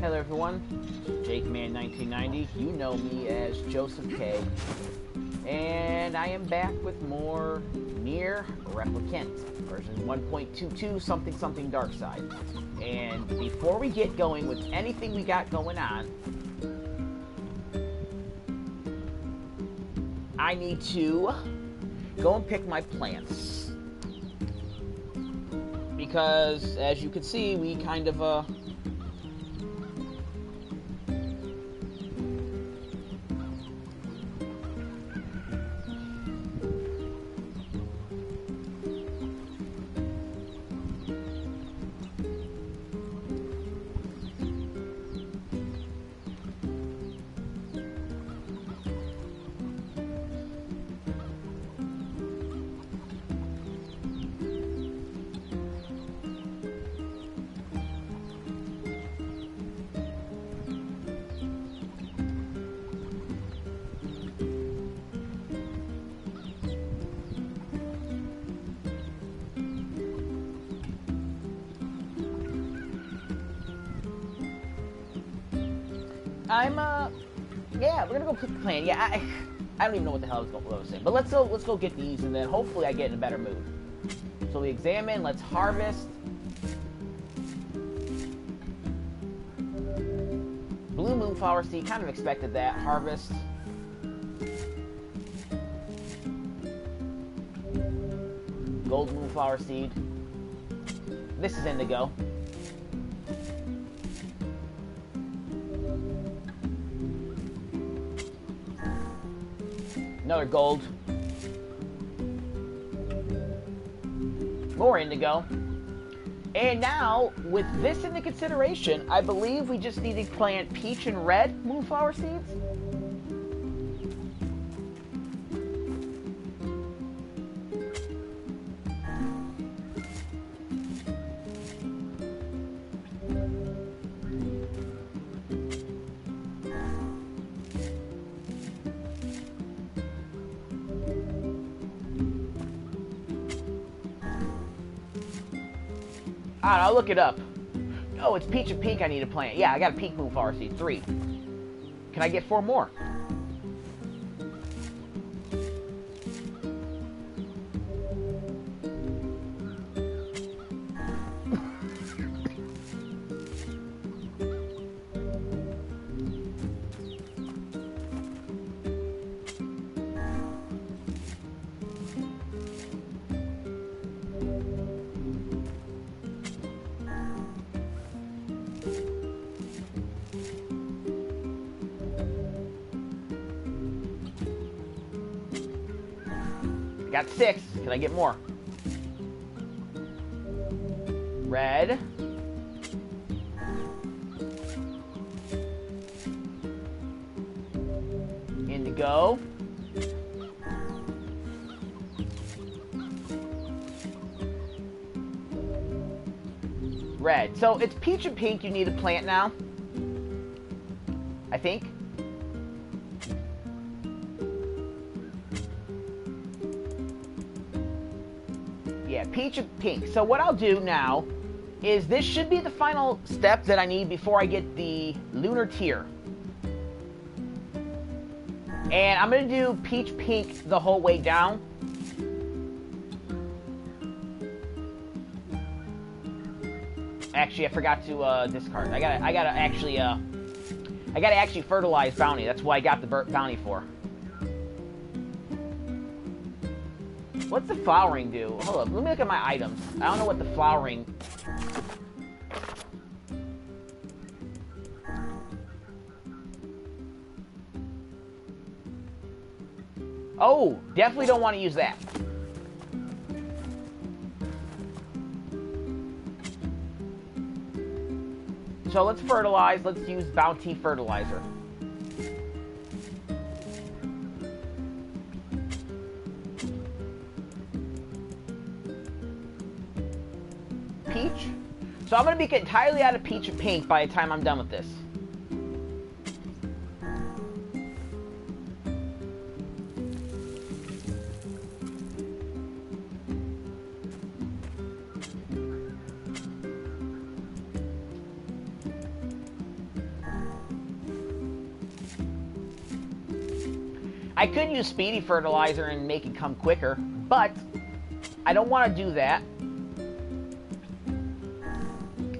Hello everyone, JakeMan1990, you know me as Joseph K, and I am back with more NieR Replicant, version 1.22-Something-something-dark-side. And before we get going with anything we got going on, I need to go and pick my plants. Because, as you can see, we kind of, yeah, we're gonna go pick the plant. Yeah, I don't even know what the hell I was saying. But let's go get these, and then hopefully I get in a better mood. So we examine, let's harvest. Blue moonflower seed, kind of expected that. Harvest. Gold moonflower seed. This is indigo. Another gold. More indigo. And now, with this into consideration, I believe we just need to plant peach and red moonflower seeds. I'll look it up. Oh, it's peach and pink I need to plant. Yeah, I got a pink moonflower seed. 3. Can I get 4 more? Got 6. Can I get more? Red. Indigo. Red. So it's peach and pink you need to plant now, I think. Yeah, peach and pink. So what I'll do now is this should be the final step that I need before I get the lunar tier. And I'm going to do peach pink the whole way down. Actually, I forgot to discard. I gotta actually fertilize bounty. That's what I got the bounty for. What's the flowering do? Hold up, let me look at my items. I don't know what the flowering... Oh, definitely don't want to use that. So let's fertilize. Let's use bounty fertilizer. Peach. So I'm going to be entirely out of peach and pink by the time I'm done with this. I could use speedy fertilizer and make it come quicker, but I don't want to do that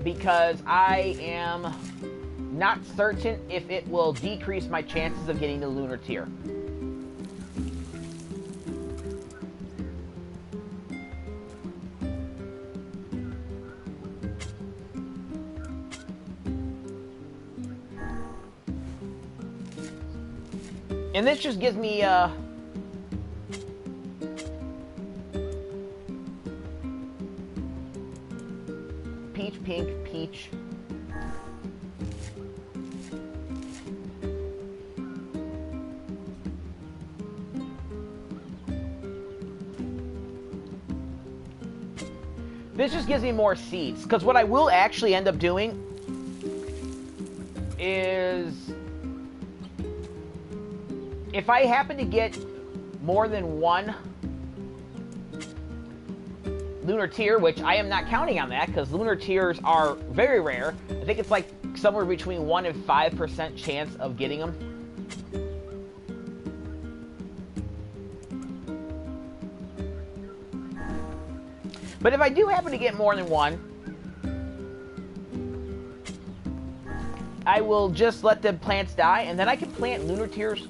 because I am not certain if it will decrease my chances of getting the lunar tier. And this just gives me peach, pink, peach. This just gives me more seeds, because what I will actually end up doing is, if I happen to get more than one lunar tier, which I am not counting on that, because lunar tiers are very rare. I think it's like somewhere between 1 and 5% chance of getting them. But if I do happen to get more than one, I will just let the plants die, and then I can plant lunar tiers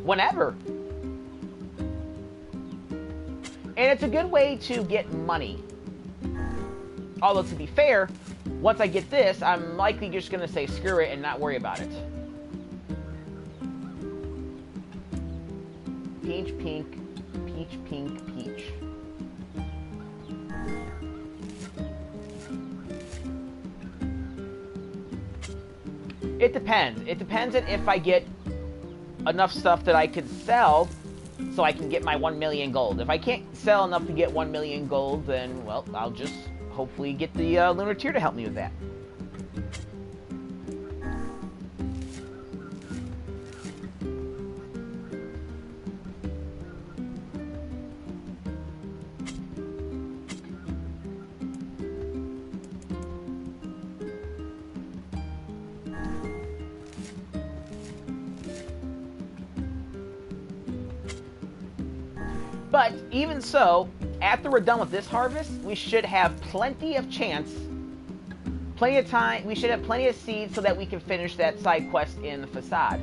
whenever. And it's a good way to get money. Although, to be fair, once I get this, I'm likely just going to say screw it and not worry about it. Peach, pink, peach, pink, peach. It depends. It depends on if I get enough stuff that I can sell so I can get my 1 million gold. If I can't sell enough to get 1 million gold, then, well, I'll just hopefully get the lunar tier to help me with that. But even so, after we're done with this harvest, we should have plenty of chance, plenty of time, we should have plenty of seeds so that we can finish that side quest in the facade.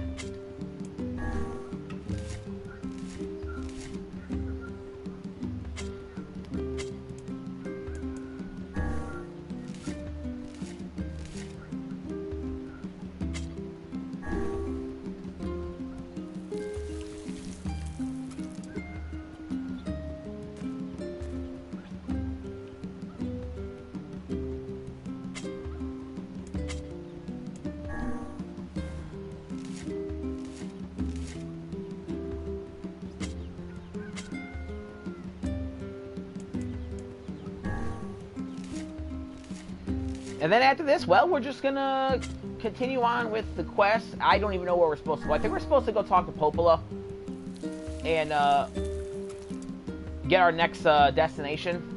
And then after this, well, we're just gonna continue on with the quest. I don't even know where we're supposed to go. I think we're supposed to go talk to Popola and get our next destination.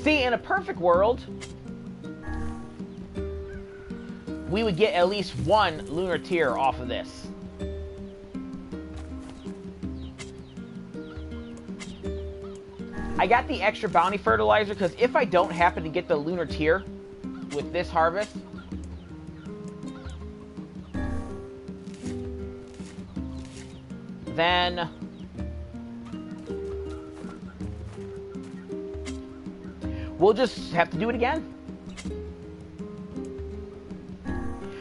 See, in a perfect world, we would get at least one lunar tier off of this. I got the extra bounty fertilizer because if I don't happen to get the lunar tier with this harvest, then we'll just have to do it again.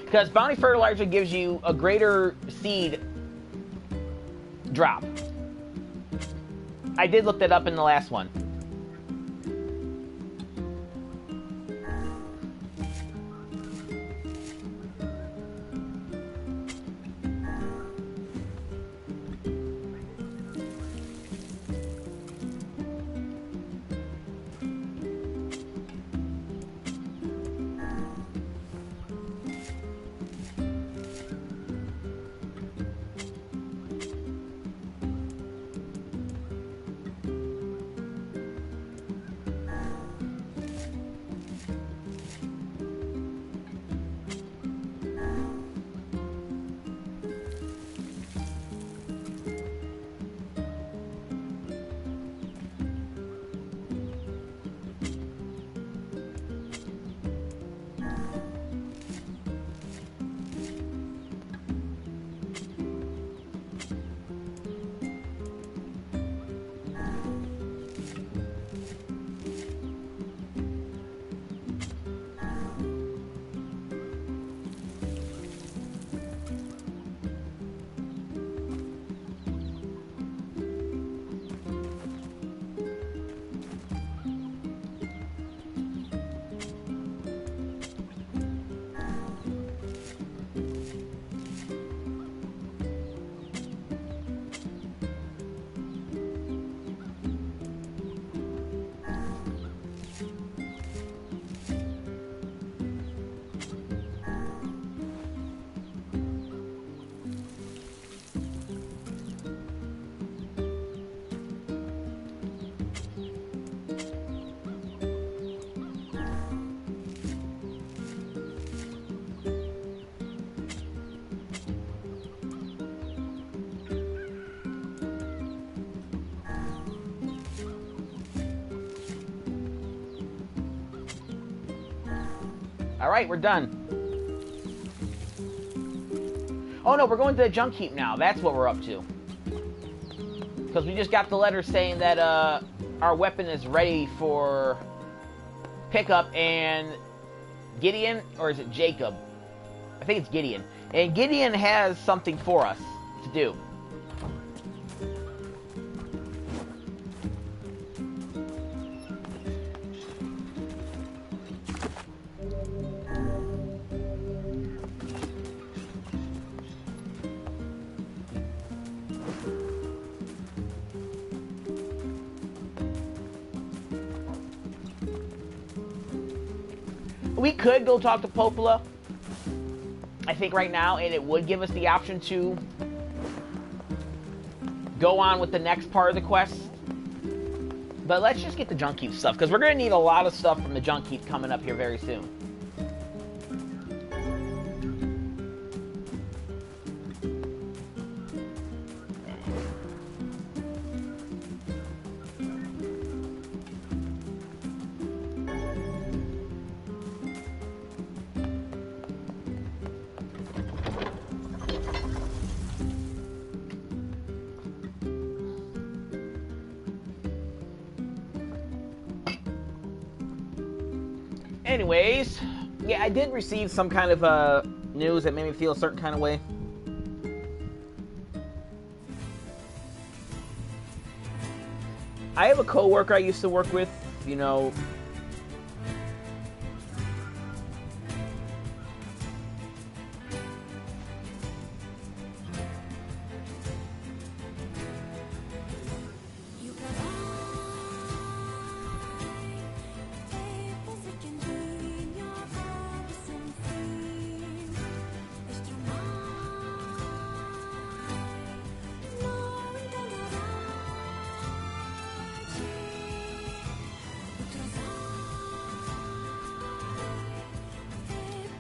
Because bounty fertilizer gives you a greater seed drop. I did look that up in the last one. Alright, we're done. Oh no, we're going to the junk heap now. That's what we're up to. Because we just got the letter saying that our weapon is ready for pickup, and Gideon, or is it Jacob? I think it's Gideon. And Gideon has something for us to do. We could go talk to Popola, I think, right now, and it would give us the option to go on with the next part of the quest. But let's just get the junk heap stuff, because we're going to need a lot of stuff from the junk heap coming up here very soon. Anyways, yeah, I did receive some kind of news that made me feel a certain kind of way. I have a coworker I used to work with, you know.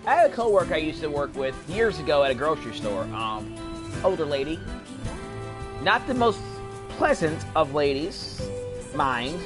I had a coworker I used to work with years ago at a grocery store. Older lady. Not the most pleasant of ladies, mind.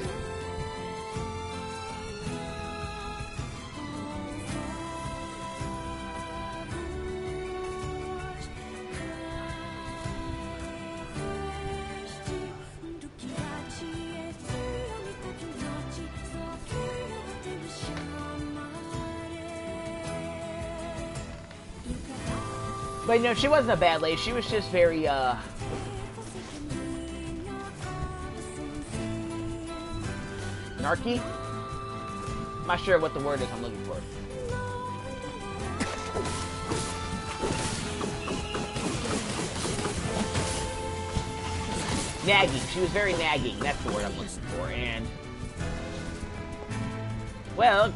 But, you know, she wasn't a bad lady. She was just very, narky? I'm not sure what the word is I'm looking for. Nagging. She was very nagging. That's the word I'm looking for. And, well,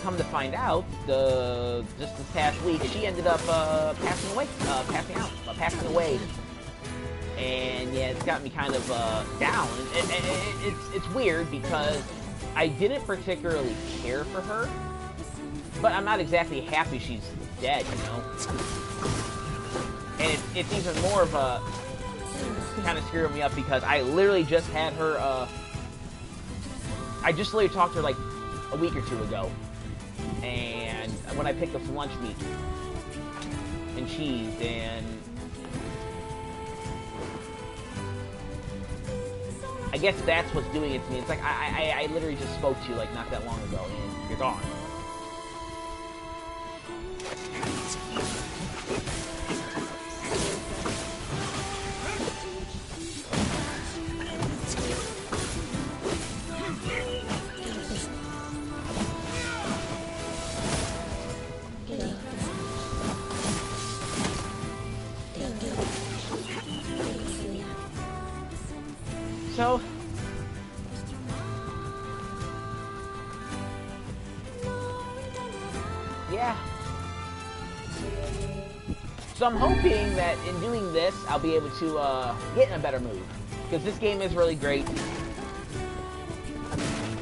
come to find out, just this past week, she ended up passing away. And yeah, it's got me kind of down. It's weird because I didn't particularly care for her, but I'm not exactly happy she's dead, you know. And it's even more of a kind of screwing me up because I literally just had her. I just literally talked to her like a week or two ago, and when I picked up some lunch meat and cheese, and I guess that's what's doing it to me. It's like I literally just spoke to you like not that long ago, and you're gone. So, yeah. So I'm hoping that in doing this, I'll be able to get in a better mood. Because this game is really great.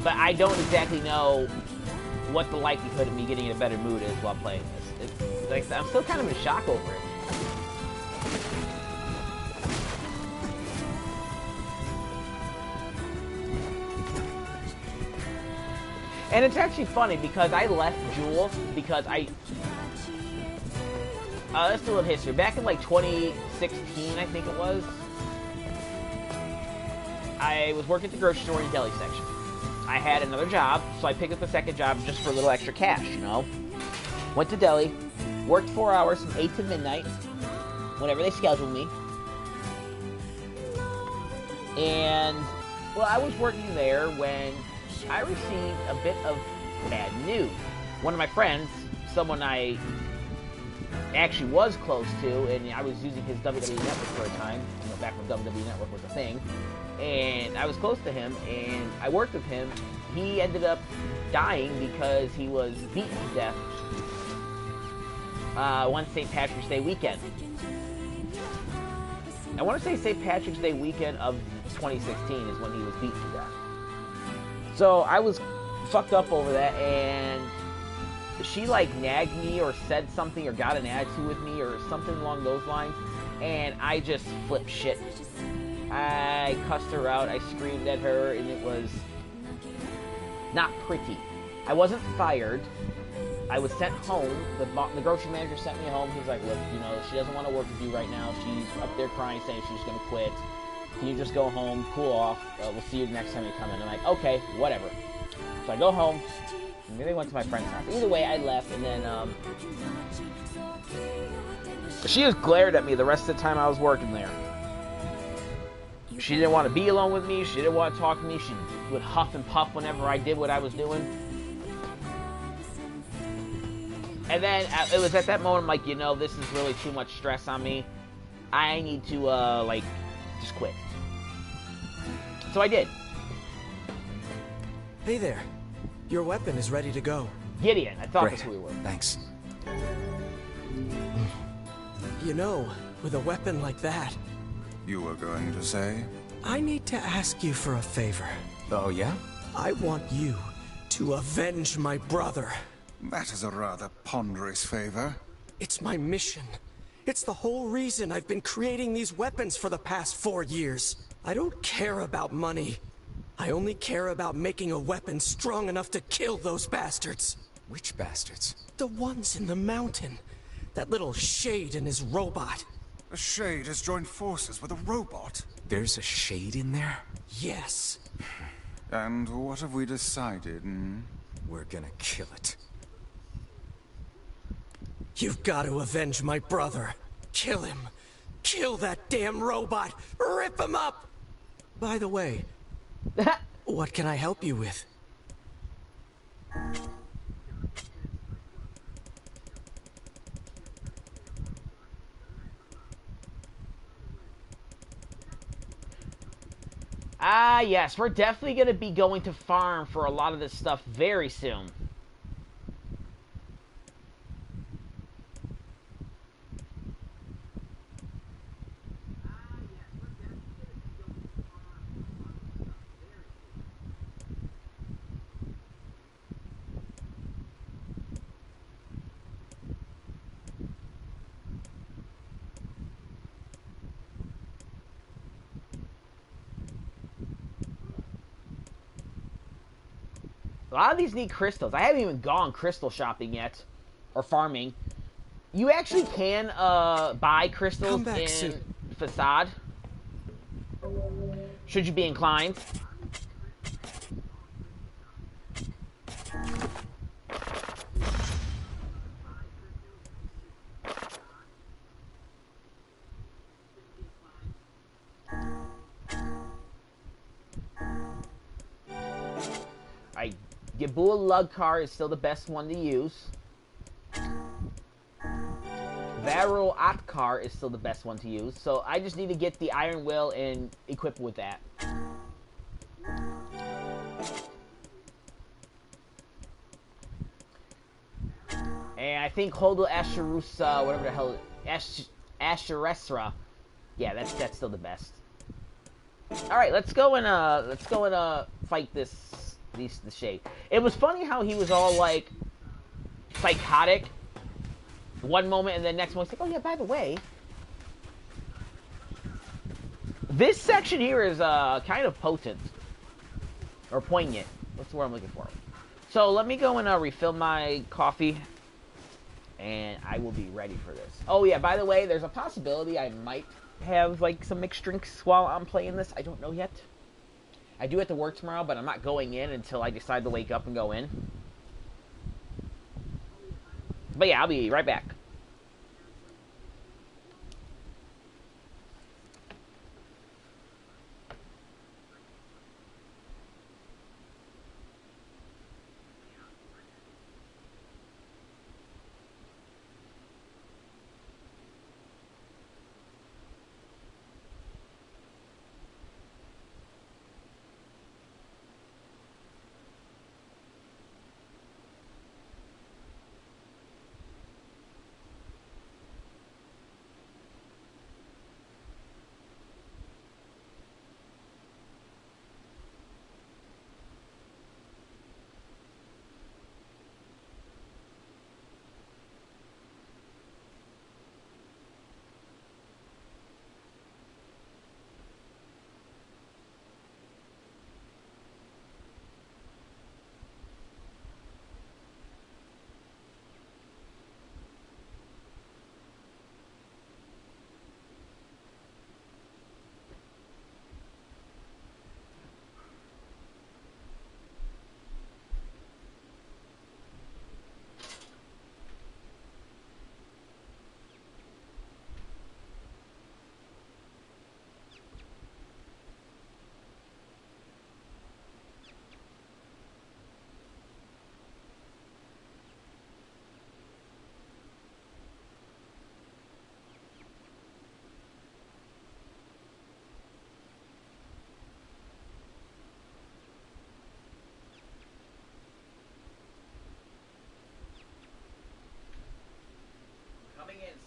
But I don't exactly know what the likelihood of me getting in a better mood is while playing this. It's like, I'm still kind of in shock over it. And it's actually funny because I left Jules because let's do a little history. Back in like 2016, I think it was, I was working at the grocery store in the deli section. I had another job, so I picked up a second job just for a little extra cash, you know. Went to deli, worked 4 hours from 8 to midnight, whenever they scheduled me. And, well, I was working there when I received a bit of bad news. One of my friends, someone I actually was close to, and I was using his WWE Network for a time, you know, back when WWE Network was a thing, and I was close to him, and I worked with him. He ended up dying because he was beaten to death one St. Patrick's Day weekend. I want to say St. Patrick's Day weekend of 2016 is when he was beaten to death. So I was fucked up over that, and she like nagged me or said something or got an attitude with me or something along those lines, and I just flipped shit. I cussed her out, I screamed at her, and it was not pretty. I wasn't fired. I was sent home. The grocery manager sent me home. He's like, look, you know, she doesn't want to work with you right now. She's up there crying, saying she's going to quit. Can you just go home, cool off? We'll see you the next time you come in. I'm like, okay, whatever. So I go home. Maybe I went to my friend's house. Either way, I left, and then she just glared at me the rest of the time I was working there. She didn't want to be alone with me. She didn't want to talk to me. She would huff and puff whenever I did what I was doing. And then it was at that moment I'm like, you know, this is really too much stress on me. I need to, like, just quit. So I did. Hey there. Your weapon is ready to go. Gideon, I thought that's who we were. Thanks. You know, with a weapon like that... You were going to say? I need to ask you for a favor. Oh, yeah? I want you to avenge my brother. That is a rather ponderous favor. It's my mission. It's the whole reason I've been creating these weapons for the past 4 years. I don't care about money. I only care about making a weapon strong enough to kill those bastards. Which bastards? The ones in the mountain. That little Shade and his robot. A Shade has joined forces with a robot. There's a Shade in there? Yes. And what have we decided? We're gonna kill it. You've got to avenge my brother. Kill him. Kill that damn robot. Rip him up. By the way, what can I help you with? Ah, yes, we're definitely going to be going to farm for a lot of this stuff very soon. A lot of these need crystals. I haven't even gone crystal shopping yet. Or farming. You actually can buy crystals in soon. Facade. Should you be inclined. Gibua Lugcar is still the best one to use. Varro Otkar is still the best one to use. So I just need to get the Iron Will and equip with that. And I think Hodel Asherusa, whatever the hell, Asheresra. Yeah, that's still the best. All right, let's go and fight the Shade. It was funny how he was all like psychotic one moment and then next moment he's like, oh yeah, by the way, this section here is kind of potent or poignant. What's the word I'm looking for? So let me go and refill my coffee, and I will be ready for this. Oh yeah, by the way, there's a possibility I might have like some mixed drinks while I'm playing this. I don't know yet. I do have to work tomorrow, but I'm not going in until I decide to wake up and go in. But yeah, I'll be right back.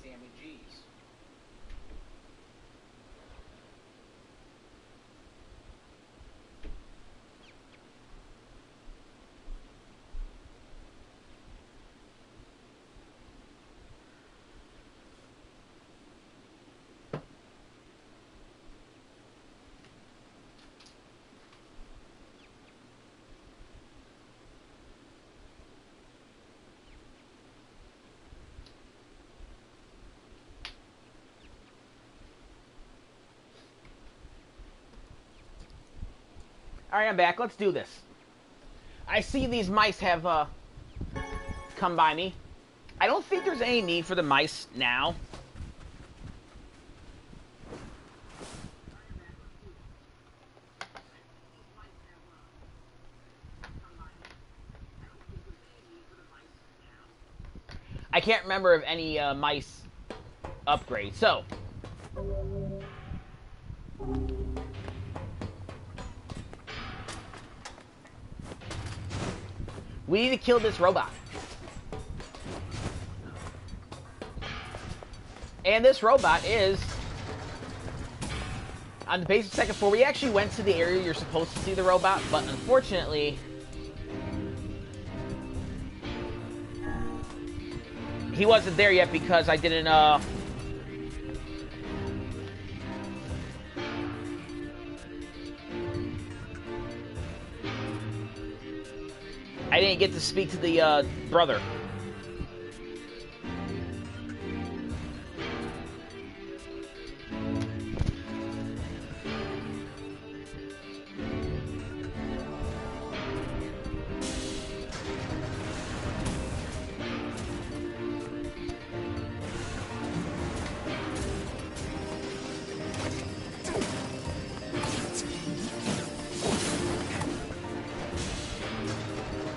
Sammy G's. Alright, I'm back. Let's do this. I see these mice have come by me. I don't think there's any need for the mice now. I can't remember of any mice upgrade. So, we need to kill this robot. And this robot is on the basic second floor. We actually went to the area you're supposed to see the robot, but unfortunately, he wasn't there yet because I didn't, I didn't get to speak to the, brother.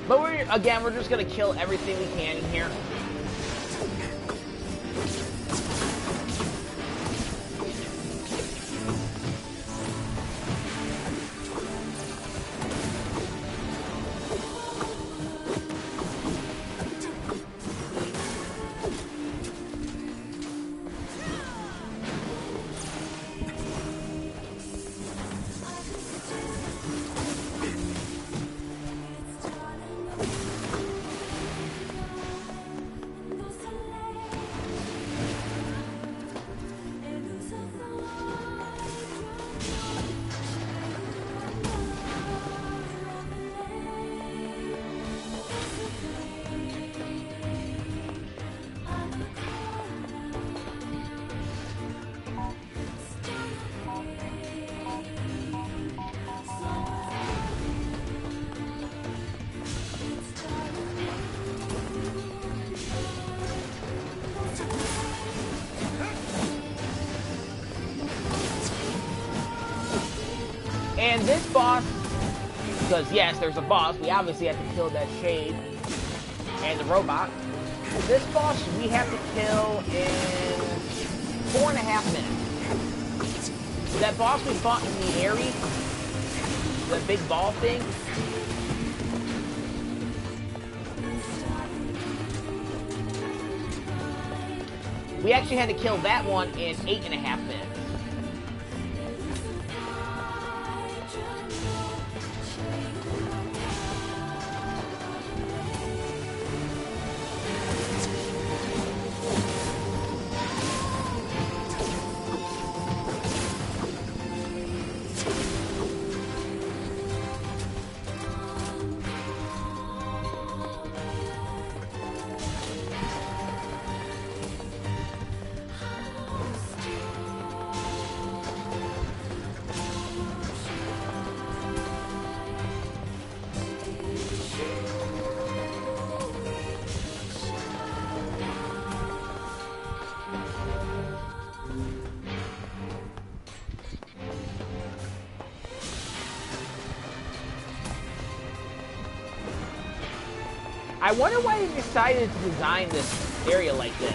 But we're just gonna kill everything we can in here. And this boss, because yes, there's a boss, we obviously have to kill that shade and the robot. This boss we have to kill in 4.5 minutes. That boss we fought in the area, the big ball thing, we actually had to kill that one in 8.5 minutes. I wonder why they decided to design this area like this.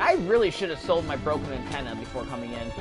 I really should have sold my broken antenna before coming in.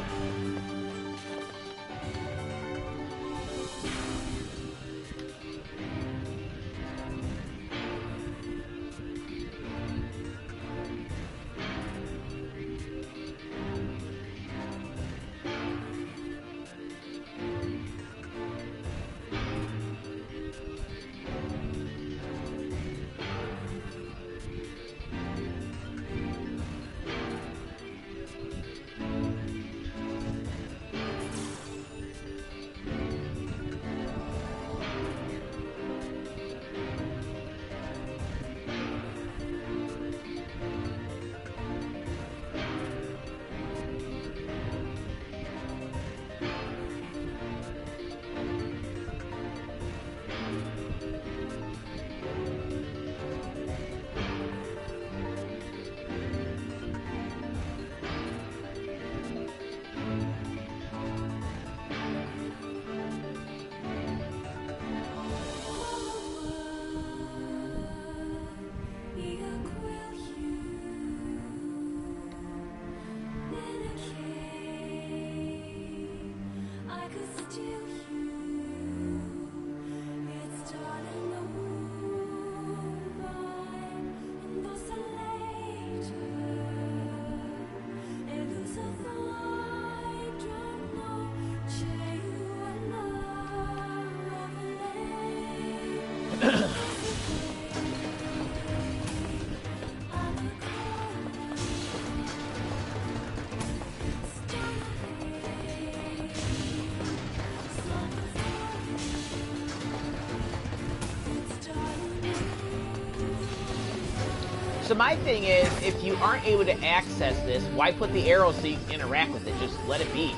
So my thing is, if you aren't able to access this, why put the arrow so you can interact with it? Just let it be.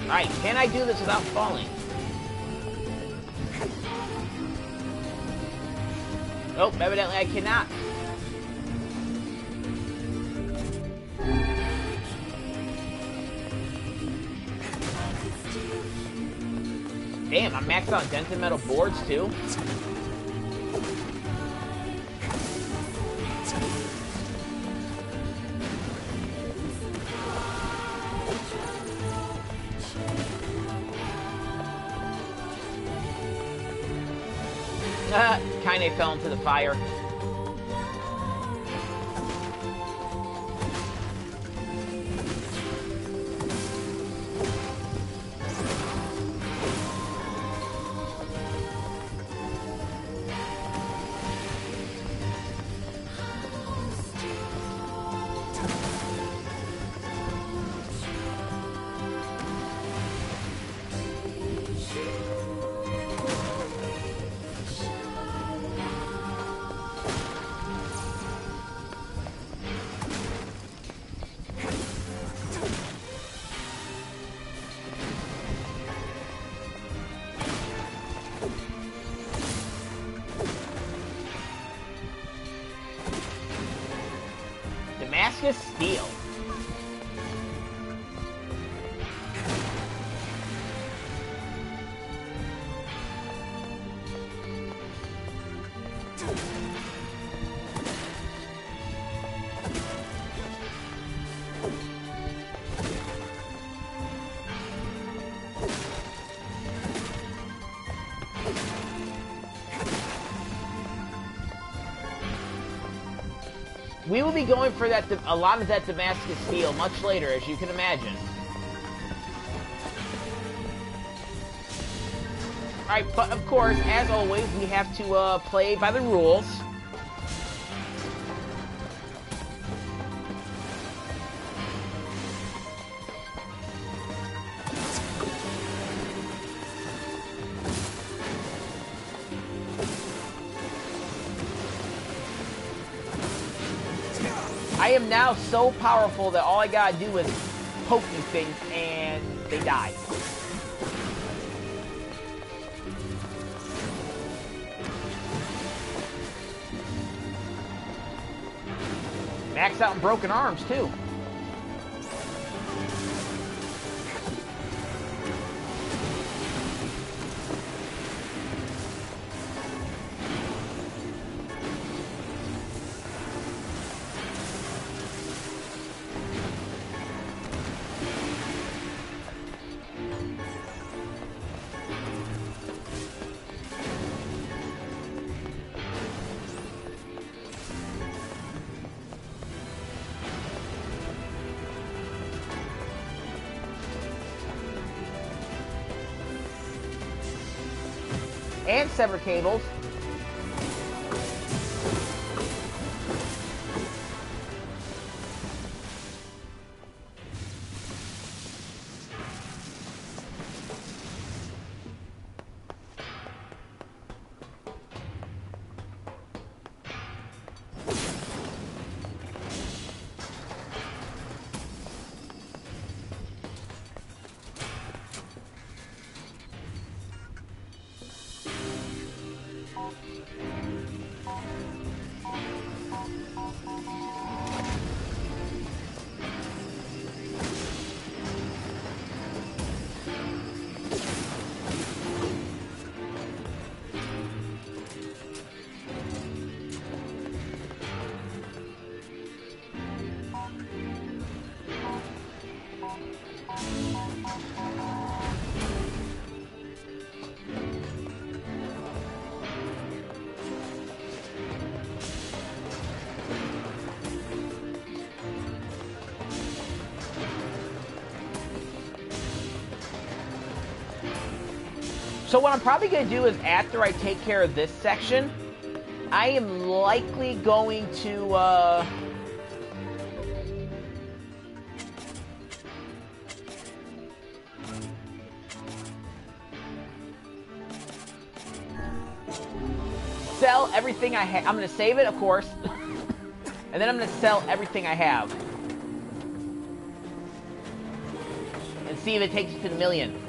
Alright, can I do this without falling? Nope, evidently I cannot. Damn, I'm maxed out dented metal boards too. Kainé fell into the fire. Damascus Steel. We will be going for that a lot of that Damascus Steel much later, as you can imagine. Alright, but of course, as always, we have to play by the rules. I am now so powerful that all I gotta do is poke these things and they die. Max out in broken arms too. And sever cables. So what I'm probably going to do is after I take care of this section, I am likely going to, sell everything I have. I'm going to save it, of course, and then I'm going to sell everything I have. And see if it takes it to the million.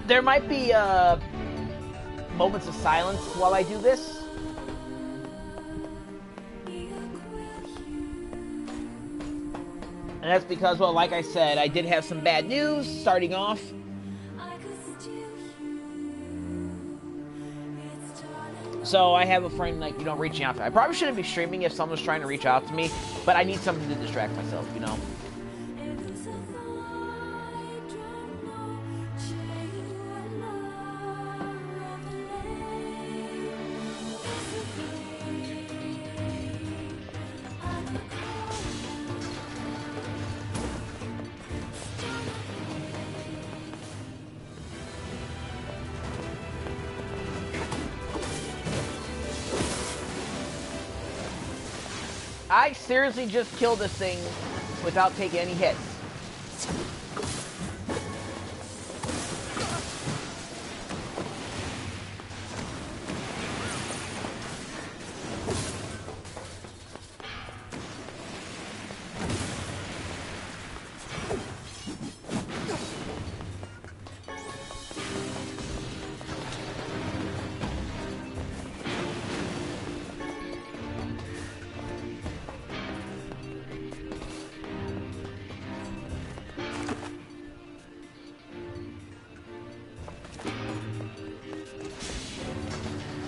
There might be moments of silence while I do this. And that's because, well, like I said, I did have some bad news starting off. So I have a friend, like, you know, reaching out to me. I probably shouldn't be streaming if someone's trying to reach out to me, but I need something to distract myself, you know. I seriously just killed this thing without taking any hits.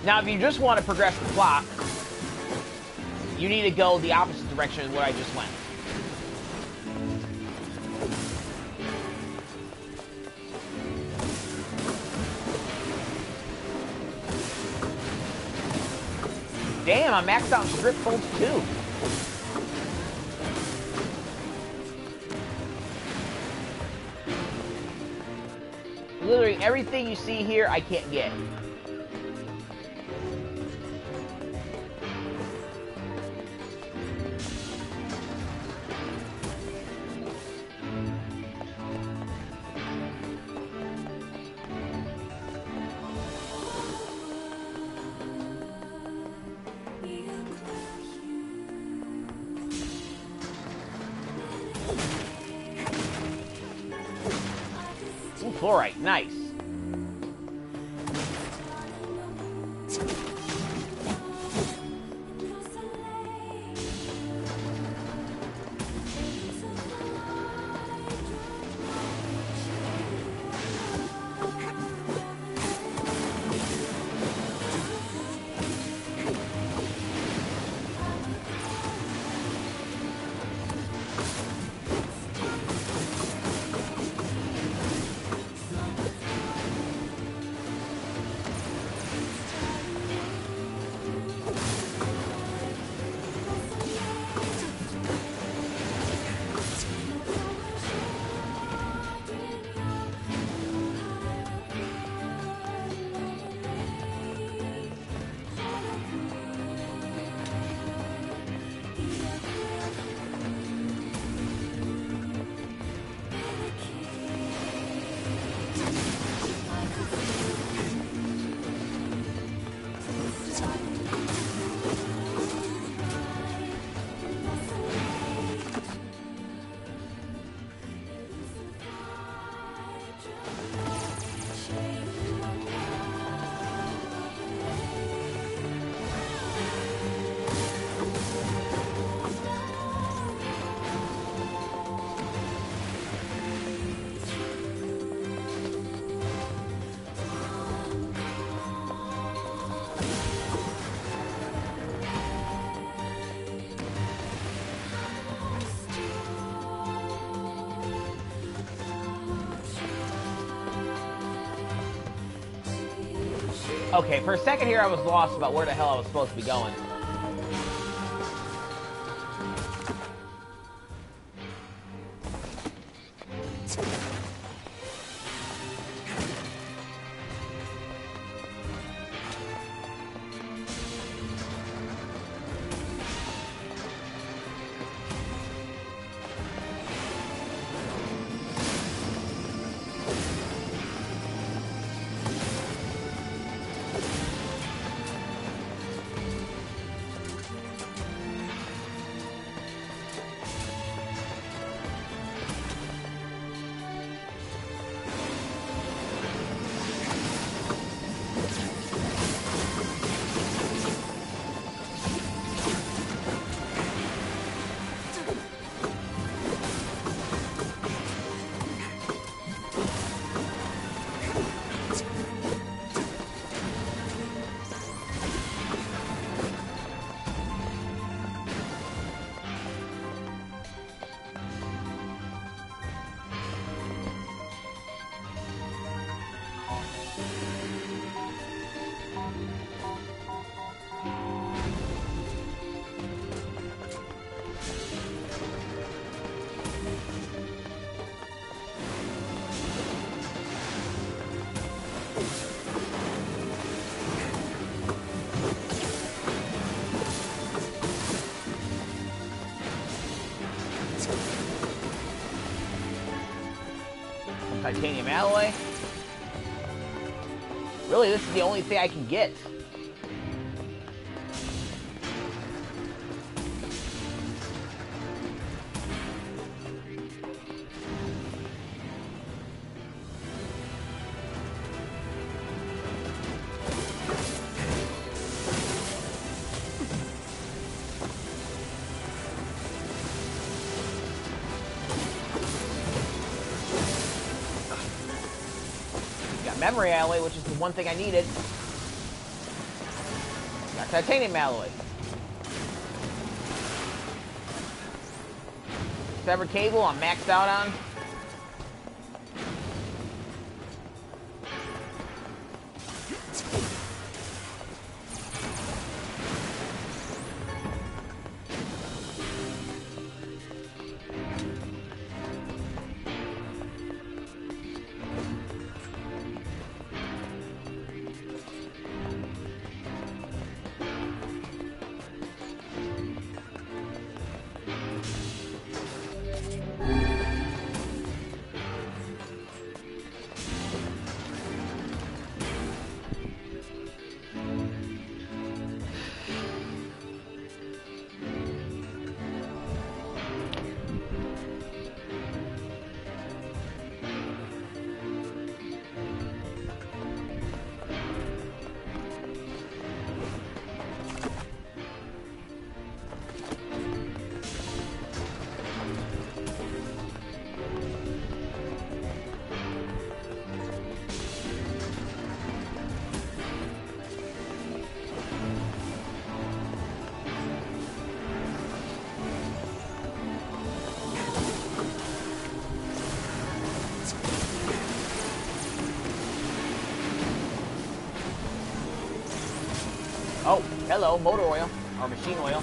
Now, if you just want to progress the plot, you need to go the opposite direction of what I just went. Damn, I maxed out strip bolts too. Literally everything you see here, I can't get. Fluorite, nice. Okay, for a second here I was lost about where the hell I was supposed to be going. Titanium alloy. Really, this is the only thing I can get. Memory alloy, which is the one thing I needed. Got titanium alloy. Severed cable I'm maxed out on. Oh, hello, motor oil, or machine oil.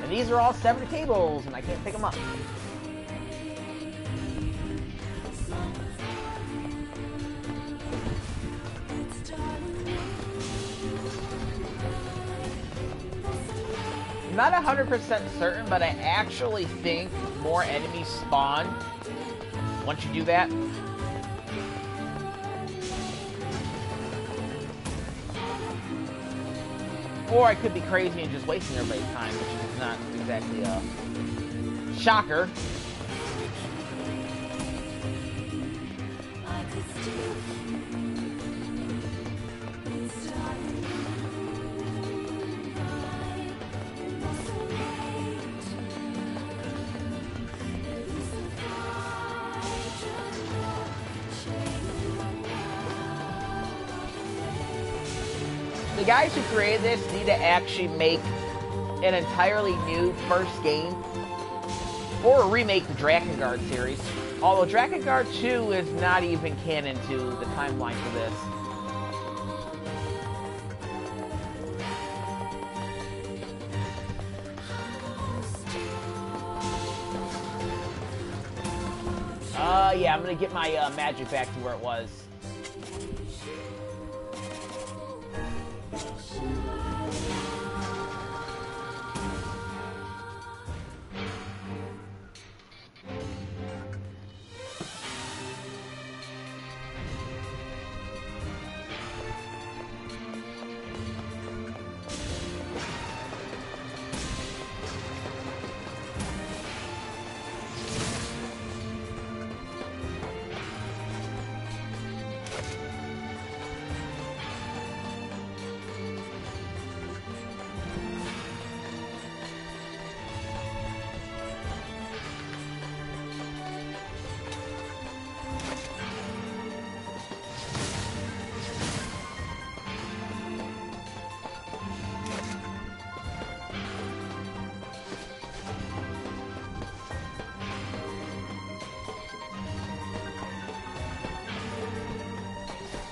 And these are all severed cables, and I can't pick them up. Not 100% certain, but I actually think more enemies spawn once you do that. Or I could be crazy and just wasting everybody's time, which is not exactly a shocker. The guys who created this need to actually make an entirely new first game, or remake the Drakengard series. Although Drakengard 2 is not even canon to the timeline for this. Yeah, I'm gonna get my magic back to where it was.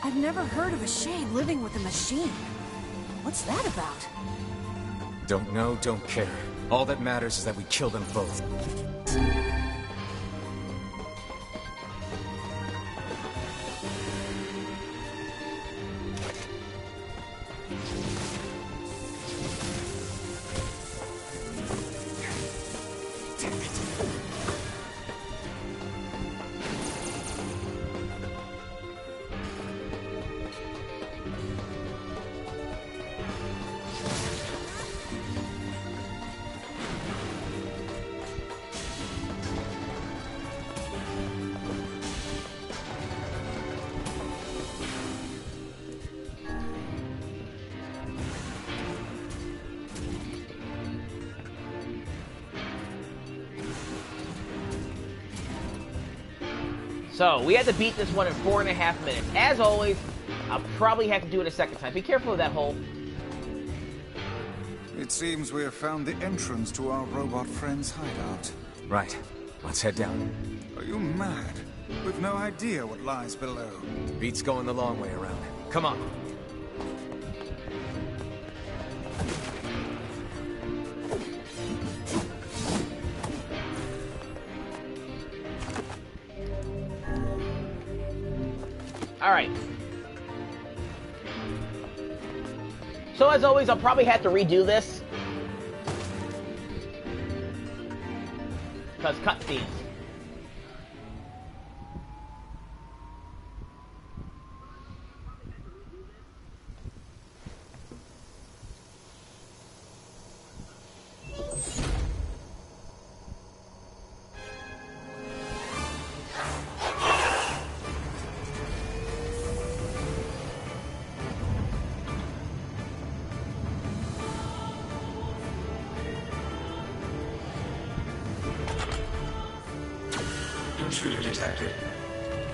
I've never heard of a Shay living with a machine. What's that about? Don't know, don't care. All that matters is that we kill them both. So, we had to beat this one in 4.5 minutes. As always, I'll probably have to do it a second time. Be careful of that hole. It seems we have found the entrance to our robot friend's hideout. Right. Let's head down. Are you mad? We've no idea what lies below. Beat's going the long way around. Come on. Alright. So as always, I'll probably have to redo this. Because cutscenes. Intruder detected.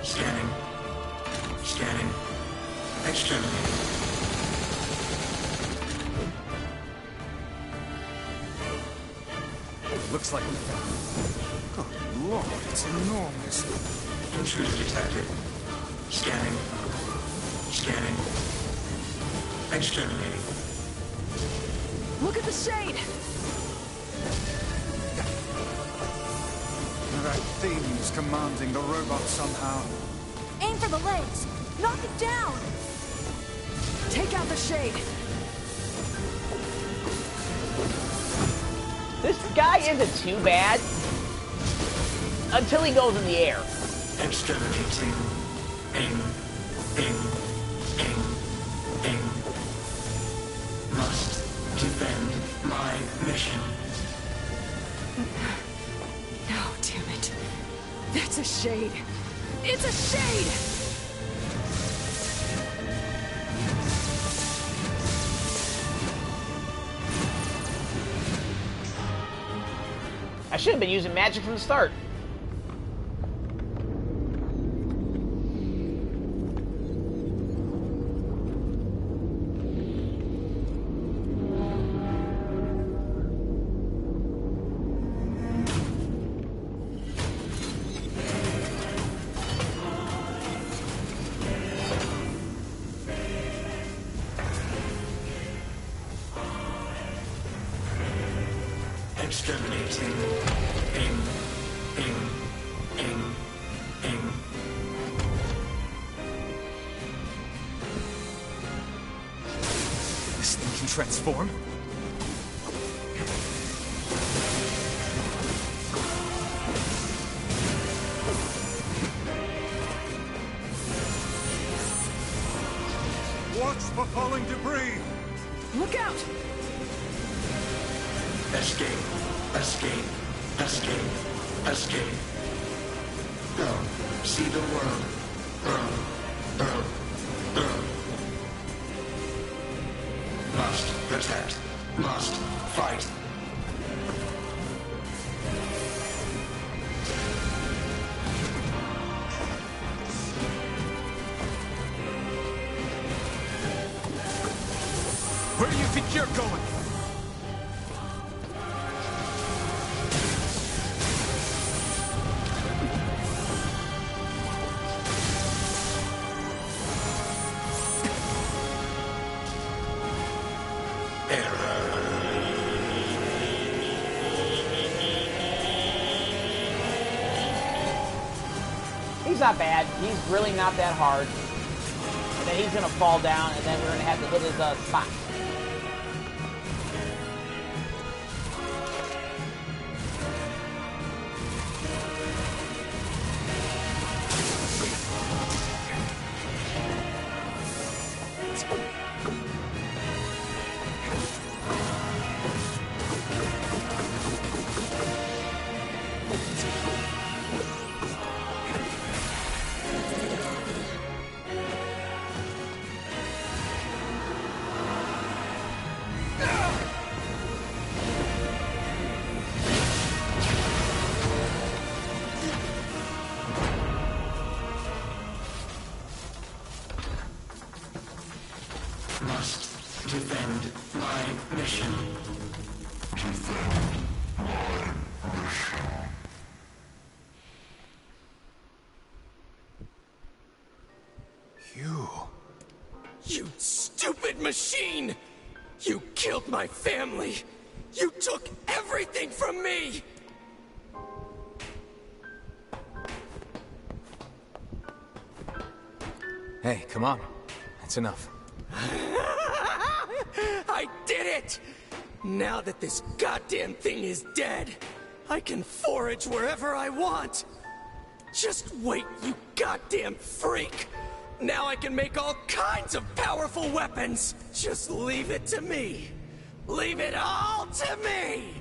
Scanning. Scanning. Exterminating. Looks like we found it. Good lord, it's enormous. Intruder detected. Scanning. Scanning. Exterminating. Look at the shade! That thing is commanding the robot somehow. Aim for the legs! Knock it down! Take out the shade! This guy isn't too bad. Until he goes in the air. Exterminating. Aim. Aim. Aim. Aim. Must defend my mission. No, damn it. That's a shade. It's a shade! I should have been using magic from the start. Exterminating. Aim. Aim. Aim. Aim. This thing can transform? Watch for falling debris! Look out! Escape. Escape. Escape. Escape. Go. See the world. Burn. Must protect. Must fight. Where do you think you're going? He's not bad. He's really not that hard. And then he's gonna fall down, and then we're gonna have to hit his spot. Must defend my mission. You stupid machine! You killed my family! You took everything from me! Hey, come on. That's enough. I did it! Now that this goddamn thing is dead, I can forage wherever I want! Just wait, you goddamn freak! Now I can make all kinds of powerful weapons! Just leave it to me! Leave it all to me!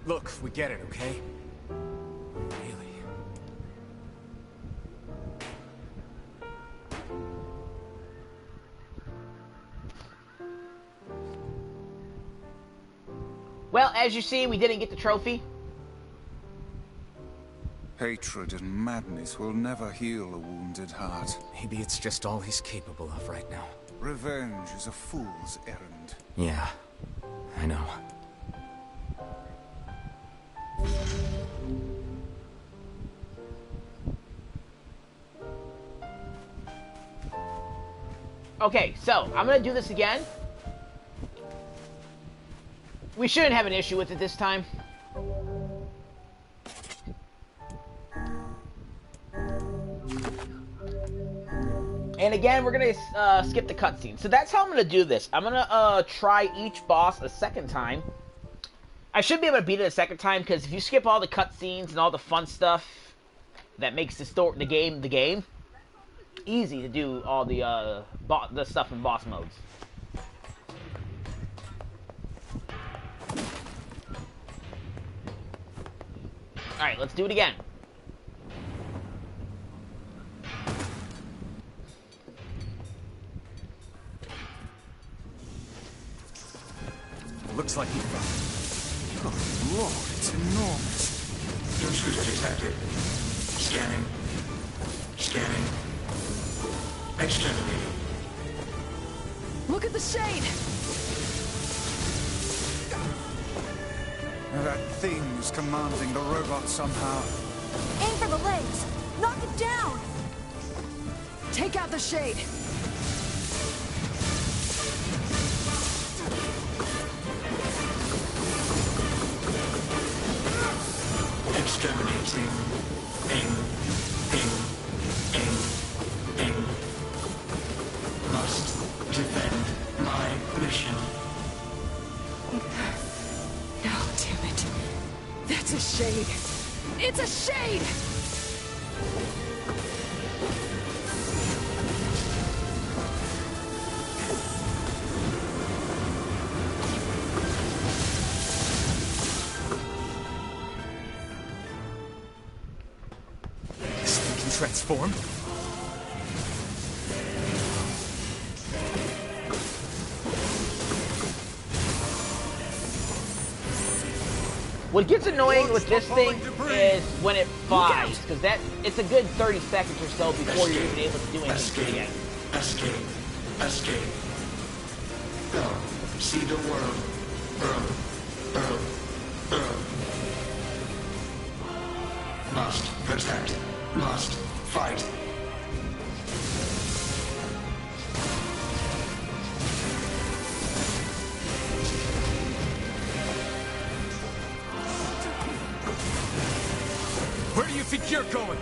Look, we get it, okay? Really? Well, as you see, we didn't get the trophy. Hatred and madness will never heal a wounded heart. Maybe it's just all he's capable of right now. Revenge is a fool's errand. Yeah, I know. Okay, so I'm gonna do this again. We shouldn't have an issue with it this time. And again, we're gonna skip the cutscene. So that's how I'm gonna do this. I'm gonna try each boss a second time. I should be able to beat it a second time, because if you skip all the cutscenes and all the fun stuff that makes the game, easy to do all the stuff in boss modes. Alright, let's do it again. Looks like he found it. Oh, Lord, it's enormous. Intruder detected. Scanning. Scanning. Exterminating. Look at the shade! That thing's commanding the robot somehow. Aim for the legs! Knock it down! Take out the shade! Exterminating. Aim. Must defend my mission. No, damn it. That's a shade. It's a shade! This thing can transform? What gets annoying with this thing is when it flies, because it's a good 30 seconds or so before you're even able to do anything again. Escape. Go. See the world. Earl. Must protect. Must fight. you think you're going?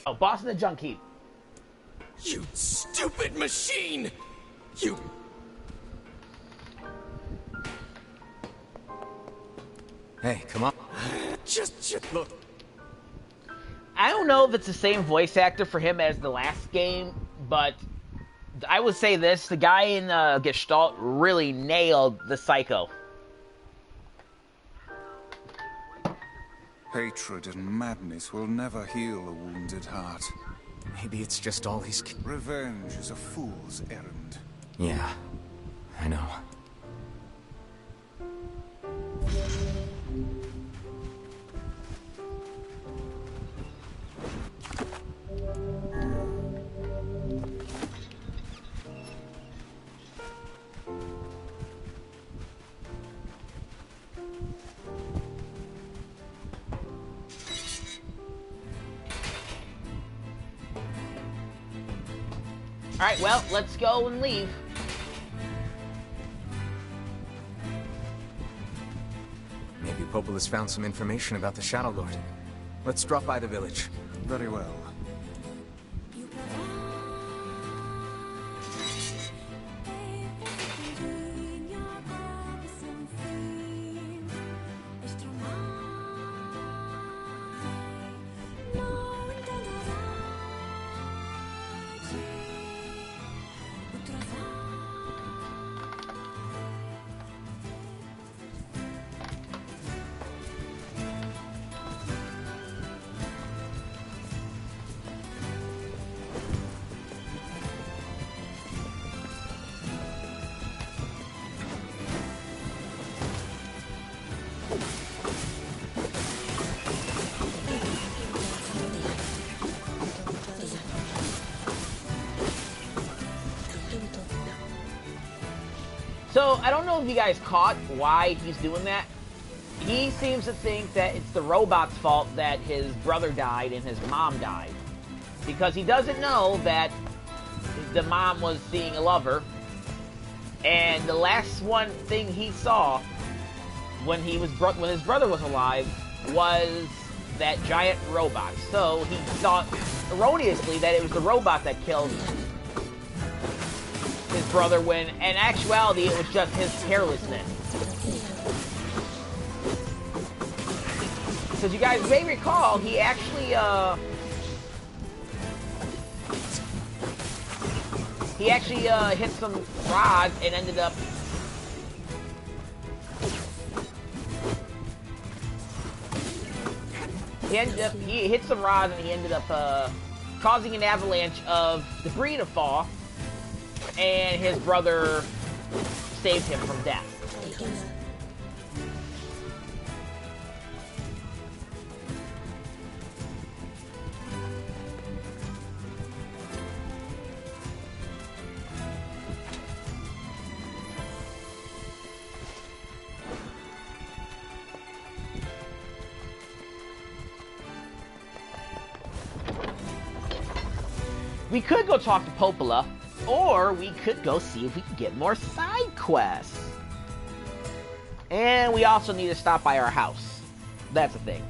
Oh, boss in the junk heap. You stupid machine! You... Hey, come on. Just look. I don't know if it's the same voice actor for him as the last game, but I would say this, the guy in Gestalt really nailed the Psycho. Hatred and madness will never heal a wounded heart. Maybe it's just all he's... Revenge is a fool's errand. Yeah, I know. Alright, well, let's go and leave. Maybe Popol has found some information about the Shadow Lord. Let's drop by the village. Very well. So, I don't know if you guys caught why he's doing that. He seems to think that it's the robot's fault that his brother died and his mom died. Because he doesn't know that the mom was seeing a lover. And the last one thing he saw when his brother was alive was that giant robot. So he thought erroneously that it was the robot that killed his brother, when in actuality it was just his carelessness. Because you guys may recall, he actually hit some rods and ended up he hit some rods and he ended up causing an avalanche of debris to fall. And his brother saved him from death. We could go talk to Popola. Or we could go see if we can get more side quests. And we also need to stop by our house. That's the thing.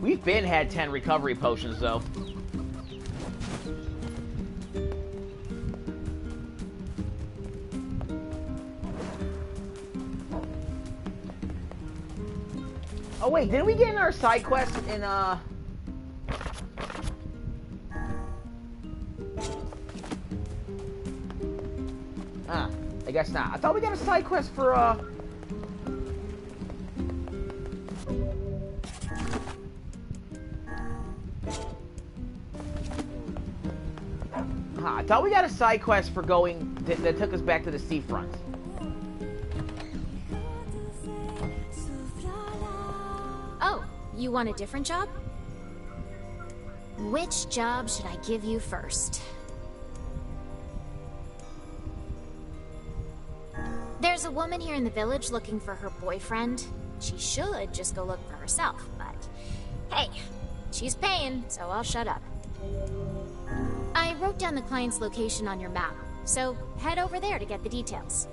We've been had 10 recovery potions, though. Oh wait, didn't we get in our side quest in Ah, I guess not. I thought we got a side quest for I thought we got a side quest for going that took us back to the seafront. Oh, you want a different job? Which job should I give you first? There's a woman here in the village looking for her boyfriend. She should just go look for herself, but hey, she's paying, so I'll shut up. I wrote down the client's location on your map, so head over there to get the details.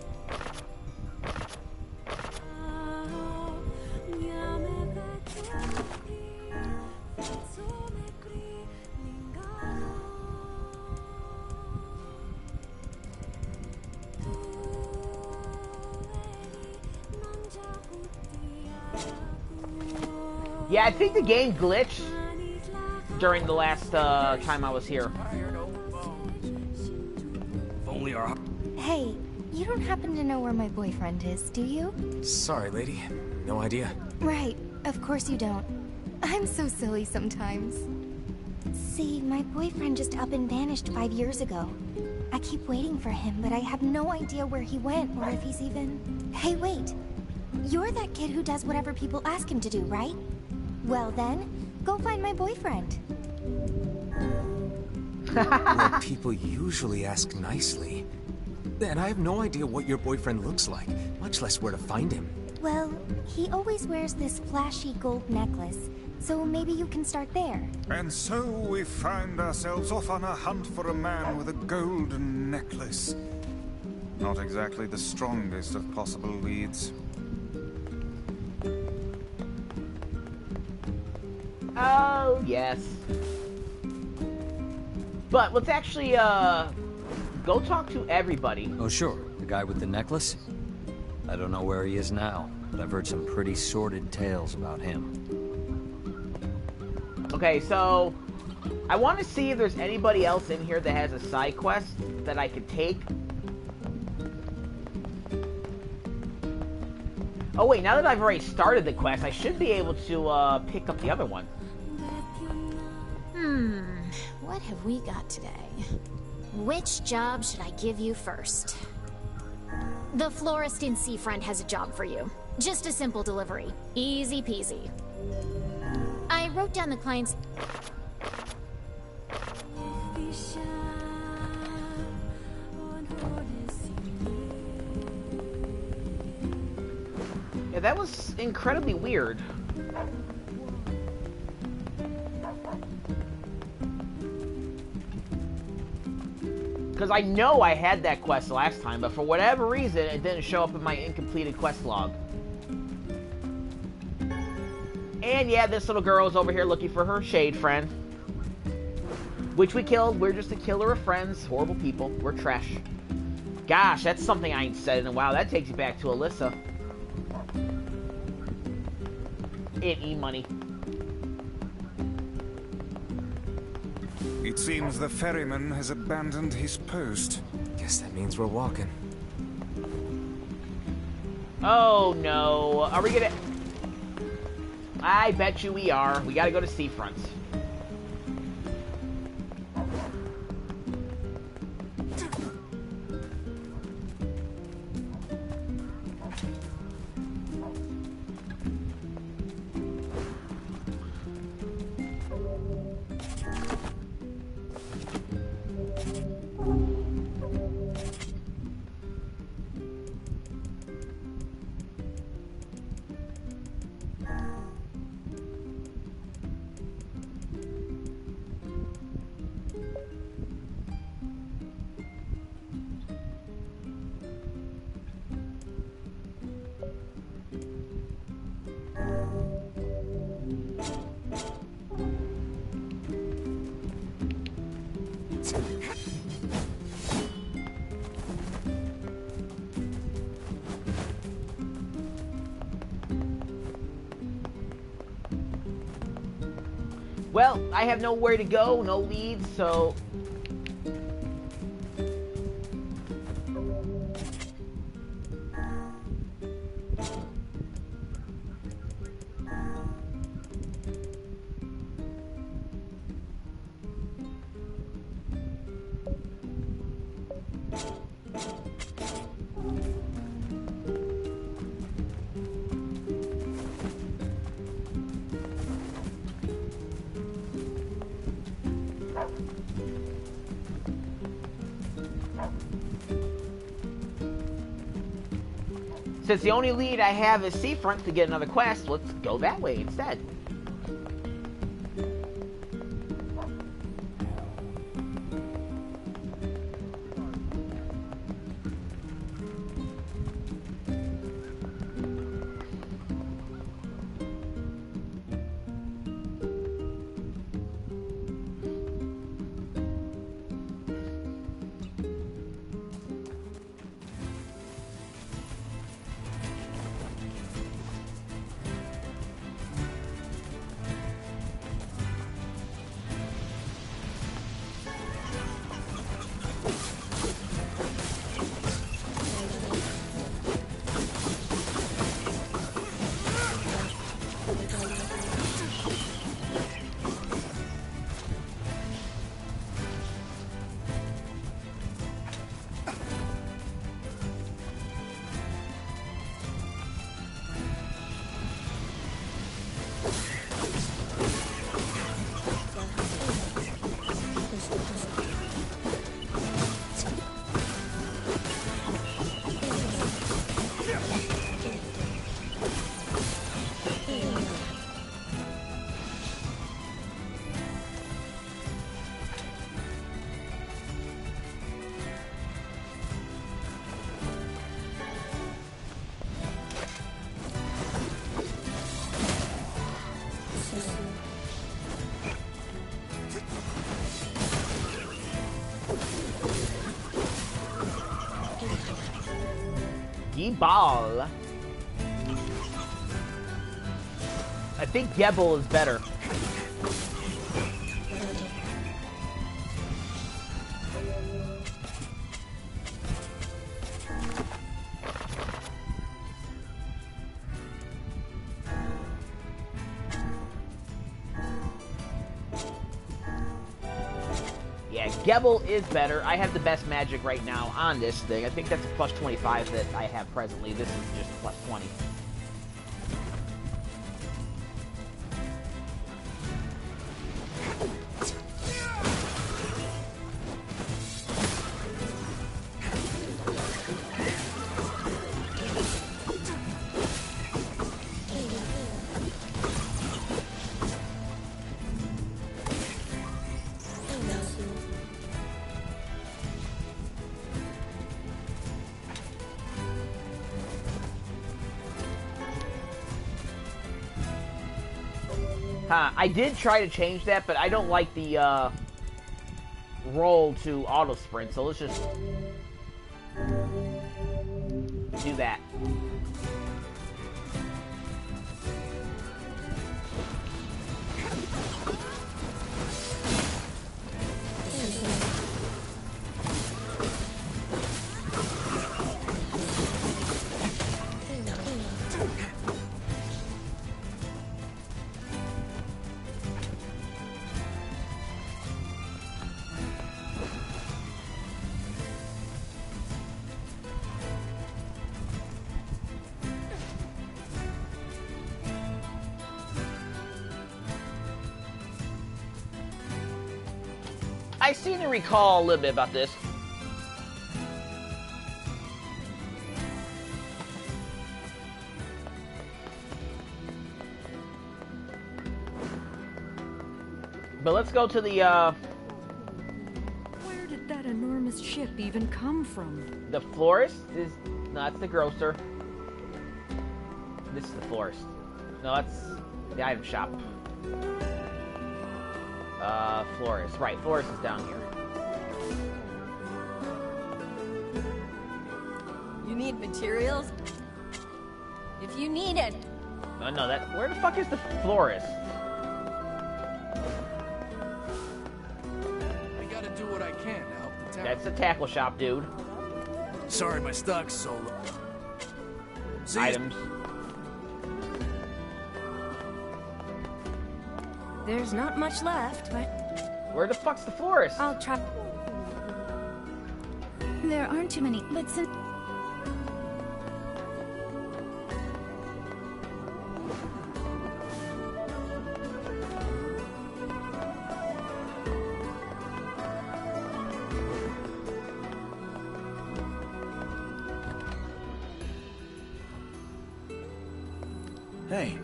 Yeah, I think the game glitched during the last time I was here. Hey, you don't happen to know where my boyfriend is, do you? Sorry, lady. No idea. Right, of course you don't. I'm so silly sometimes. See, my boyfriend just up and vanished 5 years ago. I keep waiting for him, but I have no idea where he went or if he's even... Hey, wait. You're that kid who does whatever people ask him to do, right? Well then, go find my boyfriend. Well, people usually ask nicely. And I have no idea what your boyfriend looks like, much less where to find him. Well, he always wears this flashy gold necklace, so maybe you can start there. And so we find ourselves off on a hunt for a man with a golden necklace. Not exactly the strongest of possible leads. Oh, yes. But let's actually, go talk to everybody. Oh, sure. The guy with the necklace? I don't know where he is now, but I've heard some pretty sordid tales about him. Okay, so I want to see if there's anybody else in here that has a side quest that I could take. Oh wait, now that I've already started the quest, I should be able to pick up the other one. What have we got today? Which job should I give you first? The florist in Seafront has a job for you. Just a simple delivery. Easy peasy. I wrote down the client's... Yeah, that was incredibly weird. Because I know I had that quest last time, but for whatever reason, it didn't show up in my incompleted quest log. And yeah, this little girl is over here looking for her shade friend. Which we killed. We're just a killer of friends. Horrible people. We're trash. Gosh, that's something I ain't said in a while. That takes you back to Alyssa. And E-money. It seems the ferryman has abandoned his post. Guess that means we're walking. Oh no. Are we gonna... I bet you we are. We gotta go to Seafront. Well, I have nowhere to go, no leads, so... Since the only lead I have is Seafront to get another quest, let's go that way instead. Ball. I think Gebel is better. Yeah, Gebel is better. I have the best magic right now on this thing. I think that's a plus 25 that I have presently. This is just plus 20. I did try to change that, but I don't like the roll to auto sprint, so let's just do that. I seem to recall a little bit about this. But let's go to the, Where did that enormous ship even come from? The florist is... No, that's the grocer. This is the florist. No, that's the item shop. Florist. Right, florist is down here. You need materials? If you need it. No, that... Where the fuck is the florist? what I can to help the town. That's the tackle shop, dude. Sorry, my stock's so low. Items. There's not much left, but... Where the fuck's the forest? I'll try... There aren't too many, but since... Hey,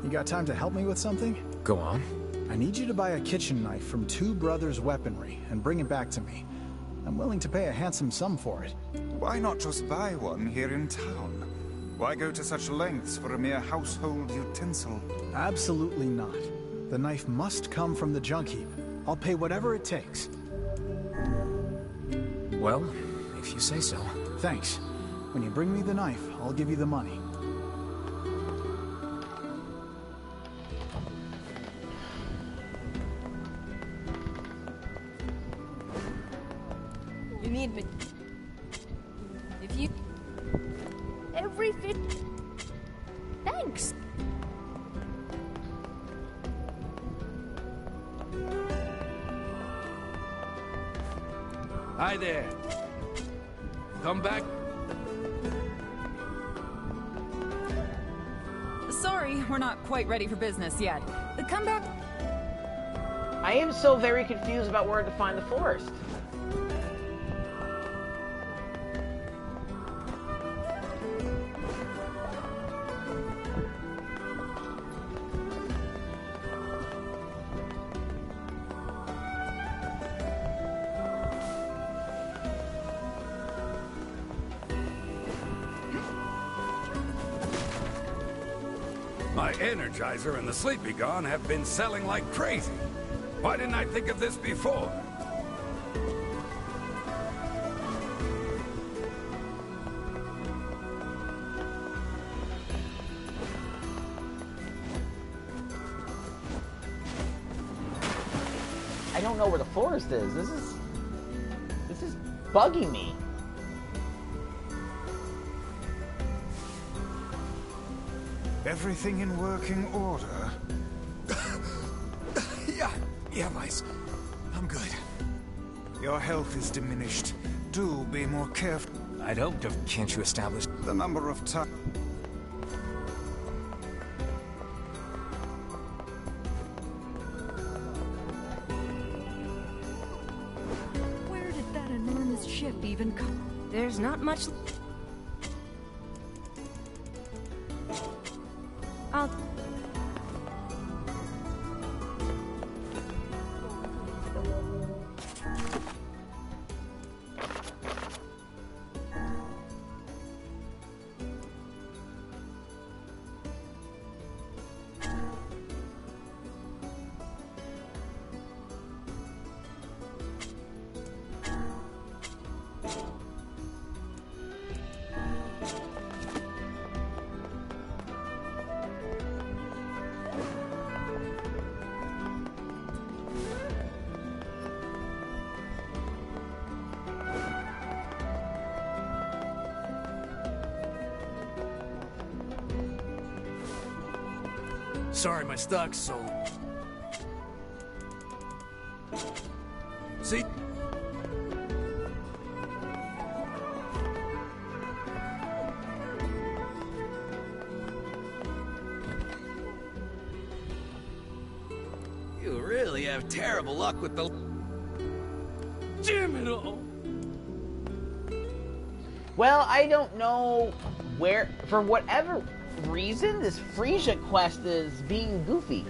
you got time to help me with something? Go on. I need you to buy a kitchen knife from Two Brothers Weaponry and bring it back to me. I'm willing to pay a handsome sum for it. Why not just buy one here in town? Why go to such lengths for a mere household utensil? Absolutely not. The knife must come from the junk heap. I'll pay whatever it takes. Well, if you say so. Thanks. When you bring me the knife, I'll give you the money. You need me. If you... Every fit... Thanks. Hi there. Come back. Sorry, we're not quite ready for business yet. Come back. I am so very confused about where to find the forest. My Energizer and the Sleepy Gone have been selling like crazy. Why didn't I think of this before? I don't know where the forest is. This is bugging me. Everything in working order? Yeah, Weiss. I'm good. Your health is diminished. Do be more careful. I'd hoped of... Can't you establish... The number of times... Where did that enormous ship even come? There's not much... I'll... Sorry, my stock's so... See? You really have terrible luck with the... Damn it all! Well, I don't know where... For whatever reason, this Frisia quest is being goofy.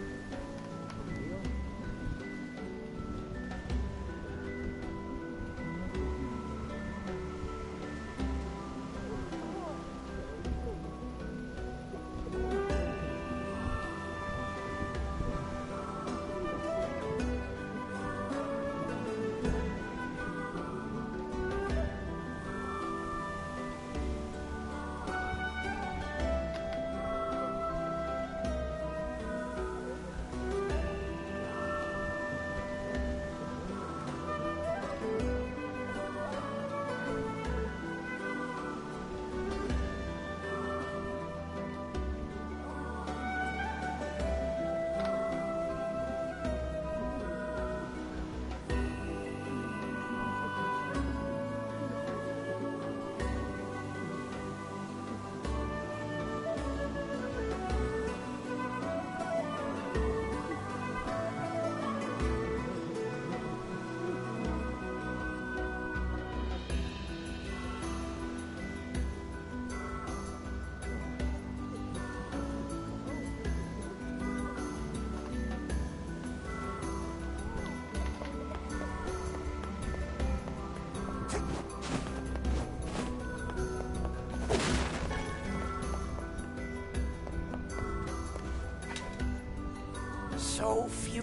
so few.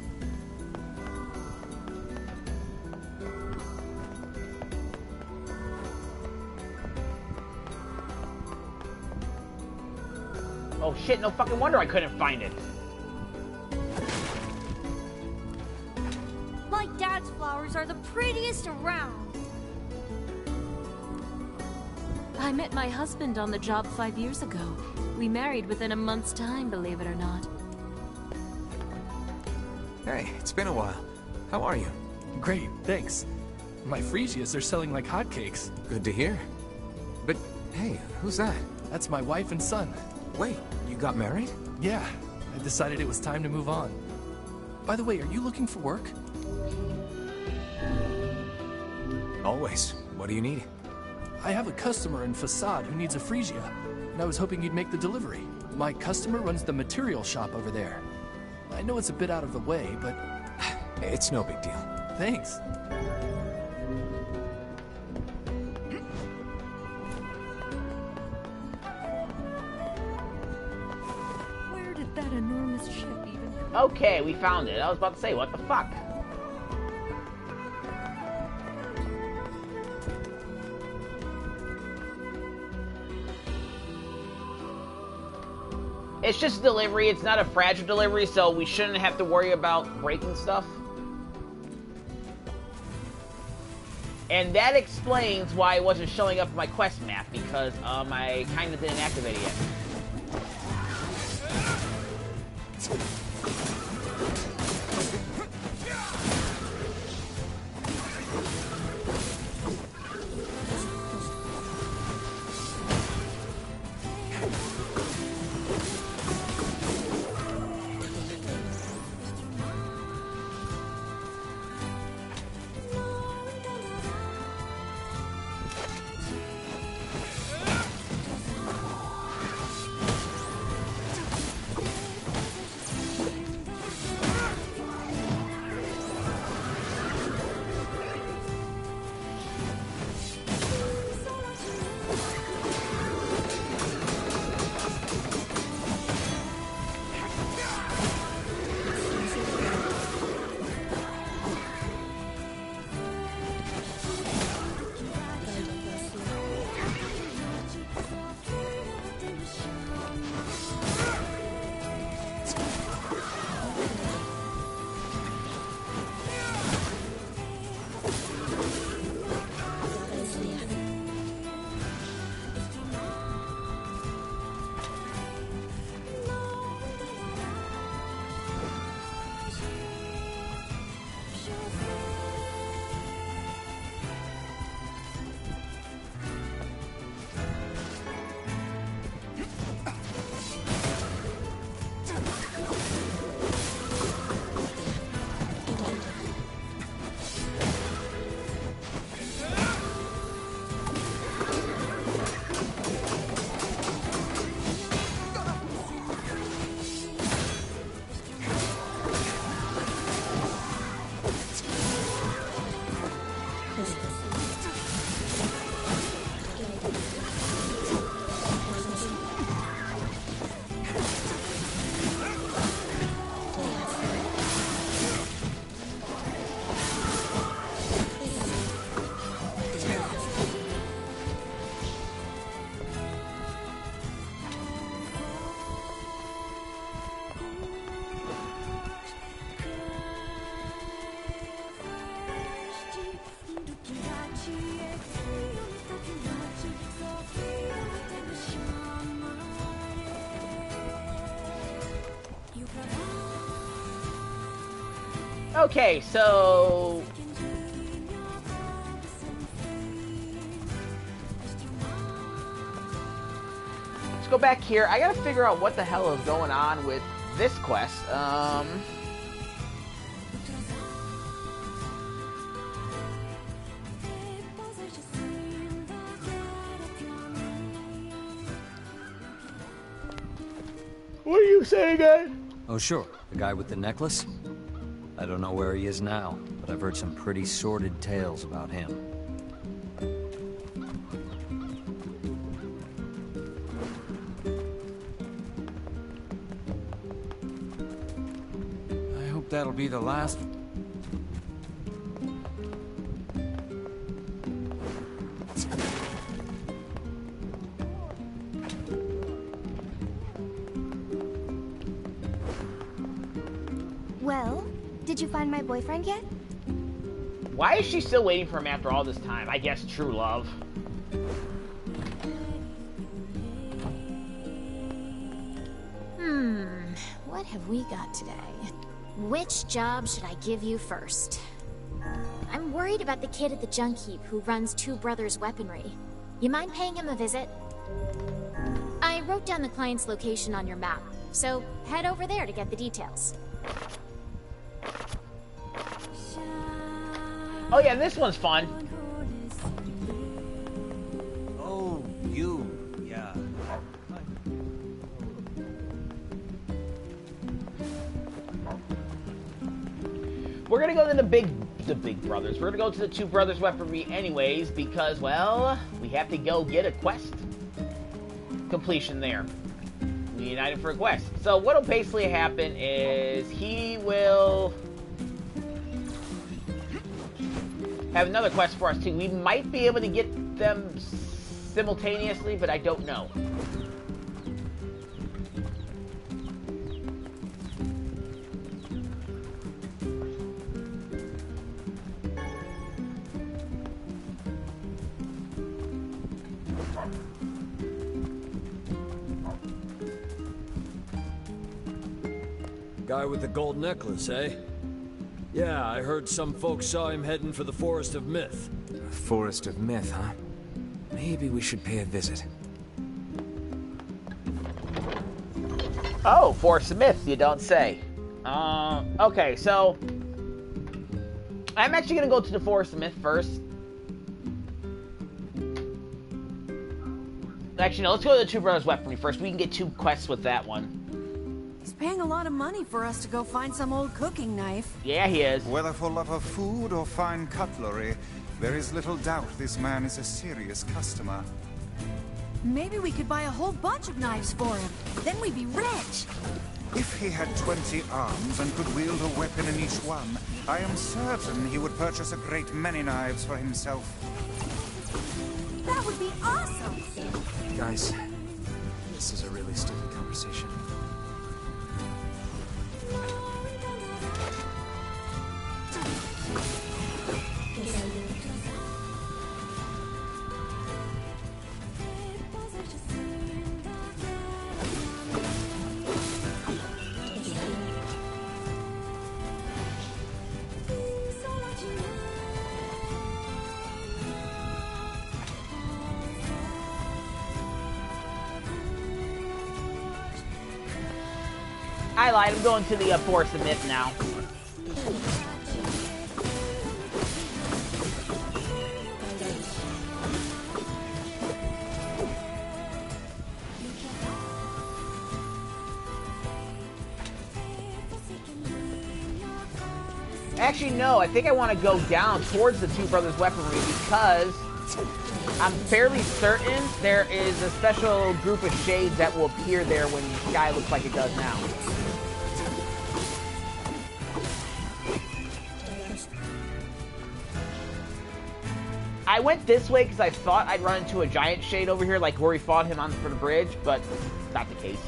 Oh shit, no fucking wonder I couldn't find it. My dad's flowers are the prettiest around. I met my husband on the job 5 years ago. We married within a month's time, believe it or not. Hey, it's been a while. How are you? Great, thanks. My freesias are selling like hotcakes. Good to hear. But, hey, who's that? That's my wife and son. Wait, you got married? Yeah, I decided it was time to move on. By the way, are you looking for work? Always. What do you need? I have a customer in Facade who needs a freesia, and I was hoping you'd make the delivery. My customer runs the material shop over there. I know it's a bit out of the way, but... It's no big deal. Thanks. Where did that enormous ship even... Okay, we found it. I was about to say, what the fuck? It's just a delivery, it's not a fragile delivery, so we shouldn't have to worry about breaking stuff. And that explains why it wasn't showing up in my quest map, because I kinda didn't activate it yet. Okay, so... let's go back here. I gotta figure out what the hell is going on with this quest. What are you saying again? Oh sure, the guy with the necklace? I don't know where he is now, but I've heard some pretty sordid tales about him. I hope that'll be the last. Well, did you find my boyfriend yet? Why is she still waiting for him after all this time? I guess true love. What have we got today? Which job should I give you first? I'm worried about the kid at the junk heap who runs Two Brothers Weaponry. You mind paying him a visit? I wrote down the client's location on your map, so head over there to get the details. Oh yeah, this one's fun. Oh, you. Yeah. We're gonna go to the big brothers. We're gonna go to the Two Brothers Weaponry anyways because, well, we have to go get a quest completion there. We united for a quest. So what'll basically happen is he will have another quest for us too. We might be able to get them simultaneously, but I don't know. Guy with the gold necklace, eh? Yeah, I heard some folks saw him heading for the Forest of Myth. Forest of Myth, huh? Maybe we should pay a visit. Oh, Forest of Myth, you don't say. Okay, so I'm actually gonna go to the Forest of Myth first. Actually, no, let's go to the Two Brothers Weaponry first. We can get 2 quests with that one. He's paying a lot of money for us to go find some old cooking knife. Yeah, he is. Whether for love of food or fine cutlery, there is little doubt this man is a serious customer. Maybe we could buy a whole bunch of knives for him. Then we'd be rich. If he had 20 arms and could wield a weapon in each one, I am certain he would purchase a great many knives for himself. That would be awesome! Guys, this is a really stupid conversation. I lied, I'm going to the Forest of Myth now. Actually, no, I think I want to go down towards the Two Brothers Weaponry because I'm fairly certain there is a special group of shades that will appear there when the sky looks like it does now. I went this way because I thought I'd run into a giant shade over here, like where we fought him on for the bridge, but not the case.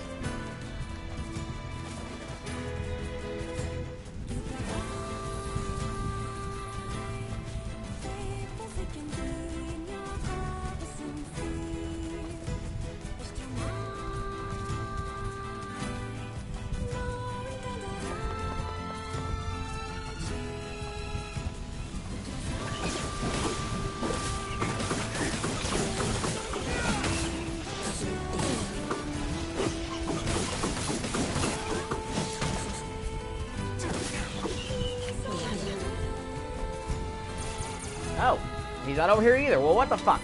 Oh, he's not over here either. Well, what the fuck?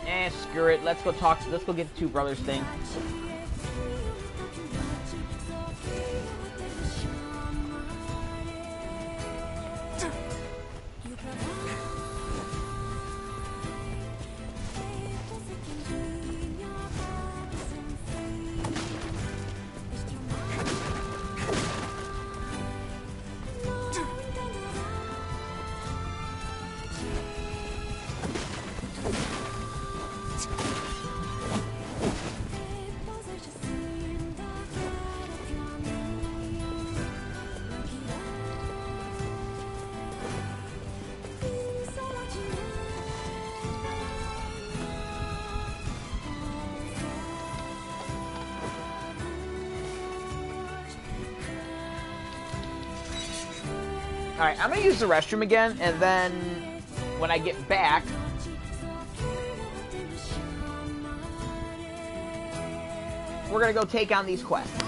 Eh, screw it. Let's go talk. Let's go get the Two Brothers thing. Alright, I'm gonna use the restroom again, and then when I get back, we're gonna go take on these quests.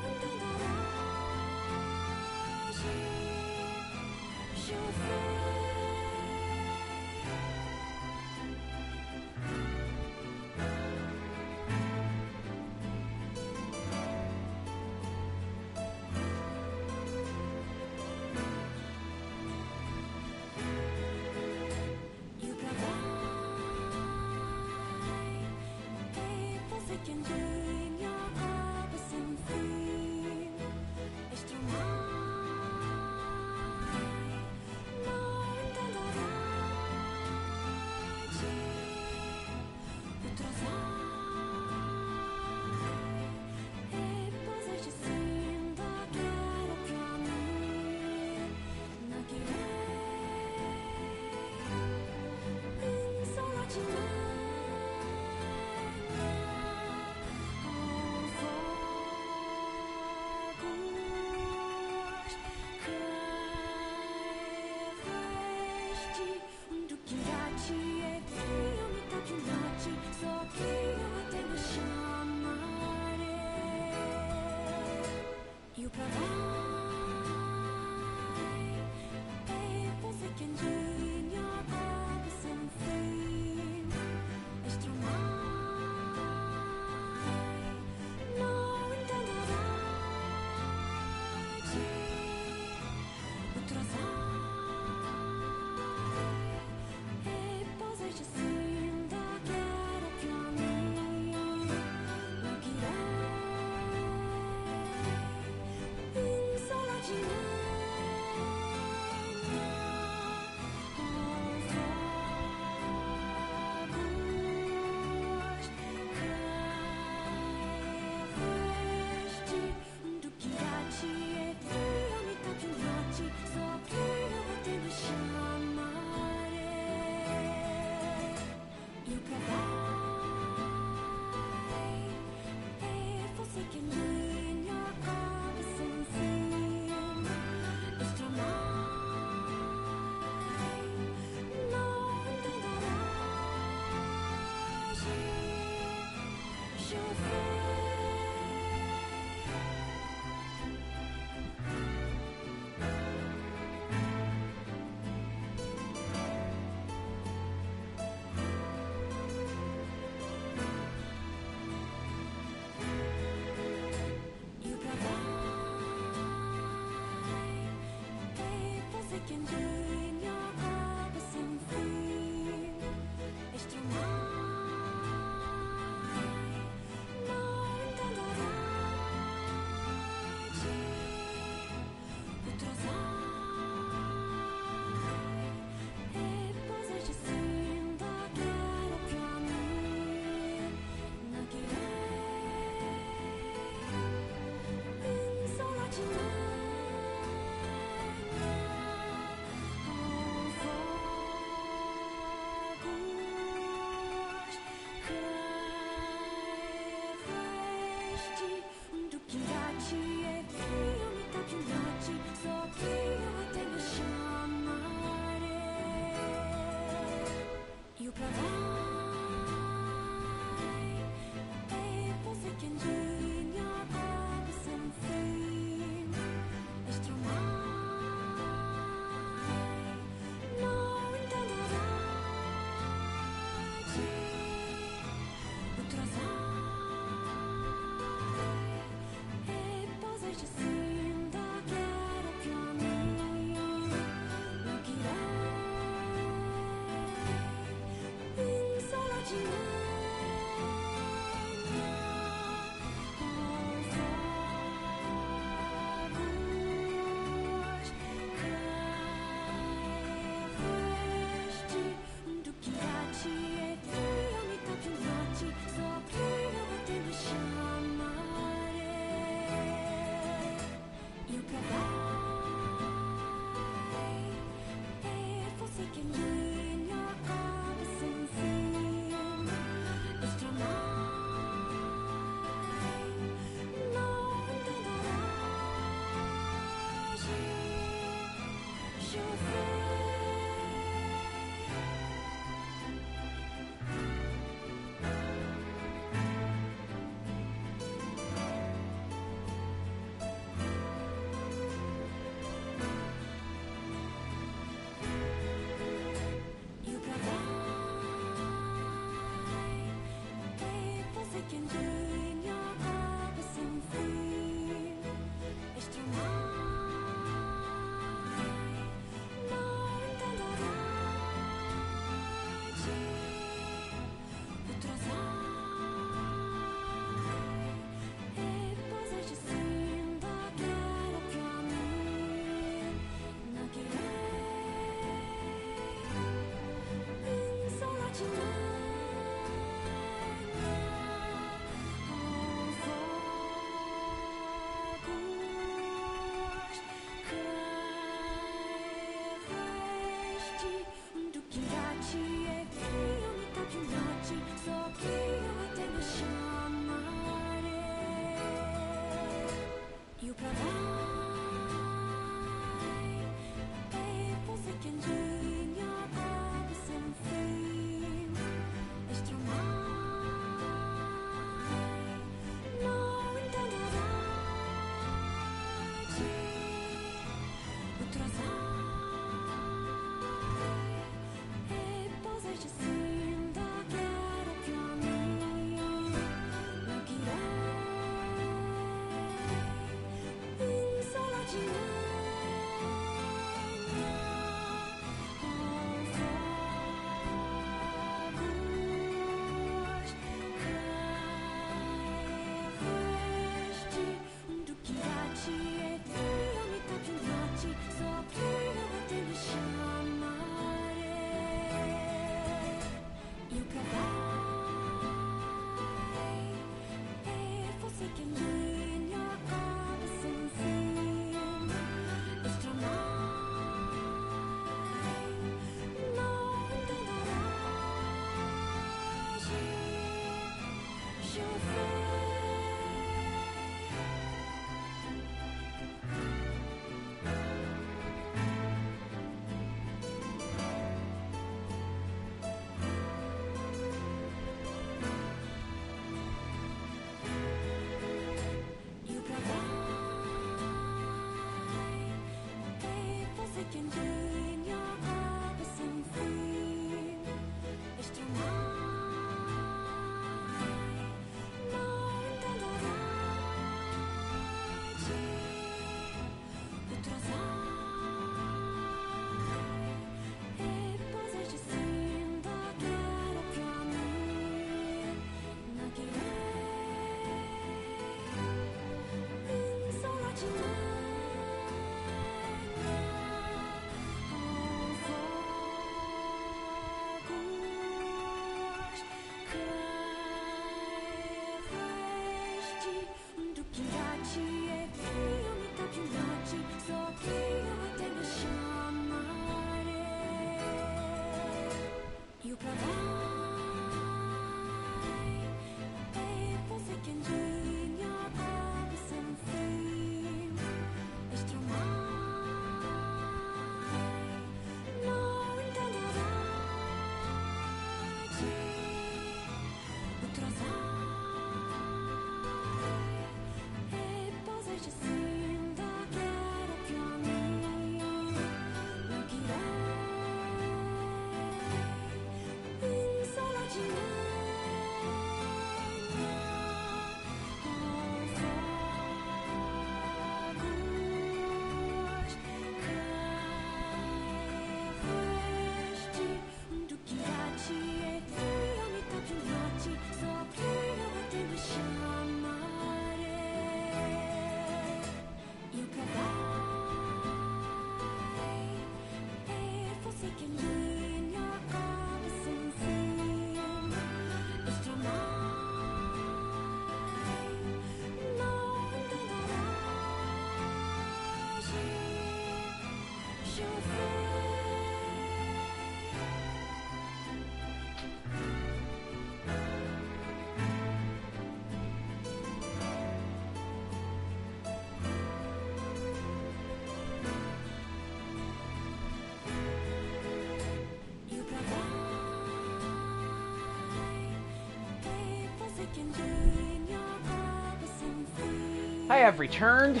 I have returned.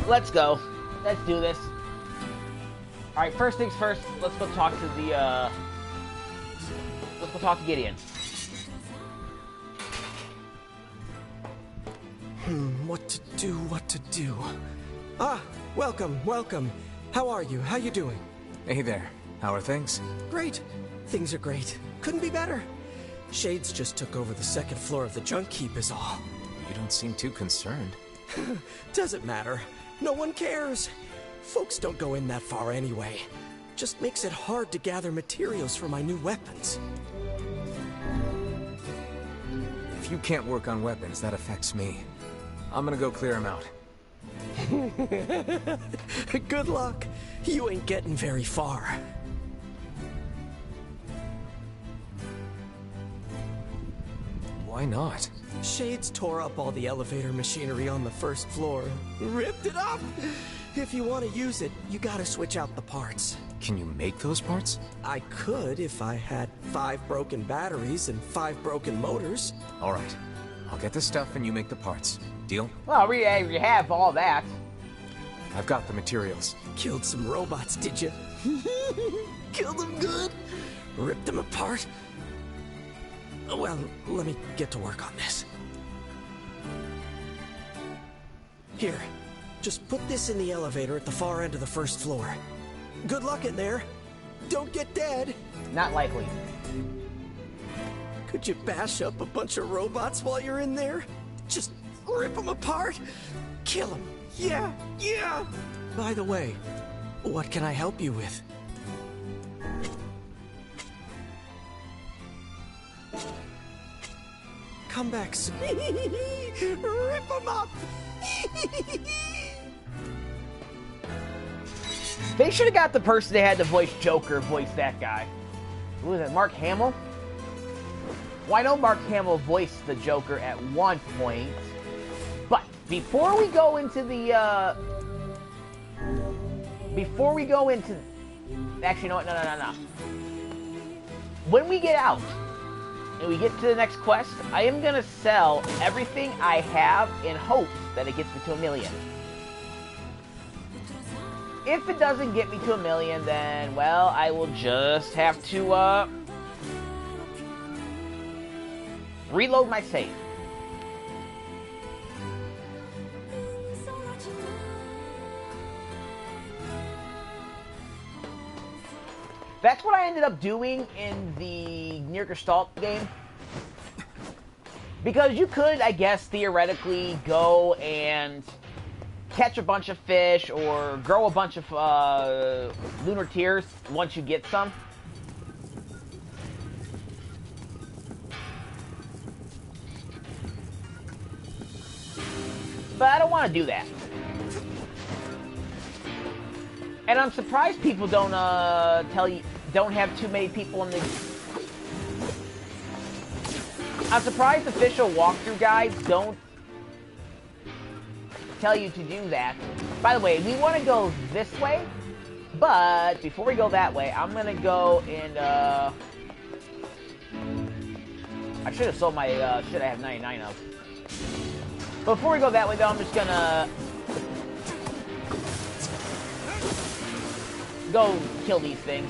Let's go. Let's do this. Alright, first things first, let's go talk to the, let's go talk to Gideon. What to do? Ah, welcome. How are you? How you doing? Hey there. How are things? Great. Things are great. Couldn't be better. Shades just took over the second floor of the junk heap is all. You don't seem too concerned. Doesn't matter. No one cares. Folks don't go in that far anyway. Just makes it hard to gather materials for my new weapons. If you can't work on weapons, that affects me. I'm gonna go clear them out. Good luck. You ain't getting very far. Why not? Shades tore up all the elevator machinery on the first floor. Ripped it up! If you want to use it, you gotta switch out the parts. Can you make those parts? I could if I had 5 broken batteries and 5 broken motors. Alright. I'll get the stuff and you make the parts. Deal? Well, we have all that. I've got the materials. Killed some robots, did you? Killed them good? Ripped them apart? Well, let me get to work on this. Here, just put this in the elevator at the far end of the first floor. Good luck in there. Don't get dead. Not likely. Could you bash up a bunch of robots while you're in there? Just rip them apart? Kill them. Yeah. By the way, what can I help you with? Come back soon. Rip them up. They should have got the person they had to voice Joker voice that guy. Who was it, Mark Hamill? Well, I know Mark Hamill voiced the Joker at one point. But before we go into the, actually, you know what? No. When we get out and we get to the next quest, I am gonna sell everything I have in hopes that it gets me to 1 million. If it doesn't get me to 1 million, then, well, I will just have to, reload my save. That's what I ended up doing in the NieR Gestalt game. Because you could, I guess, theoretically go and catch a bunch of fish or grow a bunch of lunar tears once you get some. But I don't want to do that. And I'm surprised people don't don't have too many people in the... I'm surprised official walkthrough guides don't tell you to do that. By the way, we want to go this way, but before we go that way, I'm gonna go and I should have sold my shit I have 99 of. Before we go that way though, I'm just gonna go kill these things.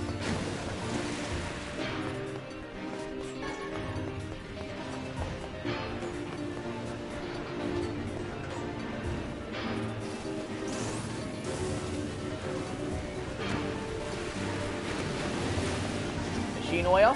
Machine oil.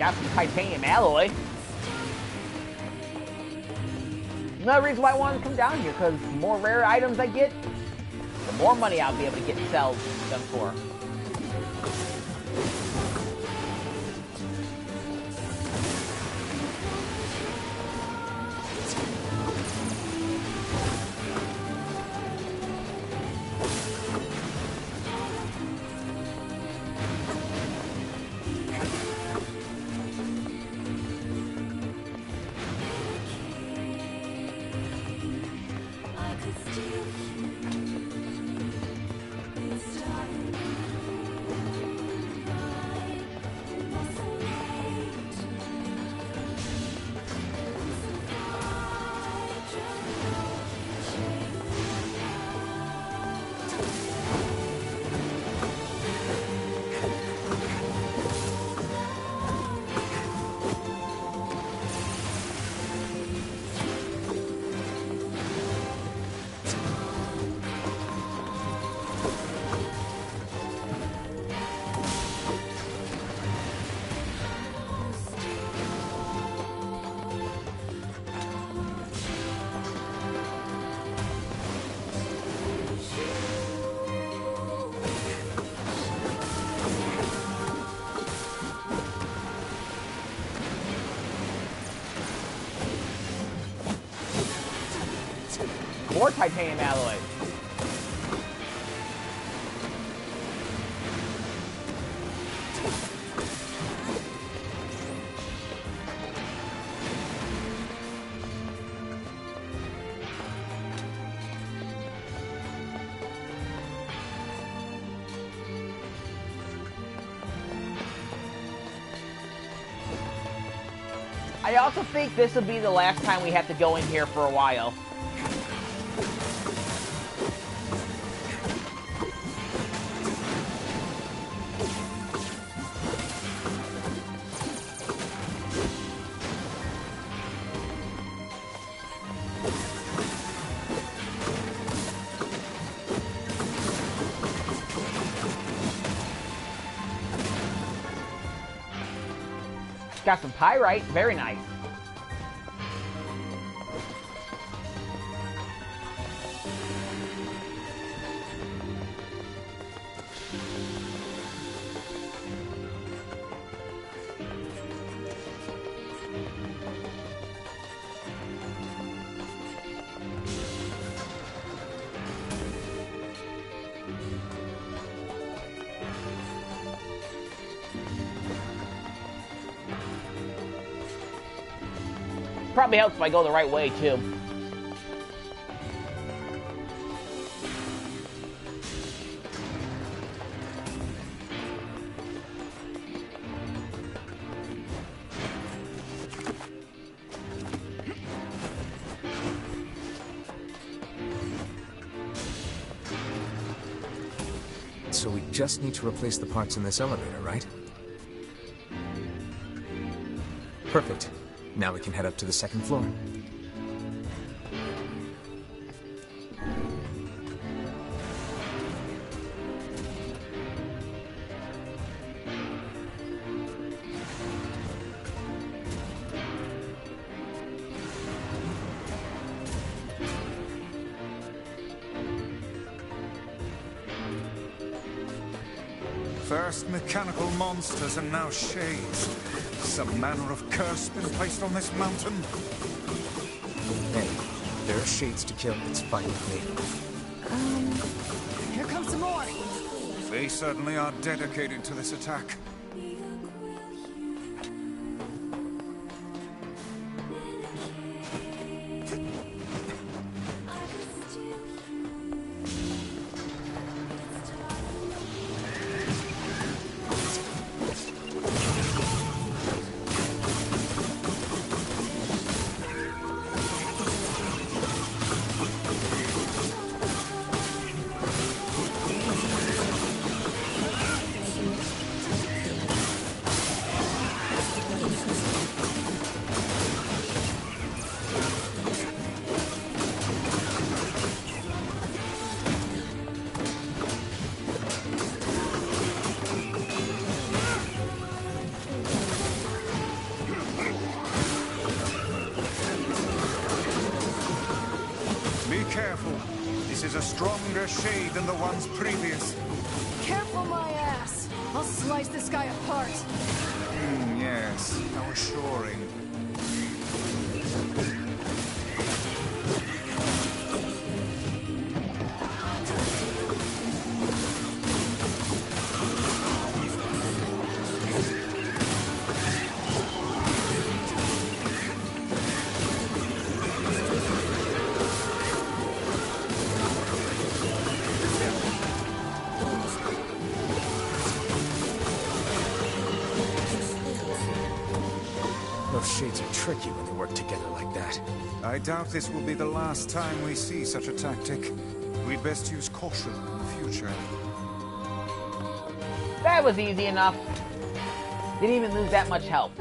Got some titanium alloy. Another reason why I wanted to come down here, because the more rare items I get, the more money I'll be able to get and sell them for. More titanium alloy. I also think this will be the last time we have to go in here for a while. Got some pyrite, very nice. Probably helps if I go the right way, too. So we just need to replace the parts in this elevator, right? Perfect. Now we can head up to the second floor. First mechanical monsters and now shades. Some manner of curse been placed on this mountain? Hey, there are shades to kill. It's fine with me. Here comes some more. They certainly are dedicated to this attack. careful. This is a stronger shade than the ones previous. Careful, my ass! I'll slice this guy apart. Yes, how assuring. Those shades are tricky when they work together like that. I doubt this will be the last time we see such a tactic. We'd best use caution in the future. That was easy enough. Didn't even lose that much health.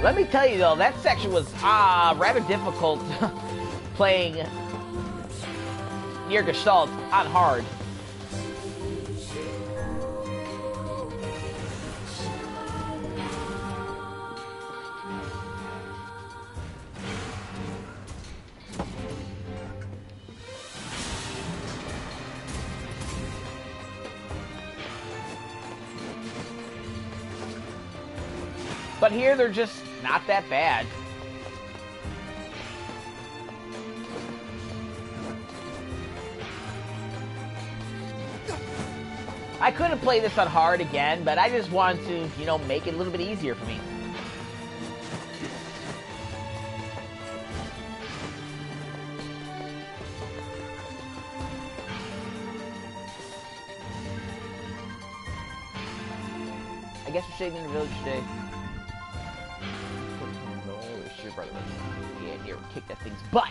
Let me tell you though, that section was rather difficult playing NieR Gestalt on hard. But here, they're just not that bad. I could have played this on hard again, but I just wanted to, you know, make it a little bit easier for me. I guess we're staying in the village today. Yeah, here, kick that thing's butt.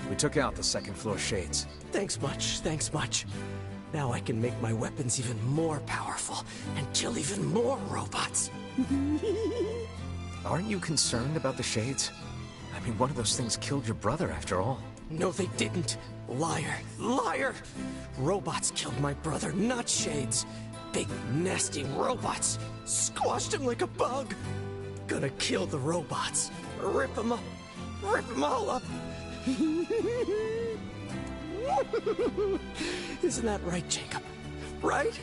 We took out the second floor shades. Thanks much. Now I can make my weapons even more powerful and kill even more robots. Aren't you concerned about the shades? I mean, one of those things killed your brother after all. No, they didn't. Liar! Robots killed my brother, not shades. Big, nasty robots. Squashed him like a bug. Gonna kill the robots. Rip them all up. Isn't that right, Jacob? Right?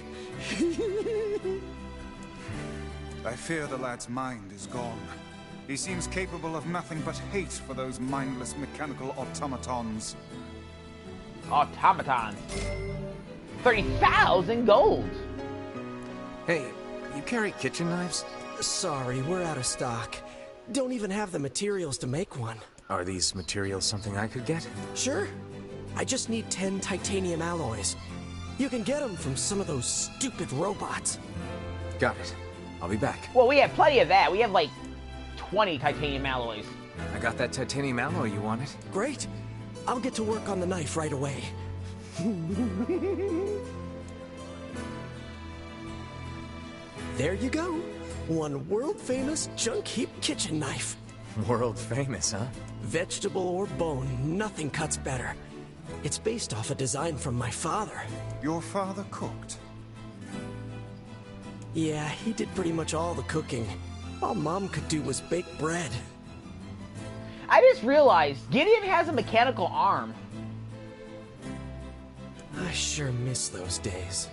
I fear the lad's mind is gone. He seems capable of nothing but hate for those mindless mechanical automatons. Automatons. 30,000 gold. Hey, you carry kitchen knives? Sorry, we're out of stock. Don't even have the materials to make one. Are these materials something I could get? Sure. I just need 10 titanium alloys. You can get them from some of those stupid robots. Got it. I'll be back. Well, we have plenty of that. We have like 20 titanium alloys. I got that titanium alloy you wanted. Great. I'll get to work on the knife right away. There you go. One world-famous junk heap kitchen knife. World famous, huh? Vegetable or bone, nothing cuts better. It's based off a design from my father. Your father cooked? Yeah, he did pretty much all the cooking. All Mom could do was bake bread. I just realized Gideon has a mechanical arm. I sure miss those days.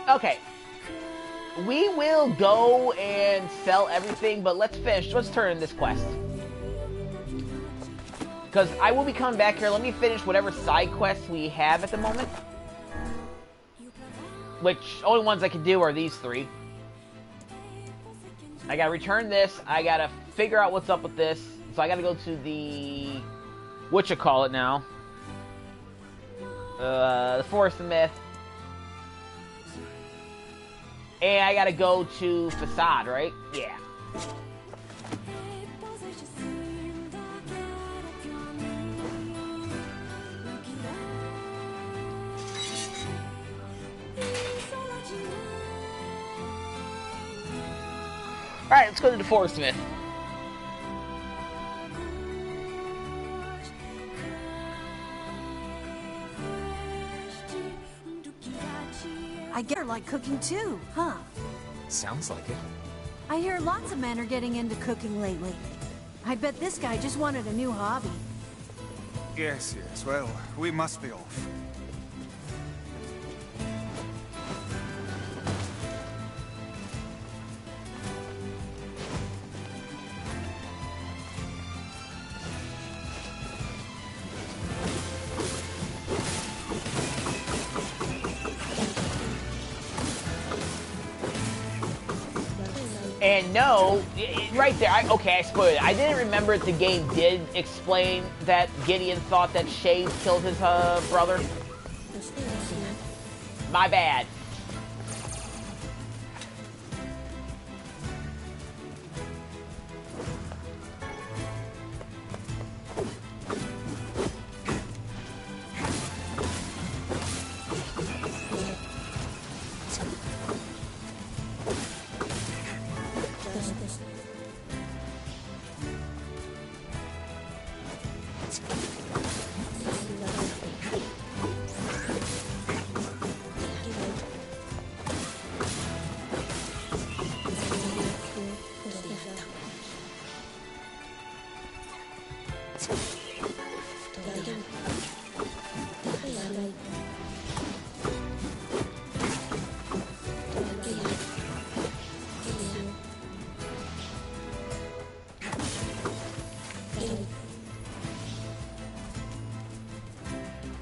Okay. We will go and sell everything, but let's finish. Let's turn in this quest. Because I will be coming back here. Let me finish whatever side quests we have at the moment. Which, only ones I can do are these 3. I gotta return this. I gotta figure out what's up with this. So I gotta go to the... whatchamacallit now. The Forest of Myth. And I gotta go to Facade, right? Yeah. Alright, let's go to the Forest Smith. I get her like cooking too, huh? Sounds like it. I hear lots of men are getting into cooking lately. I bet this guy just wanted a new hobby. Yes, yes. Well, we must be off. And no, right there, okay, I spoiled it. I didn't remember if the game did explain that Gideon thought that Shade killed his brother. My bad.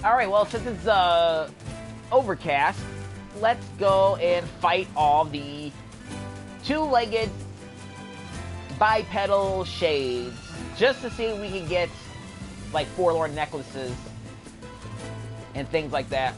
Alright, well, since it's overcast, let's go and fight all the two-legged bipedal shades, just to see if we can get, like, forlorn necklaces and things like that.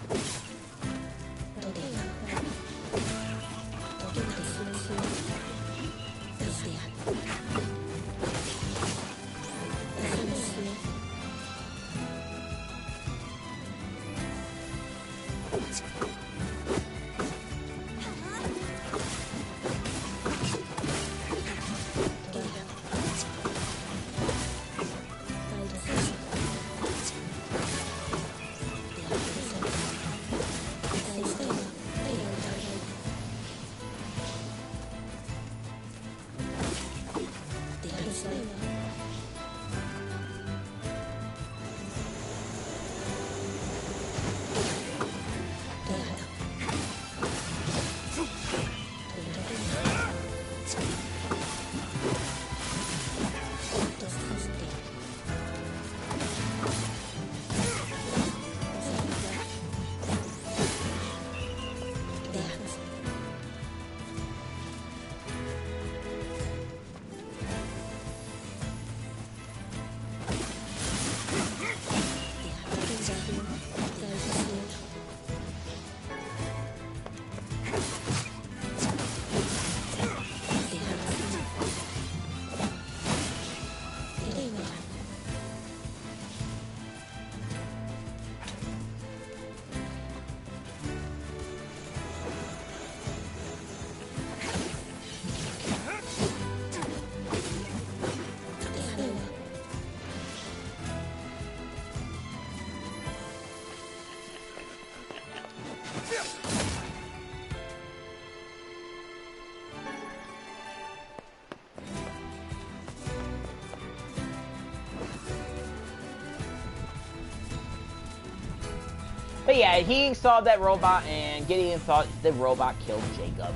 But yeah, he saw that robot, and Gideon thought the robot killed Jacob.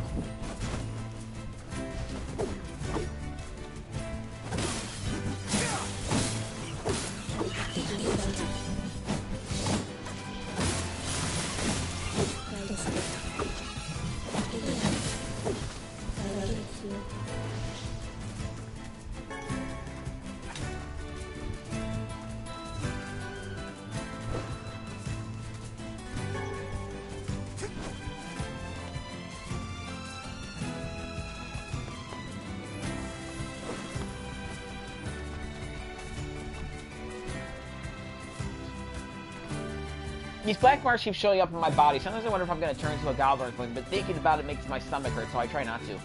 These black marks keep showing up in my body. Sometimes I wonder if I'm going to turn into a goblin or something, but thinking about it makes my stomach hurt, so I try not to.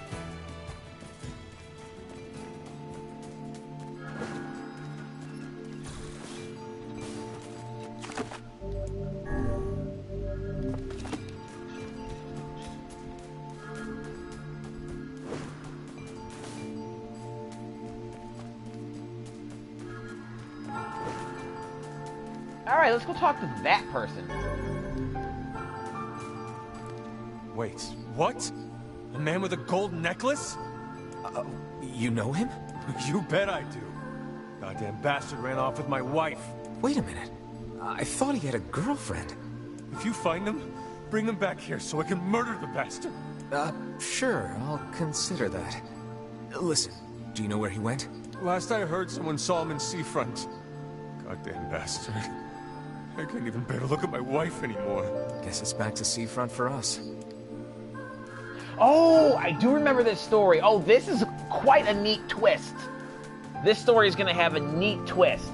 Alright, let's go talk to that person. Wait, what? A man with a gold necklace? You know him? You bet I do. Goddamn bastard ran off with my wife. Wait a minute. I thought he had a girlfriend. If you find him, bring him back here so I can murder the bastard. Sure, I'll consider that. Listen, do you know where he went? Last I heard, someone saw him in Seafront. Goddamn bastard. I can't even bear to look at my wife anymore. Guess it's back to Seafront for us. Oh, I do remember this story. Oh, this is quite a neat twist. This story is going to have a neat twist.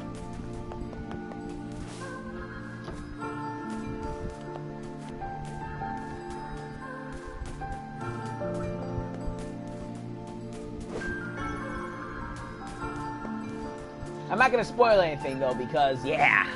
I'm not going to spoil anything, though, because, yeah.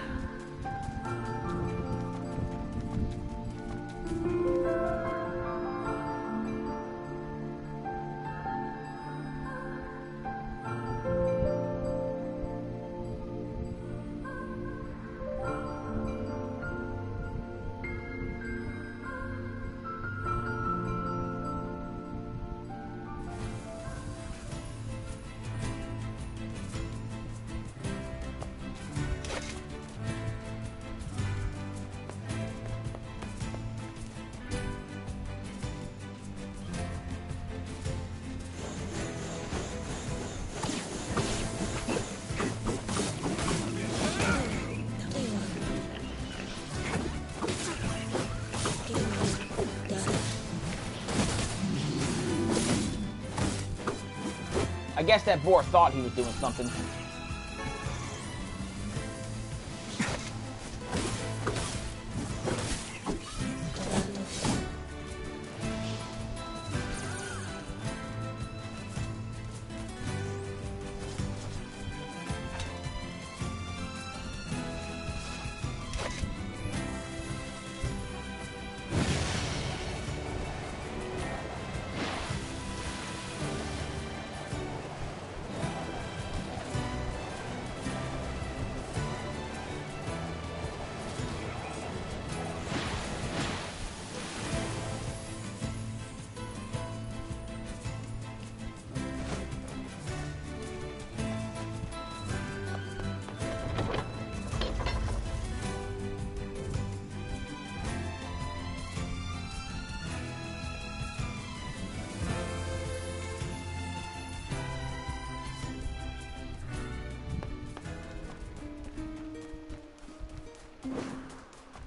I guess that boar thought he was doing something.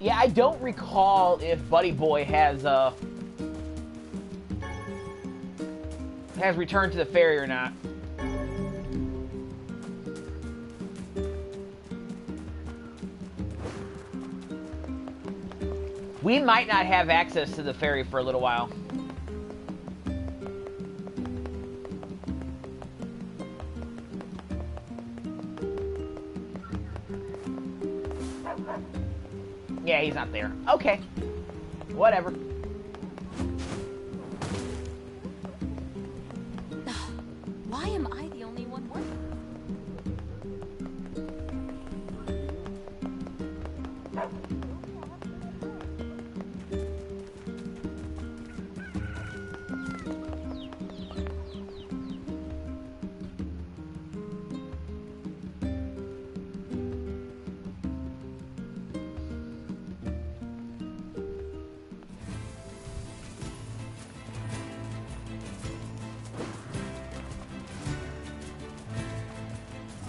Yeah, I don't recall if Buddy Boy has returned to the ferry or not. We might not have access to the ferry for a little while. Yeah, he's not there. Okay. Whatever. Why am I the only one working?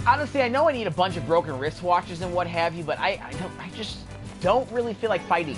Honestly, I know I need a bunch of broken wristwatches and what have you, but I just don't really feel like fighting.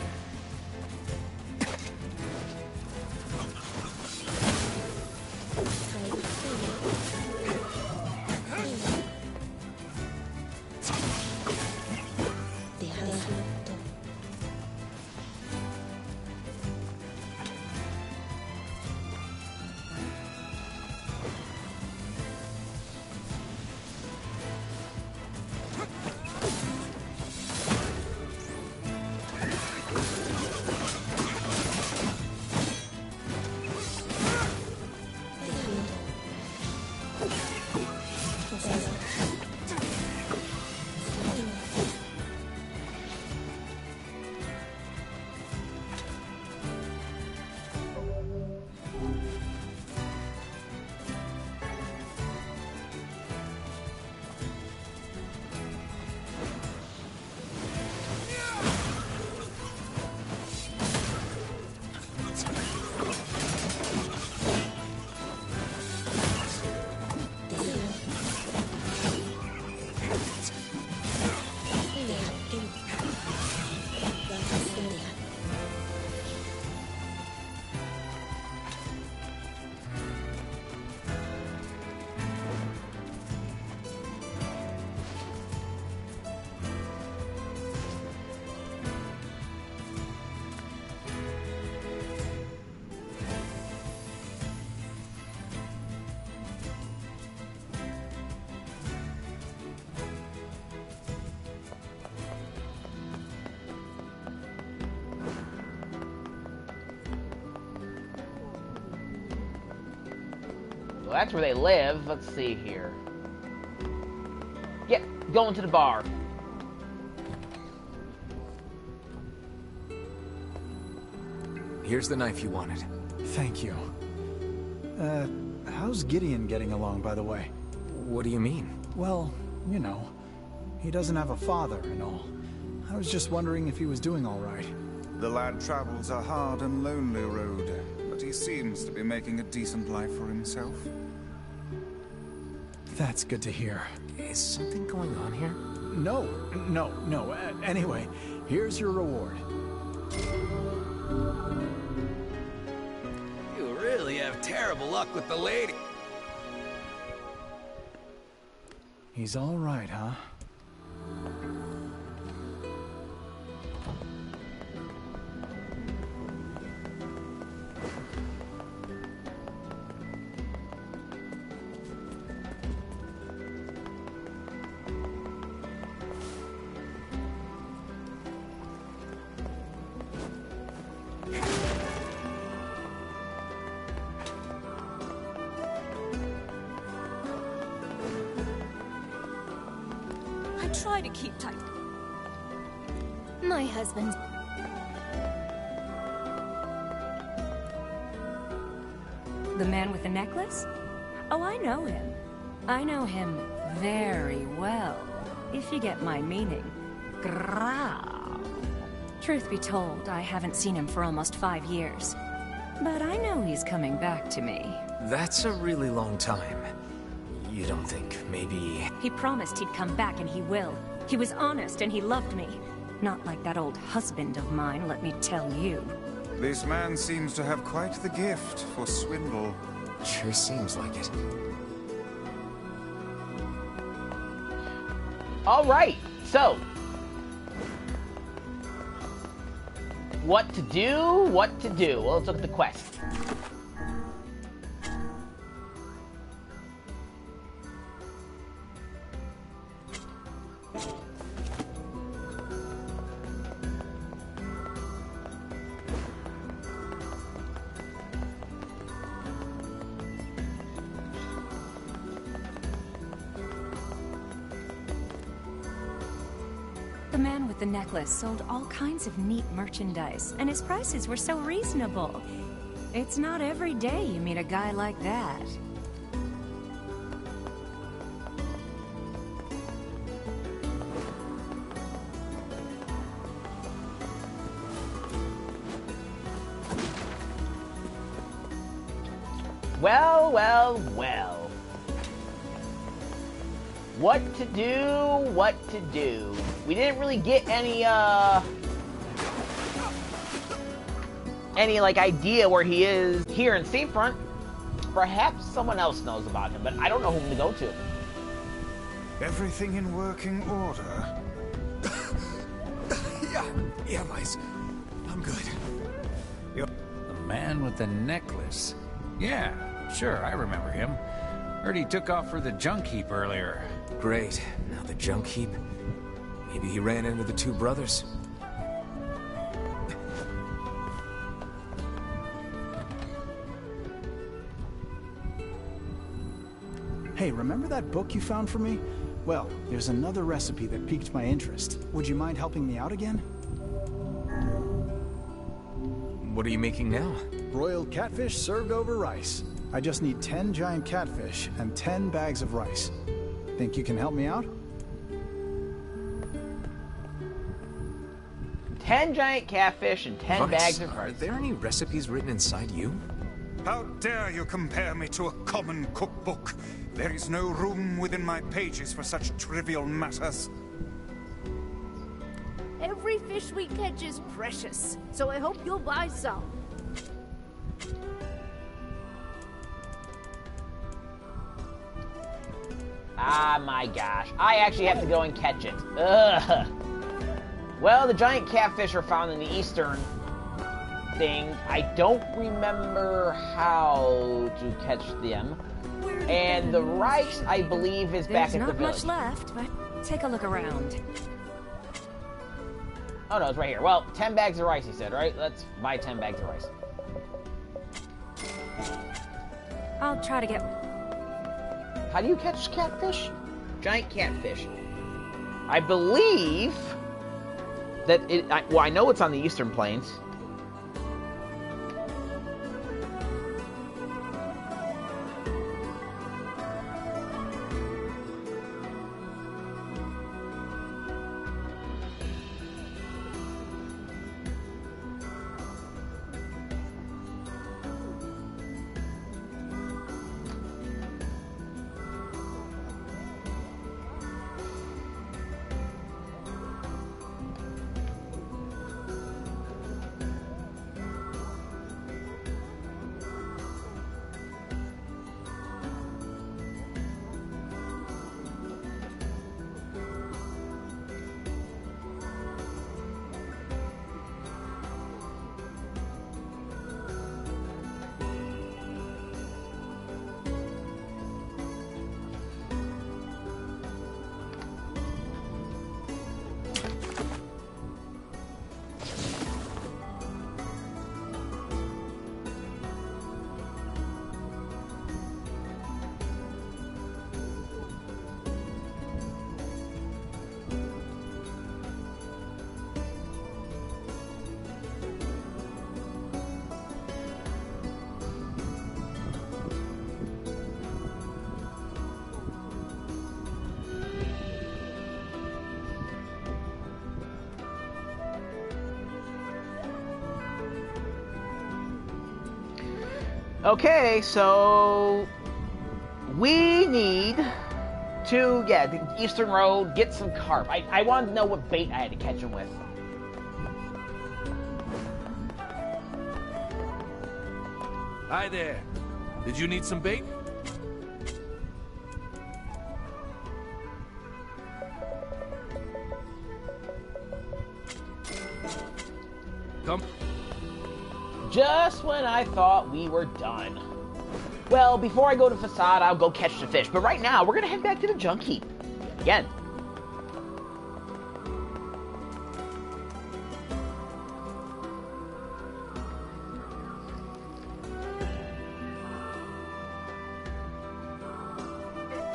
that's where they live. Let's see here. Yep, going to the bar. Here's the knife you wanted. Thank you. How's Gideon getting along, by the way? What do you mean? Well, you know, he doesn't have a father and all. I was just wondering if he was doing all right. The lad travels a hard and lonely road, but he seems to be making a decent life for himself. That's good to hear. Is something going on here? No. Anyway, here's your reward. You really have terrible luck with the lady. He's all right, huh? Try to keep tight. My husband. The man with the necklace? Oh, I know him. I know him very well, if you get my meaning. Grrrr. Truth be told, I haven't seen him for almost 5 years. But I know he's coming back to me. That's a really long time. You don't think maybe... He promised he'd come back, and he will. He was honest, and he loved me. Not like that old husband of mine, let me tell you. This man seems to have quite the gift for swindle. Sure seems like it. Alright, so. What to do? Well, let's look at the quest. The man with the necklace sold all kinds of neat merchandise, and his prices were so reasonable. It's not every day you meet a guy like that. Well. What to do? We didn't really get any like idea where he is here in Seafront. Perhaps someone else knows about him, but I don't know whom to go to. Everything in working order? Yeah, Weiss. I'm good. The man with the necklace. Yeah, sure, I remember him. Heard he took off for the junk heap earlier. Great. Now the junk heap. Maybe he ran into the two brothers. Hey, remember that book you found for me? Well, there's another recipe that piqued my interest. Would you mind helping me out again? What are you making now? Broiled catfish served over rice. I just need 10 giant catfish and 10 bags of rice. Think you can help me out? 10 giant catfish and 10 bags of rice. Are there any recipes written inside you? How dare you compare me to a common cookbook? There is no room within my pages for such trivial matters. Every fish we catch is precious, so I hope you'll buy some. Ah, my gosh. I actually have to go and catch it. Ugh. Well, the giant catfish are found in the eastern thing. I don't remember how to catch them. And the rice, I believe, is back at the village. There's not much left, but take a look around. Oh, no, it's right here. Well, 10 bags of rice, he said, right? Let's buy 10 bags of rice. I'll try to get How do you catch catfish? Giant catfish. I believe that it... well, I know it's on the Eastern Plains. Okay, so we need to, yeah, the Eastern Road, get some carp. I wanted to know what bait I had to catch them with. Hi there. Did you need some bait? Come. Just when I thought we were done. Well, before I go to Facade, I'll go catch the fish. But right now, we're gonna head back to the junk heap. Again.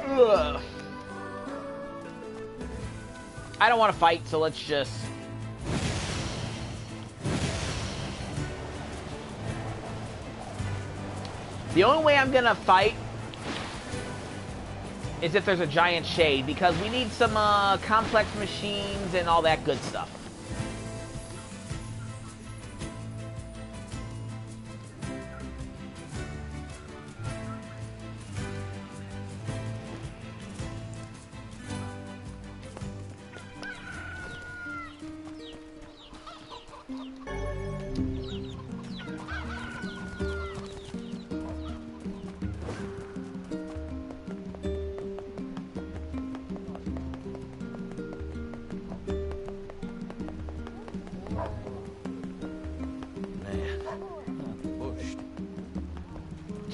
Ugh. I don't want to fight, so let's just... The only way I'm gonna fight is if there's a giant shade, because we need some complex machines and all that good stuff.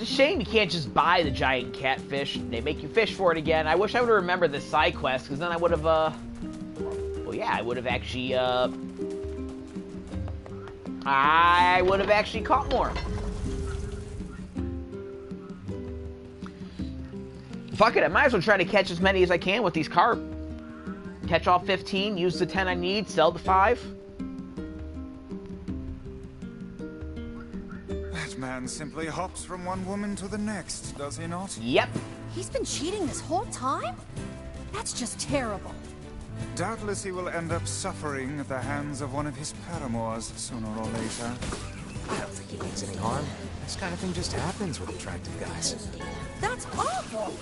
Shame you can't just buy the giant catfish. They make you fish for it again. I wish I would have remembered this side quest, because then I would have, well, yeah, I would have actually, caught more. Fuck it, I might as well try to catch as many as I can with these carp. Catch all 15, use the 10 I need, sell the 5. Man simply hops from one woman to the next, does he not? Yep. He's been cheating this whole time? That's just terrible. Doubtless he will end up suffering at the hands of one of his paramours sooner or later. I don't think he means any harm. This kind of thing just happens with attractive guys. That's awful!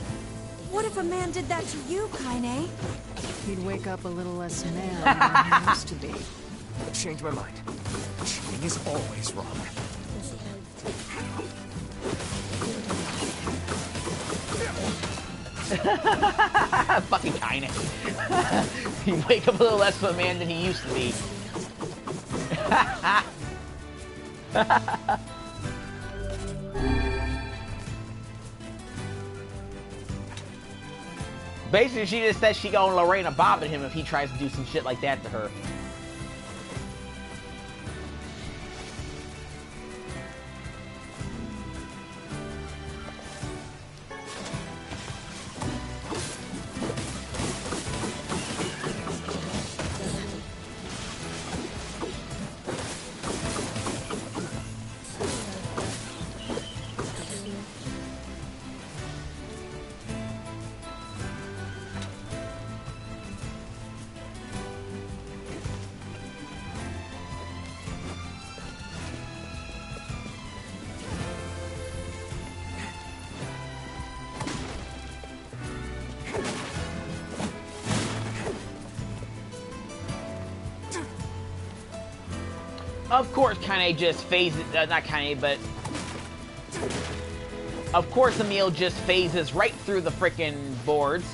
What if a man did that to you, Kainé? He'd wake up a little less man than he used to be. But change my mind. Cheating is always wrong. Fucking Kainé. He wake up a little less of a man than he used to be. Basically, she just says she gonna Lorena Bob at him if he tries to do some shit like that to her. Of course, Kainé just phases... not Kainé, but... Of course, Emil just phases right through the frickin' boards.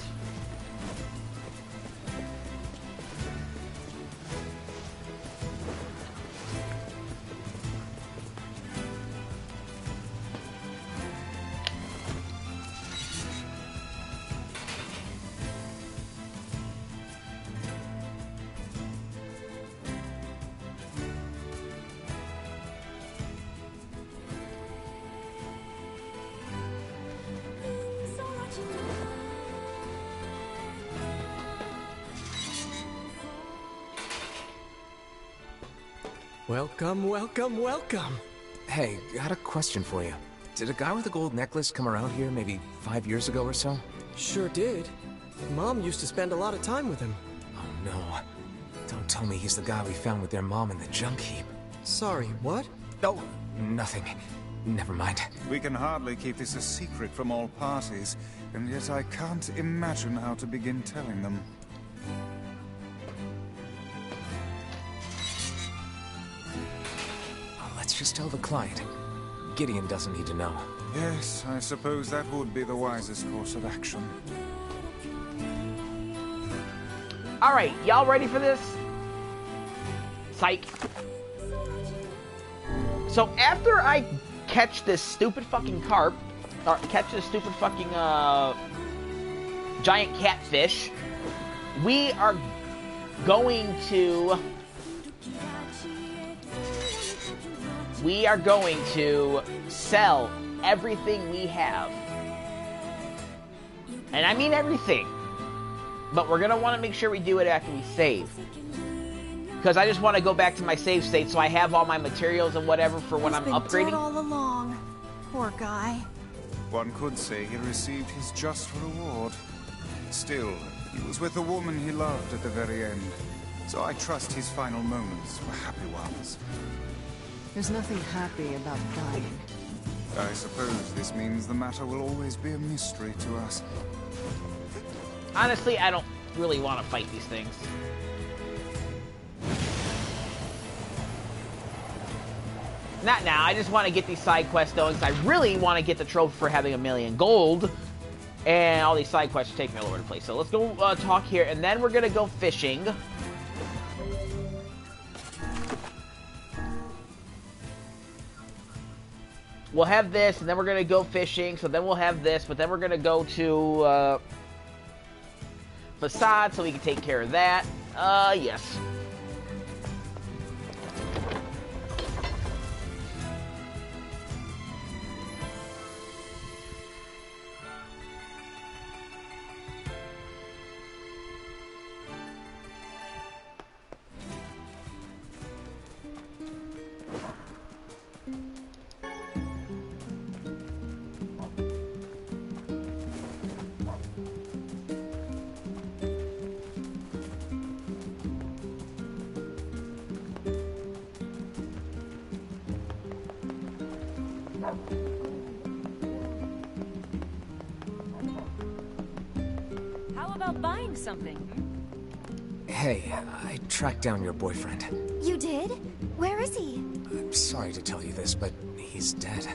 Welcome, welcome, welcome. Hey, got a question for you. Did a guy with a gold necklace come around here maybe 5 years ago or so? Sure did. Mom used to spend a lot of time with him. Oh no. Don't tell me he's the guy we found with their mom in the junk heap. Sorry, what? Oh, nothing. Never mind. We can hardly keep this a secret from all parties, and yet I can't imagine how to begin telling them. Let's just tell the client. Gideon doesn't need to know. Yes, I suppose that would be the wisest course of action. Alright, y'all ready for this? Psych. So after I catch this stupid fucking carp, or catch this stupid fucking giant catfish, we are going to sell everything we have. And I mean everything. But we're going to want to make sure we do it after we save. Because I just want to go back to my save state so I have all my materials and whatever for when I'm upgrading. Dead all along. Poor guy. One could say he received his just reward. Still, he was with the woman he loved at the very end. So I trust his final moments were happy ones. There's nothing happy about dying. I suppose this means the matter will always be a mystery to us. Honestly, I don't really want to fight these things. Not now, I just want to get these side quests going, because I really want to get the trophy for having 1,000,000 gold. And all these side quests take me all over the place. So let's go talk here, and then we're going to go fishing. We'll have this, and then we're going to go fishing, so then we'll have this, but then we're going to go to Facade, so we can take care of that. Yes. How about buying something? Hey, I tracked down your boyfriend. You did? Where is he? I'm sorry to tell you this, but he's dead.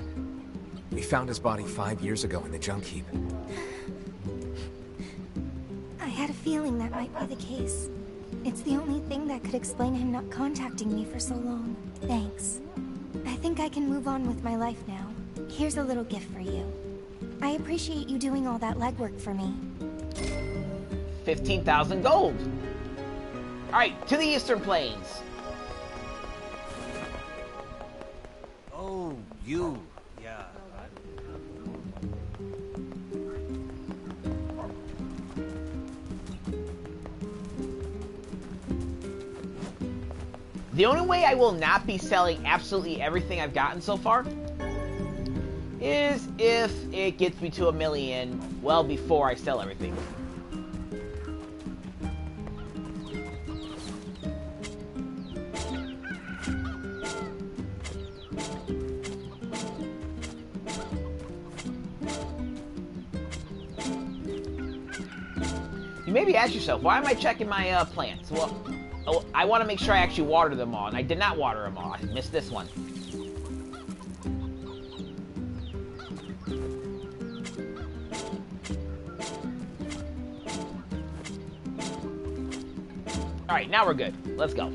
We found his body 5 years ago in the junk heap. I had a feeling that might be the case. It's the only thing that could explain him not contacting me for so long. Thanks. I think I can move on with my life now. Here's a little gift for you. I appreciate you doing all that legwork for me. 15,000 gold. Alright, to the Eastern Plains. Oh, you. Yeah. The only way I will not be selling absolutely everything I've gotten so far is if it gets me to 1,000,000 well before I sell everything. You maybe ask yourself, why am I checking my plants? Well, Oh, I want to make sure I actually water them all, and I did not water them all. I missed this one. Alright, now we're good. Let's go.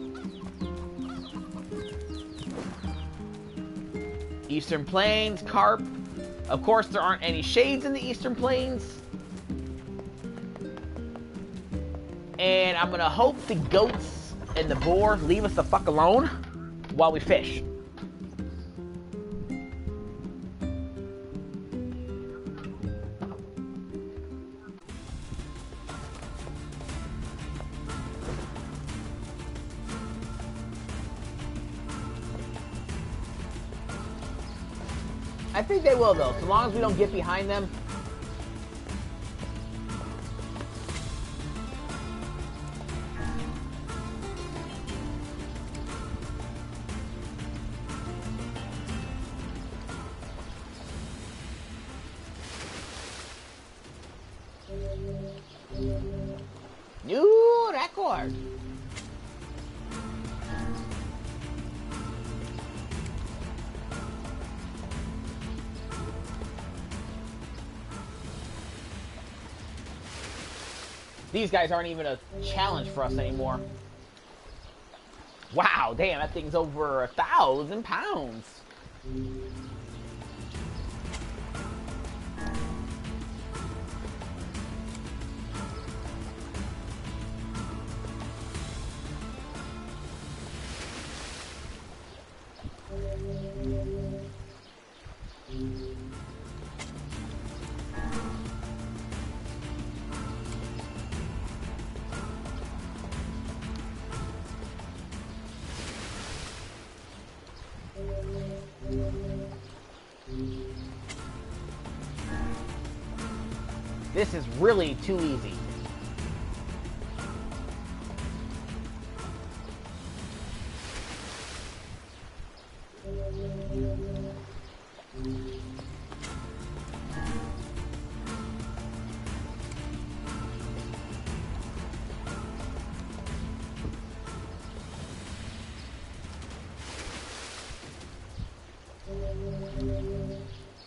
Eastern Plains, carp. Of course, there aren't any shades in the Eastern Plains. And I'm gonna hope the goats and the boar leave us the fuck alone while we fish. I think they will, though, so long as we don't get behind them. New record. These guys aren't even a challenge for us anymore. Wow, damn, that thing's over 1,000 pounds. This is really too easy.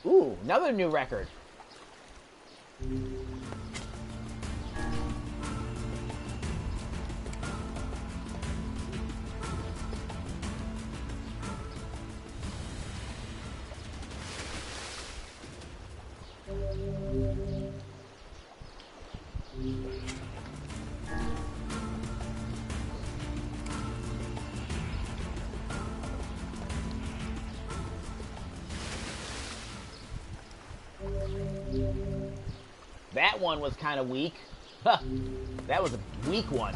Ooh, another new record. That one was kind of weak. Huh. That was a weak one.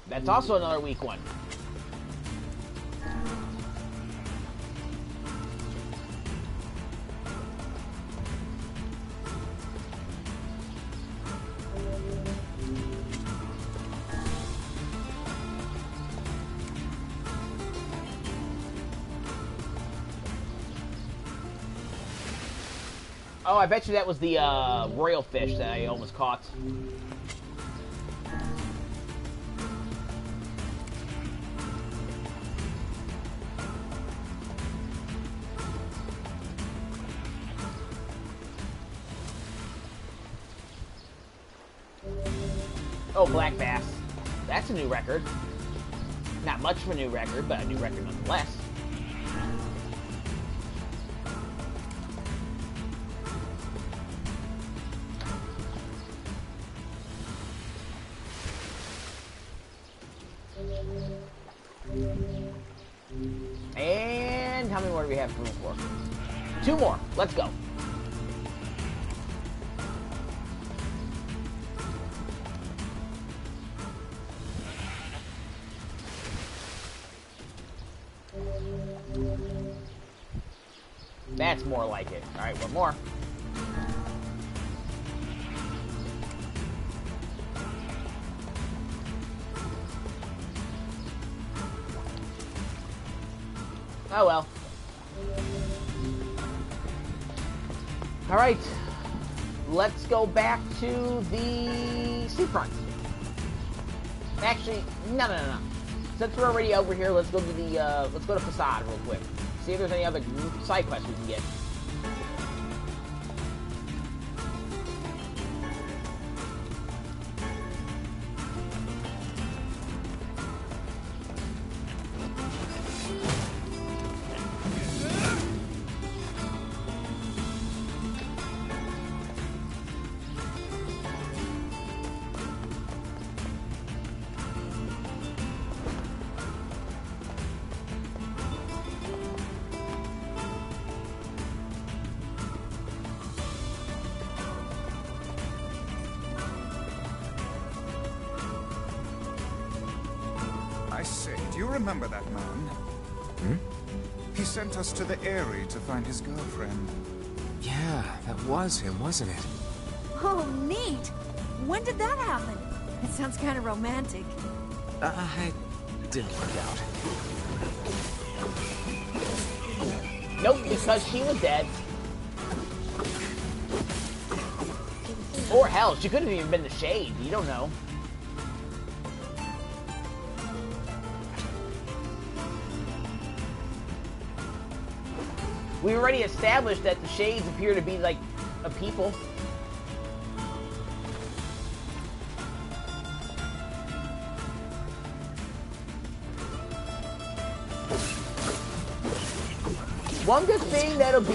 That's also another weak one. Oh, I bet you that was the royal fish that I almost caught. Oh, black bass. That's a new record. Not much of a new record, but a new record nonetheless. And how many more do we have room for? 2 more. Let's go. That's more like it. All right, one more. Oh well. Alright. Let's go back to the seafront. Actually, no. Since we're already over here, let's go to the let's go to Facade real quick. See if there's any other side quests we can get. I say, do you remember that man? Hmm? He sent us to the Eyrie to find his girlfriend. Yeah, that was him, wasn't it? Oh, neat. When did that happen? It sounds kind of romantic. It didn't work out. Nope, because she was dead. Or hell, she could have even been the Shade. You don't know. We already established that the Shades appear to be like a people. One good thing that'll be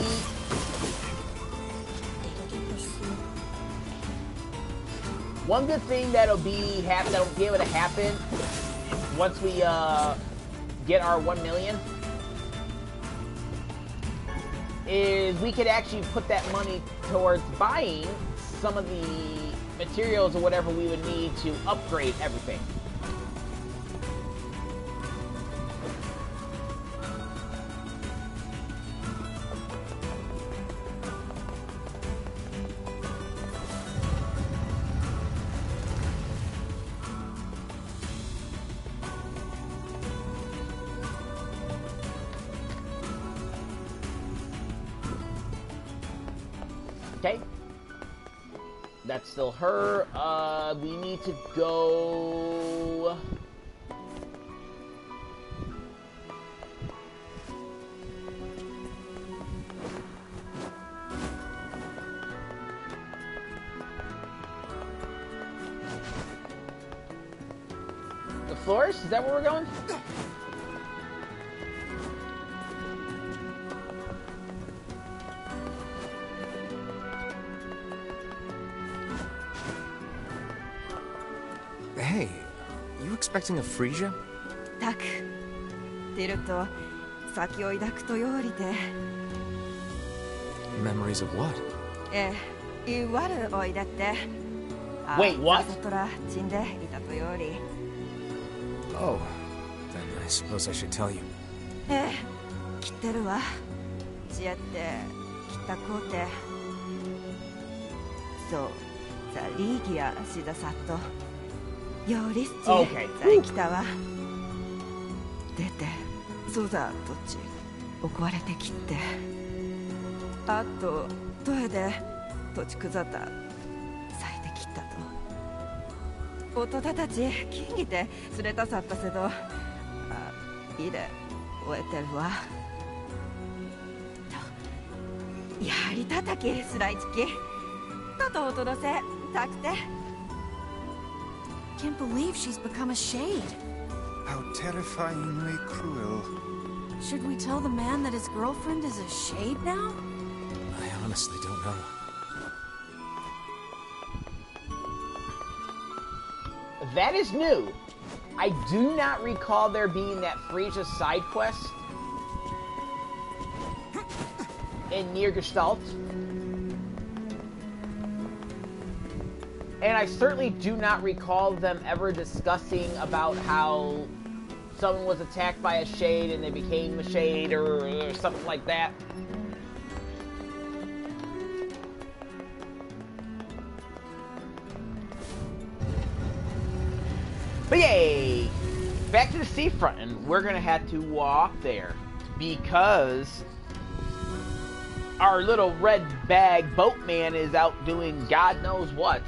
able to happen once we get our 1 million is we could actually put that money towards buying some of the materials or whatever we would need to upgrade everything. Okay. That's still her. We need to go... The florist? Is that where we're going? Hey, you expecting a Frisia? たく出ると先を抱くとよりで Memories of what? 言わるおいだって Wait, what? 里ら死んでいたとより Oh, then I suppose I should tell you. 来てるわ知って来たこうてそうさリーギアシダサット よりっちさ来たわ出てそうだどっち怒われてきってあとどえで土地くざったさえてきったと弟たち金ぎてすれたさったせどいいで終えてるわとやりたたきすらいちきととおとどせたくて Can't believe she's become a shade. How terrifyingly cruel. Should we tell the man that his girlfriend is a shade now? I honestly don't know. That is new. I do not recall there being that Frisia side quest in NieR Gestalt. And I certainly do not recall them ever discussing about how someone was attacked by a shade and they became a shade or something like that. But yay! Back to the seafront, and we're gonna have to walk there. because our little red bag boatman is out doing God knows what.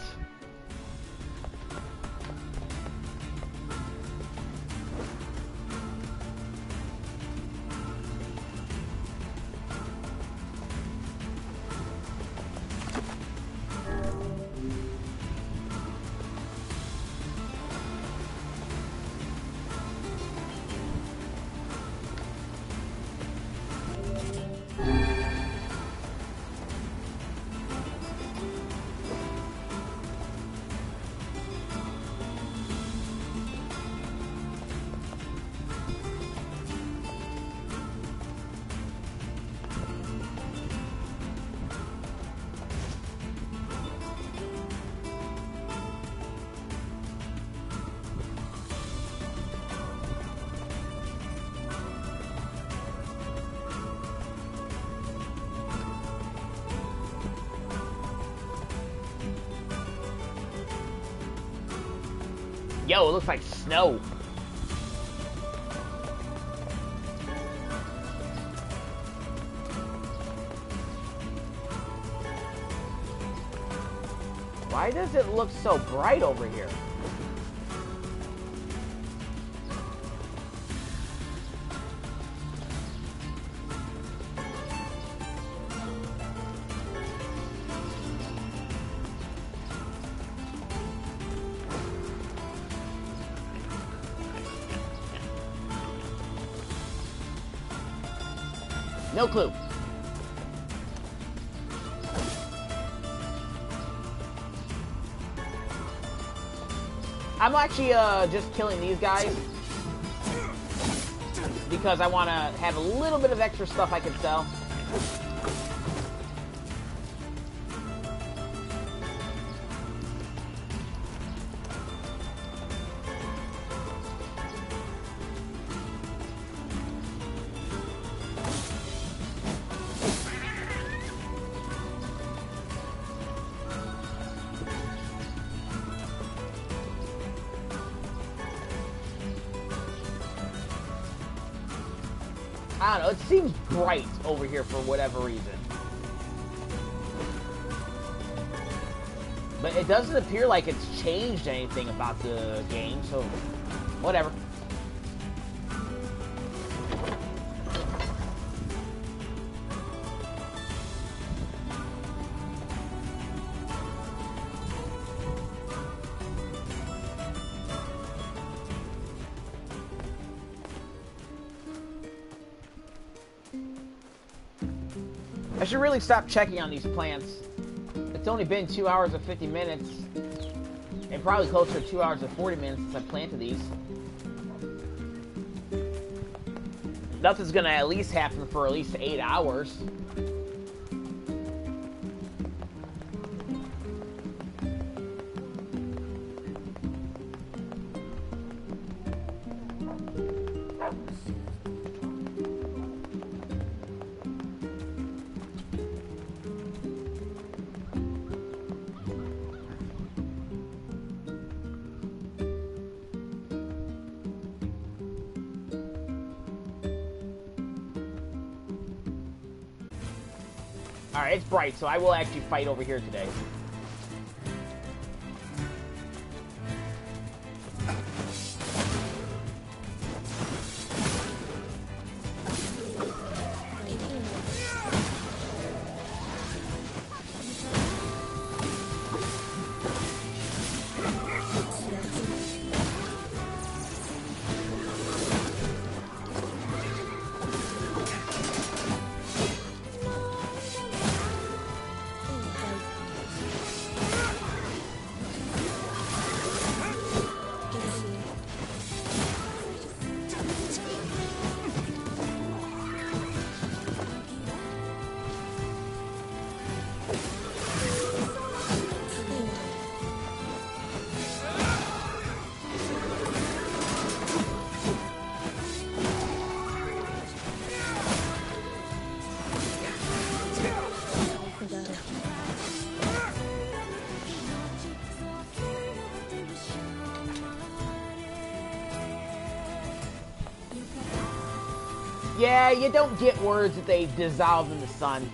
Yo, it looks like snow. Why does it look so bright over here? No clue. I'm actually just killing these guys because I want to have a little bit of extra stuff I can sell. I don't know, it seems bright over here for whatever reason. But it doesn't appear like it's changed anything about the game, so whatever. I should really stop checking on these plants. It's only been 2 hours and 50 minutes, and probably closer to 2 hours and 40 minutes since I planted these. Nothing's gonna at least happen for at least 8 hours. Alright, it's bright, so I will actually fight over here today. Yeah, you don't get words that they dissolve in the sun.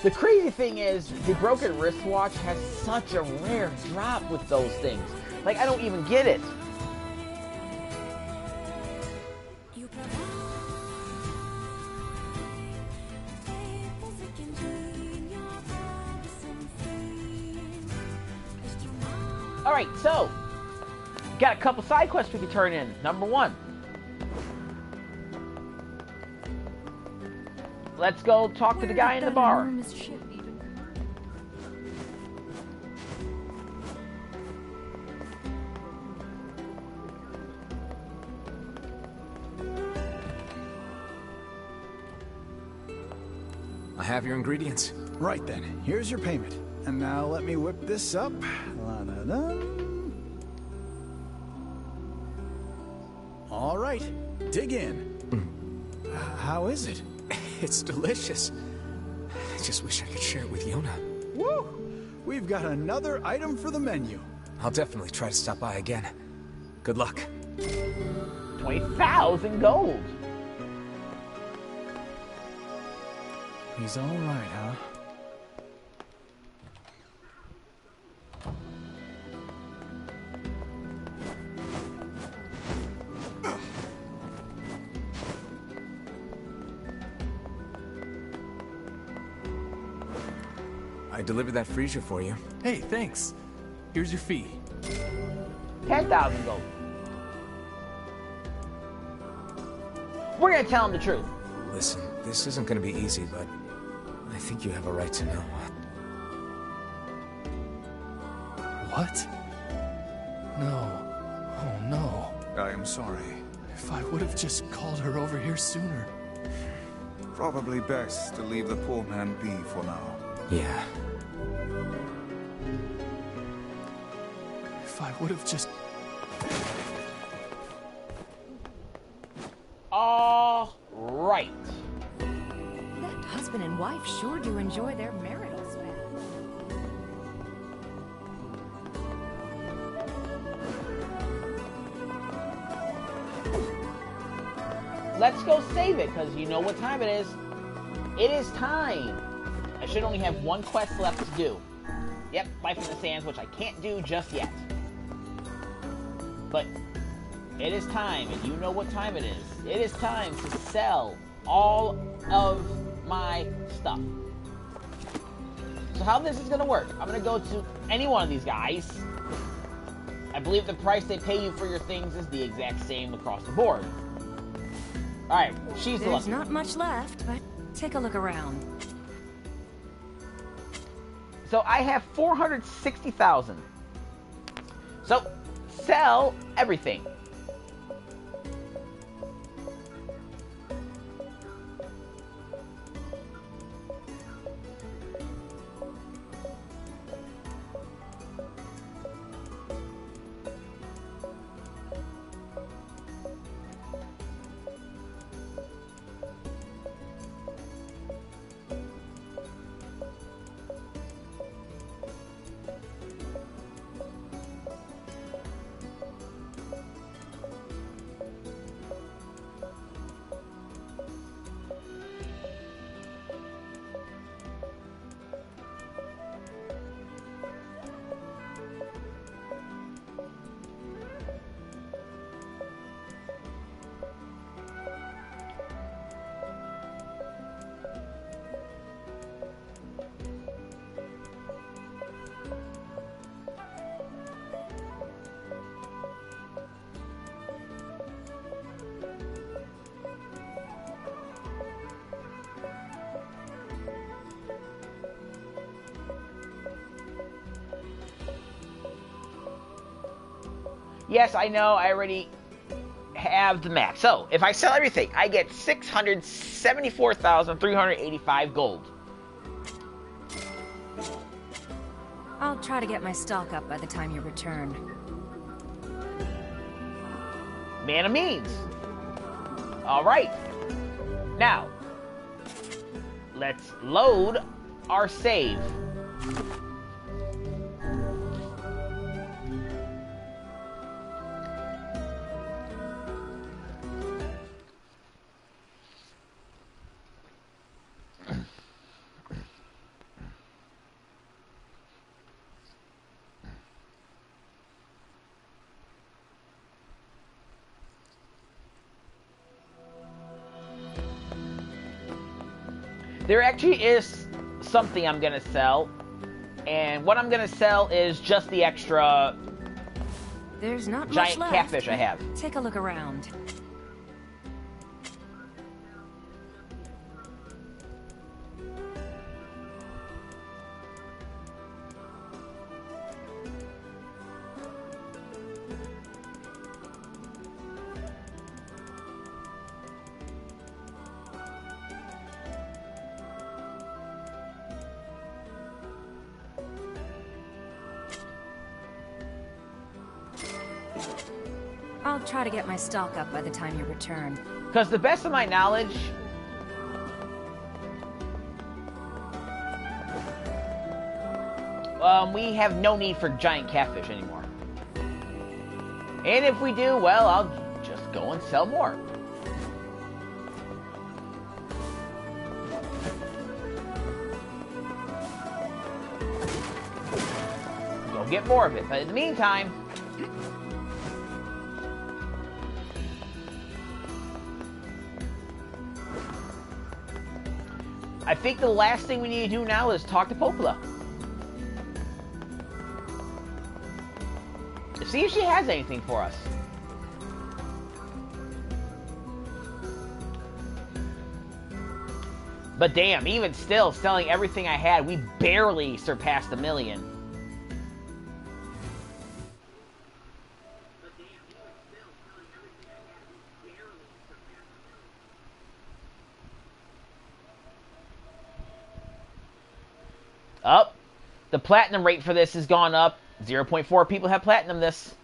The crazy thing is, the broken wristwatch has such a rare drop with those things. Like, I don't even get it. Alright, so, got a couple side quests we can turn in. Number 1. Let's go talk to the guy in the bar. I have your ingredients. Right then, here's your payment. And now let me whip this up. La-da-da. All right, dig in. How is it? It's delicious. I just wish I could share it with Yona. Woo! We've got another item for the menu. I'll definitely try to stop by again. Good luck. 20,000 gold. He's all right, huh? I delivered that freezer for you. Hey, thanks. Here's your fee. 10,000 gold. We're gonna tell him the truth. Listen, this isn't gonna be easy, but I think you have a right to know. What? No. Oh, no. I am sorry. If I would have just called her over here sooner. Probably best to leave the poor man be for now. Yeah. If I would have just... All right. That husband and wife sure do enjoy their marital span. Let's go save it, because you know what time it is. It is time. I should only have one quest left to do. Yep, Life in the Sands, which I can't do just yet. But it is time, and you know what time it is. It is time to sell all of my stuff. So how this is going to work, I'm going to go to any one of these guys. I believe the price they pay you for your things is the exact same across the board. Alright, she's the lucky. There's not much left, but take a look around. So I have 460,000. So, sell everything. Yes, I know, I already have the max. So, if I sell everything, I get 674,385 gold. I'll try to get my stock up by the time you return. Man of means. Alright. Now, let's load our save. There actually is something I'm gonna sell, and what I'm gonna sell is just the extra There's not giant much left. catfish I have. Take a look around. I'll try to get my stock up by the time you return. Because the best of my knowledge, we have no need for giant catfish anymore. And if we do, well, I'll just go and sell more. Go get more of it. But in the meantime, I think the last thing we need to do now is talk to Popola. See if she has anything for us. But damn, even still, selling everything I had, we barely surpassed 1 million. Up. The platinum rate for this has gone up. 0.4 people have platinum this.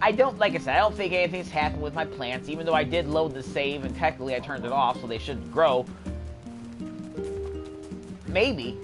I don't, like I said, I don't think anything's happened with my plants, even though I did load the save and technically I turned it off, so they should grow. Maybe.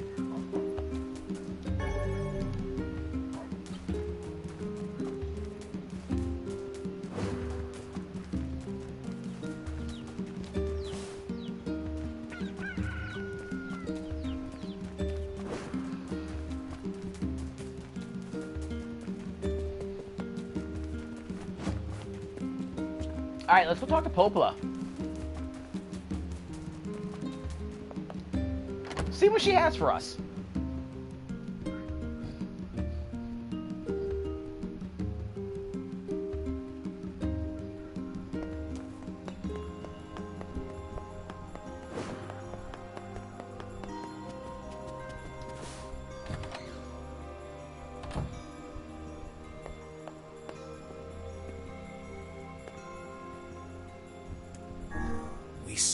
Alright, let's go talk to Popola. See what she has for us.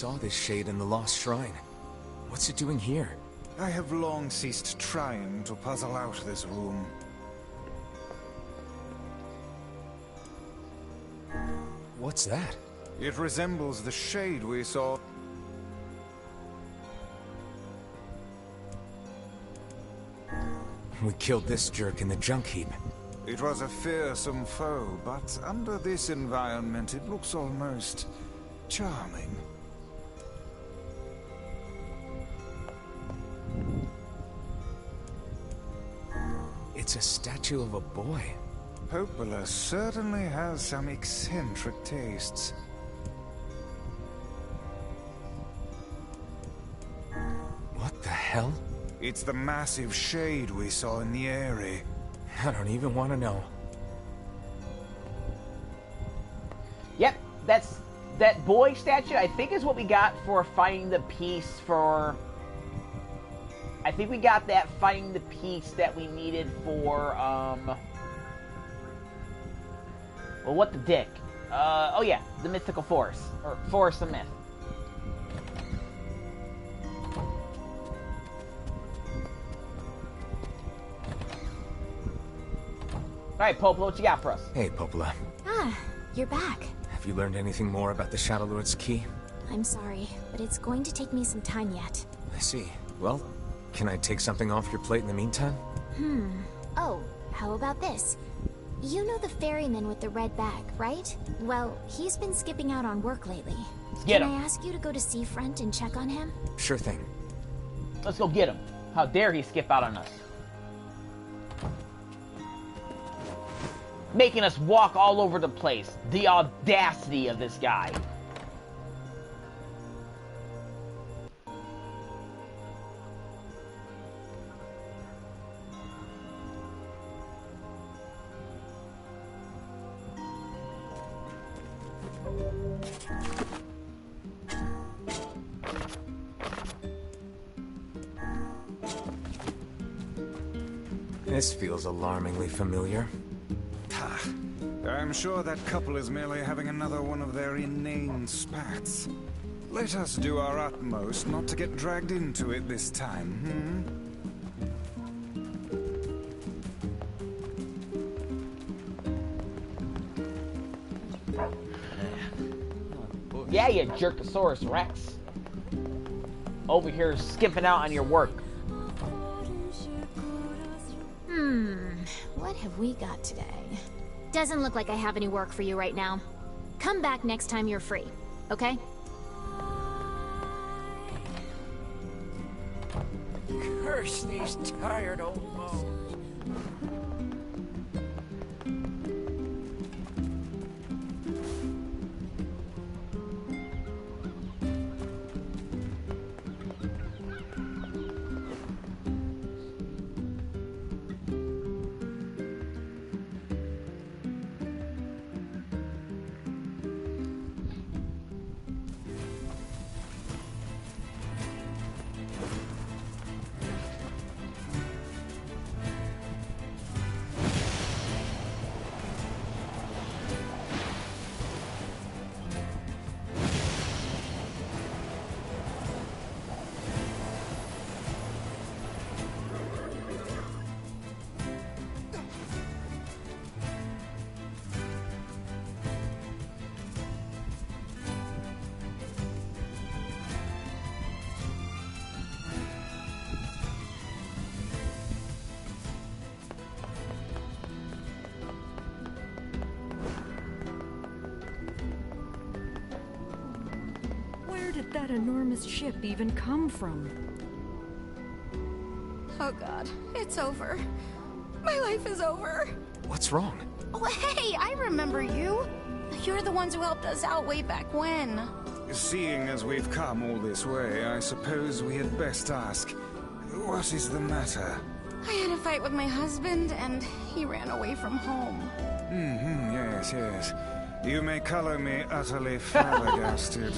saw this shade in the Lost Shrine. What's it doing here? I have long ceased trying to puzzle out this room. What's that? It resembles the shade we saw. We killed this jerk in the junk heap. It was a fearsome foe, but under this environment it looks almost charming. It's a statue of a boy. Popola certainly has some eccentric tastes. What the hell? It's the massive shade we saw in the area. I don't even want to know. Yep, that boy statue, I think, is what we got for finding the piece for... I think we got that finding the piece that we needed for, well, what the dick? Oh yeah, the mythical forest. Or Forest of Myth. Alright, Popola, what you got for us? Hey, Popola. Ah, you're back. Have you learned anything more about the Shadow Lord's key? I'm sorry, but it's going to take me some time yet. I see. Well, can I take something off your plate in the meantime? Oh, how about this? You know the ferryman with the red bag, right? Well, he's been skipping out on work lately. Get him. Can I ask you to go to Seafront and check on him? Sure thing. Let's go get him. How dare he skip out on us? Making us walk all over the place. The audacity of this guy. This feels alarmingly familiar. I'm sure that couple is merely having another one of their inane spats. Let us do our utmost not to get dragged into it this time, Yeah, you Jerkosaurus Rex. Over here skipping out on your work. What have we got today? Doesn't look like I have any work for you right now. Come back next time you're free, okay? Curse these tired old bones. Where did that enormous ship even come from? Oh god, it's over. My life is over. What's wrong? Oh, hey, I remember you. You're the ones who helped us out way back when. Seeing as we've come all this way, I suppose we had best ask, what is the matter? I had a fight with my husband, and he ran away from home. Yes. You may color me utterly flabbergasted.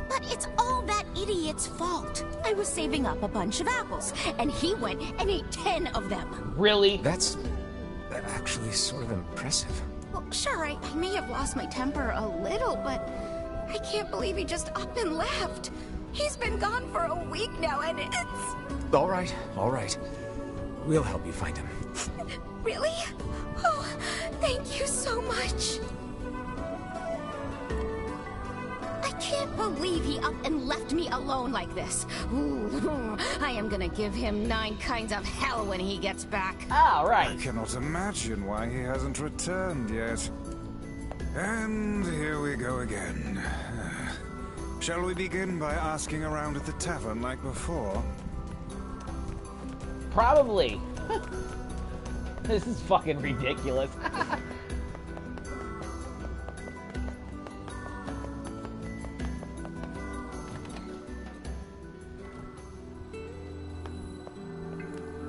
But it's all that idiot's fault. I was saving up a bunch of apples, and he went and ate 10 of them. Really? That's actually sort of impressive. Well, sure, I may have lost my temper a little, but I can't believe he just up and left. He's been gone for a week now, and it's... All right, all right. We'll help you find him. Really? Oh, thank you so much. I can't believe he up and left me alone like this. Ooh, I am gonna give him 9 kinds of hell when he gets back. All right. I cannot imagine why he hasn't returned yet. And here we go again. Shall we begin by asking around at the tavern like before? Probably. This is fucking ridiculous.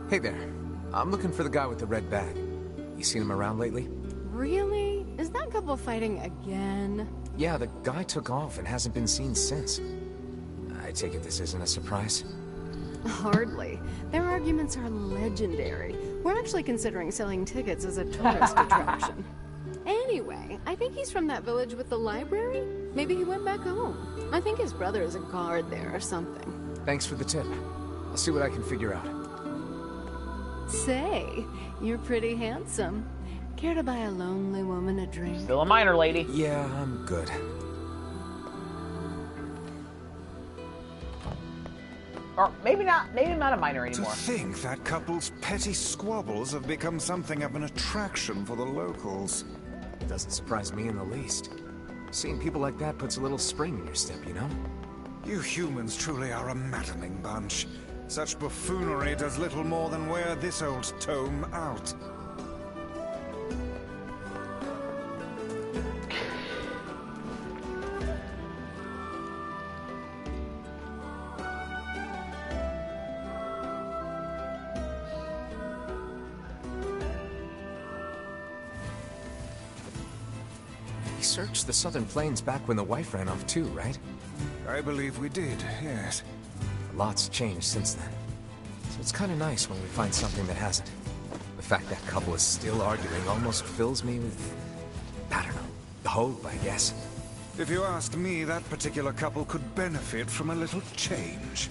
Hey there. I'm looking for the guy with the red bag. You seen him around lately? Really? Is that couple fighting again? Yeah, the guy took off and hasn't been seen since. I take it this isn't a surprise? Hardly. Their arguments are legendary. We're actually considering selling tickets as a tourist attraction. Anyway, I think he's from that village with the library. Maybe he went back home. I think his brother is a guard there or something. Thanks for the tip. I'll see what I can figure out. Say, you're pretty handsome. Care to buy a lonely woman a drink? Still a minor lady. Yeah, I'm good. Or maybe not a minor anymore. To think that couple's petty squabbles have become something of an attraction for the locals. Doesn't surprise me in the least. Seeing people like that puts a little spring in your step, you know? You humans truly are a maddening bunch. Such buffoonery does little more than wear this old tome out. We searched the Southern Plains back when the wife ran off too, right? I believe we did, yes. A lot's changed since then. So it's kind of nice when we find something that hasn't. The fact that couple is still arguing almost fills me with... I don't know, hope, I guess. If you asked me, that particular couple could benefit from a little change.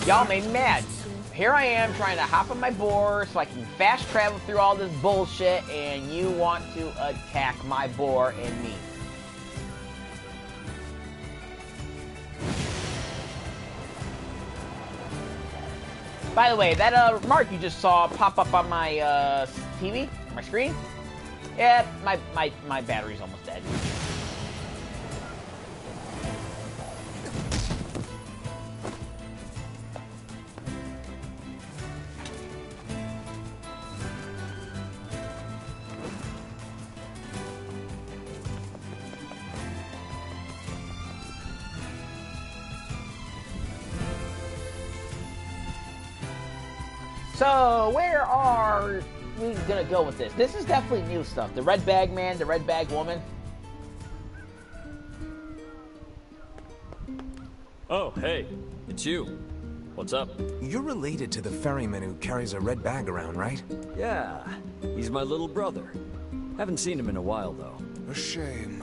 Y'all made me mad. Here I am trying to hop on my boar so I can fast travel through all this bullshit, and you want to attack my boar and me. By the way, that mark you just saw pop up on my TV, my screen, yeah, my battery's almost dead. So, where are we gonna go with this? This is definitely new stuff. The red bag man, the red bag woman. Oh, hey, it's you. What's up? You're related to the ferryman who carries a red bag around, right? Yeah, he's my little brother. Haven't seen him in a while, though. A shame.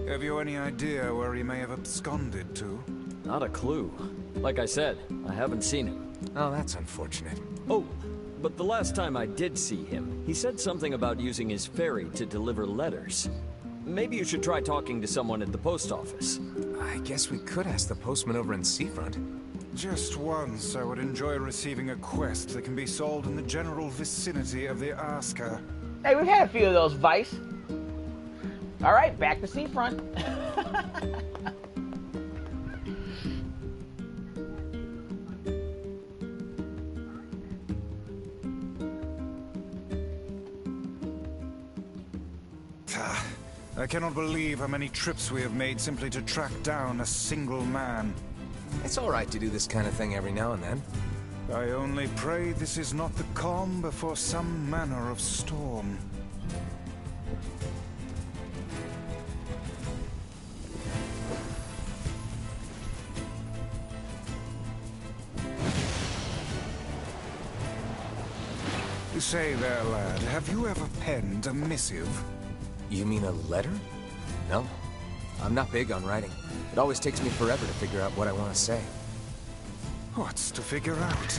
Have you any idea where he may have absconded to? Not a clue. Like I said, I haven't seen him. Oh, that's unfortunate. Oh, but the last time I did see him, he said something about using his ferry to deliver letters. Maybe you should try talking to someone at the post office. I guess we could ask the postman over in Seafront. Just once, I would enjoy receiving a quest that can be solved in the general vicinity of the Asker. Hey, we've had a few of those, Weiss. Alright, back to Seafront. I cannot believe how many trips we have made simply to track down a single man. It's all right to do this kind of thing every now and then. I only pray this is not the calm before some manner of storm. Say there, lad, have you ever penned a missive? You mean a letter? No. I'm not big on writing. It always takes me forever to figure out what I want to say. What's to figure out?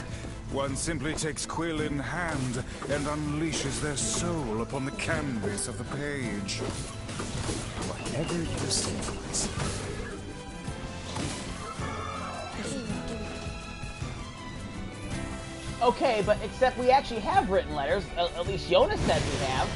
One simply takes quill in hand and unleashes their soul upon the canvas of the page. Whatever you say, Weiss. Okay, but except we actually have written letters. At least Jonas said we have.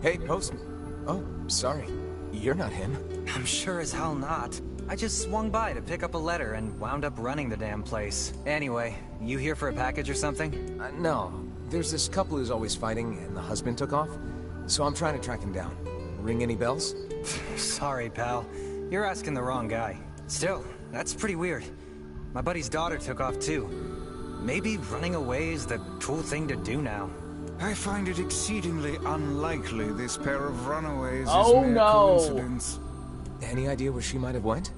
Hey, Postman. Oh, sorry. You're not him. I'm sure as hell not. I just swung by to pick up a letter and wound up running the damn place. Anyway, you here for a package or something? No. There's this couple who's always fighting, and the husband took off. So I'm trying to track him down. Ring any bells? Sorry, pal. You're asking the wrong guy. Still, that's pretty weird. My buddy's daughter took off too. Maybe running away is the cool thing to do now. I find it exceedingly unlikely this pair of runaways is mere coincidence. Any idea where she might have went?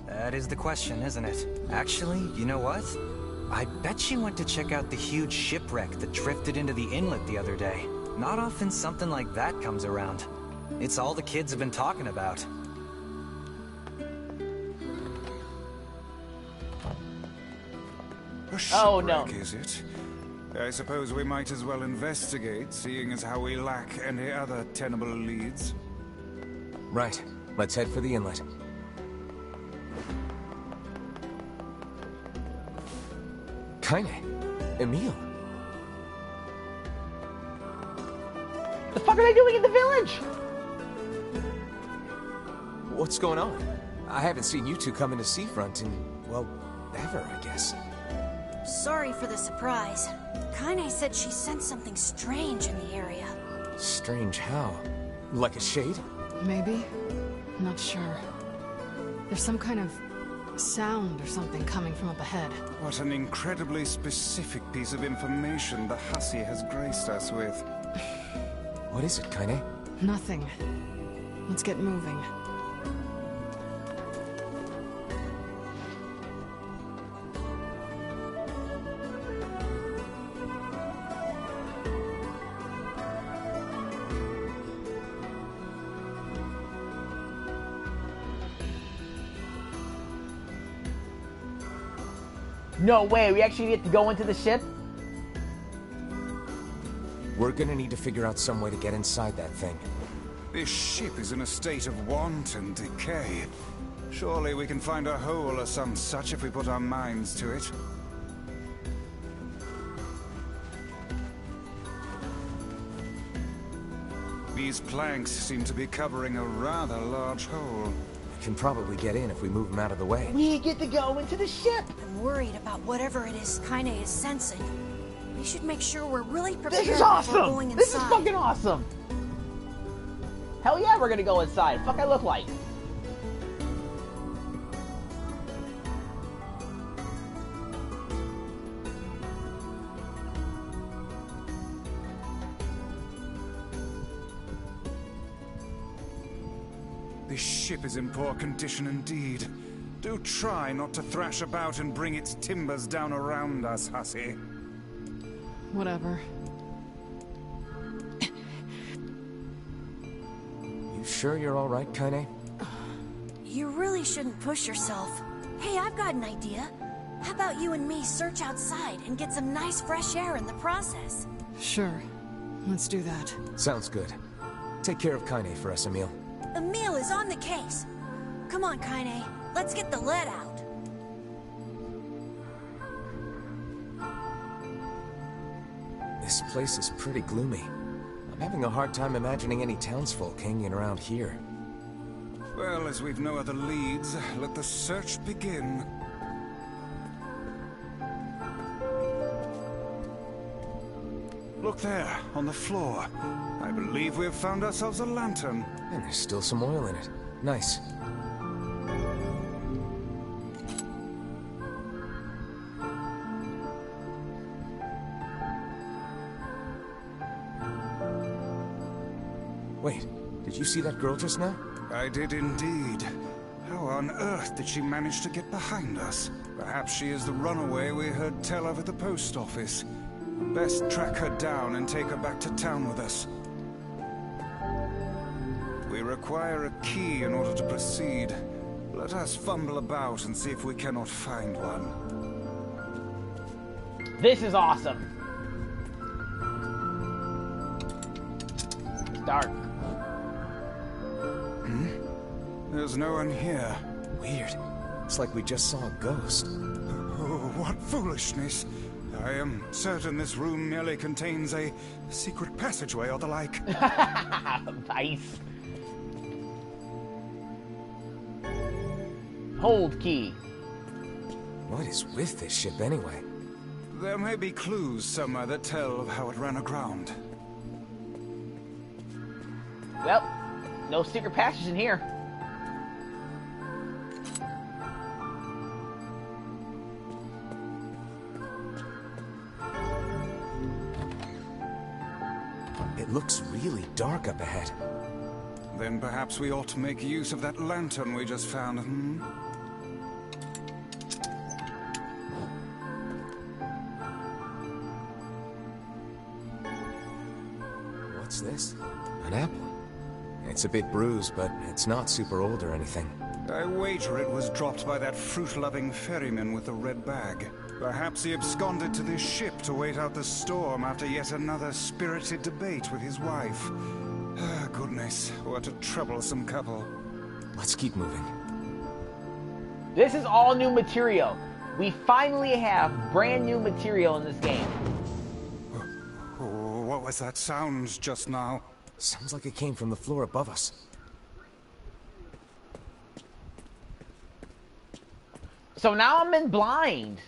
That is the question, isn't it? Actually, you know what? I bet she went to check out the huge shipwreck that drifted into the inlet the other day. Not often something like that comes around. It's all the kids have been talking about. A shipwreck, is it? I suppose we might as well investigate, seeing as how we lack any other tenable leads. Right. Let's head for the inlet. Kainé. Emil. The fuck are they doing in the village? What's going on? I haven't seen you two come into Seafront in, well, ever, I guess. Sorry for the surprise. Kainé said she sensed something strange in the area. Strange how? Like a shade? Maybe. I'm not sure. There's some kind of sound or something coming from up ahead. What an incredibly specific piece of information the hussy has graced us with. What is it, Kainé? Nothing. Let's get moving. No way, we actually get to go into the ship? We're gonna need to figure out some way to get inside that thing. This ship is in a state of wanton decay. Surely we can find a hole or some such if we put our minds to it. These planks seem to be covering a rather large hole. We can probably get in if we move them out of the way. We get to go into the ship! I'm worried about whatever it is Kainé is sensing. We should make sure we're really prepared This is before awesome! going inside. This is fucking awesome! Hell yeah, we're gonna go inside. Fuck I look like. This ship is in poor condition indeed. Do try not to thrash about and bring its timbers down around us, hussy. Whatever. You sure you're all right, Kainé? You really shouldn't push yourself. Hey, I've got an idea. How about you and me search outside and get some nice fresh air in the process? Sure. Let's do that. Sounds good. Take care of Kainé for us, Emil. Emil is on the case. Come on, Kainé. Let's get the lead out. This place is pretty gloomy. I'm having a hard time imagining any townsfolk hanging around here. Well, as we've no other leads, let the search begin. Look there, on the floor. I believe we've found ourselves a lantern. And there's still some oil in it. Nice. Wait, did you see that girl just now? I did indeed. How on earth did she manage to get behind us? Perhaps she is the runaway we heard tell of at the post office. Best track her down and take her back to town with us. We require a key in order to proceed. Let us fumble about and see if we cannot find one. This is awesome. It's dark. There's no one here. Weird. It's like we just saw a ghost. Oh, what foolishness. I am certain this room merely contains a secret passageway or the like. Nice. Hold key. What is with this ship anyway? There may be clues somewhere that tell of how it ran aground. Well, no secret passage in here. It looks really dark up ahead. Then perhaps we ought to make use of that lantern we just found, hmm? What's this? An apple. It's a bit bruised, but it's not super old or anything. I wager it was dropped by that fruit-loving ferryman with the red bag. Perhaps he absconded to this ship to wait out the storm after yet another spirited debate with his wife. Ah, goodness, what a troublesome couple. Let's keep moving. This is all new material. We finally have brand new material in this game. Oh, what was that sound just now? Sounds like it came from the floor above us. So now I'm in blind.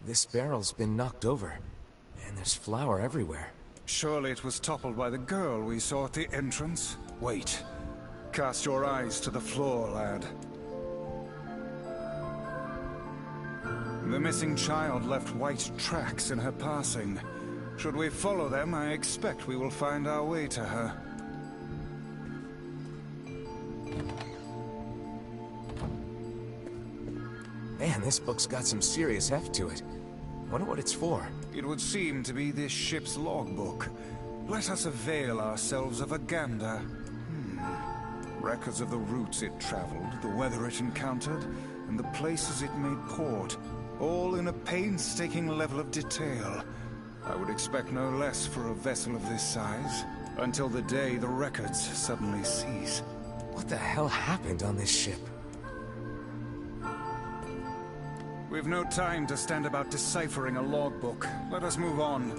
This barrel's been knocked over, and there's flour everywhere. Surely it was toppled by the girl we saw at the entrance? Wait. Cast your eyes to the floor, lad. The missing child left white tracks in her passing. Should we follow them, I expect we will find our way to her. Man, this book's got some serious heft to it. Wonder what it's for. It would seem to be this ship's logbook. Let us avail ourselves of a gander. Records of the routes it traveled, the weather it encountered, and the places it made port. All in a painstaking level of detail. I would expect no less for a vessel of this size. Until the day the records suddenly cease. What the hell happened on this ship? We've no time to stand about deciphering a logbook. Let us move on.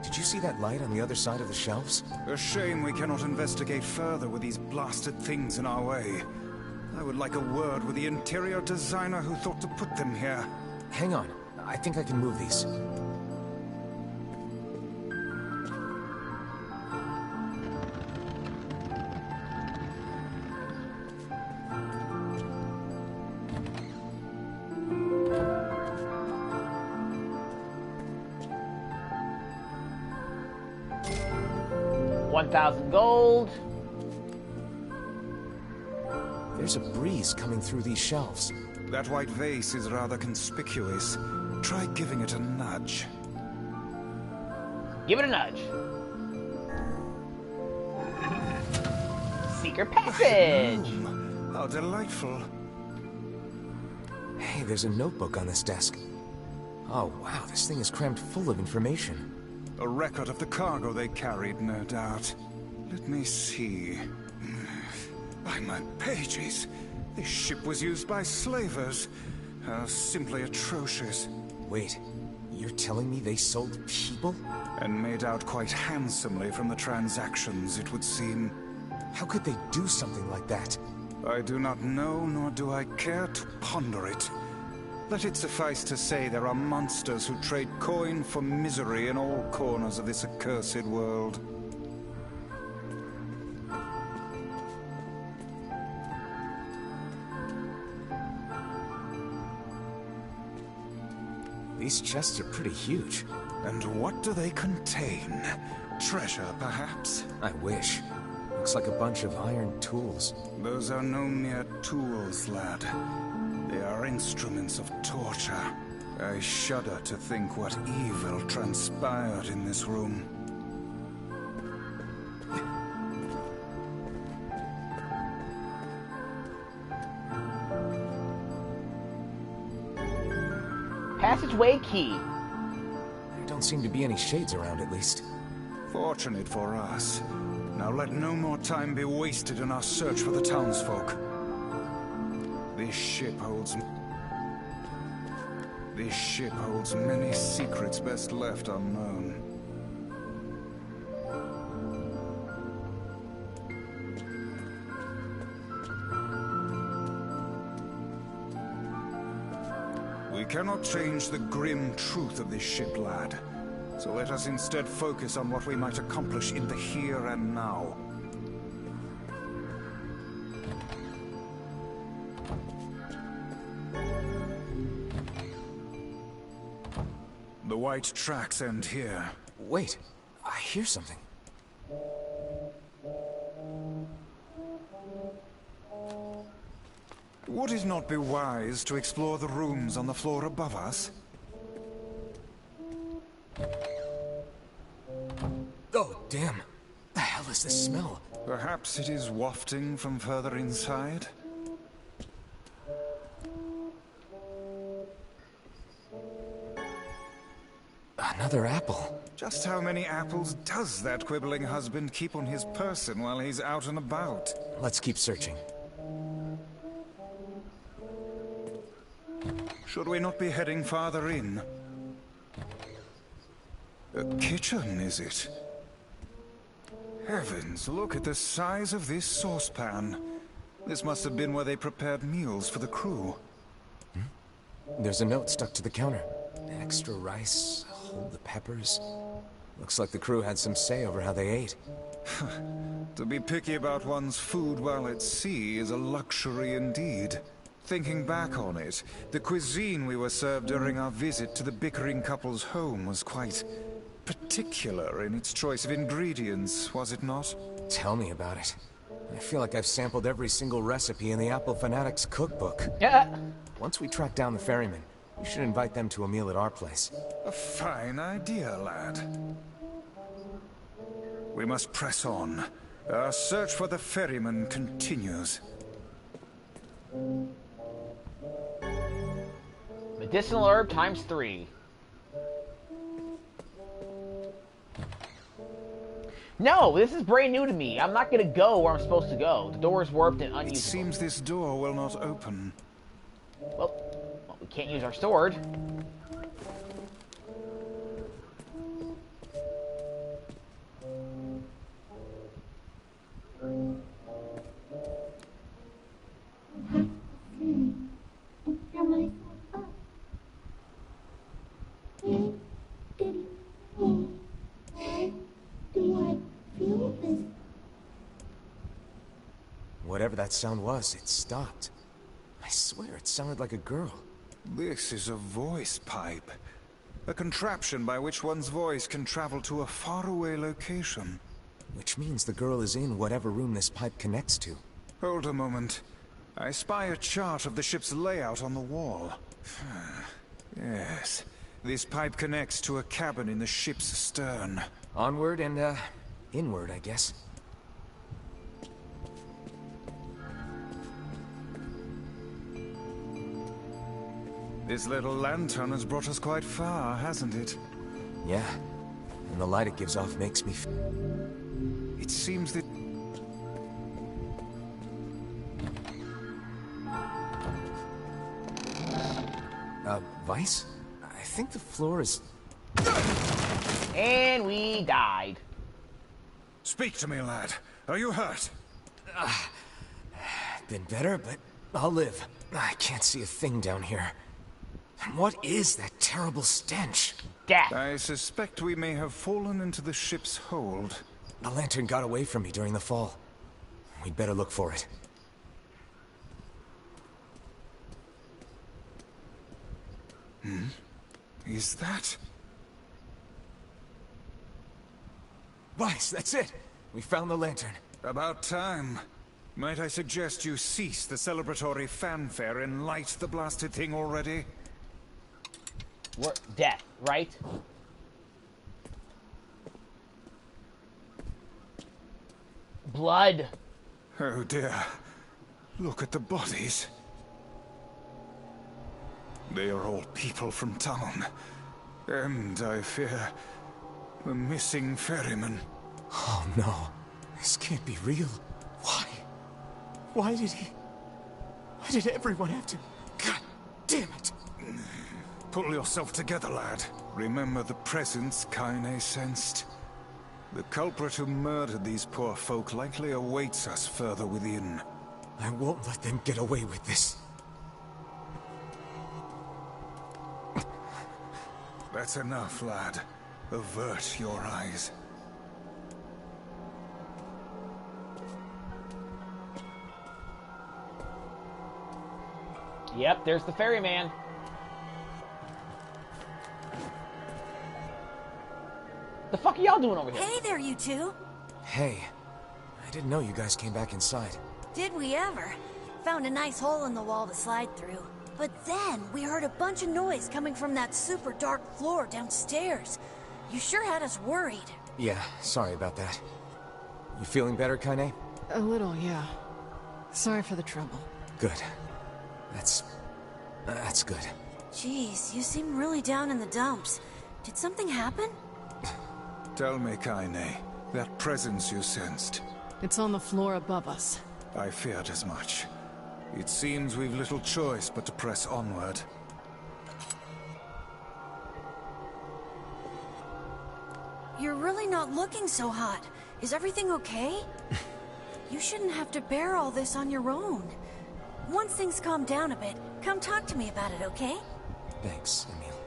Did you see that light on the other side of the shelves? A shame we cannot investigate further with these blasted things in our way. I would like a word with the interior designer who thought to put them here. Hang on. I think I can move these. $1,000 gold. There's a breeze coming through these shelves. That white vase is rather conspicuous. Try giving it a nudge. Give it a nudge. Secret passage! How delightful. Hey, there's a notebook on this desk. Oh, wow, this thing is crammed full of information. A record of the cargo they carried, no doubt. Let me see. By my pages, this ship was used by slavers. How simply atrocious. Wait, you're telling me they sold people? And made out quite handsomely from the transactions, it would seem. How could they do something like that? I do not know, nor do I care to ponder it. Let it suffice to say there are monsters who trade coin for misery in all corners of this accursed world. These chests are pretty huge. And what do they contain? Treasure, perhaps? I wish. Looks like a bunch of iron tools. Those are no mere tools, lad. They are instruments of torture. I shudder to think what evil transpired in this room. Passageway key. There don't seem to be any shades around, at least. Fortunate for us. Now let no more time be wasted in our search for the townsfolk. This ship holds many secrets best left unknown. We cannot change the grim truth of this ship, lad. So let us instead focus on what we might accomplish in the here and now. The white tracks end here. Wait, I hear something. Would it not be wise to explore the rooms on the floor above us? Oh, damn. The hell is this smell? Perhaps it is wafting from further inside? Another apple. Just how many apples does that quibbling husband keep on his person while he's out and about? Let's keep searching. Should we not be heading farther in? A kitchen, is it? Heavens, look at the size of this saucepan. This must have been where they prepared meals for the crew. There's a note stuck to the counter. Extra rice, hold the peppers. Looks like the crew had some say over how they ate. To be picky about one's food while at sea is a luxury indeed. Thinking back on it, the cuisine we were served during our visit to the bickering couple's home was quite particular in its choice of ingredients, was it not? Tell me about it. I feel like I've sampled every single recipe in the Apple Fanatics cookbook. Yeah. Once we track down the ferryman, we should invite them to a meal at our place. A fine idea, lad. We must press on. Our search for the ferryman continues. Medicinal herb times 3. No, this is brand new to me. I'm not gonna go where I'm supposed to go. The door is warped and unusable. It seems this door will not open. Well, we can't use our sword. Whatever that sound was, it stopped. I swear it sounded like a girl. This is a voice pipe. A contraption by which one's voice can travel to a faraway location. Which means the girl is in whatever room this pipe connects to. Hold a moment. I spy a chart of the ship's layout on the wall. Yes. This pipe connects to a cabin in the ship's stern. Onward and, inward, I guess. This little lantern has brought us quite far, hasn't it? Yeah. And the light it gives off makes me It seems that... Weiss? I think the floor is... And we died. Speak to me, lad. Are you hurt? Been better, but I'll live. I can't see a thing down here. What is that terrible stench? Death. I suspect we may have fallen into the ship's hold. The lantern got away from me during the fall. We'd better look for it. Is that... Weiss, that's it! We found the lantern. About time. Might I suggest you cease the celebratory fanfare and light the blasted thing already? We're death, right? Blood. Oh dear. Look at the bodies. They are all people from town. And, I fear, the missing ferryman. Oh no. This can't be real. Why? Why did everyone have to... God damn it! Pull yourself together, lad. Remember the presence Kainé sensed. The culprit who murdered these poor folk likely awaits us further within. I won't let them get away with this. That's enough, lad. Avert your eyes. Yep, there's the ferryman. The fuck are y'all doing over here? Hey there, you two. Hey. I didn't know you guys came back inside. Did we ever? Found a nice hole in the wall to slide through. But then we heard a bunch of noise coming from that super dark floor downstairs. You sure had us worried. Yeah, sorry about that. You feeling better, Kainé? A little, yeah. Sorry for the trouble. Good. That's good. Jeez, you seem really down in the dumps. Did something happen? Tell me, Kainé, that presence you sensed. It's on the floor above us. I feared as much. It seems we've little choice but to press onward. You're really not looking so hot. Is everything okay? You shouldn't have to bear all this on your own. Once things calm down a bit, come talk to me about it, okay? Thanks, Emil.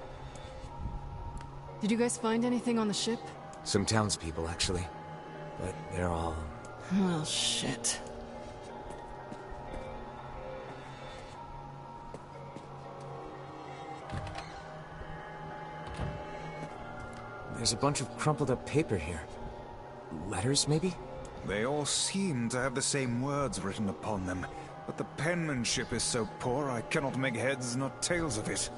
Did you guys find anything on the ship? Some townspeople, actually. But they're all... Well, shit. There's a bunch of crumpled up paper here. Letters, maybe? They all seem to have the same words written upon them, but the penmanship is so poor I cannot make heads nor tails of it.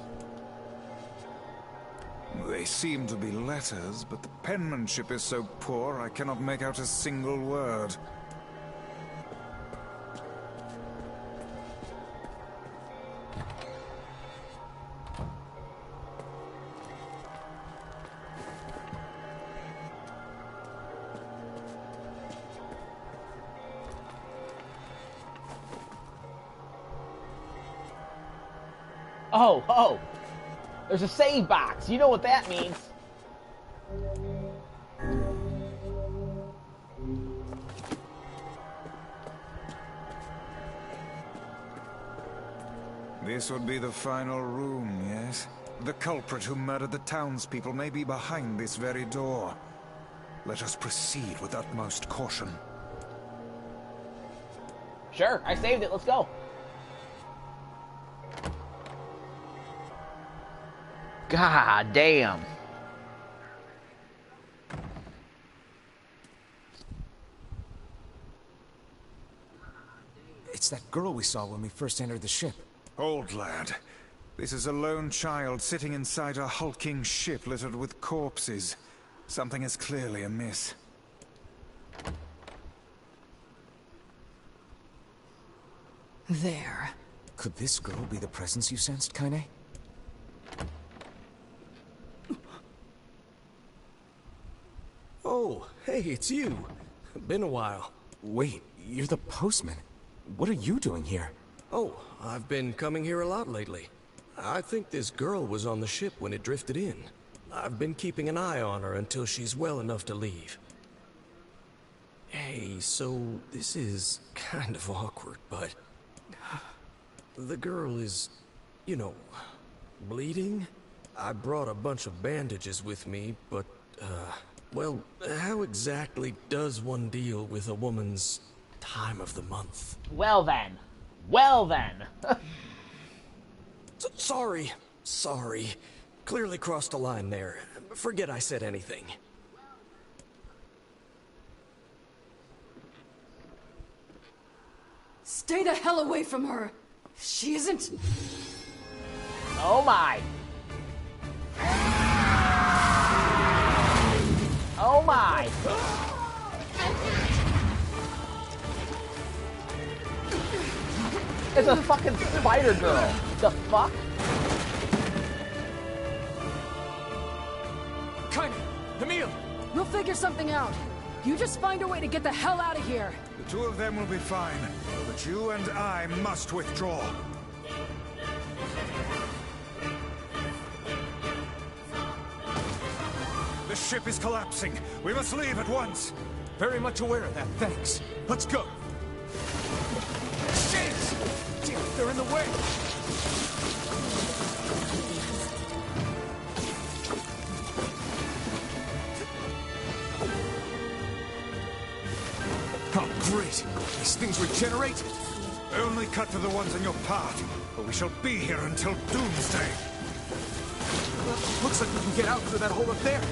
They seem to be letters, but the penmanship is so poor I cannot make out a single word. Oh, there's a save box. You know what that means. This would be the final room, yes? The culprit who murdered the townspeople may be behind this very door. Let us proceed with utmost caution. Sure, I saved it. Let's go. God damn. It's that girl we saw when we first entered the ship. Old lad. This is a lone child sitting inside a hulking ship littered with corpses. Something is clearly amiss. There. Could this girl be the presence you sensed, Kainé? Oh, hey, it's you. Been a while. Wait, you're the postman. What are you doing here? Oh, I've been coming here a lot lately. I think this girl was on the ship when it drifted in. I've been keeping an eye on her until she's well enough to leave. Hey, so this is kind of awkward, but... the girl is, you know, bleeding? I brought a bunch of bandages with me, but, well, how exactly does one deal with a woman's time of the month? Well then. Well then. Sorry. Clearly crossed a line there. Forget I said anything. Stay the hell away from her! She isn't... Oh my! Oh my! It's a fucking spider girl! The fuck? Kainé! Emil! We'll figure something out. You just find a way to get the hell out of here. The two of them will be fine, but you and I must withdraw. The ship is collapsing. We must leave at once. Very much aware of that, thanks. Let's go. Shit! Damn, they're in the way! Oh, great! These things regenerate? Only cut to the ones in your path, but we shall be here until doomsday. Looks like we can get out through that hole up there.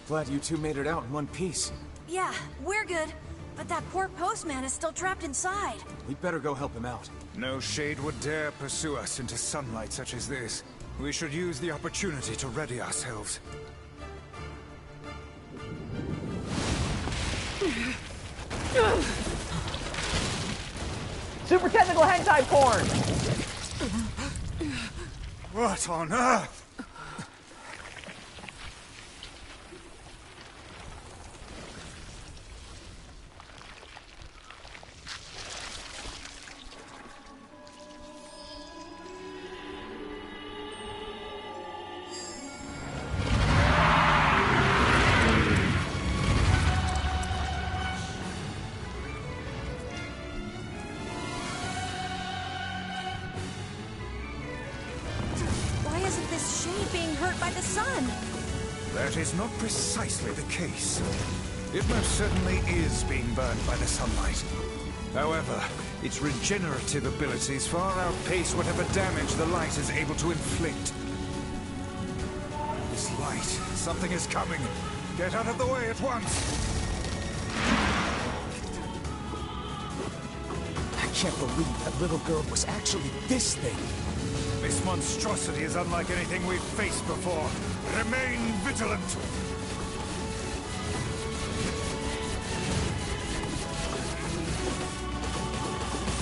Glad you two made it out in one piece. Yeah, we're good. But that poor postman is still trapped inside. We better go help him out. No shade would dare pursue us into sunlight such as this. We should use the opportunity to ready ourselves. Super technical hentai porn! What on earth? That is not precisely the case. It most certainly is being burned by the sunlight. However, its regenerative abilities far outpace whatever damage the light is able to inflict. This light, something is coming. Get out of the way at once! I can't believe that little girl was actually this thing. This monstrosity is unlike anything we've faced before. Remain vigilant!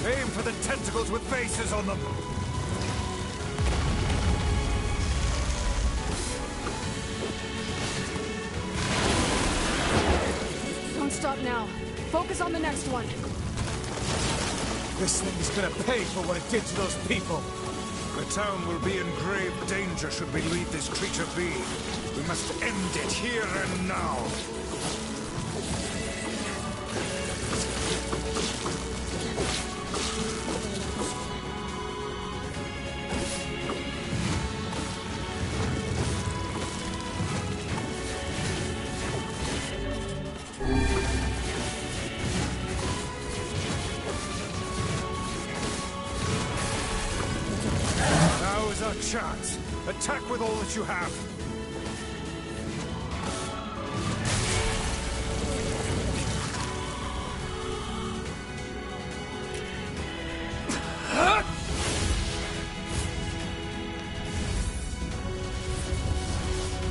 Aim for the tentacles with faces on them! Don't stop now. Focus on the next one. This thing is gonna pay for what it did to those people. The town will be in grave danger should we leave this creature be? We must end it here and now. Chance. Attack with all that you have.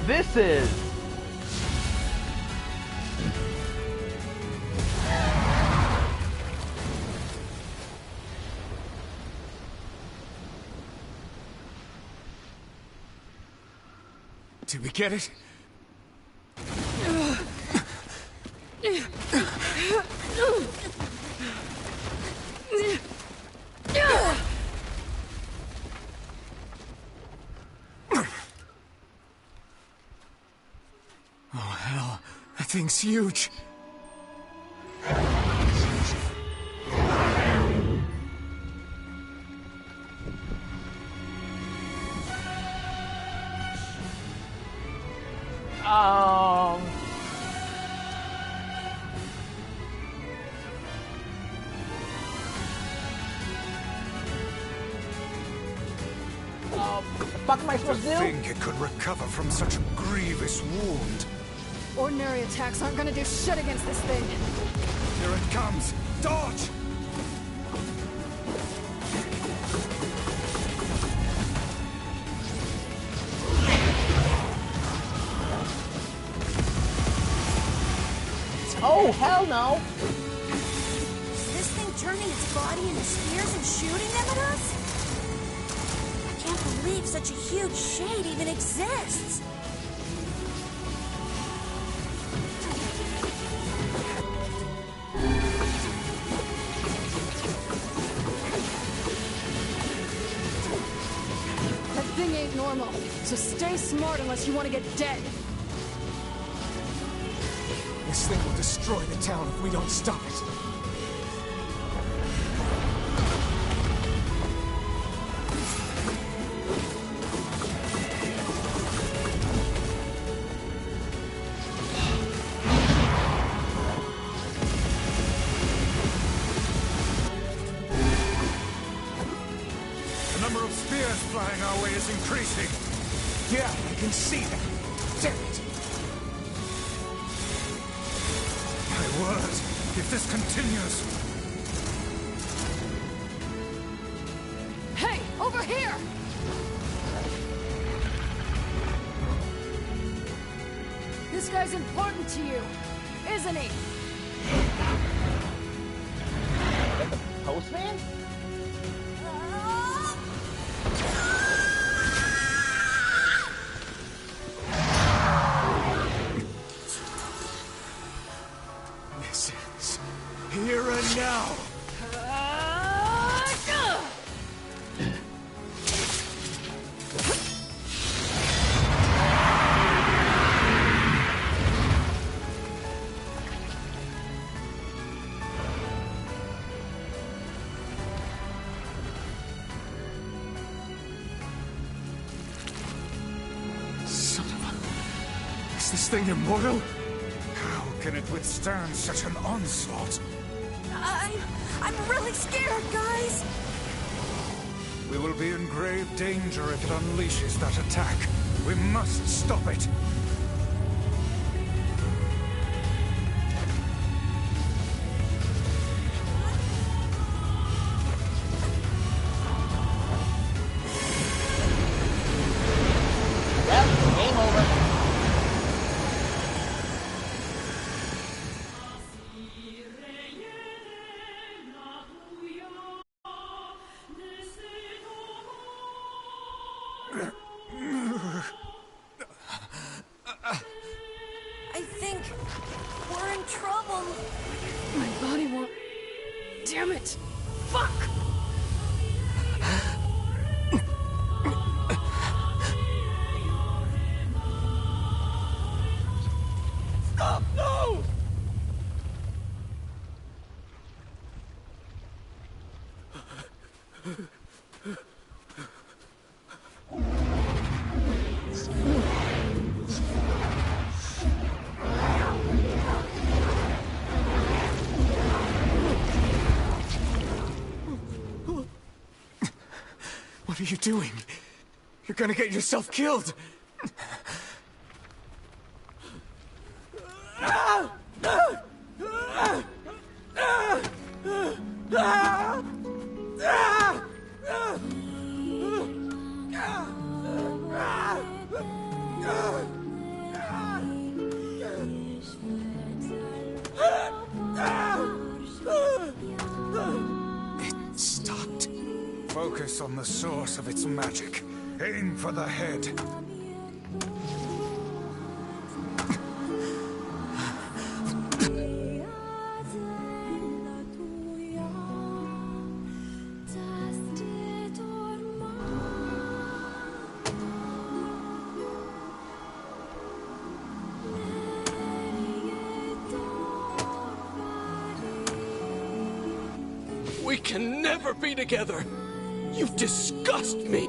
This is... Did we get it? Oh, hell. That thing's huge. Fuck am I supposed to do? To think it could recover from such a grievous wound. Ordinary attacks aren't gonna do shit against this thing. Here it comes. Dodge! Oh, hell no! Is this thing turning its body into spears and shooting them at us? I can't believe such a huge shade even exists. That thing ain't normal, so stay smart unless you want to get dead. This thing will destroy the town if we don't stop it. The number of spears flying our way is increasing. Yeah, I can see that. Damn it! My word, if this continues... Hey, over here! This guy's important to you, isn't he? The postman? This is here and now. Son of a... Is this thing immortal? How can it withstand such an onslaught? I'm really scared, guys. We will be in grave danger if it unleashes that attack. We must stop it. Game over. you doing? You're gonna get yourself killed! It stopped. Focus on the source of its magic. Aim for the head. We can never be together! You disgust me!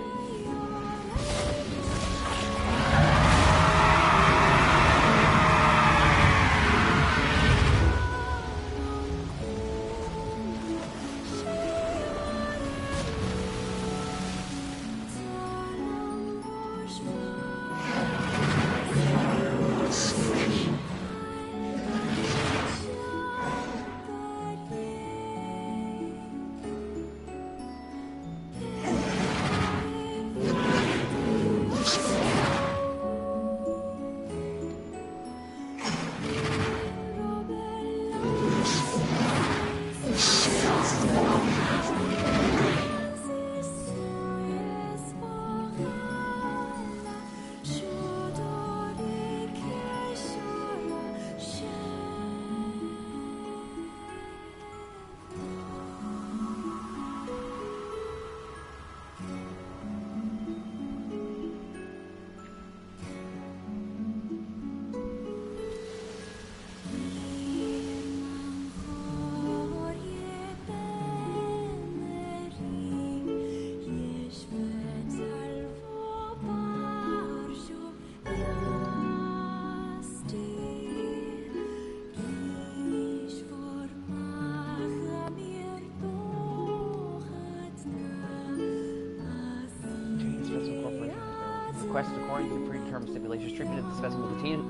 Requests according to the predetermined stipulations treatment of the specimen will continue,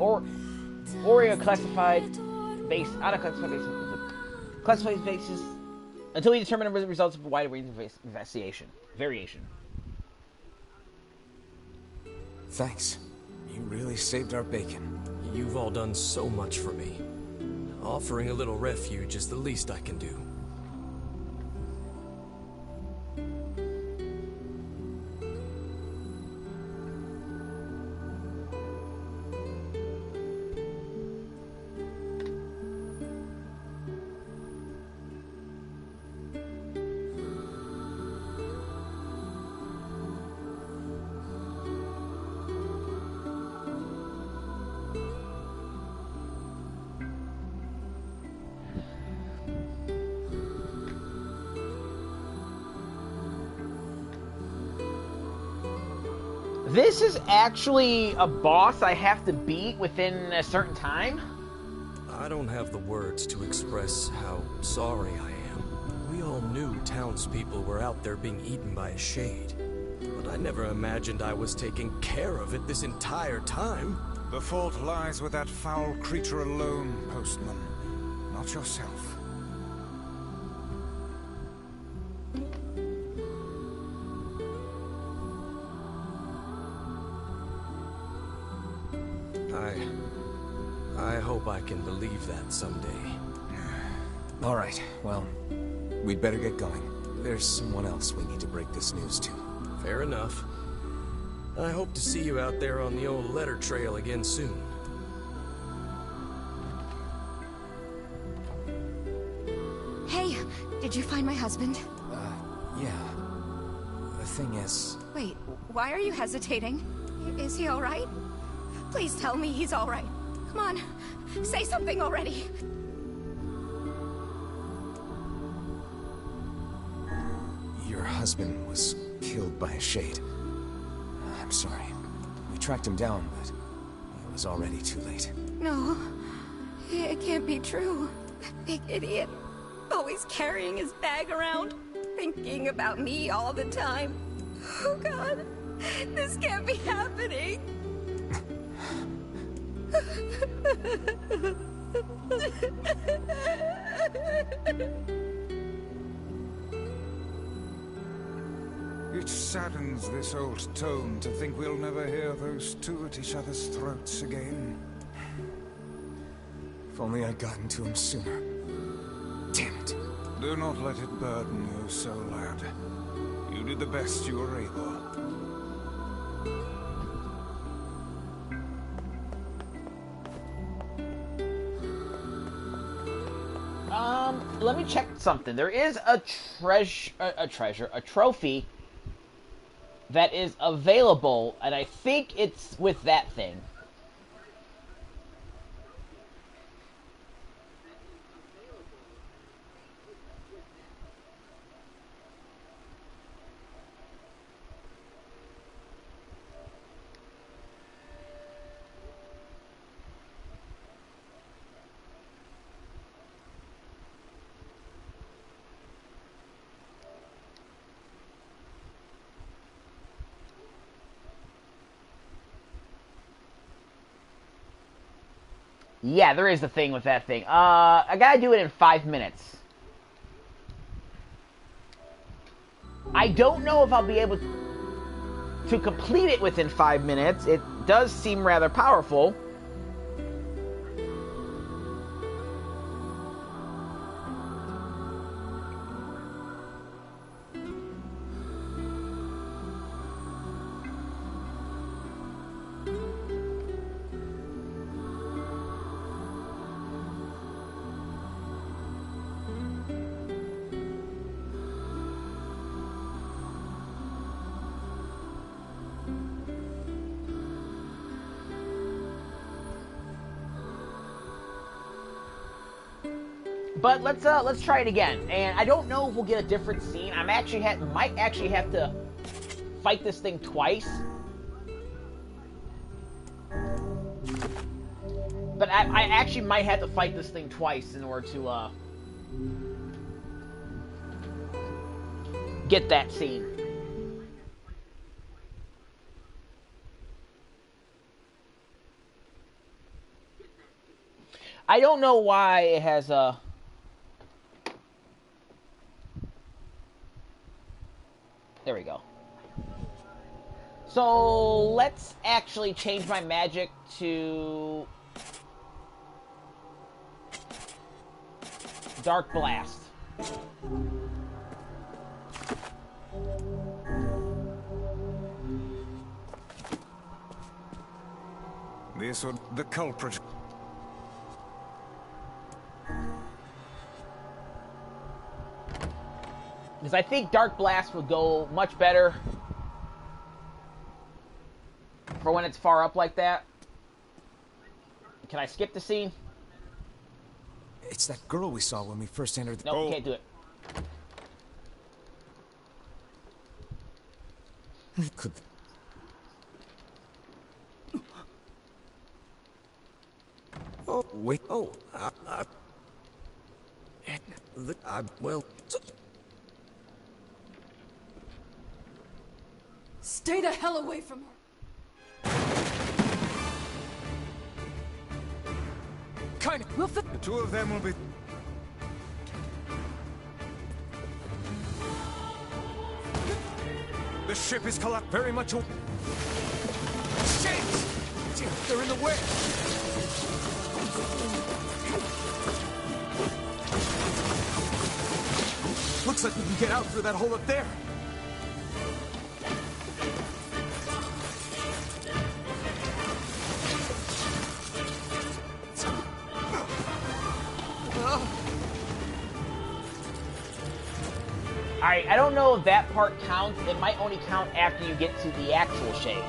or a classified base, on a classified basis, until we determine the results of a wide range of variation. Thanks. You really saved our bacon. You've all done so much for me. Offering a little refuge is the least I can do. This is actually a boss I have to beat within a certain time? I don't have the words to express how sorry I am. We all knew townspeople were out there being eaten by a shade. But I never imagined I was taking care of it this entire time. The fault lies with that foul creature alone, Postman. Not yourself. I hope I can believe that someday. All right, well, we'd better get going. There's someone else we need to break this news to. Fair enough. I hope to see you out there on the old letter trail again soon. Hey, did you find my husband? Yeah. The thing is... Wait, why are you hesitating? Is he alright? Please tell me he's alright. Come on, say something already. Your husband was killed by a shade. I'm sorry. We tracked him down, but it was already too late. No, it can't be true. That big idiot. Always carrying his bag around, thinking about me all the time. Oh God, this can't be happening. It saddens this old tone to think we'll never hear those two at each other's throats again. If only I'd gotten to him sooner. Damn it. Do not let it burden you so, lad. You did the best you were able. Let me check something. There is a trophy that is available, and I think it's with that thing. Yeah, there is a thing with that thing. I gotta do it in 5 minutes. I don't know if I'll be able to complete it within 5 minutes. It does seem rather powerful. But let's try it again. And I don't know if we'll get a different scene. I'm actually might actually have to fight this thing twice. But I actually might have to fight this thing twice in order to get that scene. I don't know why it has a... There we go. So let's actually change my magic to Dark Blast. This would the culprit. Because I think Dark Blast would go much better for when it's far up like that. Can I skip the scene? It's that girl we saw when we first entered the... Nope, can't do it. Could... Oh, wait. Oh, well... Stay the hell away from her. Kainé, the two of them will be... The ship is collapsed very much... Shit! They're in the way! Looks like we can get out through that hole up there. Alright, I don't know if that part counts. It might only count after you get to the actual shade.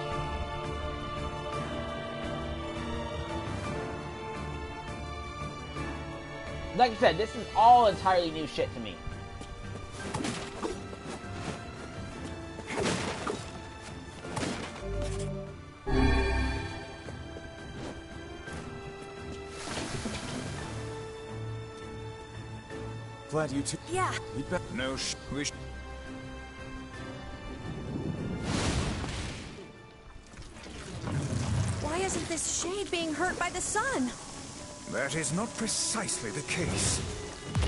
Like I said, this is all entirely new shit to me. Glad you two... Yeah. No isn't this shade being hurt by the sun? That is not precisely the case.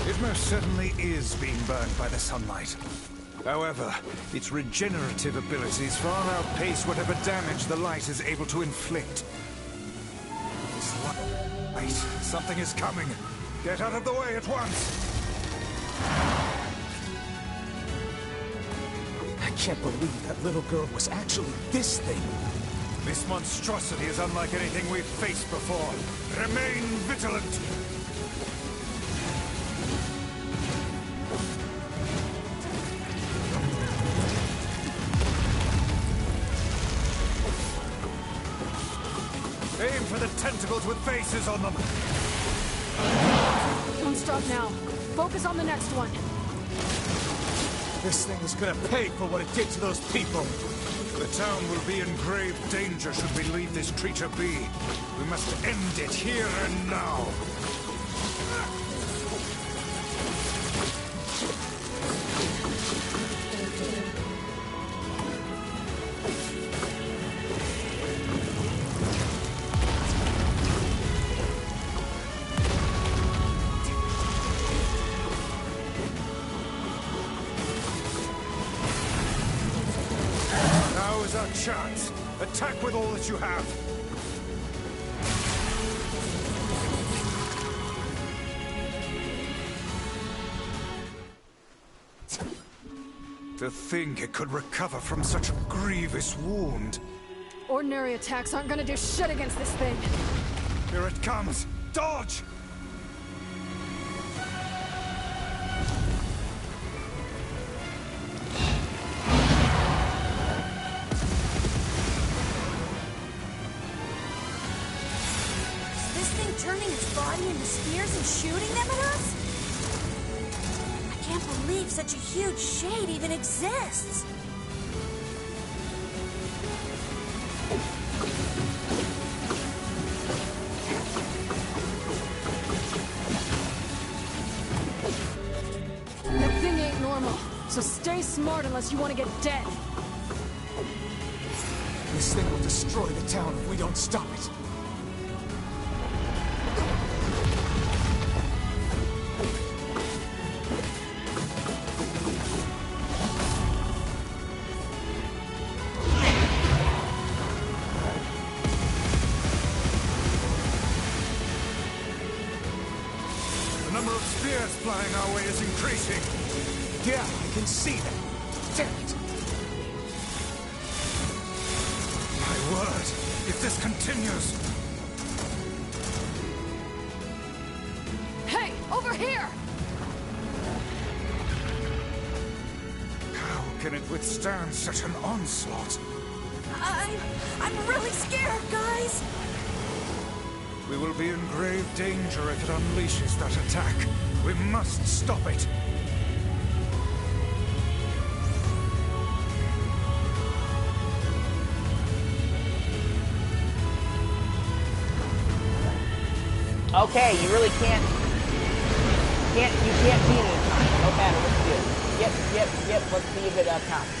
It most certainly is being burned by the sunlight. However, its regenerative abilities far outpace whatever damage the light is able to inflict. Light. Something is coming. Get out of the way at once! I can't believe that little girl was actually this thing. This monstrosity is unlike anything we've faced before. Remain vigilant! Aim for the tentacles with faces on them! Don't stop now. Focus on the next one. This thing is gonna pay for what it did to those people. The town will be in grave danger should we leave this creature be. We must end it here and now. Chance. Attack with all that you have. To think it could recover from such a grievous wound. Ordinary attacks aren't gonna do shit against this thing. Here it comes. Dodge! Turning its body into spears and shooting them at us? I can't believe such a huge shade even exists. That thing ain't normal, so stay smart unless you want to get dead. This thing will destroy the town if we don't stop it. Flying our way is increasing. Yeah, I can see that. Damn it. My word, if this continues... Hey, over here! How can it withstand such an onslaught? I'm really scared, guys! We will be in grave danger if it unleashes that attack. We must stop it. Okay, you really can't beat it in time, no matter what you do. Yep, let's see if it counts.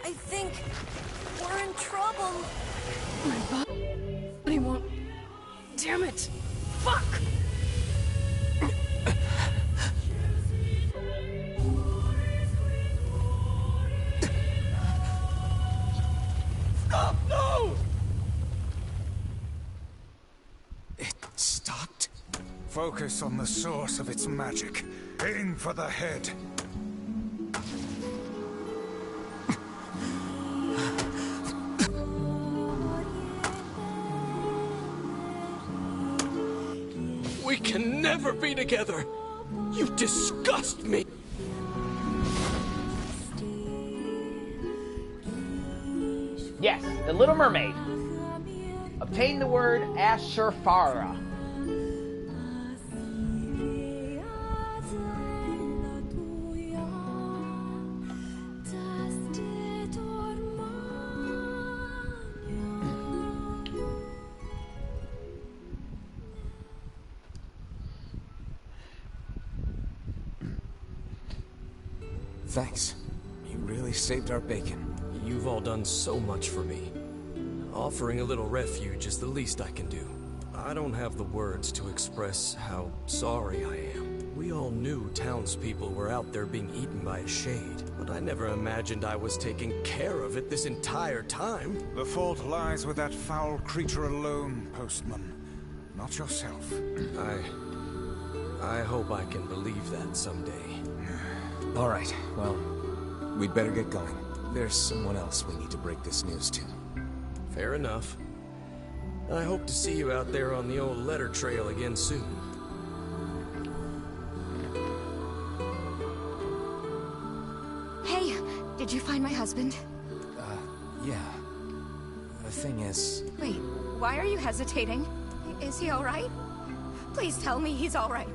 I think we're in trouble. My body won't... Damn it! Fuck! Stop! No! It stopped? Focus on the source of its magic. Aim for the head. We can never be together! You disgust me! Yes, the Little Mermaid. Obtain the word Ashurfara. Thanks. You really saved our bacon. You've all done so much for me. Offering a little refuge is the least I can do. I don't have the words to express how sorry I am. We all knew townspeople were out there being eaten by a shade, but I never imagined I was taking care of it this entire time. The fault lies with that foul creature alone, Postman. Not yourself. I hope I can believe that someday. All right, well, we'd better get going. There's someone else we need to break this news to. Fair enough. I hope to see you out there on the old letter trail again soon. Hey, did you find my husband? Yeah. The thing is... Wait, why are you hesitating? Is he alright? Please tell me he's alright.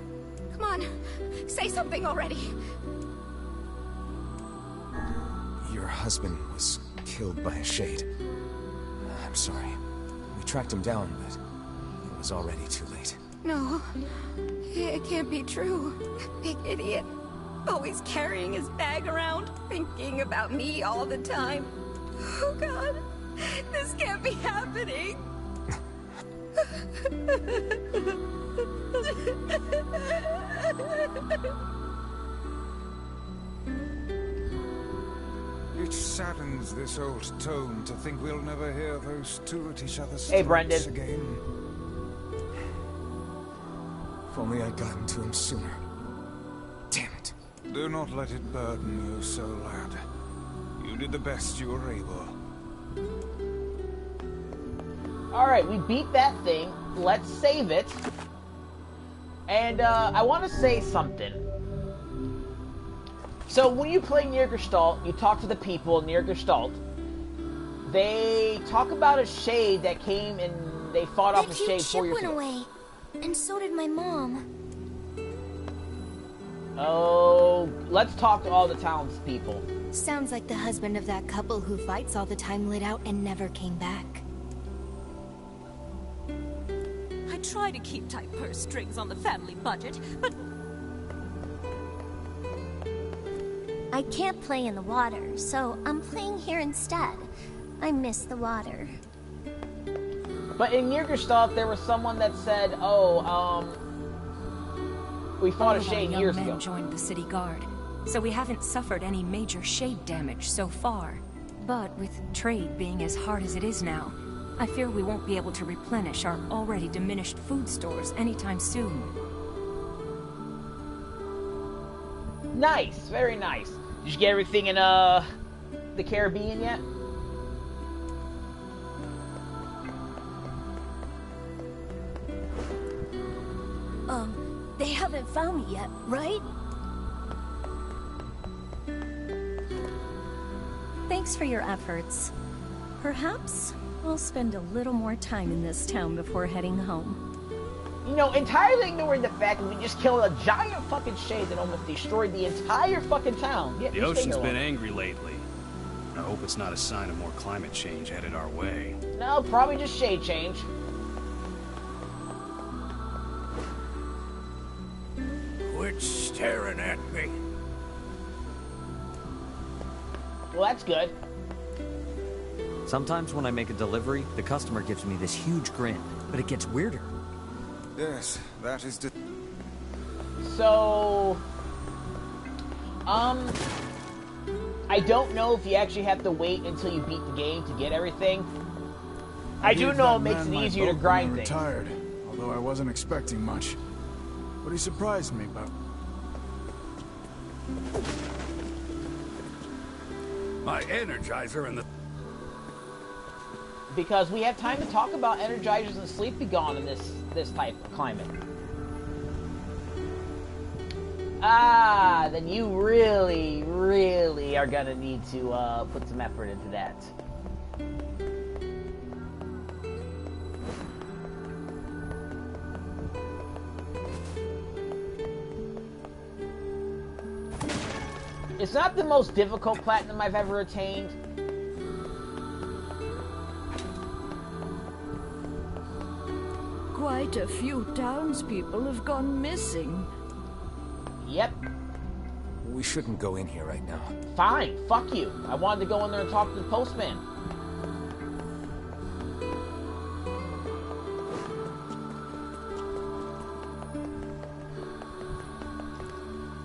Come on, say something already. Your husband was killed by a shade. I'm sorry. We tracked him down, but it was already too late. No, it can't be true. Big idiot. Always carrying his bag around, thinking about me all the time. Oh God, this can't be happening. It saddens this old tome to think we'll never hear those two at each other's Hey, throats Brendan. again. If only I'd gotten to him sooner. Damn it. Do not let it burden you so, lad. You did the best you were able. Alright, we beat that thing. Let's save it. And, I want to say something. So, when you play NieR Gestalt, you talk to the people in NieR Gestalt. They talk about a shade that came and they fought off a shade 4 years ago. went away, and so did my mom. Oh, let's talk to all the townspeople. Sounds like the husband of that couple who fights all the time lit out and never came back. I try to keep tight purse strings on the family budget, but I can't play in the water, so I'm playing here instead. I miss the water. But in NieR Gestalt, there was someone that said, we fought a shade years ago. Joined the city guard, so we haven't suffered any major shade damage so far. But with trade being as hard as it is now, I fear we won't be able to replenish our already diminished food stores anytime soon. Nice, very nice. Did you get everything in the Caribbean yet? They haven't found me yet, right? Thanks for your efforts. Perhaps I'll spend a little more time in this town before heading home. You know, entirely ignoring the fact that we just killed a giant fucking shade that almost destroyed the entire fucking town. Yeah, the ocean's been angry lately. I hope it's not a sign of more climate change headed our way. No, probably just shade change. Quit staring at me. Well, that's good. Sometimes when I make a delivery, the customer gives me this huge grin, but it gets weirder. Yes, that is... So... I don't know if you actually have to wait until you beat the game to get everything. I do know it makes it easier to grind things. Retired, although I wasn't expecting much. But he surprised me about... My Energizer and the... Because we have time to talk about Energizers and Sleepy Gone in this type of climate. Ah, then you really, really are gonna need to put some effort into that. It's not the most difficult platinum I've ever attained. Quite a few townspeople have gone missing. Yep. We shouldn't go in here right now. Fine, fuck you. I wanted to go in there and talk to the postman.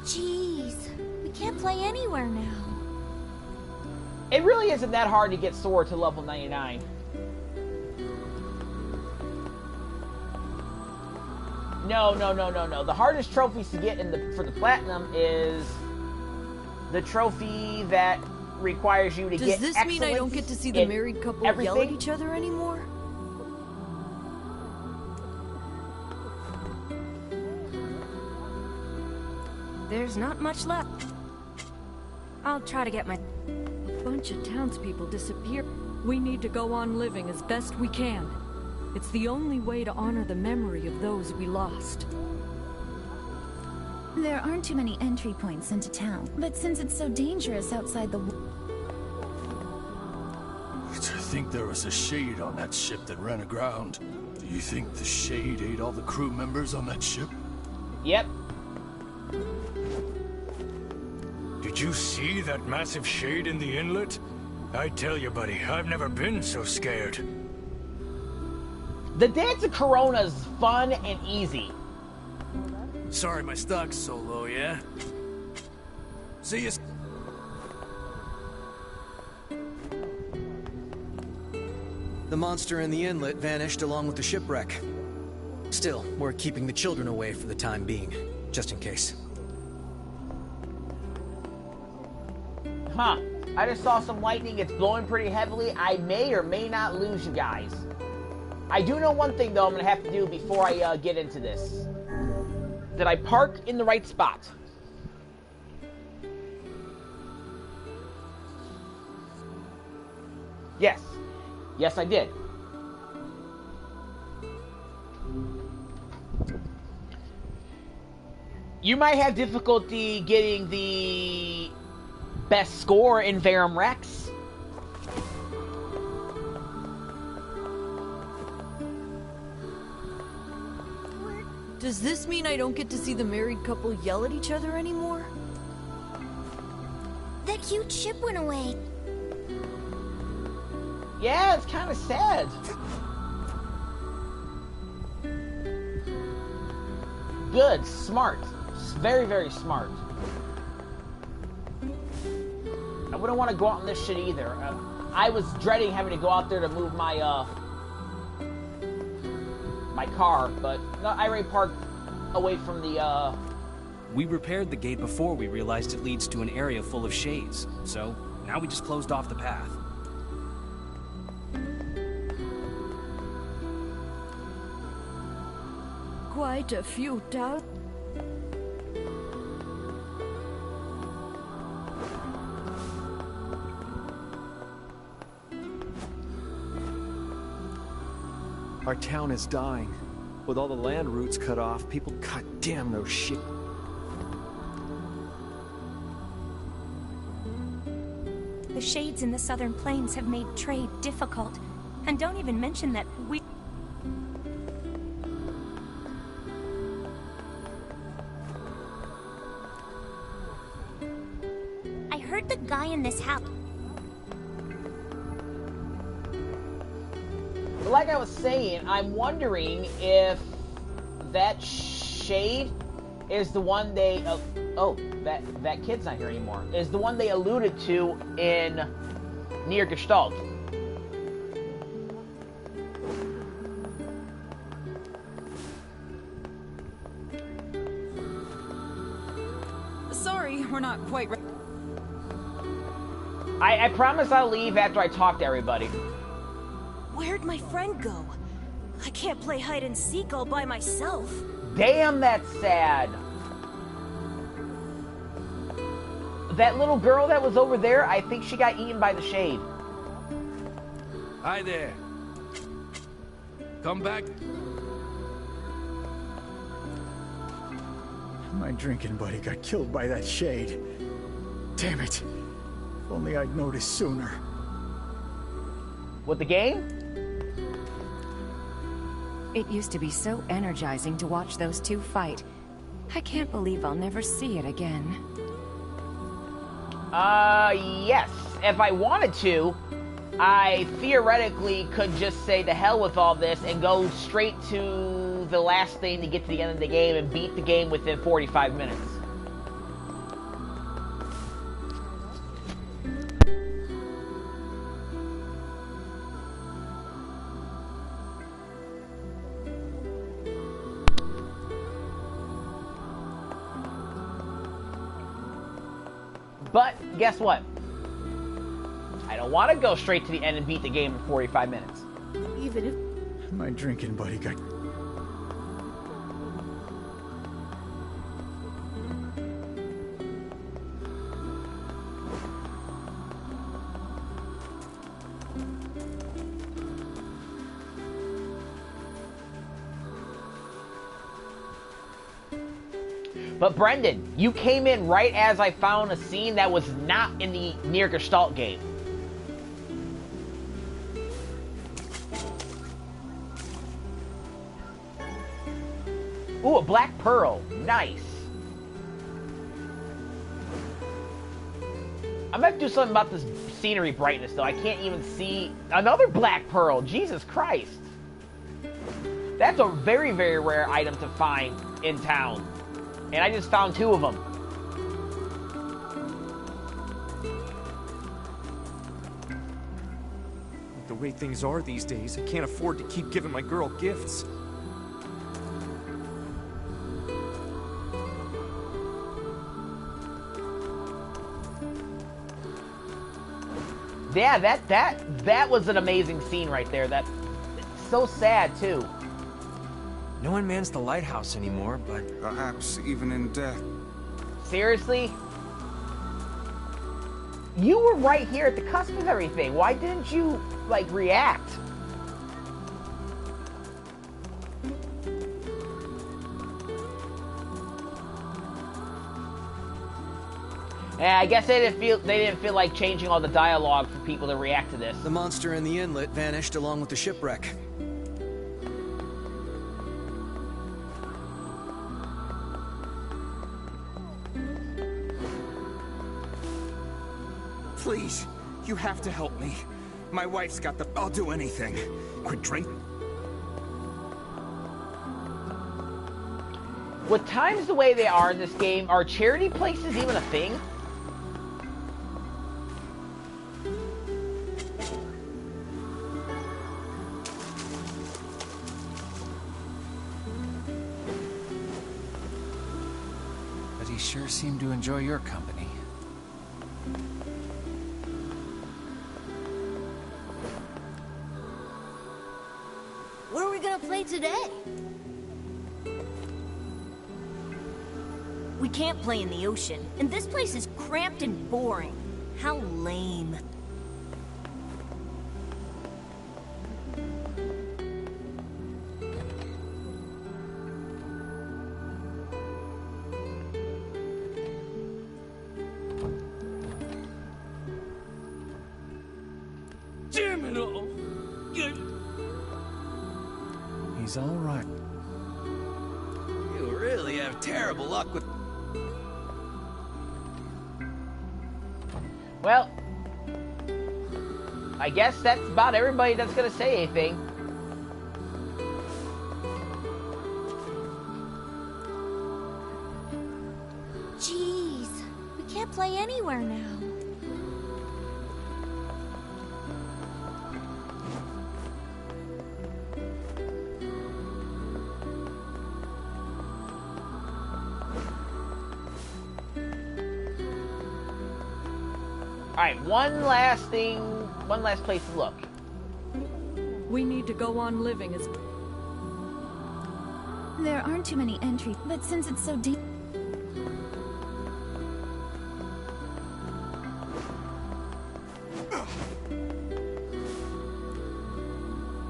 Jeez, we can't play anywhere now. It really isn't that hard to get Sora to level 99. No. The hardest trophies to get for the platinum is the trophy that requires you to get excellence. Does this mean I don't get to see the married couple yell at each other anymore? There's not much left. I'll try to get my... A bunch of townspeople disappear. We need to go on living as best we can. It's the only way to honor the memory of those we lost. There aren't too many entry points into town, but since it's so dangerous outside the... I think there was a shade on that ship that ran aground. Do you think the shade ate all the crew members on that ship? Yep. Did you see that massive shade in the inlet? I tell you, buddy, I've never been so scared. The Dance of Corona's fun and easy. Sorry my stock's so low, yeah? See you. The monster in the inlet vanished along with the shipwreck. Still, we're keeping the children away for the time being, just in case. Huh. I just saw some lightning. It's blowing pretty heavily. I may or may not lose you guys. I do know one thing, though, I'm going to have to do before I get into this. Did I park in the right spot? Yes. Yes, I did. You might have difficulty getting the best score in Verum Rex. Does this mean I don't get to see the married couple yell at each other anymore? That cute ship went away. Yeah, it's kind of sad. Good, smart. Very, very smart. I wouldn't want to go out on this shit either. I was dreading having to go out there to move my, my car, but no, I already parked away from the, We repaired the gate before we realized it leads to an area full of shades, so now we just closed off the path. Quite a few doubts. Our town is dying. With all the land routes cut off, people cut damn those shit. The shades in the southern plains have made trade difficult. And don't even mention that we... I heard the guy in this house. Like I was saying, I'm wondering if that shade is the one they... that kid's not here anymore. Is the one they alluded to in NieR Gestalt. Sorry, we're not quite ready. I promise I'll leave after I talk to everybody. Where'd my friend go? I can't play hide and seek all by myself. Damn, that's sad. That little girl that was over there, I think she got eaten by the shade. Hi there. Come back. My drinking buddy got killed by that shade. Damn it. If only I'd noticed sooner. With the game? It used to be so energizing to watch those two fight. I can't believe I'll never see it again. Yes. If I wanted to, I theoretically could just say to hell with all this and go straight to the last thing to get to the end of the game and beat the game within 45 minutes. But guess what? I don't want to go straight to the end and beat the game in 45 minutes. Even if... My drinking buddy got... But Brendan, you came in right as I found a scene that was not in the NieR Gestalt game. Ooh, a black pearl. Nice. I'm gonna have to do something about this scenery brightness, though. I can't even see another black pearl. Jesus Christ. That's a very, very rare item to find in town. And I just found 2 of them. The way things are these days, I can't afford to keep giving my girl gifts. Yeah, that was an amazing scene right there. That's so sad too. No one mans the lighthouse anymore, but perhaps even in death. Seriously? You were right here at the cusp of everything. Why didn't you, like, react? Yeah, I guess they didn't feel like changing all the dialogue for people to react to this. The monster in the inlet vanished along with the shipwreck. Please, you have to help me. My wife's got the... I'll do anything. Quit drinking. With times the way they are in this game, are charity places even a thing? But he sure seemed to enjoy your company. What are we gonna play today? We can't play in the ocean, and this place is cramped and boring. How lame. Damn it all! He's all right. You really have terrible luck with... Well, I guess that's about everybody that's gonna say anything. Jeez, we can't play anywhere now. Alright, one last place to look. We need to go on living as... There aren't too many entries, but since it's so deep...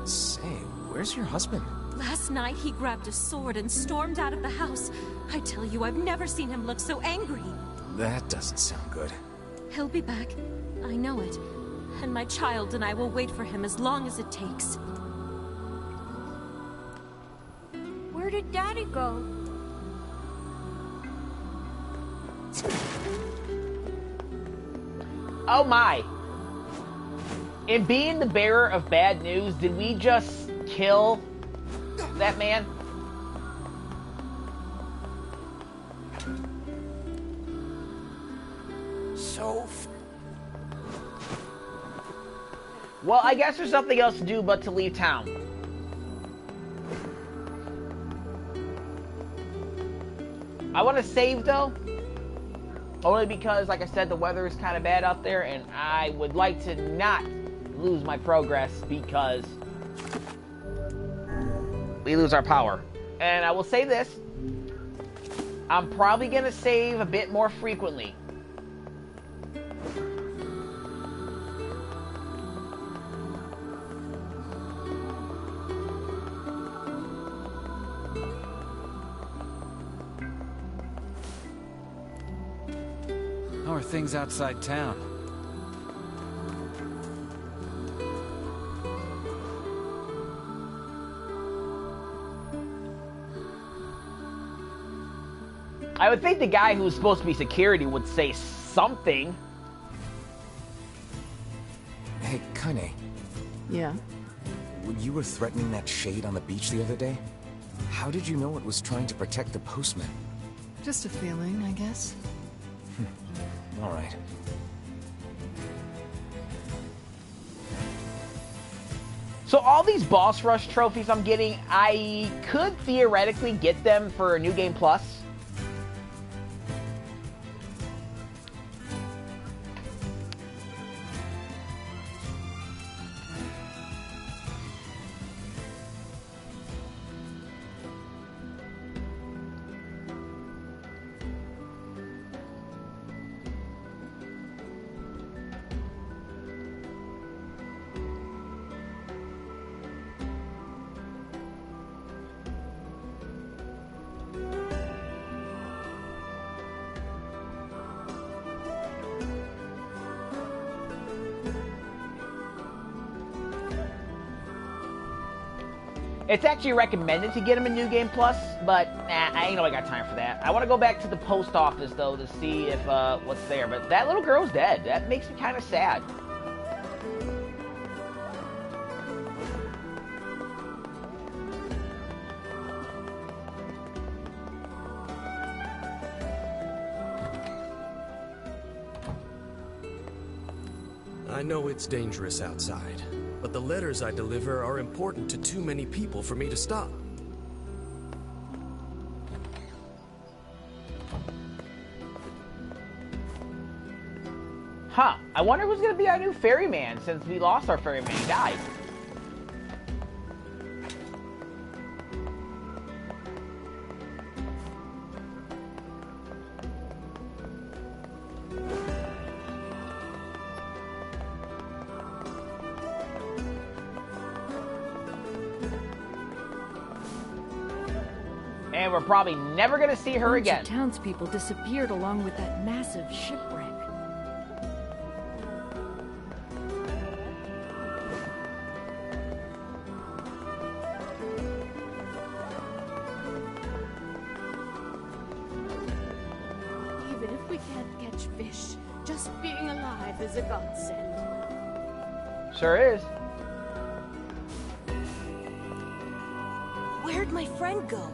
Say, where's your husband? Last night he grabbed a sword and stormed out of the house. I tell you, I've never seen him look so angry. That doesn't sound good. He'll be back. I know it. And my child and I will wait for him as long as it takes. Where did Daddy go? Oh my. In being the bearer of bad news, did we just kill that man? Well, I guess there's nothing else to do but to leave town. I want to save, though. Only because, like I said, the weather is kind of bad out there, and I would like to not lose my progress because we lose our power. And I will say this. I'm probably going to save a bit more frequently. How are things outside town? I would think the guy who's supposed to be security would say something. Hey, Kainé. Yeah? When you were threatening that shade on the beach the other day, how did you know it was trying to protect the postman? Just a feeling, I guess. All right. So all these boss rush trophies I'm getting, I could theoretically get them for New Game Plus. It's actually recommended to get them in New Game Plus, but nah, I ain't know I got time for that. I want to go back to the post office, though, to see if what's there. But that little girl's dead. That makes me kind of sad. I know it's dangerous outside, but the letters I deliver are important to too many people for me to stop. Huh. I wonder who's going to be our new ferryman, since we lost our ferryman. He died. And we're probably never going to see her again. Bunch of townspeople disappeared along with that massive shipwreck. Even if we can't catch fish, just being alive is a godsend. Sure is. Where'd my friend go?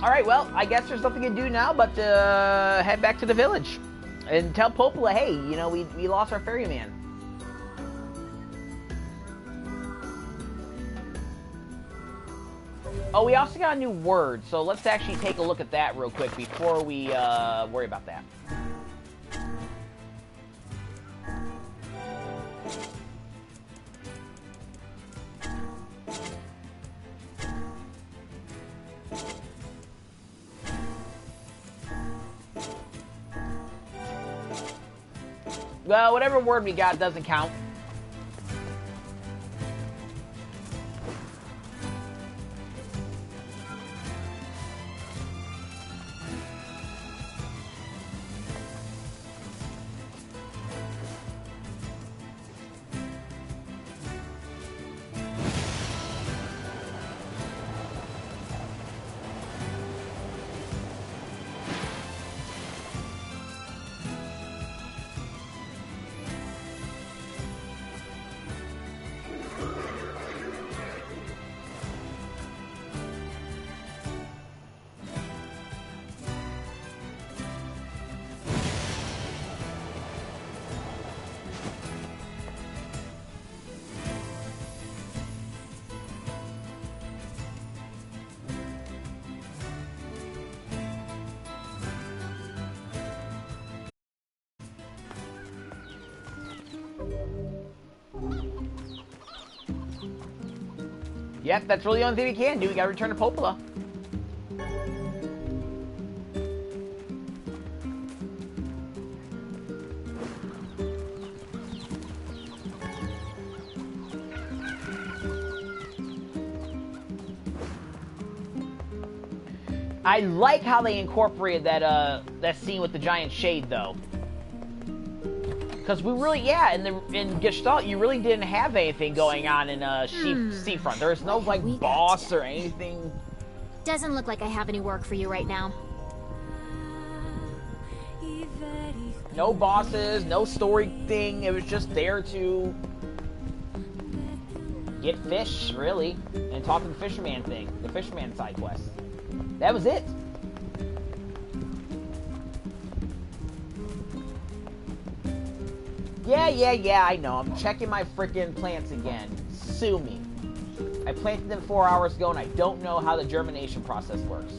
Alright, well, I guess there's nothing to do now but head back to the village. And tell Popola, hey, you know, we lost our ferryman. Oh, we also got a new word, so let's actually take a look at that real quick before we worry about that. Well, whatever word we got doesn't count. Yep, that's really the only thing we can do. We gotta return to Popola. I like how they incorporated that scene with the giant shade, though. Because we really, yeah, in Gestalt, you really didn't have anything going on in Seafront. There's no, like, boss or anything. Doesn't look like I have any work for you right now. No bosses, no story thing. It was just there to get fish, really, and talk to the fisherman thing, the fisherman side quest. That was it. Yeah, I know. I'm checking my freaking plants again. Sue me. I planted them 4 hours ago, and I don't know how the germination process works.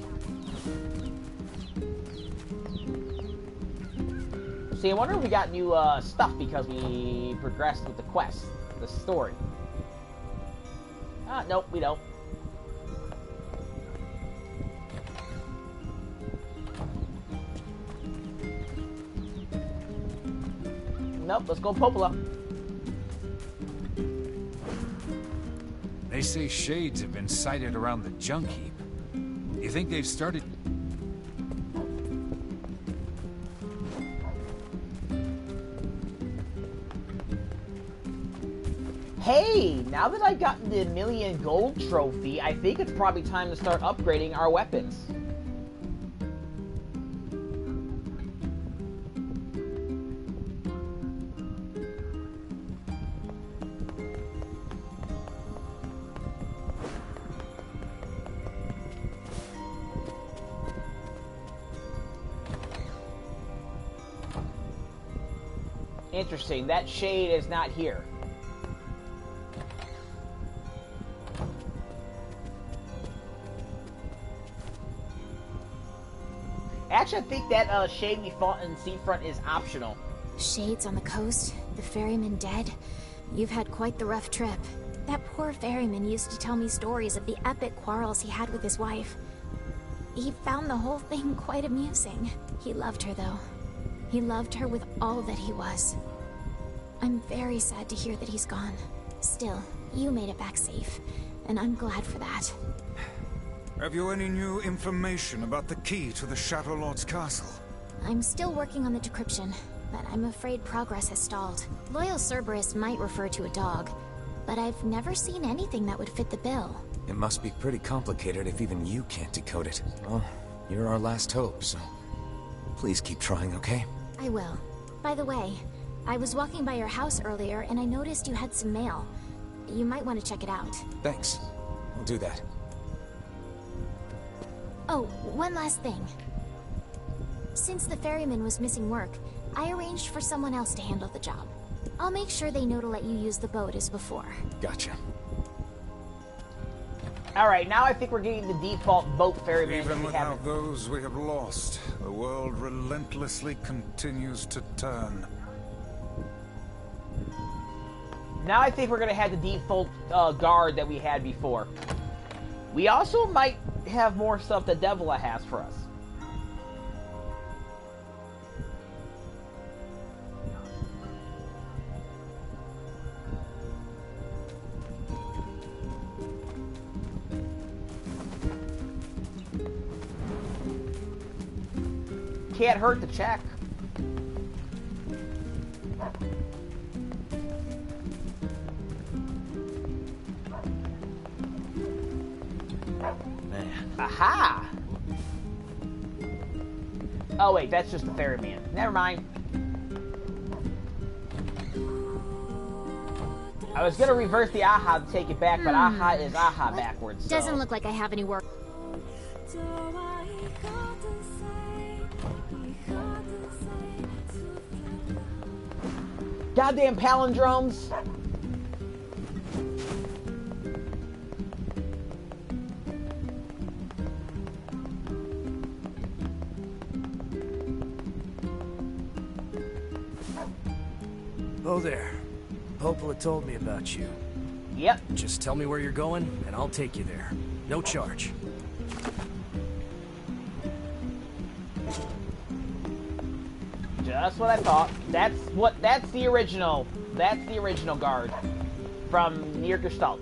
See, I wonder if we got new stuff because we progressed with the quest, the story. Nope, we don't. Nope, let's go Popola. They say shades have been sighted around the junk heap. You think they've started... Hey, now that I've gotten the 1,000,000 gold trophy, I think it's probably time to start upgrading our weapons. Interesting, that shade is not here. Actually, I think that shade we fought in Seafront is optional. Shades on the coast, the ferryman dead. You've had quite the rough trip. That poor ferryman used to tell me stories of the epic quarrels he had with his wife. He found the whole thing quite amusing. He loved her, though. He loved her with all that he was. I'm very sad to hear that he's gone. Still, you made it back safe, and I'm glad for that. Have you any new information about the key to the Shadow Lord's castle? I'm still working on the decryption, but I'm afraid progress has stalled. Loyal Cerberus might refer to a dog, but I've never seen anything that would fit the bill. It must be pretty complicated if even you can't decode it. Well, you're our last hope, so please keep trying, okay? I will. By the way, I was walking by your house earlier and I noticed you had some mail. You might want to check it out. Thanks. I'll do that. Oh, one last thing. Since the ferryman was missing work, I arranged for someone else to handle the job. I'll make sure they know to let you use the boat as before. Gotcha. Alright, now I think we're getting the default boat ferryman. Even without those we have lost, the world relentlessly continues to turn. Now I think we're going to have the default guard that we had before. We also might have more stuff that Devila has for us. Can't hurt to check. Aha! Oh wait, that's just the ferryman. Never mind. I was gonna reverse the aha to take it back, but aha is aha backwards. So. Doesn't look like I have any work. Goddamn palindromes! Oh there. Popola told me about you. Yep. Just tell me where you're going, and I'll take you there. No charge. Just what I thought. That's the original guard from NieR Gestalt.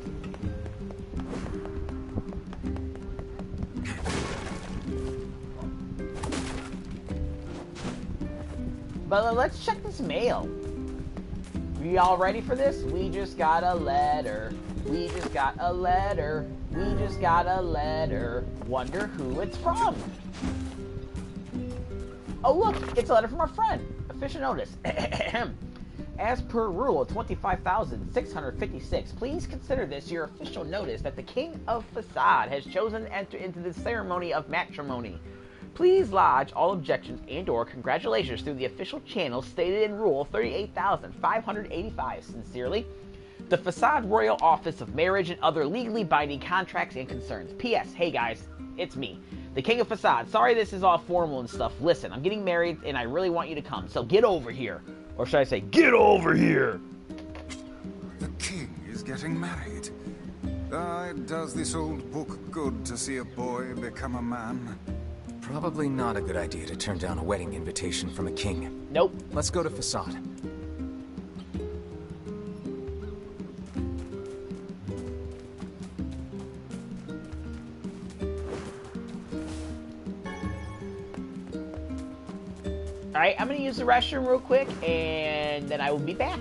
But let's check this mail. We all ready for this? We just got a letter. We just got a letter. We just got a letter. Wonder who it's from. Oh look, it's a letter from our friend. Official notice. As per rule 25,656, please consider this your official notice that the King of Facade has chosen to enter into the ceremony of matrimony. Please lodge all objections and/or congratulations through the official channel stated in Rule 38,585. Sincerely, the Facade Royal Office of Marriage and Other Legally Binding Contracts and Concerns. P.S. Hey guys, it's me, the King of Facade. Sorry this is all formal and stuff. Listen, I'm getting married and I really want you to come, so get over here. Or should I say, get over here! The king is getting married. It does this old book good to see a boy become a man. Probably not a good idea to turn down a wedding invitation from a king. Nope. Let's go to Facade. Alright, I'm gonna use the restroom real quick, and then I will be back.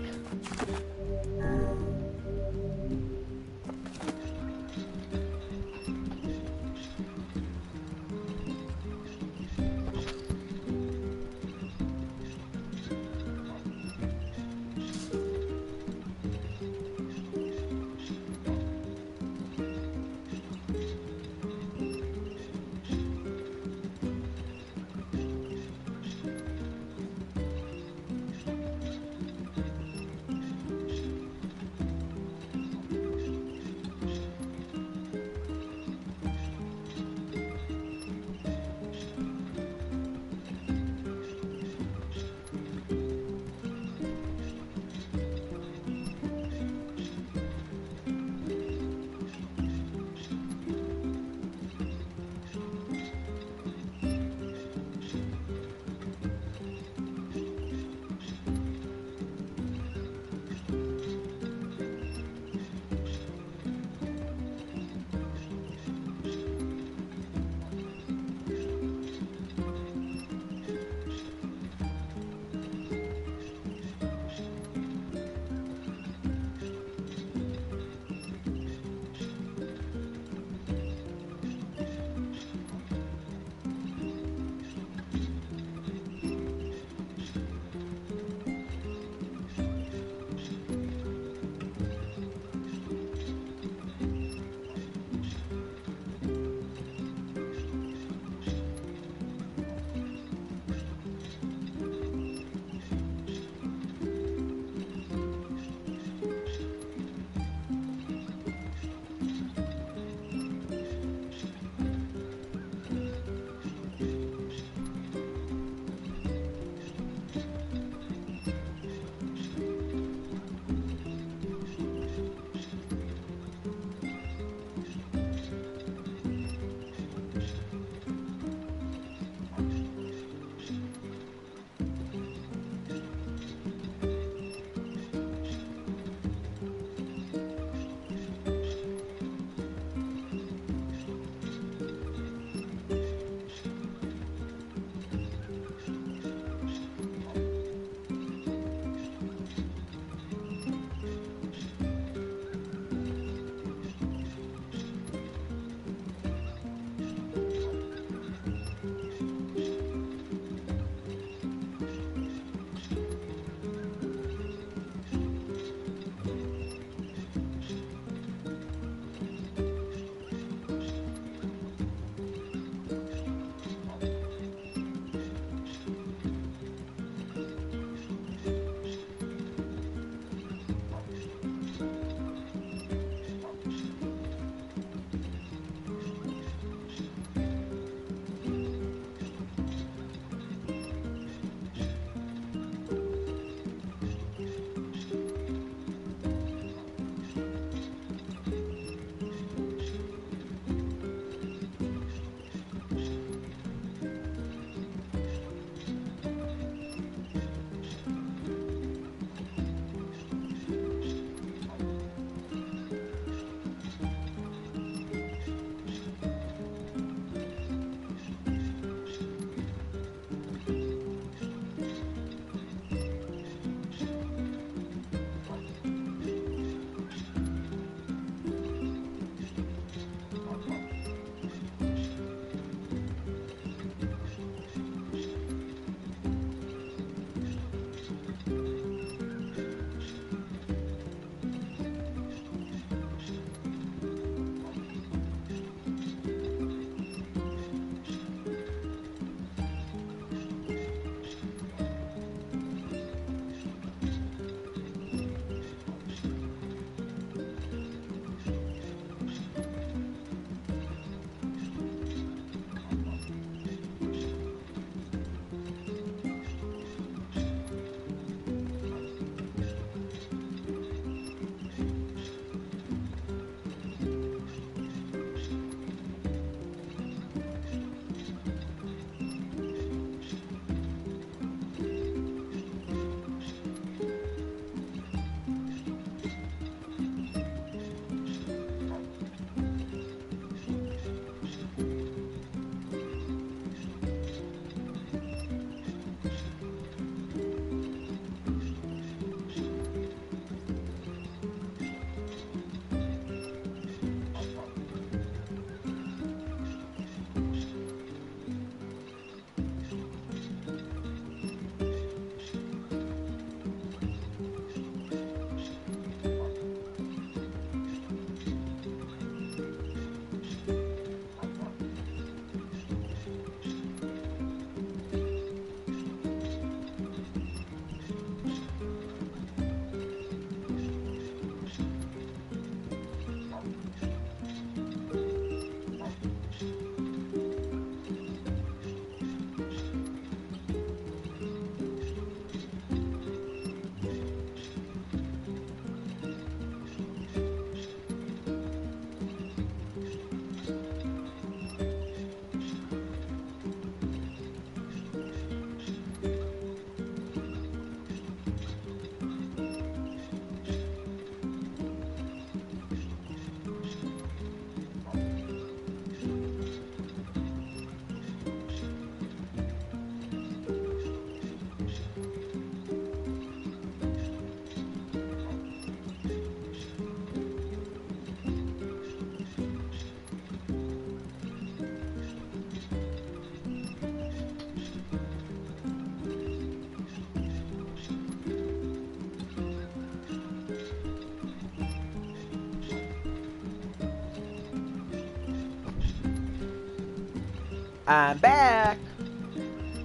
I'm back.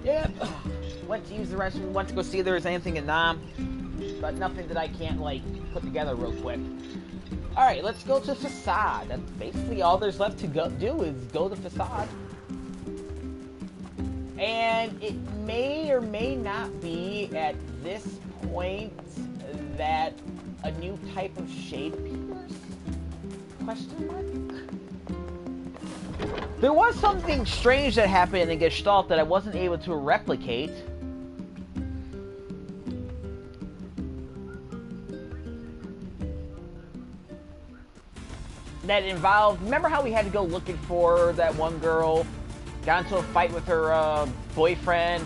Yep. Went to use the restroom. Went to go see if there was anything in Nam, but nothing that I can't like put together real quick. All right, let's go to Facade. That's basically all there's left to go do is go to Facade. And it may or may not be at this point that a new type of shade appears? Question mark? There was something strange that happened in Gestalt that I wasn't able to replicate. That involved, remember how we had to go looking for that one girl? Got into a fight with her boyfriend.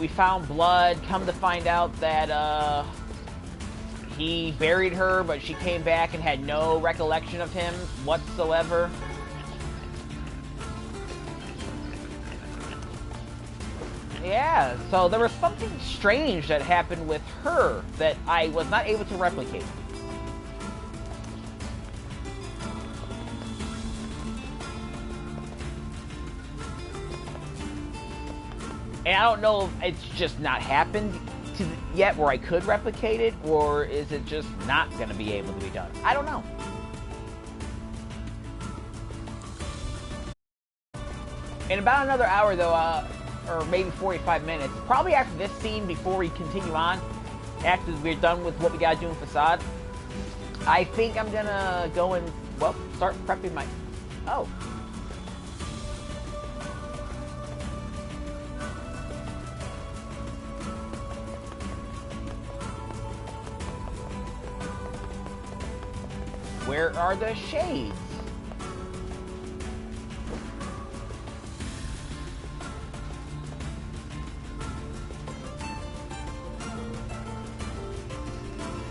We found blood. Come to find out that he buried her, but she came back and had no recollection of him whatsoever. Yeah, so there was something strange that happened with her that I was not able to replicate. And I don't know if it's just not happened yet where I could replicate it, or is it just not going to be able to be done? I don't know. In about another hour, though, or maybe 45 minutes, probably after this scene, before we continue on, after we're done with what we got to do in Facade, I think I'm going to go and, well, start prepping my... Oh. Where are the shades?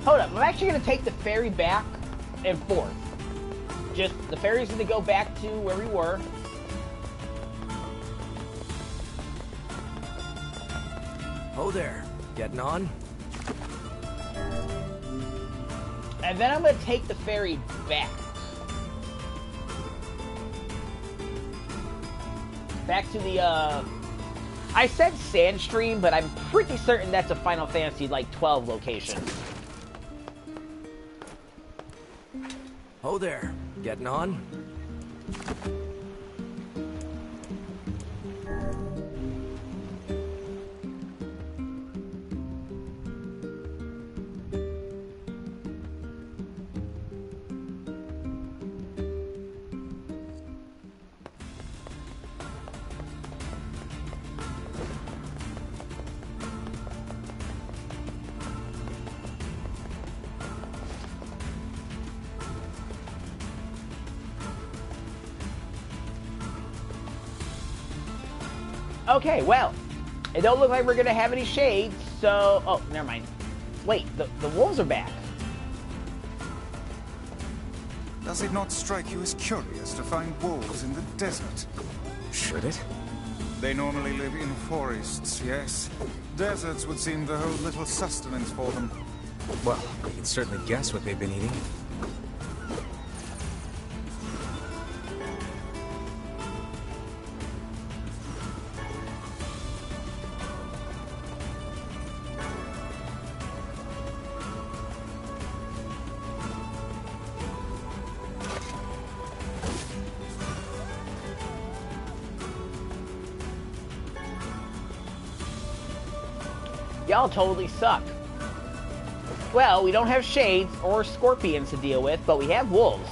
Hold up, I'm actually going to take the ferry back and forth. Just, the ferry's going to go back to where we were. Oh there, getting on? And then I'm going to take the ferry back. Back to the, I said Sandstream, but I'm pretty certain that's a Final Fantasy, like, 12 location. Oh there, getting on? Okay, well, it don't look like we're gonna have any shades, so... Oh, never mind. Wait, the wolves are back. Does it not strike you as curious to find wolves in the desert? Should it? They normally live in forests, yes. Deserts would seem to hold little sustenance for them. Well, we can certainly guess what they've been eating. Y'all totally suck. Well, we don't have shades or scorpions to deal with, but we have wolves.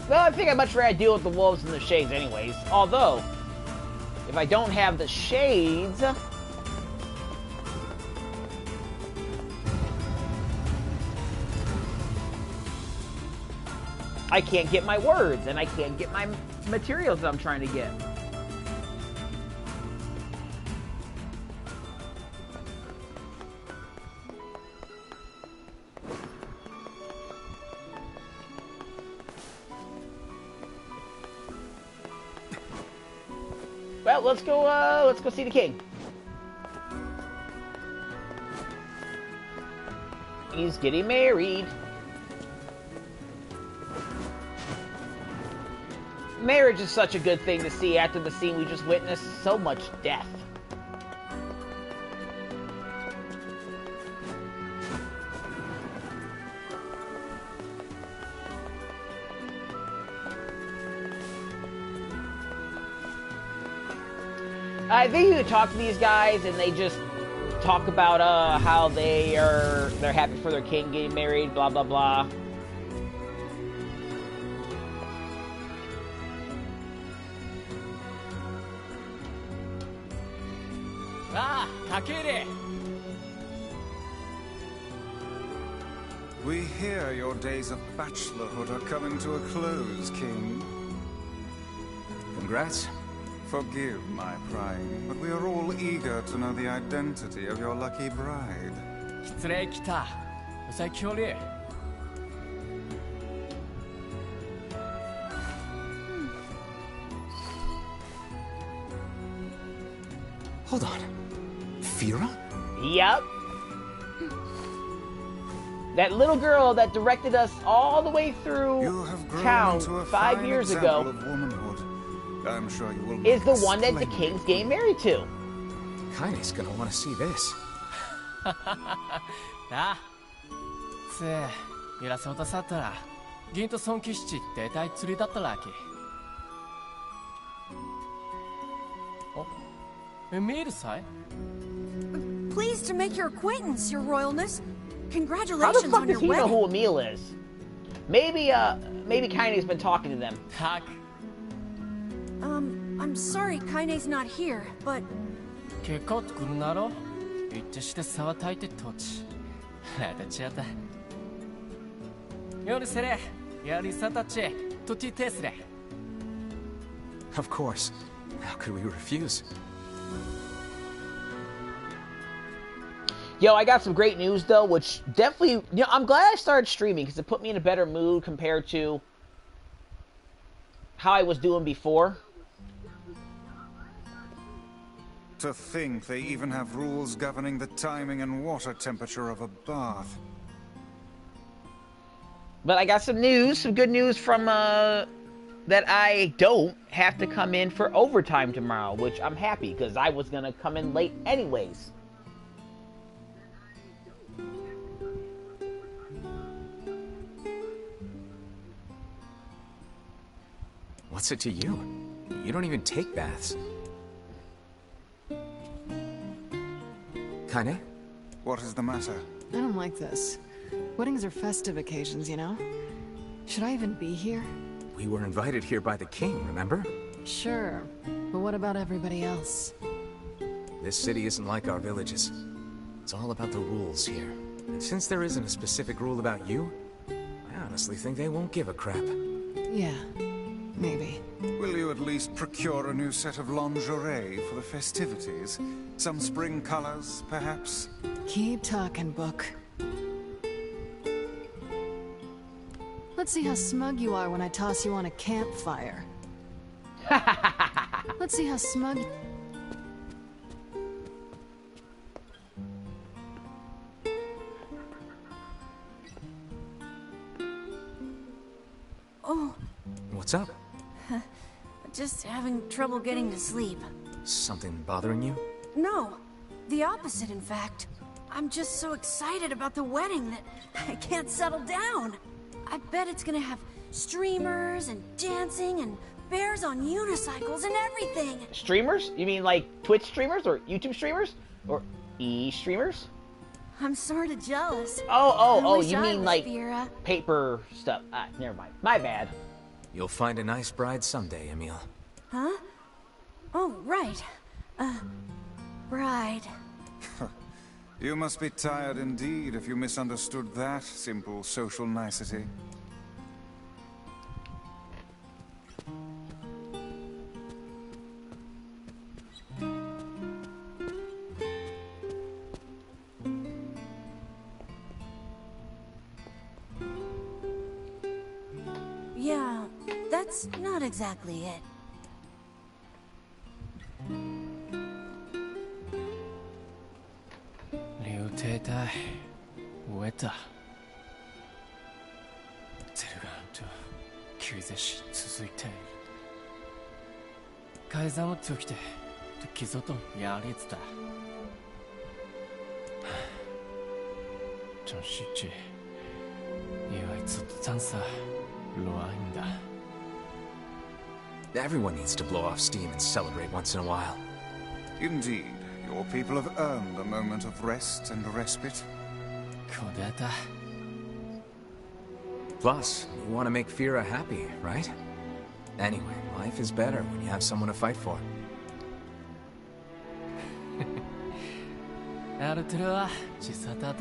Well, I think I'd much rather deal with the wolves than the shades anyways. Although, if I don't have the shades... I can't get my words, and I can't get my materials that I'm trying to get. Yeah, let's go see the king. He's getting married. Marriage is such a good thing to see after the scene we just witnessed. So much death. I think you could talk to these guys and they just talk about how they're happy for their king getting married, blah blah blah. Ah, Takere! We hear your days of bachelorhood are coming to a close, King. Congrats. Forgive my prying, but we are all eager to know the identity of your lucky bride. Hold on. Fira? Yep. That little girl that directed us all the way through town 5 years ago I'm sure you will is the one that the king's getting married to. Kainé's gonna want to see this. Ah. Se, Irasota Satara. Ginto Sonkishi te tai tsuri dattaraki. Oh. Emil sai? Pleased to make your acquaintance, Your Royalness. How Congratulations the fuck on does your he know wedding. who Emil is? Maybe Kainé's been talking to them. I'm sorry Kainé's not here, but... Kekot kurunaro? Itteshite sawataite tochi. Latachata. Yorisere, yarisatache, toti tesre. Of course. How could we refuse? Yo, I got some great news though, which definitely, I'm glad I started streaming because it put me in a better mood compared to how I was doing before. To think they even have rules governing the timing and water temperature of a bath. But I got some news, some good news from that I don't have to come in for overtime tomorrow, which I'm happy because I was gonna come in late anyways. What's it to you? You don't even take baths. Kainé? What is the matter? I don't like this. Weddings are festive occasions, you know? Should I even be here? We were invited here by the king, remember? Sure, but what about everybody else? This city isn't like our villages. It's all about the rules here. And since there isn't a specific rule about you, I honestly think they won't give a crap. Yeah, maybe. Will you at least procure a new set of lingerie for the festivities? Some spring colors, perhaps? Keep talking, Book. Let's see how smug you are when I toss you on a campfire. Let's see how smug... Oh, What's up? just having trouble getting to sleep. Something bothering you? No, the opposite, in fact. I'm just so excited about the wedding that I can't settle down. I bet it's gonna have streamers and dancing and bears on unicycles and everything. Streamers? You mean like Twitch streamers or YouTube streamers? Or e-streamers? I'm sorta jealous. Oh, wish you I mean was like Fira. paper stuff. Ah, never mind. My bad. You'll find a nice bride someday, Emil. Huh? Oh, right. Bride. You must be tired indeed if you misunderstood that simple social nicety. Yeah, that's not exactly it. い終えたゼルガンと救世し続いている改ざんを解きて기소도 야리즈다. 좀 쉽지. 이와이츠도 찬사 로아입니다. Everyone needs to blow off steam and celebrate once in a while. Indeed, your people have earned a moment of rest and respite. 고대다. Plus, you want to make Fira happy, right? Anyway, life is better when you have someone to fight for. アルトゥルは自殺だ。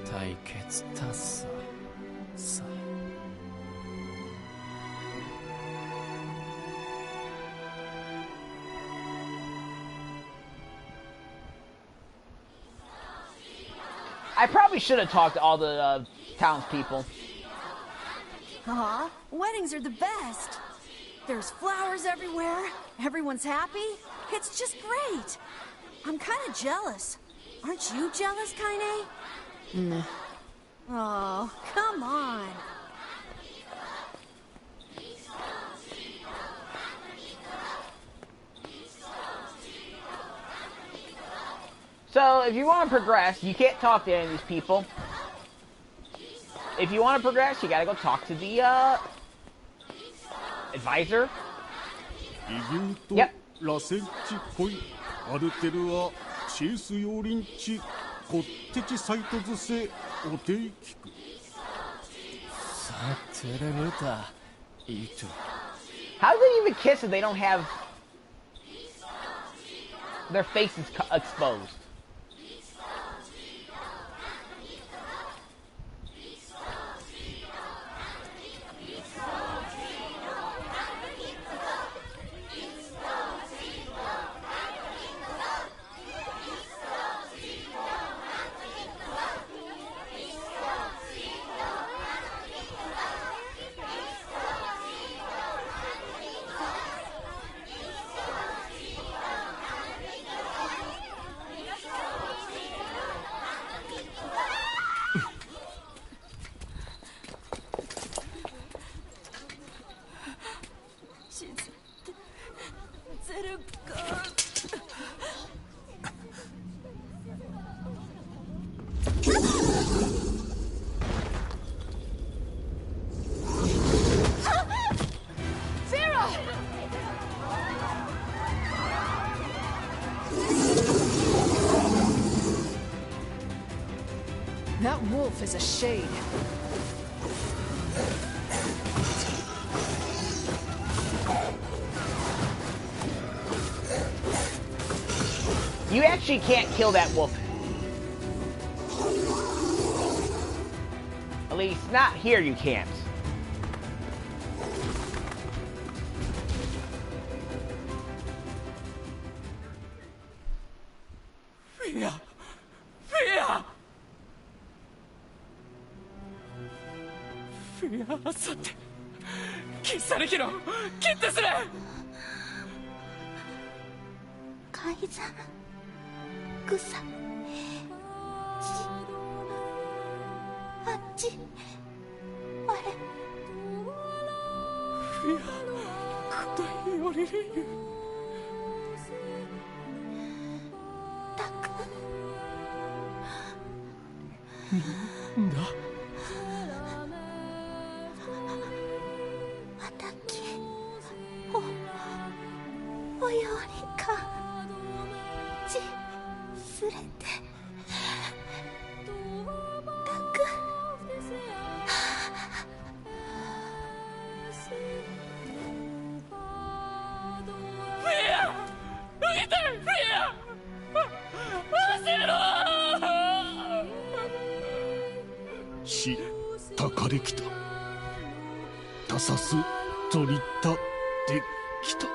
対決達成さ。I probably should have talked to all the townspeople. Aw, weddings are the best. There's flowers everywhere. Everyone's happy. It's just great. I'm kind of jealous. Aren't you jealous, Kainé? Nah. Oh, come on. So, if you want to progress, you can't talk to any of these people. If you want to progress, you gotta go talk to the, advisor. Yep. アルテルはシース用林地こってちサイトズセお定聞くさてれるたいいと How do they even kiss if they don't have their faces exposed? That wolf is a shade. You actually can't kill that wolf. At least, not here you can't. Fia! Fia! Fia, さて、喫茶歴のキットする。改ざん草あっちあれフィア答えよりるゆたくんだまたきおよりかちすれてたくフィア見てフィア教えろしたかできたたさすとりたできた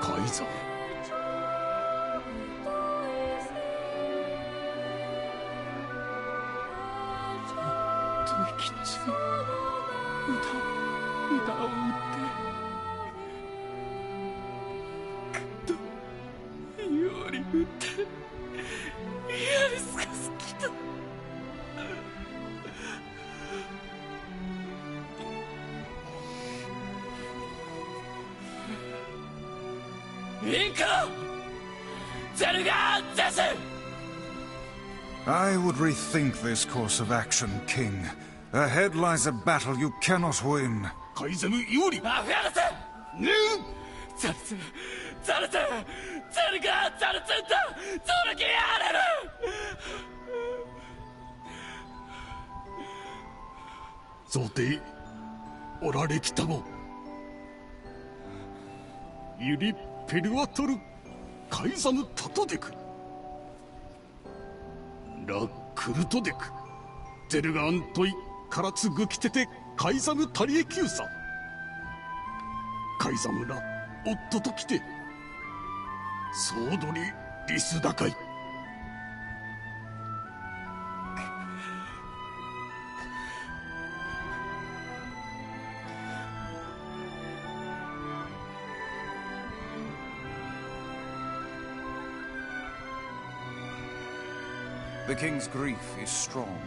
改ざん駅中歌を歌ってぐっとより歌やりすかすきだ。I would rethink this course of action, King. Ahead lies a battle you cannot win. 유리 페르와토르 카이사무 타토데크 라 크루토데크 제르가 안토이 카라츠グキテて 카이사무 타리에 키우사 카이사무라 오토토 키테 소도리 리스다카이. The king's grief is strong.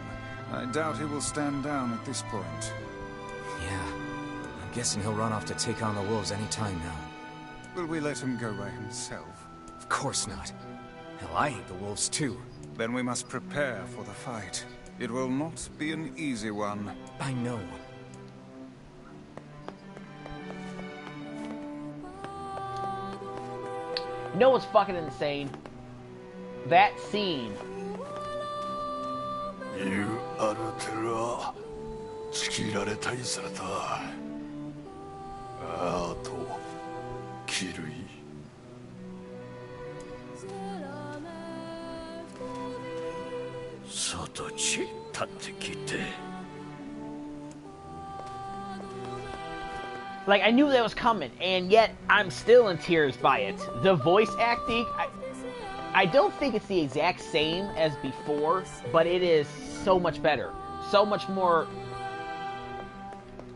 I doubt he will stand down at this point. Yeah. I'm guessing he'll run off to take on the wolves any time now. Will we let him go by himself? Of course not. Hell, I hate the wolves too. Then we must prepare for the fight. It will not be an easy one. I know. You know what's fucking insane? That scene. You are terror. Chikirare taisarata. Ato kirui. Sotochi tatte kite. Like, I knew that was coming, and yet I'm still in tears by it. The voice acting, I don't think it's the exact same as before, but it is so much better. So much more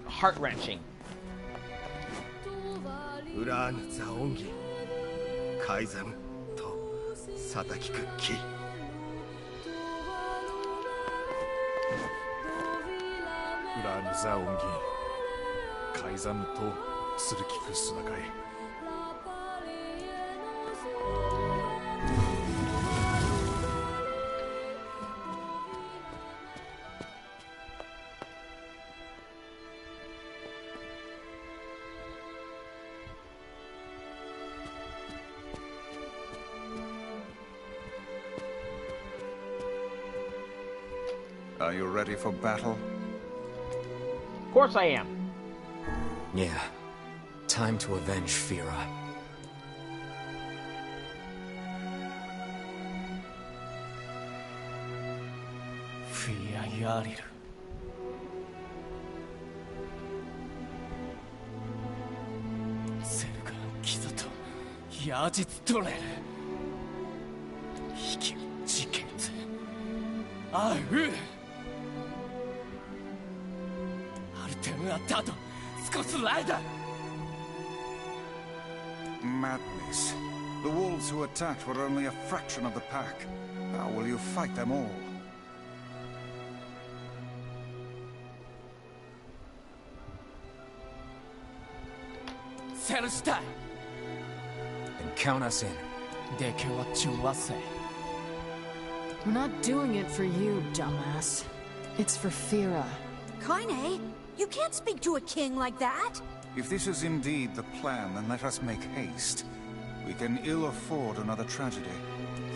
heart-wrenching. Uran Zaongi Kaizam to Sataki Kuki. Uran Zaongi Kaizam to Tsurukiku Sunakai. Are you ready for battle? Of course I am. Yeah. Time to avenge Fira. Fira Yariru. Seruga Kizato Yajitsu Toreru. Hiki Jikenzu. Aru. Artemu Atato. Madness. The wolves who attacked were only a fraction of the pack. How will you fight them all? Then count us in. We're not doing it for you, dumbass. It's for Fira. Kainé, you can't speak to a king like that! If this is indeed the plan, then let us make haste. We can ill afford another tragedy.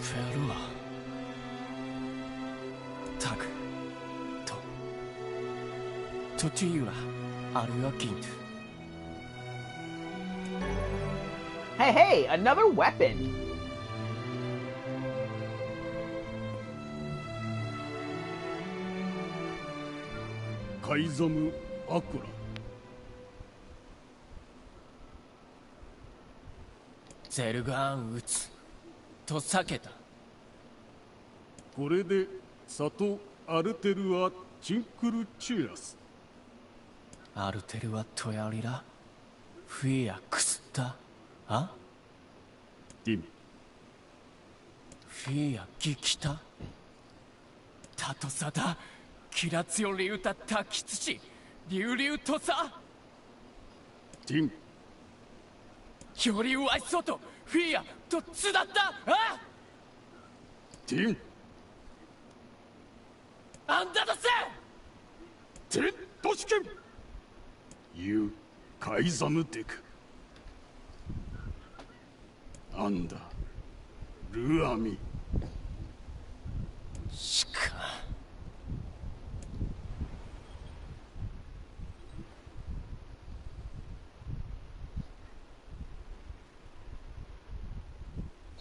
Ferua. Tak. To. Tochiura. Arua Gintu. Hey, another weapon! Kaizamu Akura. Zerugan utsu. Tosaketa. これで里アルテルはチンクルチュアス。アルテルはトヤリラフィアクスタあディミフィアギキタタトサダキラツヨリウタタキツチリュウリュウトサディミよりワイソトフィアとツだったあディミあんだとせディトシケンユーカイザムデクアンダルアミしか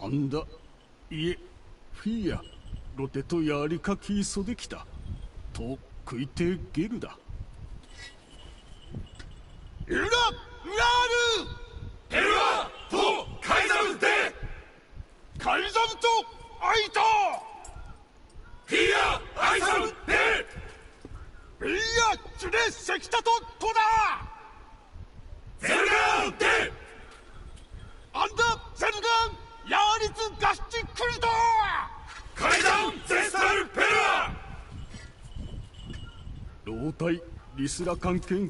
あんだいえフィアロテとやりかきそできたと食いてゲルだウラールヘルアとカイザムでカイザムとアイトフィアアイザムでフィアチュレセキタとトダゼルガンでアンダゼルガンヤーリツガスチクルドカイザンゼスタルペラ老体リスラ関係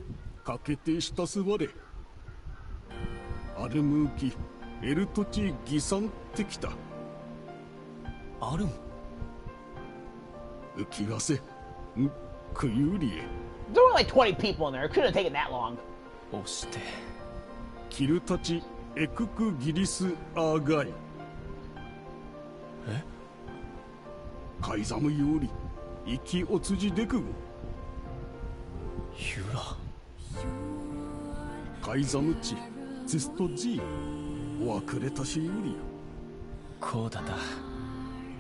かけてしたすわれアルムーキエルトチギサンってきたアルム浮きわせんクユリエ There were like 20 people in there. It couldn't have taken that long. 押してキルたちエククギリスアーガイえカイザムより生きおつじデクゴユラカイザムチゼストジーわくれたしよりこうだだ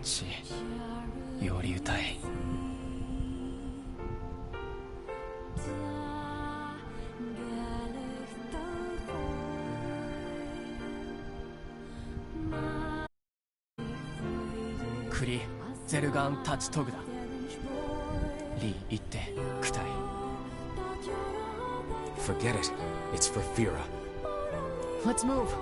ちより歌いクリゼルガンタチトグだリ言ってクタイ Forget it. It's for Fira. Let's move.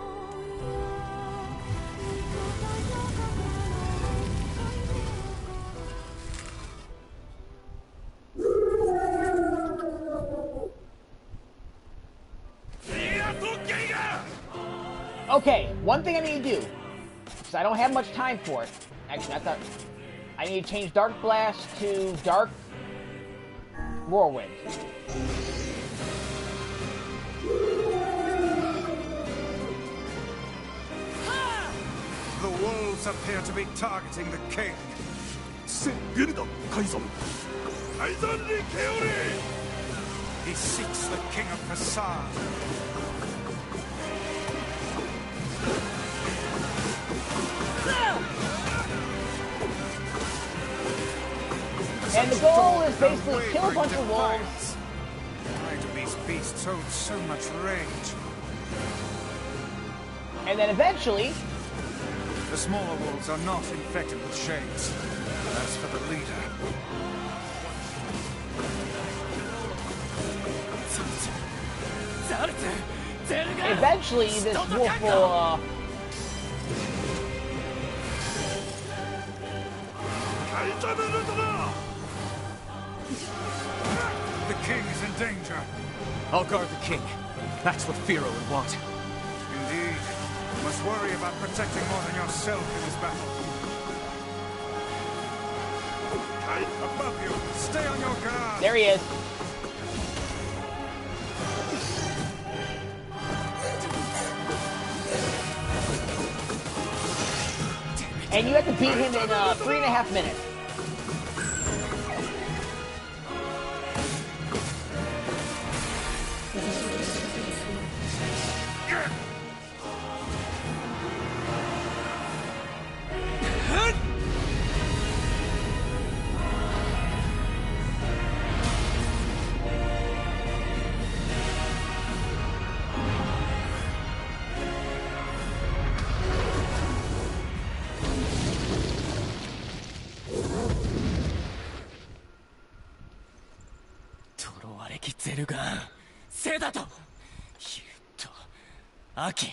Okay, one thing I need to do, because I don't have much time for it. Actually, I thought I need to change Dark Blast to Dark Whirlwind. The wolves appear to be targeting the king. He seeks the king of Passad. And the goal is basically kill a bunch of wolves. Why do these beasts hold so much rage? And then eventually... The smaller wolves are not infected with shades. As for the leader... Eventually, this wolf will, The king is in danger. I'll guard the king. That's what Fira would want. Indeed. You must worry about protecting more than yourself in this battle. Above you. Stay on your guard. There he is. And you have to beat him in 3.5 minutes. きゼルガンセダとユウとアキ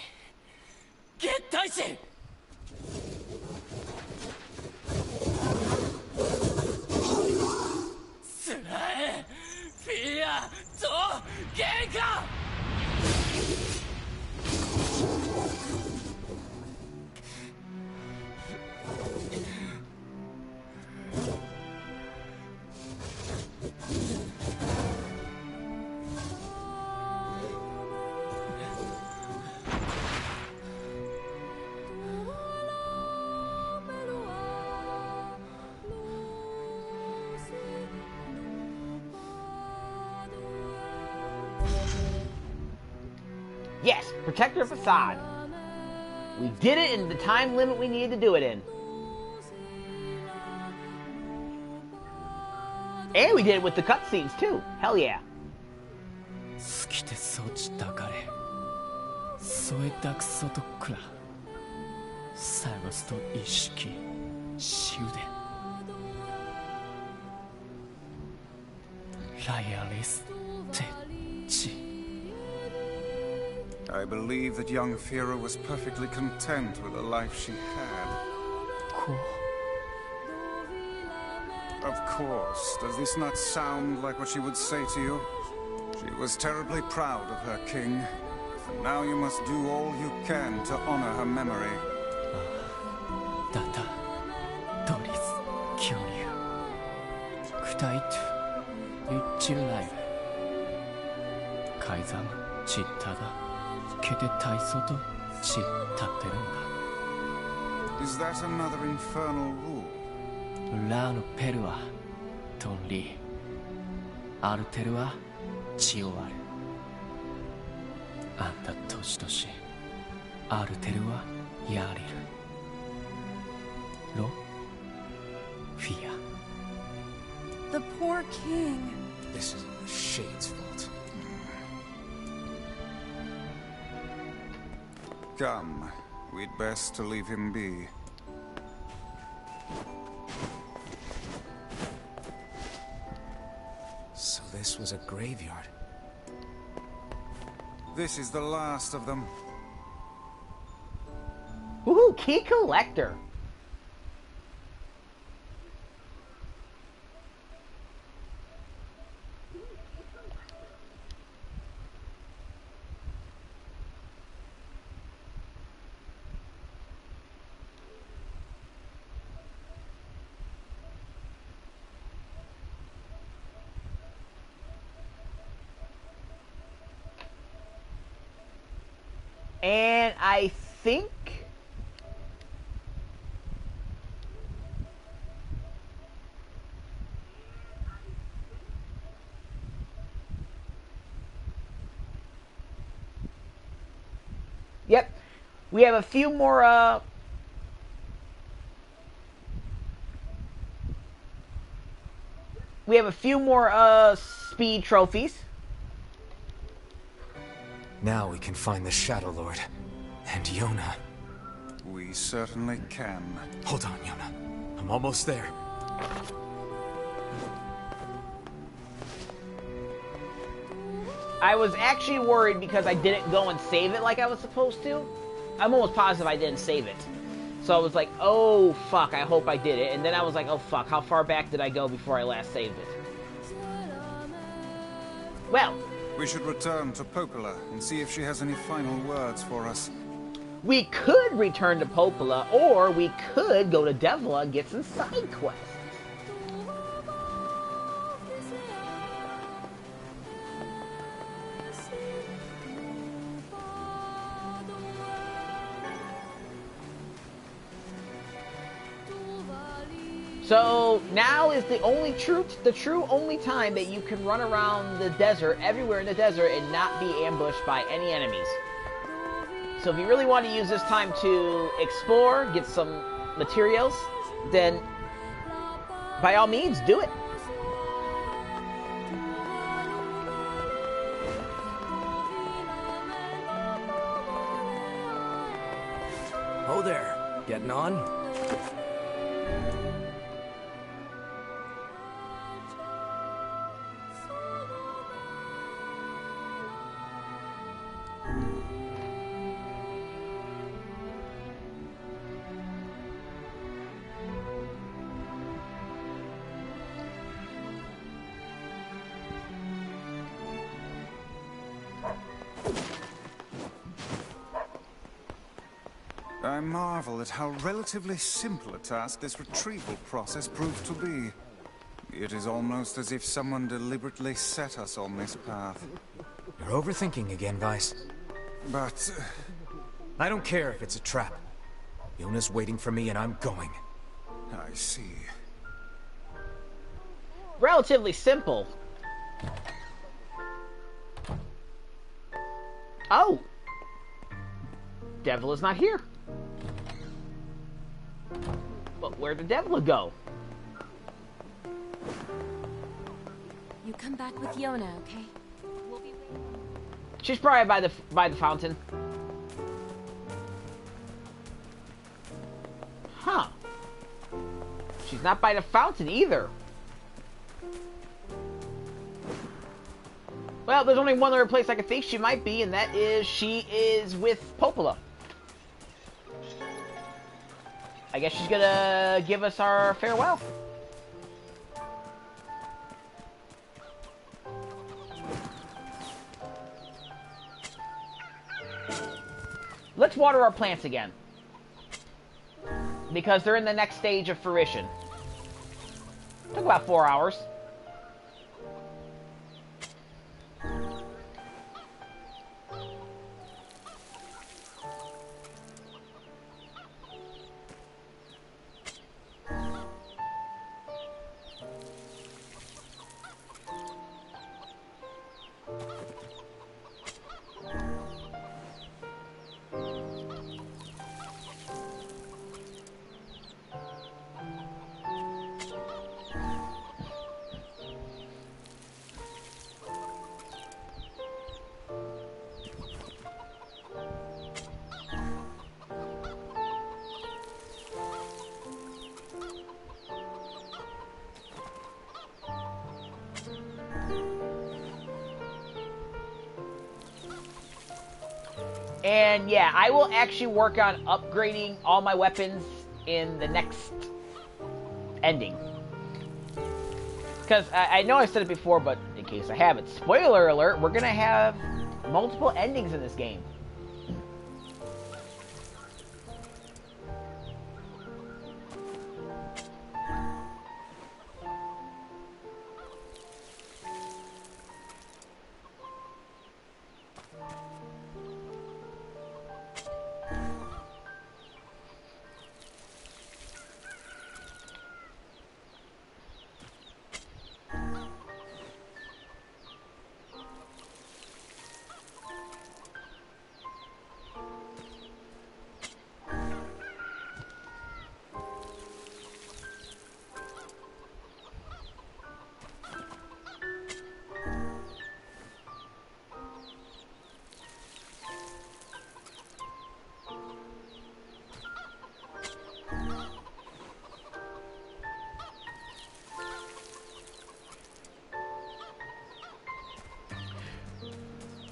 ゲッタイシスラエフィアとゲンカYes, protect your facade. We did it in the time limit we needed to do it in. And we did it with the cutscenes too. Hell yeah. 好きてそちたかれ添えたくそとくらサゴスと意識シュデライアリステチ I believe that young Fira was perfectly content with the life she had. Of course. Does this not sound like what she would say to you? She was terribly proud of her king, and now you must do all you can to honor her memory. Data, Doris, Kyoryu, Kutaitu, Ichilive, Kaizan, Chittada, Kete Taisoto, Chittaterunda. Is that another infernal rule? Lano Perua, Tonri, Arterua, Chioaru. Anta Toshitoshi, Arterua, Yariru. Lo, Fia. The poor king. This is the Shade's fault. Come, we'd best to leave him be. So this was a graveyard. This is the last of them. Woohoo! Key collector. And I think yep, we have a few more speed trophies. Now we can find the Shadow Lord. And Yona. We certainly can. Hold on, Yona. I'm almost there. I was actually worried because I didn't go and save it like I was supposed to. I'm almost positive I didn't save it. So I was like, oh fuck, I hope I did it. And then I was like, oh fuck, how far back did I go before I last saved it? Well, we should return to Popola and see if she has any final words for us. We could return to Popola, or we could go to Devla and get some side quests. So now is the true only time that you can run around the desert, everywhere in the desert, and not be ambushed by any enemies. So if you really want to use this time to explore, get some materials, then by all means, do it. Oh there, getting on? I marvel at how relatively simple a task this retrieval process proved to be. It is almost as if someone deliberately set us on this path. You're overthinking again, Weiss. But... I don't care if it's a trap. Yuna's waiting for me and I'm going. I see. Relatively simple. Oh! Devil is not here. But where'd the devil go? You come back with Yona, okay? We'll be waiting. She's probably by the fountain. Huh. She's not by the fountain either. Well, there's only one other place I can think she might be, and that is she is with Popola. I guess she's gonna give us our farewell. Let's water our plants again. Because they're in the next stage of fruition. Took about 4 hours. And yeah, I will actually work on upgrading all my weapons in the next ending. Because I know I said it before, but in case I haven't, spoiler alert, we're going to have multiple endings in this game.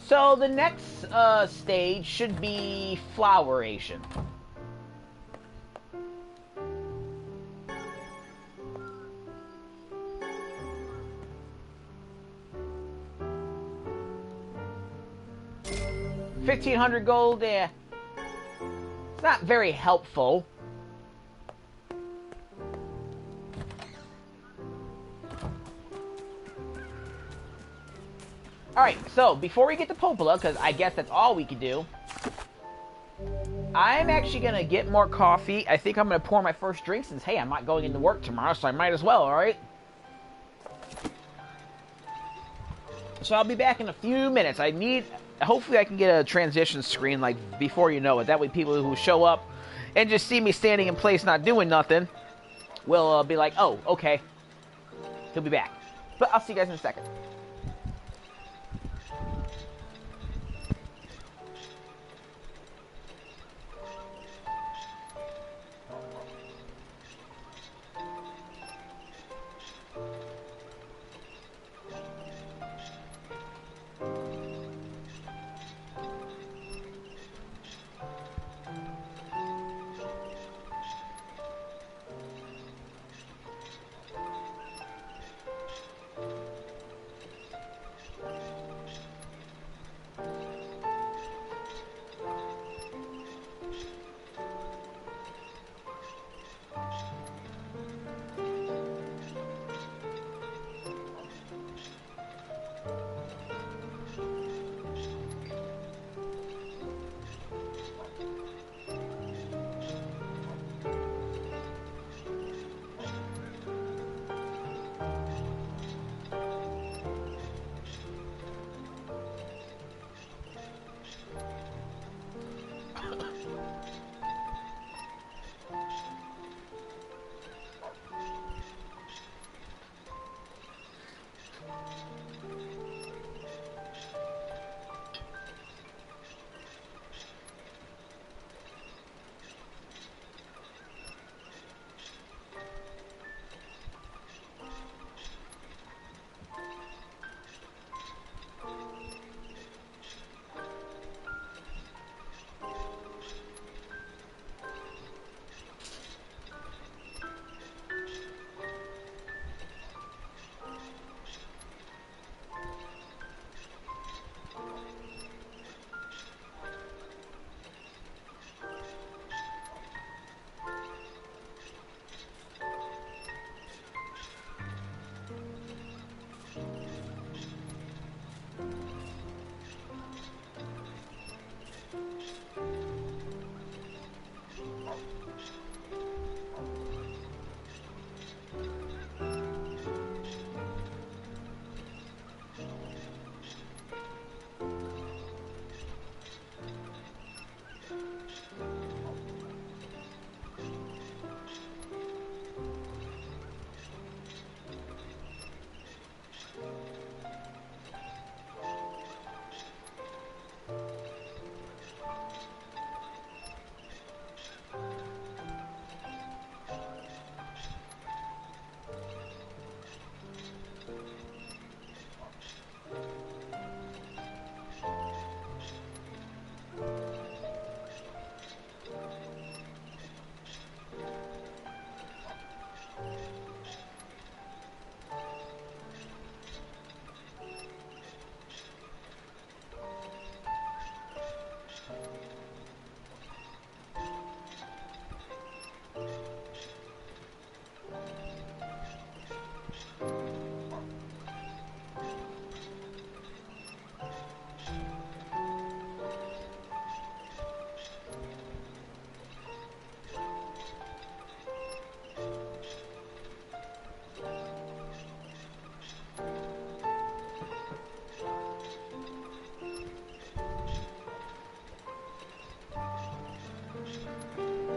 So the next stage should be floweration. $1,500 gold, yeah. It's not very helpful. Alright, so before we get to Popola, because I guess that's all we can do, I'm actually going to get more coffee. I think I'm going to pour my first drink since, hey, I'm not going into work tomorrow, so I might as well, alright? So I'll be back in a few minutes. Hopefully I can get a transition screen, like, before you know it. That way people who show up and just see me standing in place not doing nothing will be like, oh, okay. He'll be back. But I'll see you guys in a second.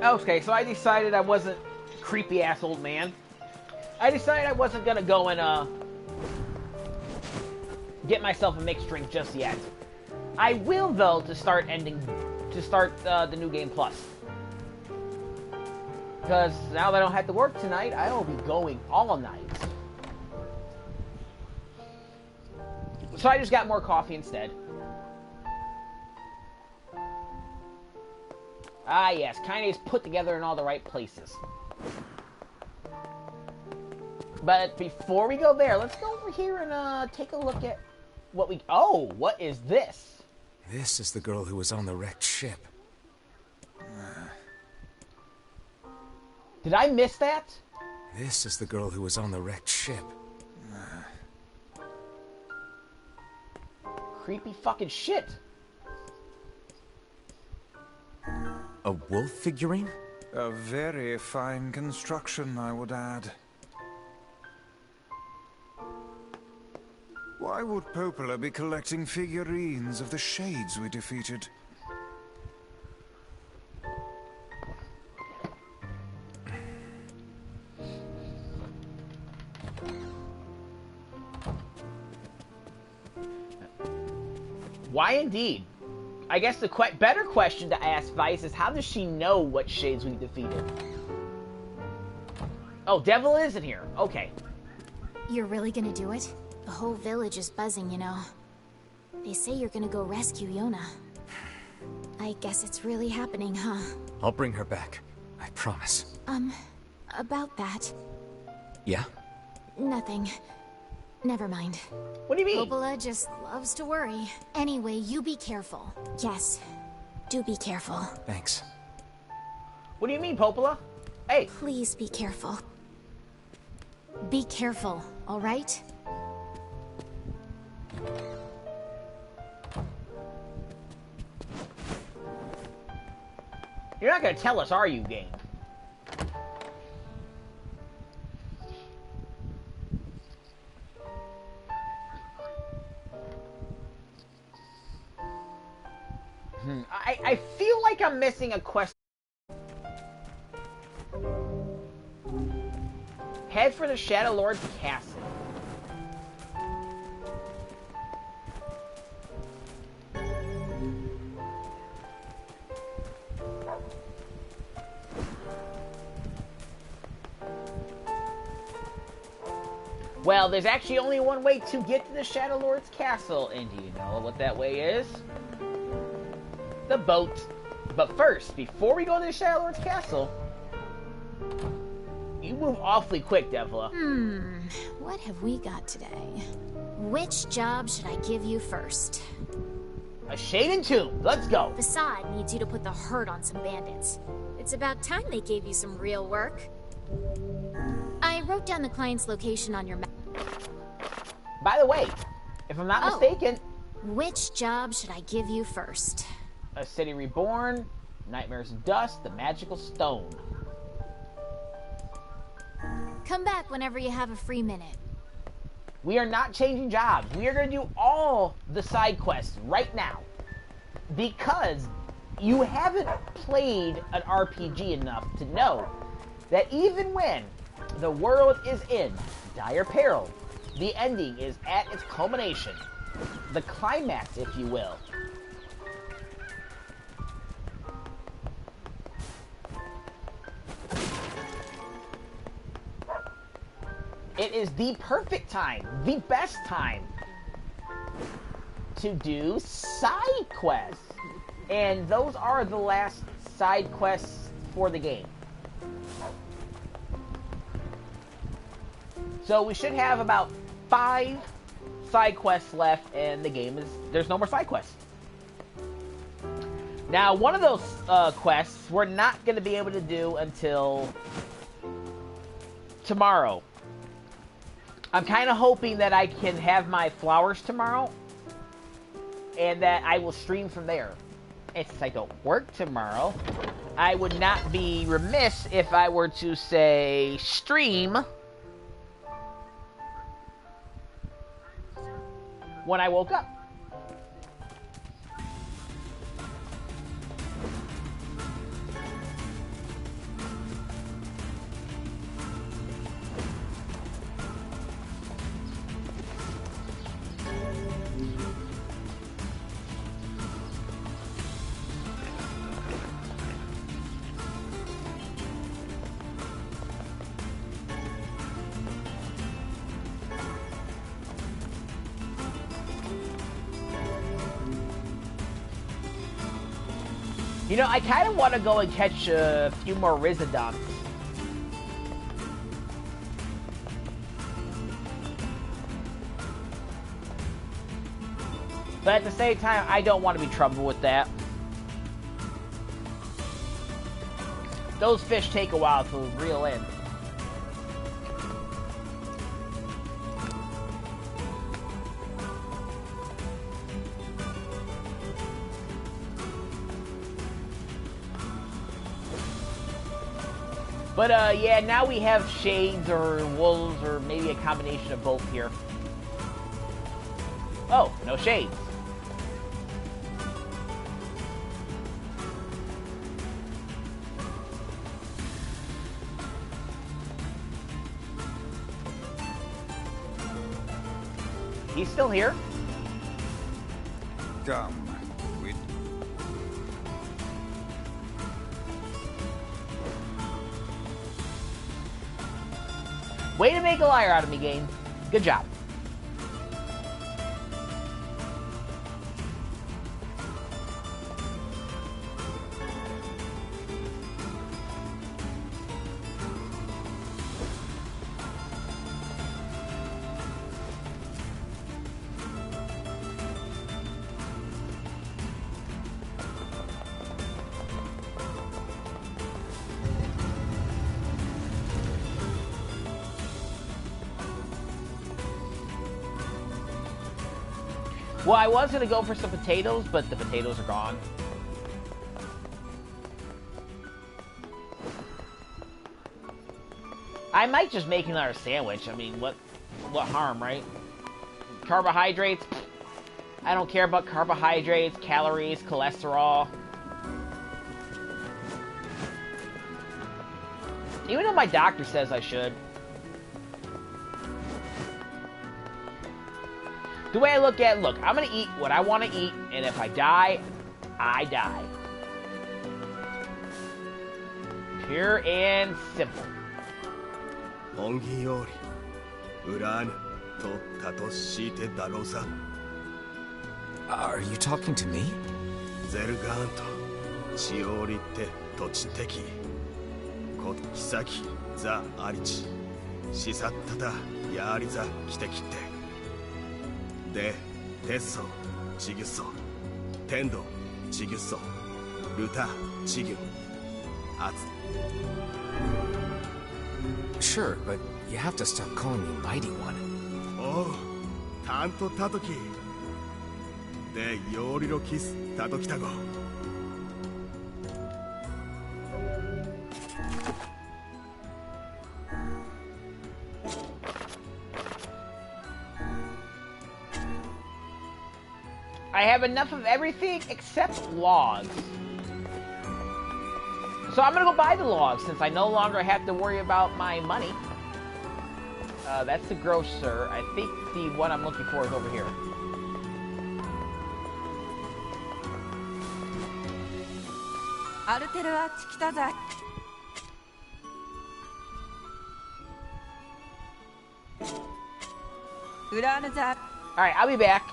Okay, so I decided I wasn't creepy ass old man. I decided I wasn't gonna go and get myself a mixed drink just yet. I will though to start the new game plus. Because now that I don't have to work tonight, I will be going all night. So I just got more coffee instead. Ah yes, Kainé is put together in all the right places. But before we go there, let's go over here and take a look at what we... Oh, what is this? This is the girl who was on the wrecked ship. Did I miss that? This is the girl who was on the wrecked ship. Creepy fucking shit. A wolf figurine? A very fine construction, I would add. Why would Popola be collecting figurines of the shades we defeated? Why indeed? I guess the better question to ask Weiss is how does she know what shades we defeated? Oh, Devil isn't here. Okay. You're really gonna do it? The whole village is buzzing, you know. They say you're gonna go rescue Yona. I guess it's really happening, huh? I'll bring her back. I promise. About that. Yeah? Nothing. Never mind. What do you mean? Popola just loves to worry. Anyway, you be careful. Yes. Do be careful. Thanks. What do you mean, Popola? Hey. Please be careful. Be careful, alright? You're not gonna tell us, are you, game? I feel like I'm missing a quest. Head for the Shadow Lord's castle. Well, there's actually only one way to get to the Shadow Lord's castle, and do you know what that way is? The boat. But first, before we go to the Shadow Lord's castle, you move awfully quick, Devla. What have we got today? Which job should I give you first? A shade and tomb. Let's go. Facade needs you to put the hurt on some bandits. It's about time they gave you some real work. I wrote down the client's location on your map. By the way, if I'm not mistaken... Which job should I give you first? A City Reborn, Nightmares of Dust, the Magical Stone. Come back whenever you have a free minute. We are not changing jobs. We are going to do all the side quests right now. Because you haven't played an RPG enough to know that even when the world is in dire peril, the ending is at its culmination. The climax, if you will. It is the perfect time, the best time, to do side quests. And those are the last side quests for the game. So we should have about 5 side quests left, and the game is... There's no more side quests. Now, one of those quests we're not going to be able to do until tomorrow. I'm kind of hoping that I can have my flowers tomorrow, and that I will stream from there. And since I don't work tomorrow, I would not be remiss if I were to say stream when I woke up. You know, I kind of want to go and catch a few more Rizodonts. But at the same time, I don't want to be troubled with that. Those fish take a while to reel in. But yeah, now we have shades or wolves or maybe a combination of both here. Oh, no shades. He's still here? Dumb. Way to make a liar out of me, game. Good job. Well, I was going to go for some potatoes, but the potatoes are gone. I might just make another sandwich. I mean, what harm, right? Carbohydrates? I don't care about carbohydrates, calories, cholesterol. Even though my doctor says I should. The way I look at it, look, I'm gonna eat what I want to eat, and if I die, I die. Pure and simple. Are you talking to me? Sure, but you have to stop calling me Mighty One. Oh, Tanto Tatoki. De Yoriro Kiss Tatokitago. I have enough of everything except logs. So I'm gonna go buy the logs since I no longer have to worry about my money. That's the grocer. I think the one I'm looking for is over here. Alright, I'll be back.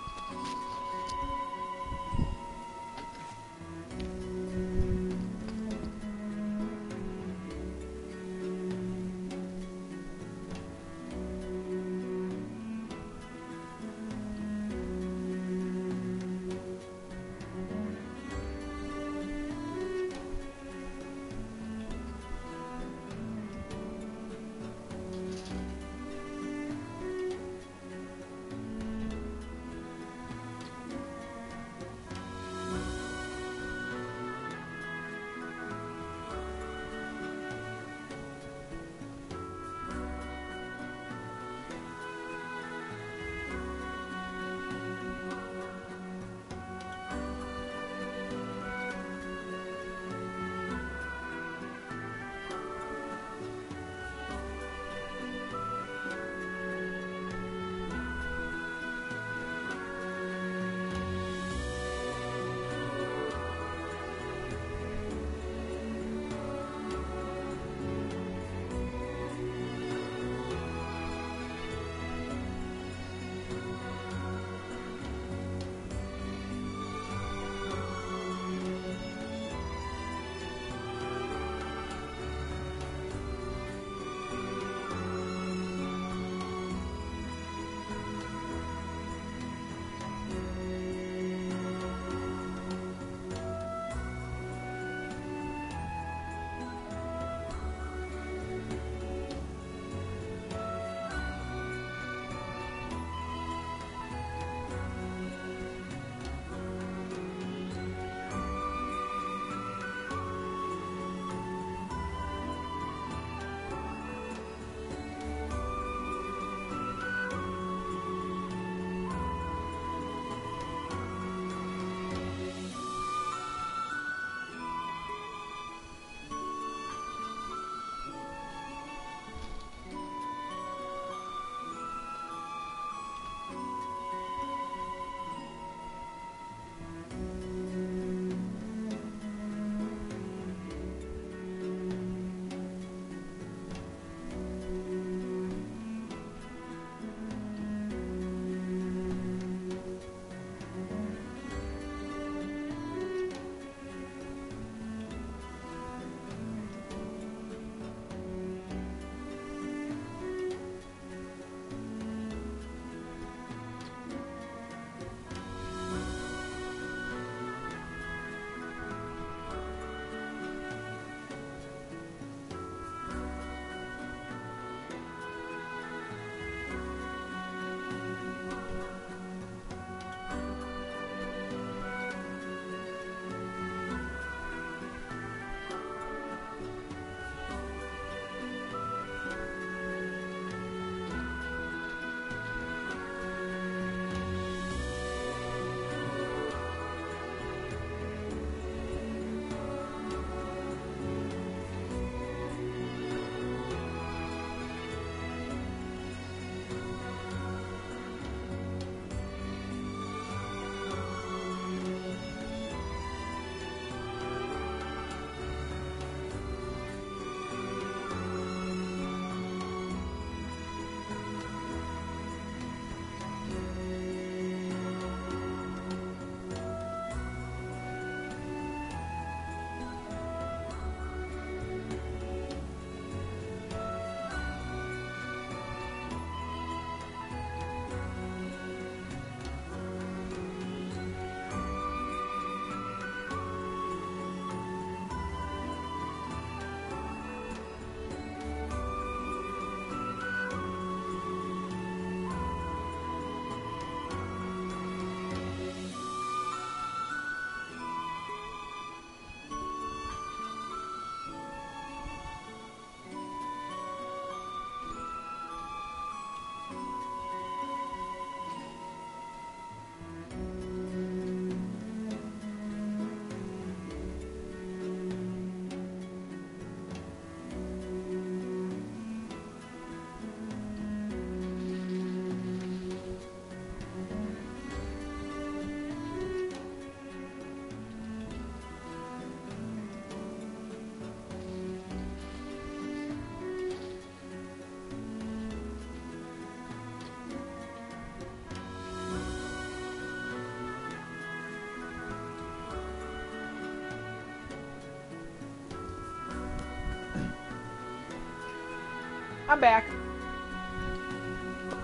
I'm back.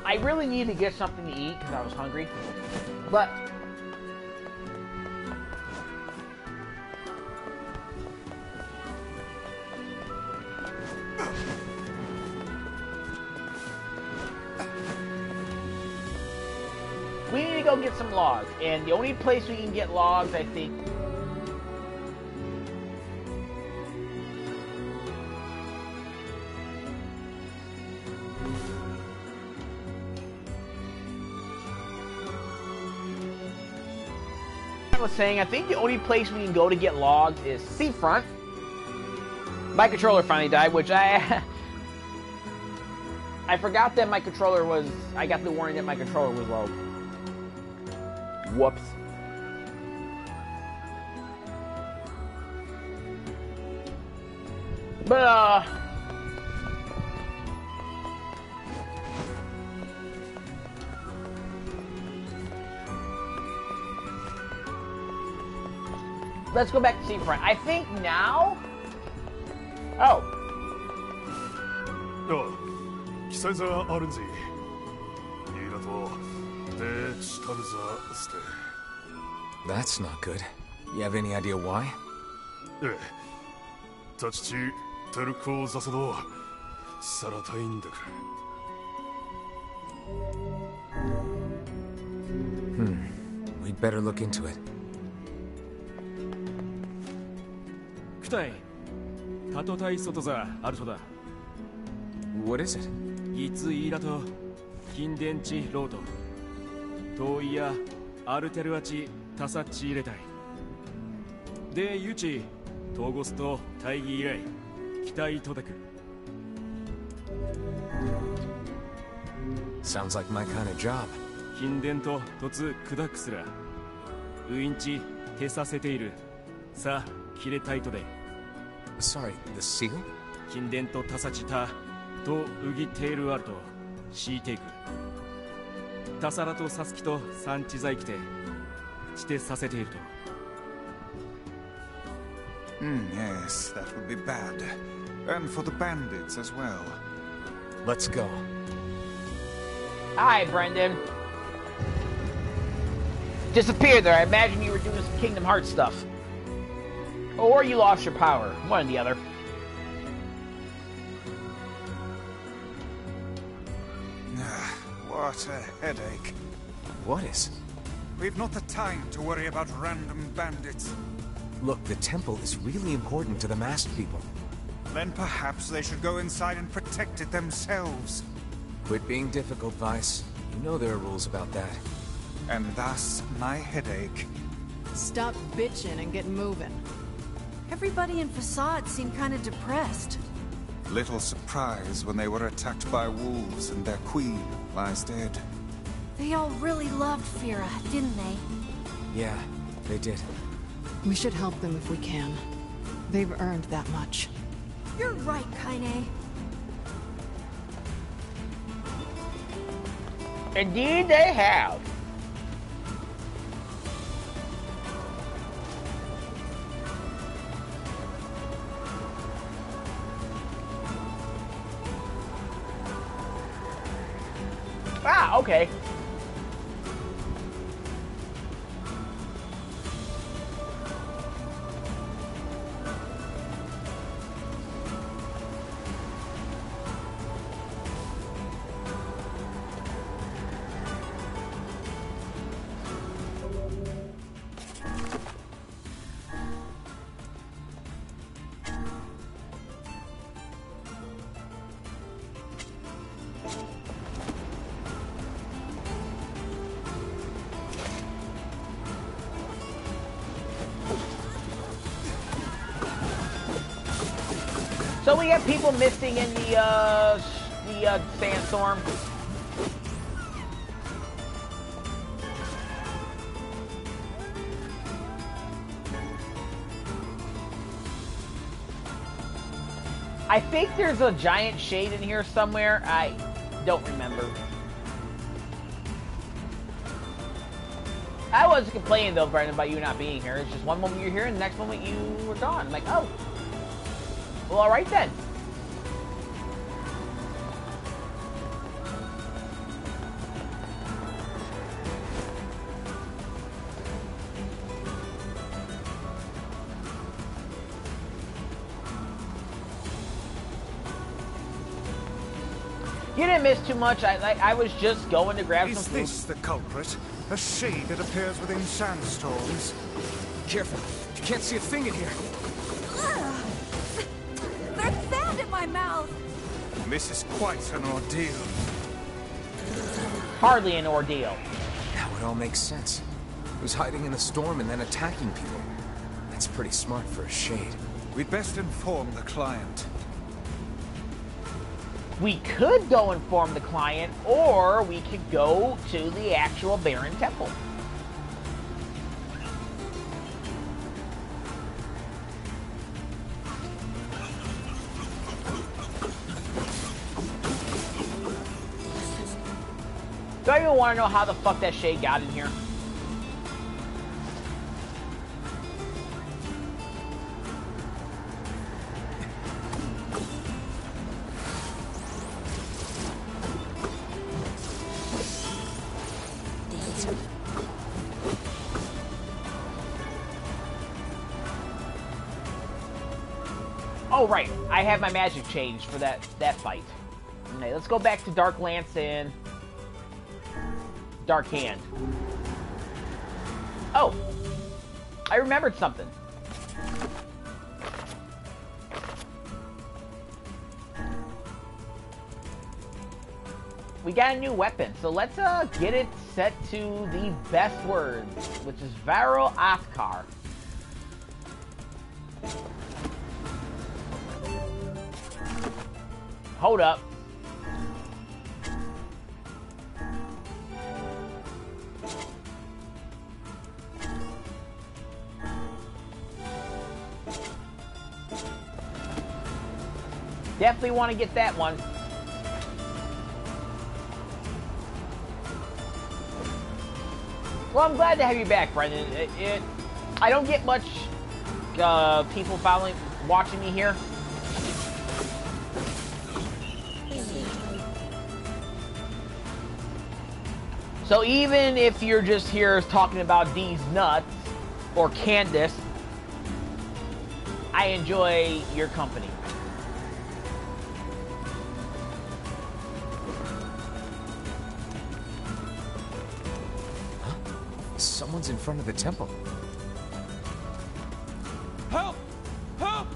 I really need to get something to eat because I was hungry. But we need to go get some logs, and the only place we can get logs, I think, I was saying, I think the only place we can go to get logs is seafront. My controller finally died, which I forgot that my controller was, I got the warning that my controller was low. Whoops. But, let's go back to seafront. I think now... Oh. That's not good. You have any idea why? We'd better look into it. What is it? Sounds like my kind of job. Sorry, the seal? Yes, that would be bad. And for the bandits as well. Let's go. Hi, Brendan. Disappeared there. I imagine you were doing some Kingdom Hearts stuff. Or you lost your power. One or the other. What a headache. What is? We've not the time to worry about random bandits. Look, the temple is really important to the masked people. Then perhaps they should go inside and protect it themselves. Quit being difficult, Weiss. You know there are rules about that. And thus, my headache. Stop bitching and get moving. Everybody in Facade seemed kind of depressed. Little surprise when they were attacked by wolves and their queen lies dead. They all really loved Fira, didn't they? Yeah, they did. We should help them if we can. They've earned that much. You're right, Kainé. Indeed they have. Ah, okay. So we have people missing in the sandstorm. I think there's a giant shade in here somewhere. I don't remember. I wasn't complaining though, Brendan, about you not being here. It's just one moment you're here and the next moment you were gone. I'm like, oh. Well, alright then. You didn't miss too much. I was just going to grab some food. Is this the culprit? A shade that appears within sandstorms? Careful. You can't see a thing in here. There's sand in my mouth! This is quite an ordeal. Hardly an ordeal. Now it all makes sense. He was hiding in a storm and then attacking people. That's pretty smart for a shade. We'd best inform the client. We could go inform the client, or we could go to the actual Baron Temple. Do I even want to know how the fuck that shade got in here? Oh, right. I have my magic changed for that fight. Okay, let's go back to Dark Lance and Dark Hand. Oh! I remembered something. We got a new weapon, so let's get it set to the best words, which is ver.1.22-Something-something-dark-side. Hold up. Definitely want to get that one. Well, I'm glad to have you back, Brendan. I don't get much people watching me here. So even if you're just here talking about these nuts or Candace, I enjoy your company. Someone's in front of the temple. Help! Help!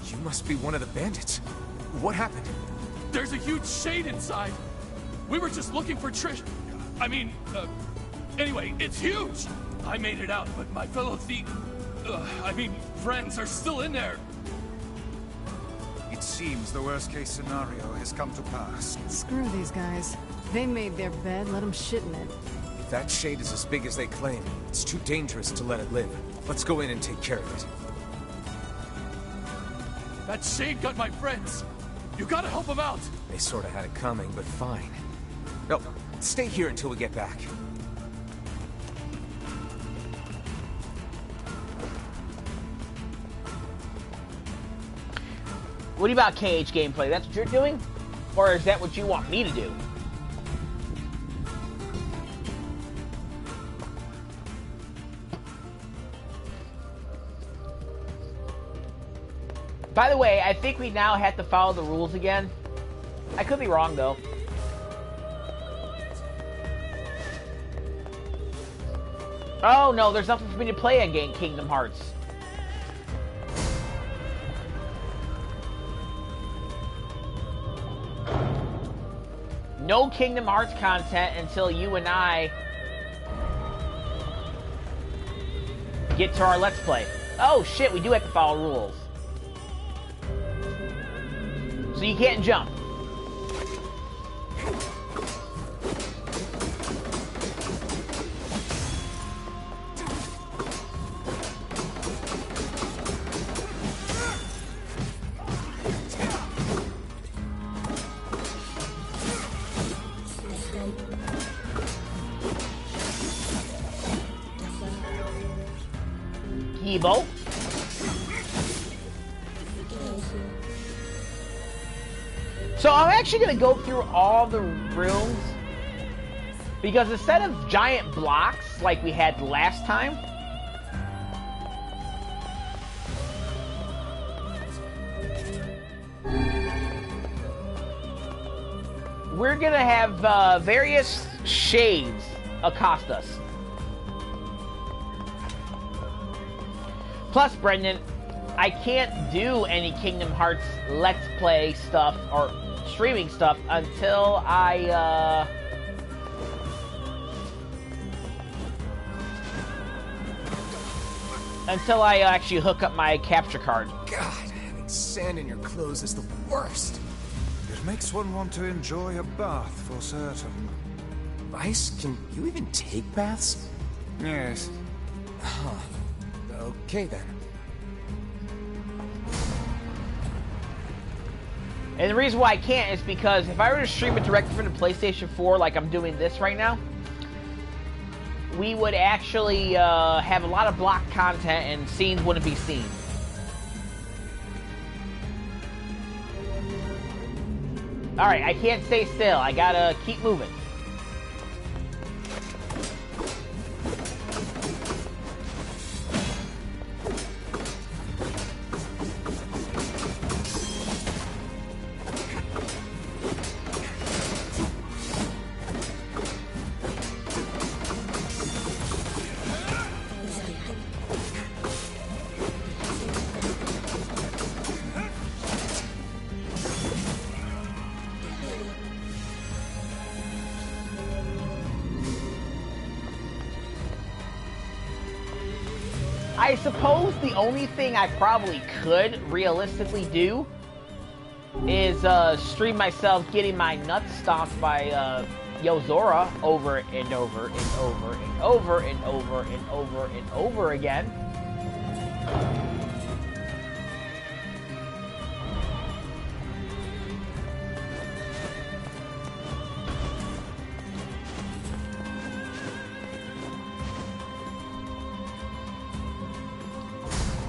You must be one of the bandits. What happened? There's a huge shade inside. We were just looking for Trish. Anyway, it's huge. I made it out, but my fellow friends are still in there. It seems the worst-case scenario has come to pass. Screw these guys. They made their bed, let them shit in it. If that shade is as big as they claim, it's too dangerous to let it live. Let's go in and take care of it. That shade got my friends. You gotta help them out. They sort of had it coming, but fine. No, stay here until we get back. What about KH gameplay? That's what you're doing? Or is that what you want me to do? By the way, I think we now have to follow the rules again. I could be wrong, though. Oh, no, there's nothing for me to play again, Kingdom Hearts. No Kingdom Hearts content until you and I get to our Let's Play. Oh, shit, we do have to follow rules. So you can't jump. Kibo. So I'm actually going to go through all the rooms, because instead of giant blocks like we had last time, we're gonna have various shades accost us. Plus, Brendan, I can't do any Kingdom Hearts Let's Play stuff or streaming stuff until I actually hook up my capture card. God, having sand in your clothes is the worst. It makes one want to enjoy a bath for certain. Weiss, can you even take baths? Yes. Huh. Okay then. And the reason why I can't is because if I were to stream it directly from the PlayStation 4 like I'm doing this right now, we would actually have a lot of blocked content and scenes wouldn't be seen. Alright, I can't stay still. I gotta keep moving. I suppose the only thing I probably could realistically do is stream myself getting my nuts stomped by Yozora over and over and over and over and over and over and over again.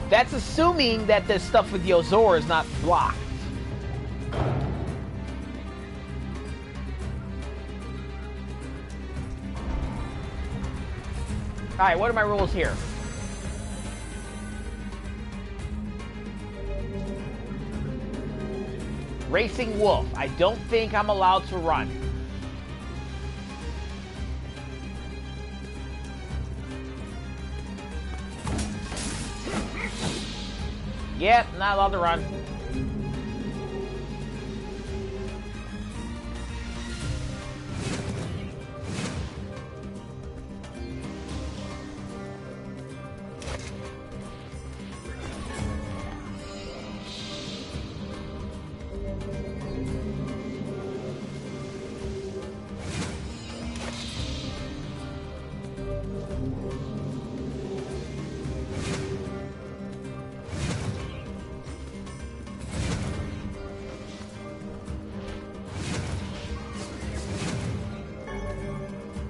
That's assuming that the stuff with Yozora is not blocked. Alright, what are my rules here? Racing Wolf. I don't think I'm allowed to run. Yep, not allowed to run.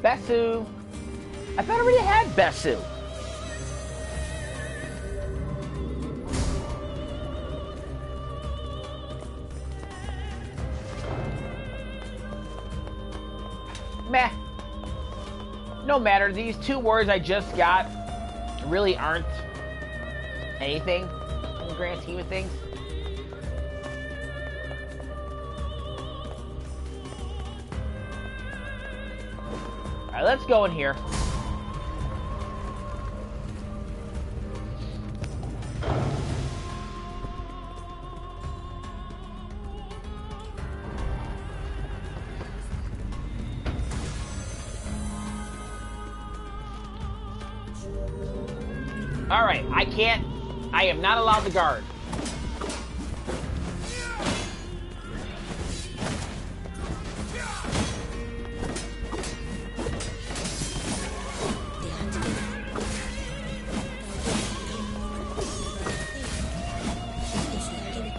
Bessu. I thought I already had Bessu. Meh. No matter. These two words I just got really aren't anything in the grand scheme of things. Alright, let's go in here. Alright, I am not allowed to guard.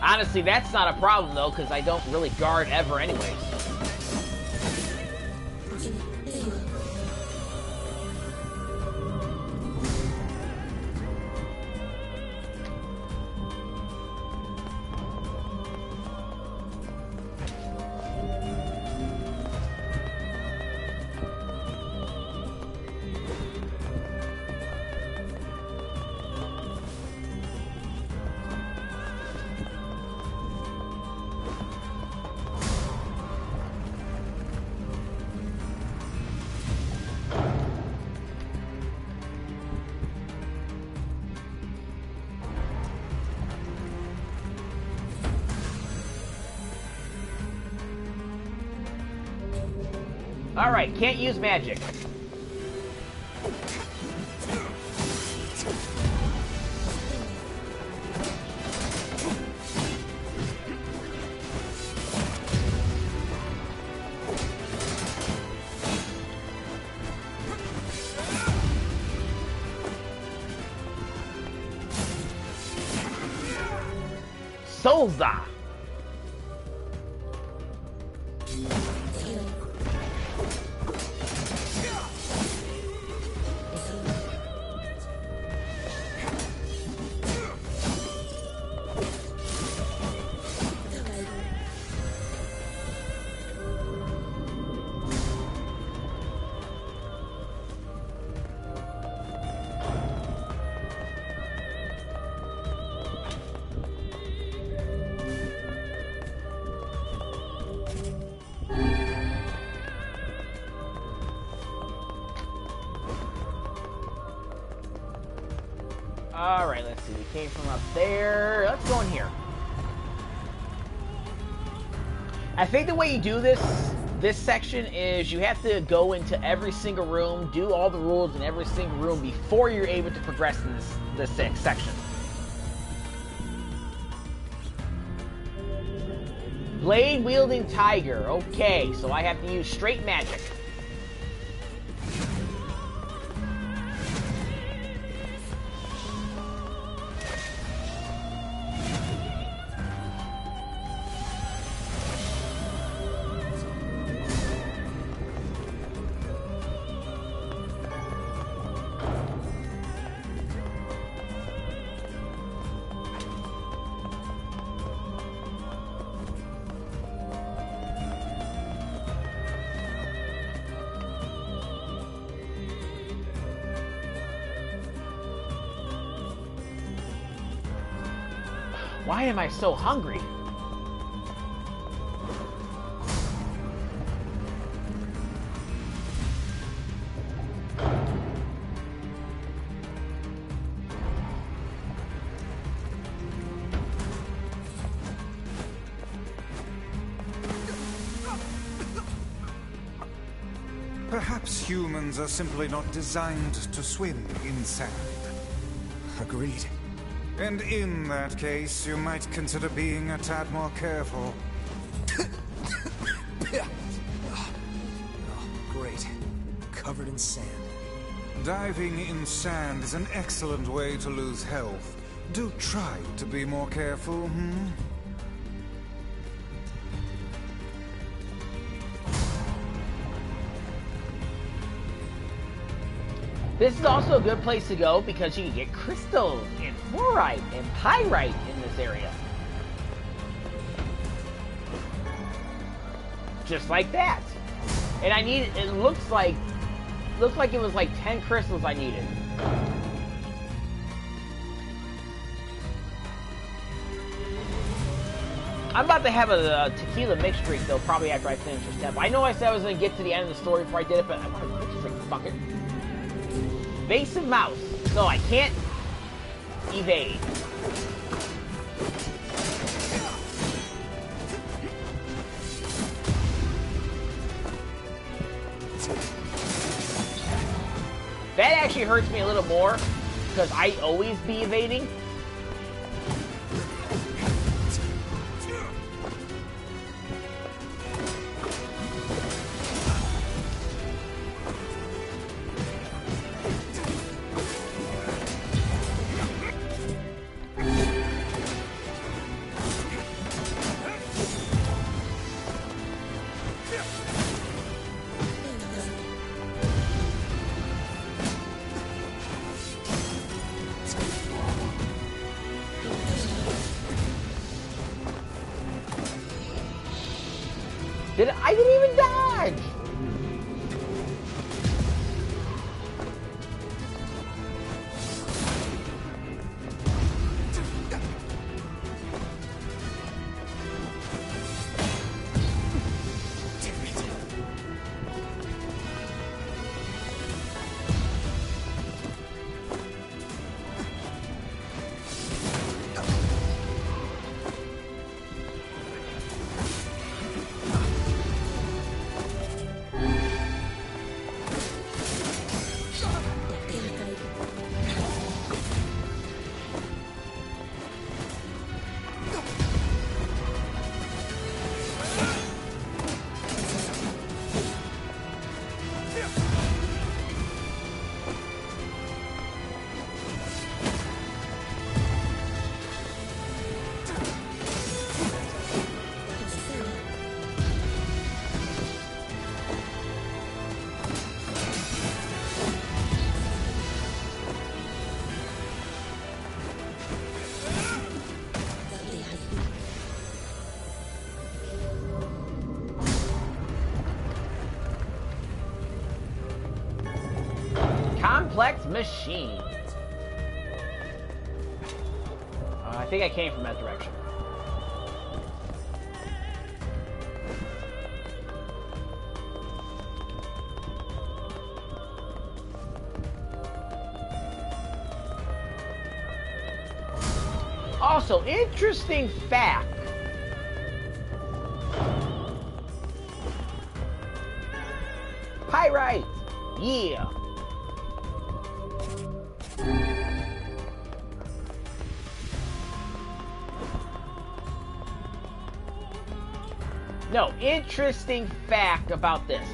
Honestly, that's not a problem, though, because I don't really guard ever anyways. Alright, can't use magic. Souza! Alright, let's see. We came from up there. Let's go in here. I think the way you do this section is you have to go into every single room, do all the rules in every single room before you're able to progress in this section. Blade-wielding tiger. Okay, so I have to use straight magic. Why am I so hungry? Perhaps humans are simply not designed to swim in sand. Agreed. And in that case, you might consider being a tad more careful. Oh, great. Covered in sand. Diving in sand is an excellent way to lose health. Do try to be more careful, This is also a good place to go because you can get crystals and fluorite and pyrite in this area. Just like that. And I need, it looks like it was like 10 crystals I needed. I'm about to have a tequila mixed drink though, probably after I finish this temple. I know I said I was going to get to the end of the story before I did it, but I want to just like, fuck it. Evasive mouse. No, I can't evade. That actually hurts me a little more because I always be evading. Complex machine. I think I came from that direction. Also, interesting fact. Pyrite! Yeah! No, interesting fact about this.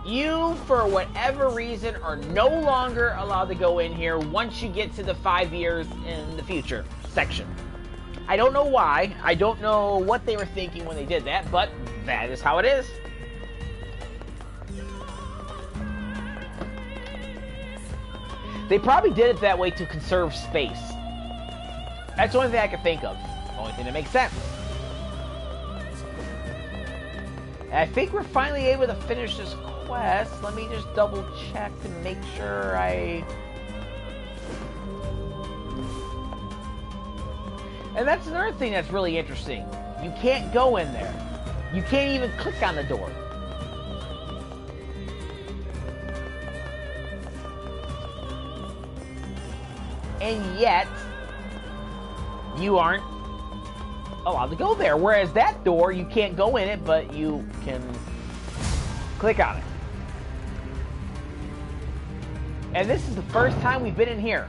You, for whatever reason, are no longer allowed to go in here once you get to the 5 years in the future section. I don't know why. I don't know what they were thinking when they did that, but that is how it is. They probably did it that way to conserve space. That's the only thing I can think of. The only thing that makes sense. And I think we're finally able to finish this quest. Let me just double check to make sure I... And that's another thing that's really interesting. You can't go in there. You can't even click on the door. And yet, you aren't allowed to go there. Whereas that door, you can't go in it, but you can click on it. And this is the first time we've been in here.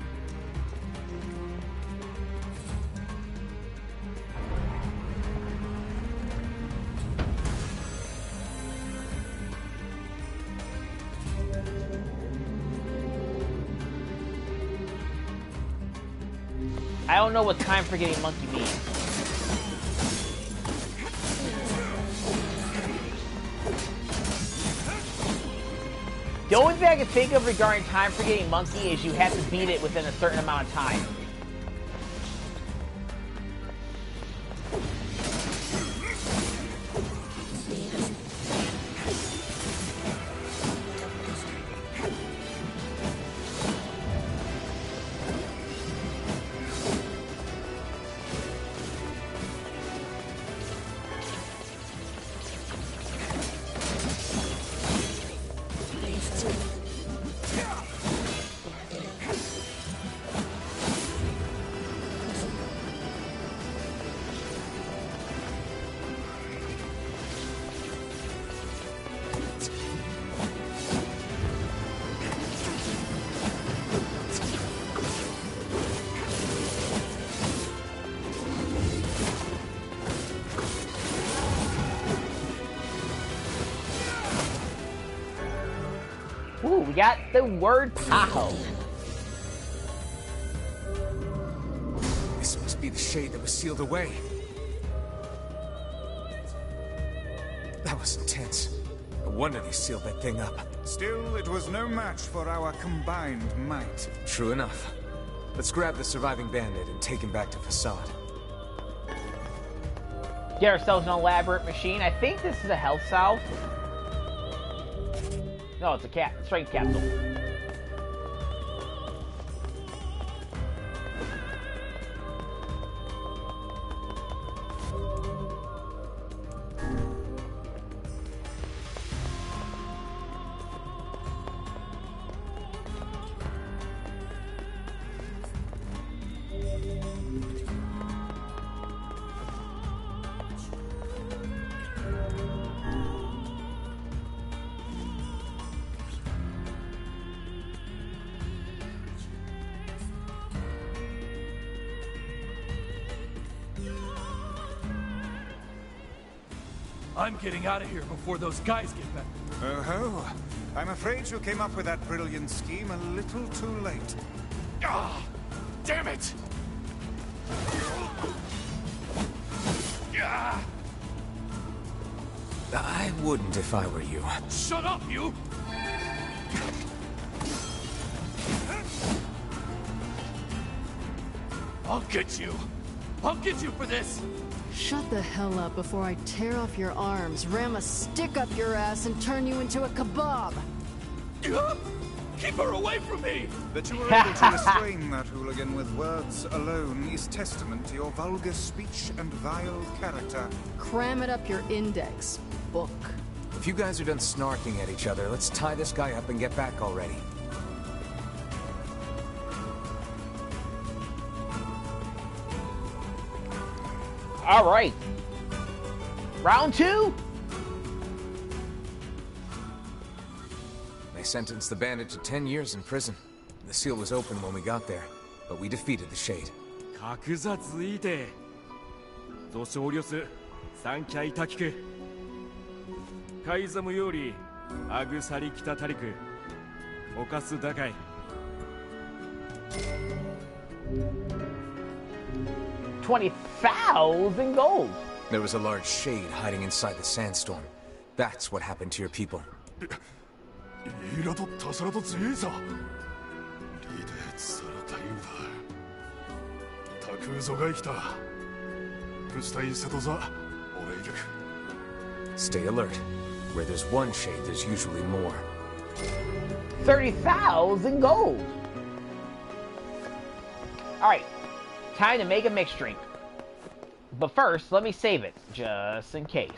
I don't know what time forgetting monkey means. The only thing I can think of regarding time forgetting monkey is you have to beat it within a certain amount of time. Ooh, we got the word Tahoe. This must be the shade that was sealed away. That was intense. No wonder they sealed that thing up. Still, it was no match for our combined might. True enough. Let's grab the surviving bandit and take him back to Facade. Get ourselves an elaborate machine. I think this is a health salve. No, it's a strength capsule. I'm getting out of here before those guys get back. Oh-ho. I'm afraid you came up with that brilliant scheme a little too late. Ah! Damn it! Ah! I wouldn't if I were you. Shut up, you! I'll get you. I'll get you for this! Shut the hell up before I tear off your arms, ram a stick up your ass, and turn you into a kebab! Keep her away from me! That you were able to restrain that hooligan with words alone is testament to your vulgar speech and vile character. Cram it up your index, book. If you guys are done snarking at each other, let's tie this guy up and get back already. All right. Round 2? They sentenced the bandit to 10 years in prison. The seal was open when we got there, but we defeated the Shade. 格雑いてゾショウリョスサンキャイタキクカイザムよりアグサリキタタリクオカスダカイ 20,000 gold. There was a large shade hiding inside the sandstorm. That's what happened to your people. イラとタサラと強いさリーデツサラタイウダタクーゾが生きたプスタイセトザオレイルク Stay alert. Where there's one shade, there's usually more. 30,000 gold. Alright, time to make a mixed drink. But first, let me save it, just in case.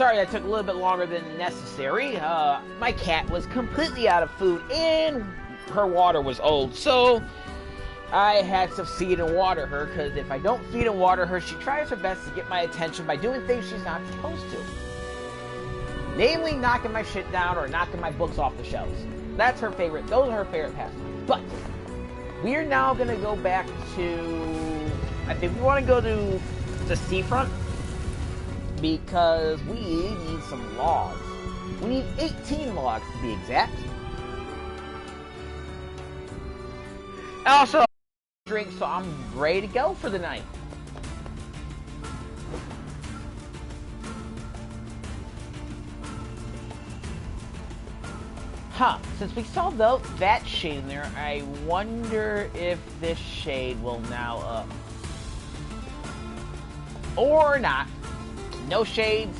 sorry that took a little bit longer than necessary. My cat was completely out of food and her water was old, so I had to feed and water her, because if I don't feed and water her, she tries her best to get my attention by doing things she's not supposed to. Namely, knocking my shit down or knocking my books off the shelves. That's her favorite, those are her favorite pastimes. But we are now going to go back to, I think we want to go to the seafront, because we need some logs. We need 18 logs to be exact. Also, drink, so I'm ready to go for the night. Huh, since we saw that shade in there, I wonder if this shade will now or not. No shades.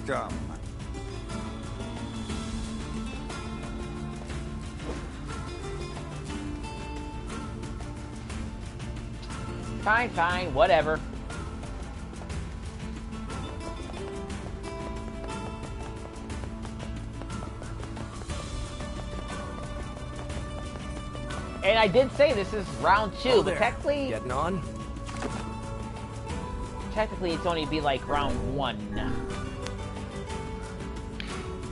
Come. Fine, whatever. And I did say this is round 2, but technically... Getting on? Technically, it's only be like round 1 now.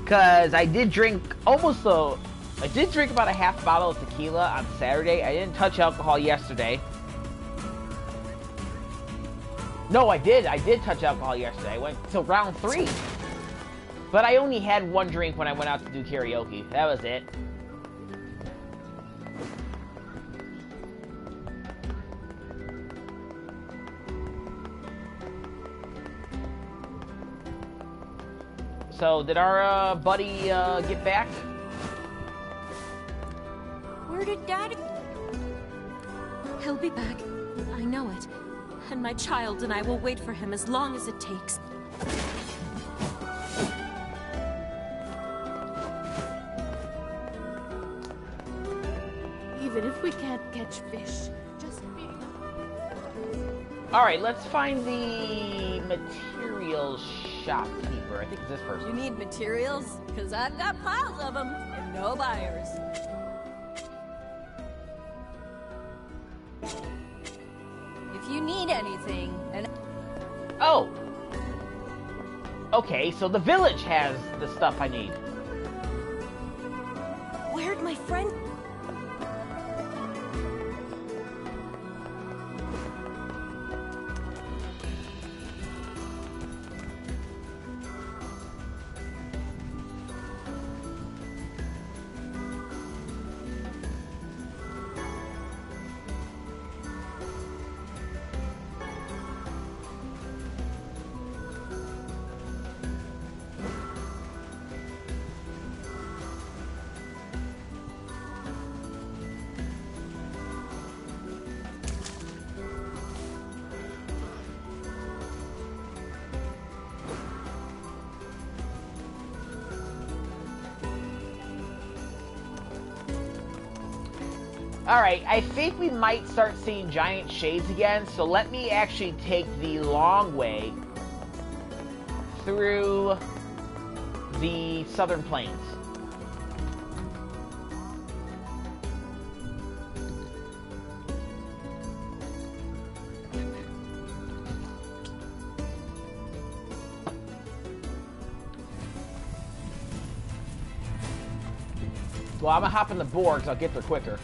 Because I did drink I did drink about a half bottle of tequila on Saturday. I didn't touch alcohol yesterday. No, I did touch alcohol yesterday. I went till round 3. But I only had 1 drink when I went out to do karaoke. That was it. So, did our buddy get back? Where did Daddy... He'll be back. I know it. And my child and I will wait for him as long as it takes. Even if we can't catch fish, just being... Alright, let's find the materials shopkeeper. I think it's this person. You need materials? Because I've got piles of them and no buyers. If you need anything, and... Oh! Okay, so the village has the stuff I need. Where'd my friend... Alright, I think we might start seeing giant shades again, so let me actually take the long way through the southern plains. Well, I'm gonna hop in the board because I'll get there quicker.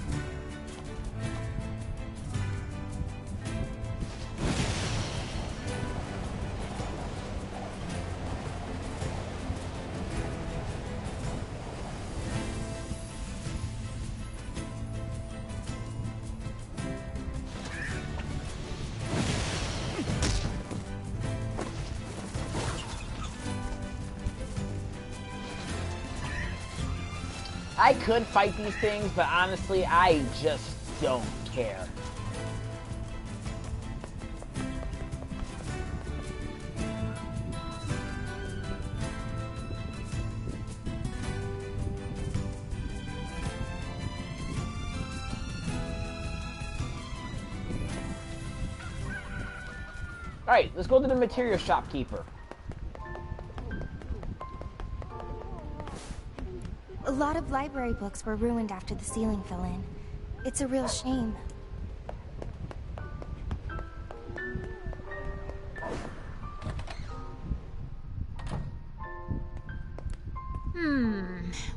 I could fight these things, but honestly, I just don't care. Alright, let's go to the material shopkeeper. A lot of library books were ruined after the ceiling fell in. It's a real shame.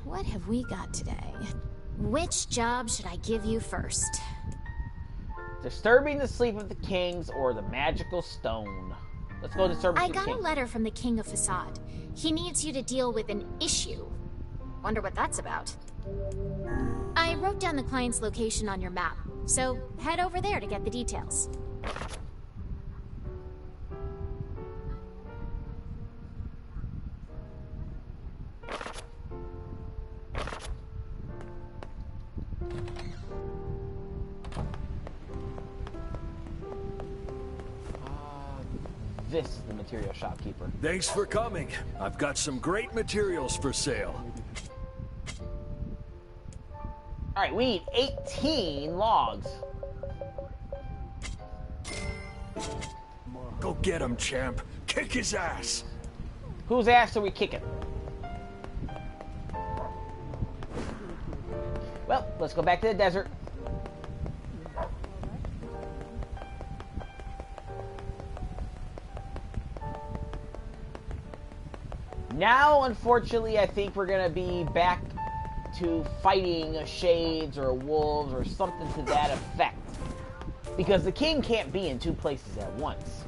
What have we got today? Which job should I give you first? Disturbing the sleep of the kings or the magical stone. Let's go to service. I got a letter from the King of Facade. He needs you to deal with an issue. Wonder what that's about. I wrote down the client's location on your map, so head over there to get the details. This is the material shopkeeper. Thanks for coming. I've got some great materials for sale. Alright, we need 18 logs. Go get him, champ. Kick his ass. Whose ass are we kicking? Well, let's go back to the desert. Now, unfortunately, I think we're gonna be back to fighting shades or wolves or something to that effect. Because the king can't be in two places at once.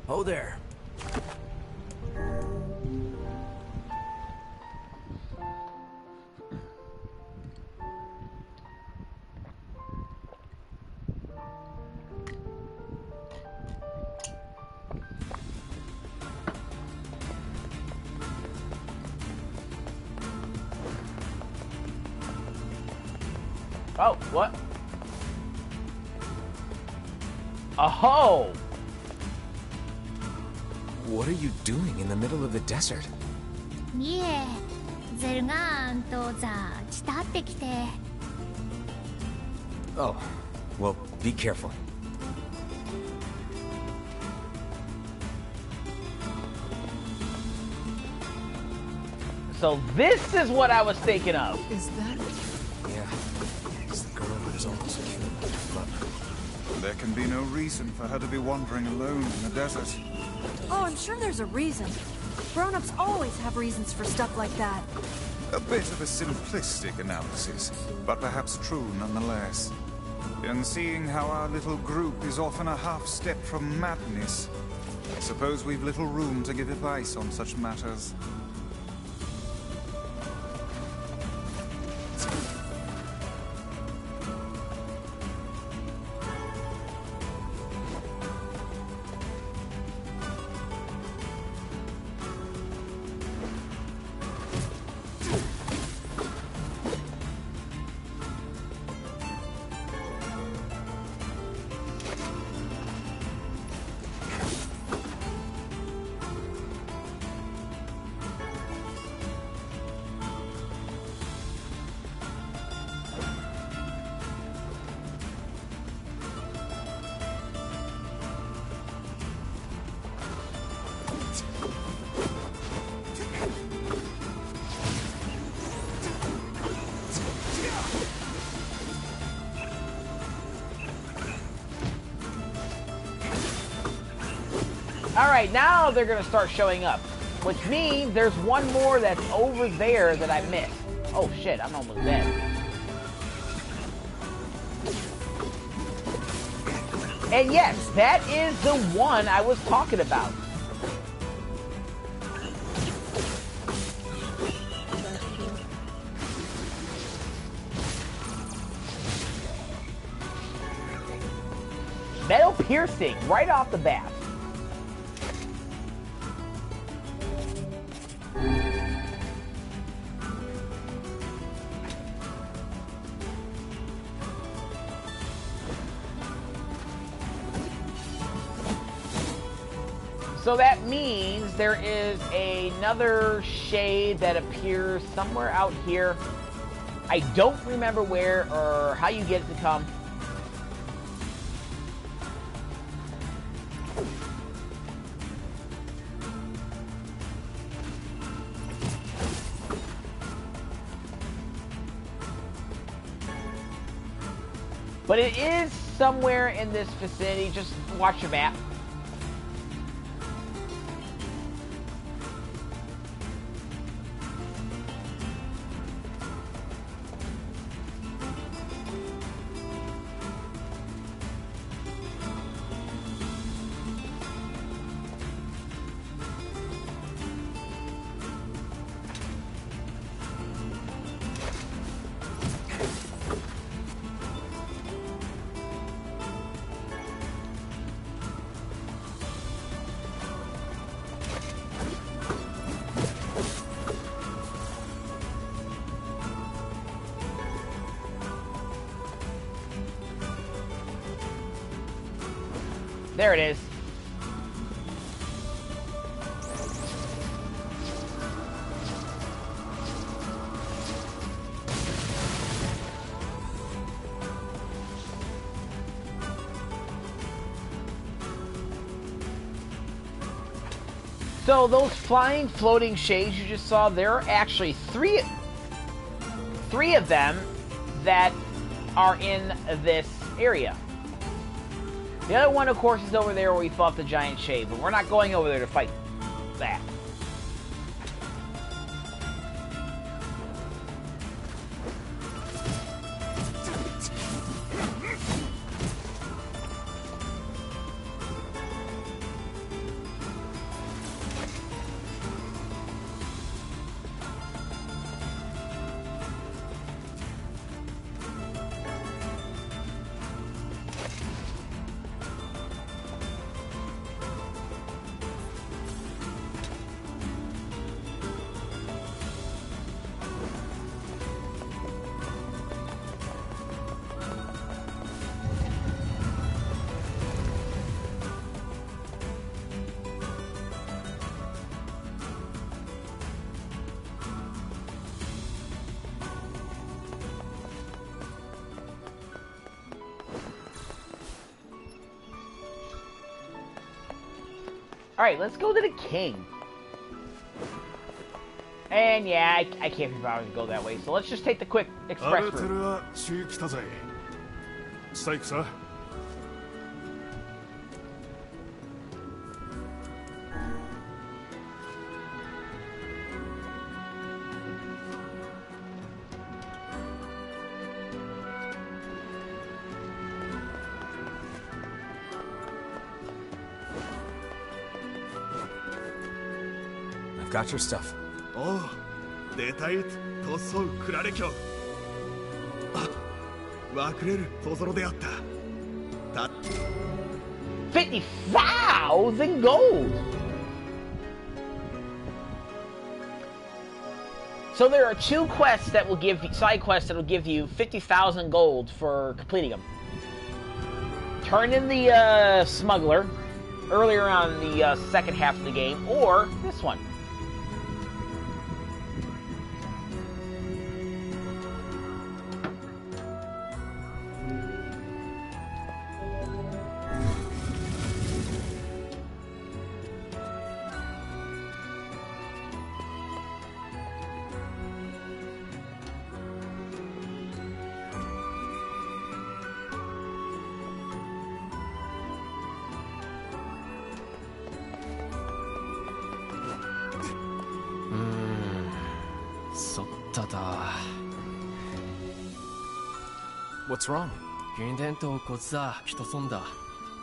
Oh there. Oh, what? Oh! What are you doing in the middle of the desert? NieR Replicant Ver. Oh, well, be careful. So this is what I was thinking of. Is that... Yeah, it's the girl who is almost killed. But there can be no reason for her to be wandering alone in the desert. Oh, I'm sure there's a reason. Grown-ups always have reasons for stuff like that. A bit of a simplistic analysis, but perhaps true nonetheless. And seeing how our little group is often a half step from madness, I suppose we've little room to give advice on such matters. Alright, now they're gonna start showing up. Which means there's one more that's over there that I missed. Oh shit, I'm almost dead. And yes, that is the one I was talking about. Metal piercing right off the bat. So that means there is another shade that appears somewhere out here. I don't remember where or how you get it to come. But it is somewhere in this vicinity. Just watch your map. There it is. So those flying, floating shades you just saw, there are actually three of them that are in this area. The other one, of course, is over there where we fought the giant shade, but we're not going over there to fight that. Alright, let's go to the king. And yeah, I can't be bothered to go that way, so let's just take the quick express route. Got your stuff. Oh, detailed. Tosso Krarekyo. Wakureru Tozoro de atta. 50,000 gold. So there are two quests that will give you, side quests that will give you 50,000 gold for completing them. Turn in the smuggler earlier on in the second half of the game, or this one. What's wrong? 原伝統をこつさ、人損だ。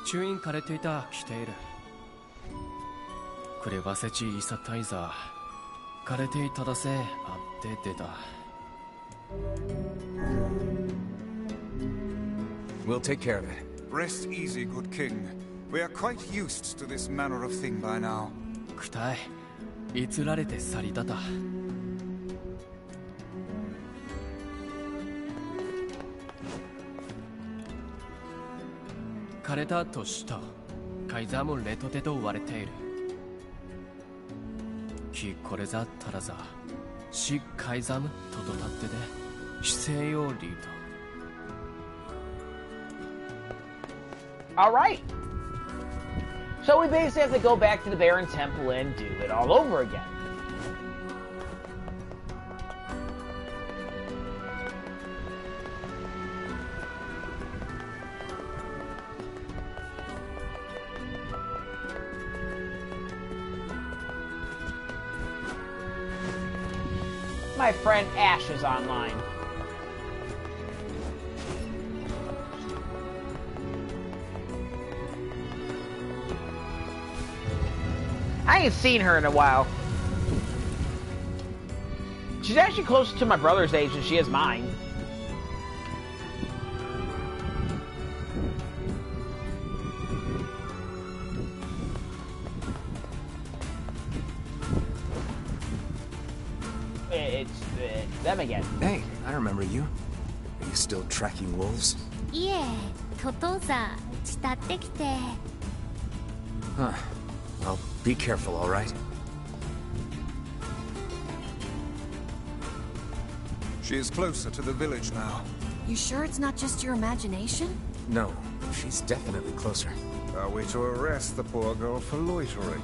チュインカレテイタ来ている。クレバセチイサタイザー。カレテイタダセアッテデダ。We'll take care of it. Rest easy, good king. We are quite used to this manner of thing by now. クタイ、いられて去りだた。枯れたとしたカイザーもレトテと割れている。キこれざったらざしカイザームとどたってで姿勢をリード。Alright. So we basically have to go back to the Baron Temple and do it all over again. My friend Ash is online. I ain't seen her in a while. She's actually closer to my brother's age than she is mine. It's them again. Hey, I remember you. Are you still tracking wolves? Yeah, Totoza, chitatte-kite. Huh. Well, be careful, all right? She is closer to the village now. You sure it's not just your imagination? No, she's definitely closer. Are we to arrest the poor girl for loitering?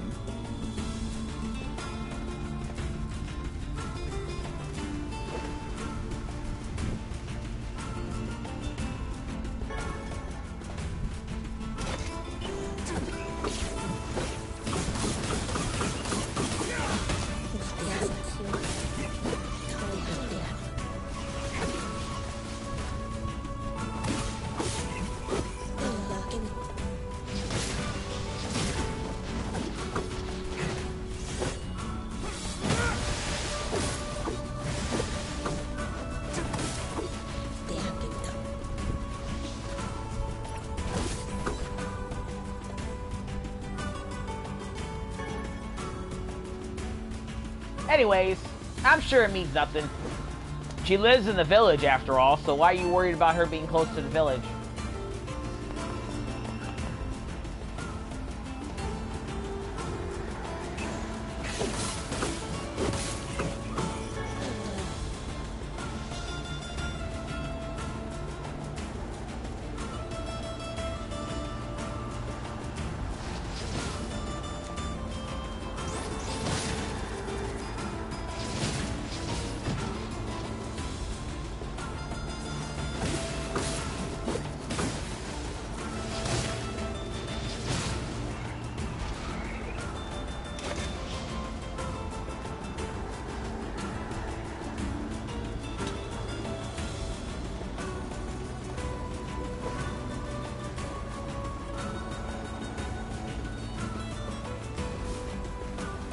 Anyways, I'm sure it means nothing. She lives in the village after all, so why are you worried about her being close to the village?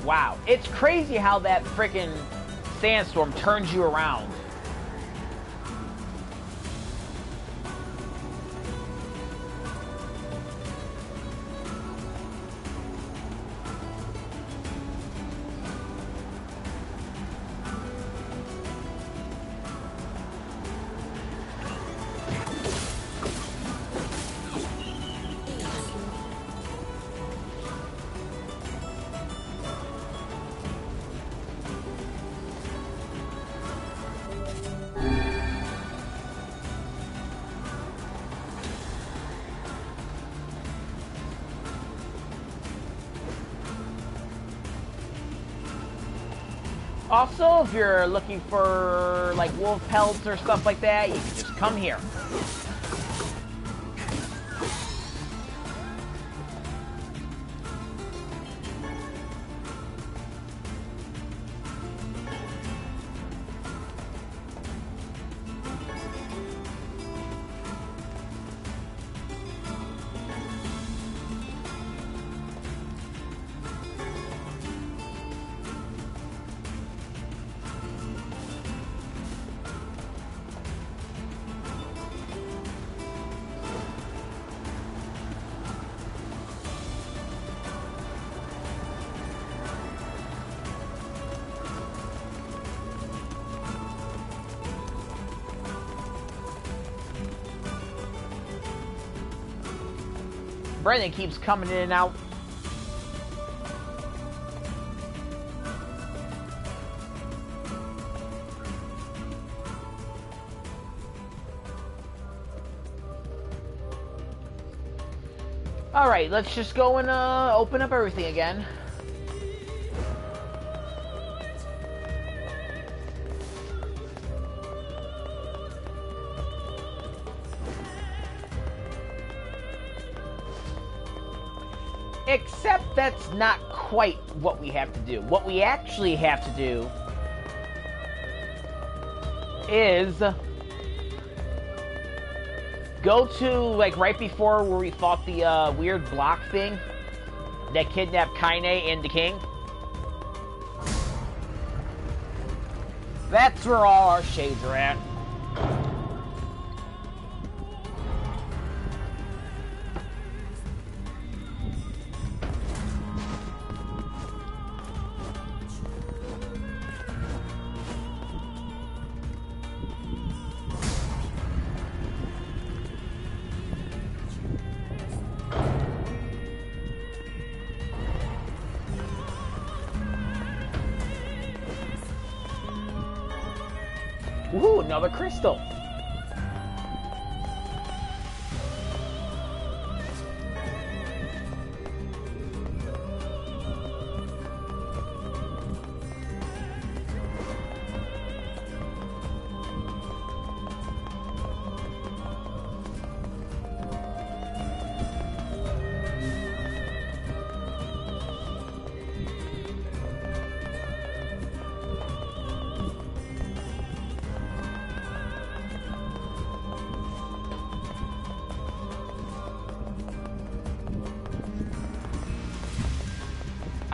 Wow, it's crazy how that frickin' sandstorm turns you around. Also, if you're looking for, like, wolf pelts or stuff like that, you can just come here. Brendan keeps coming in and out. Alright, let's just go and open up everything again. Except that's not quite what we have to do. What we actually have to do is go to, like, right before where we fought the weird block thing that kidnapped Kainé and the king. That's where all our shades are at. Ooh, another crystal.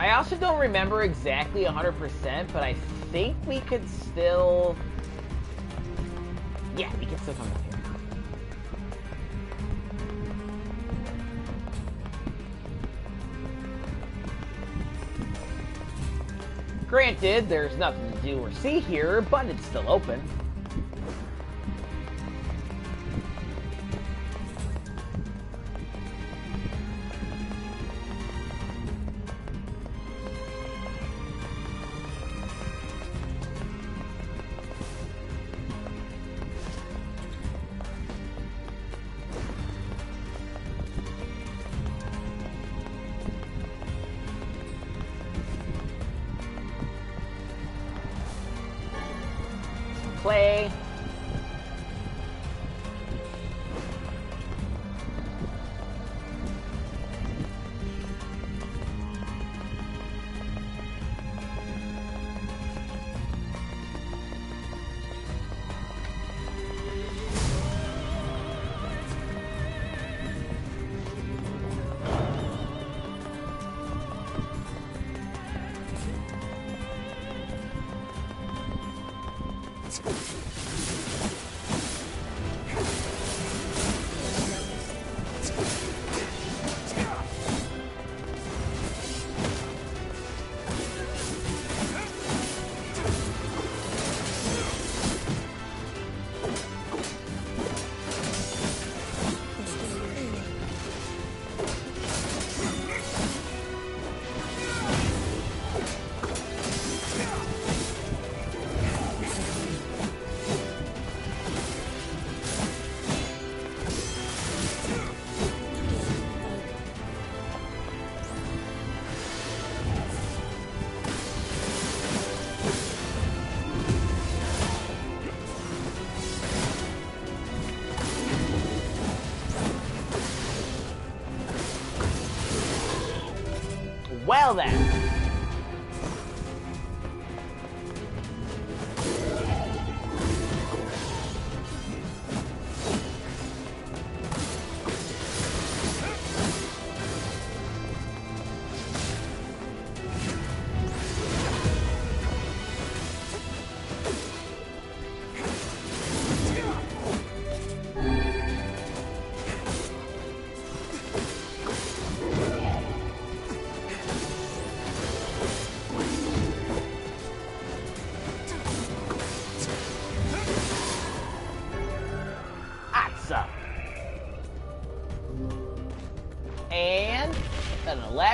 I also don't remember exactly 100%, but I think we could still... Yeah, we can still come up here. Granted, there's nothing to do or see here, but it's still open. Play. Well then.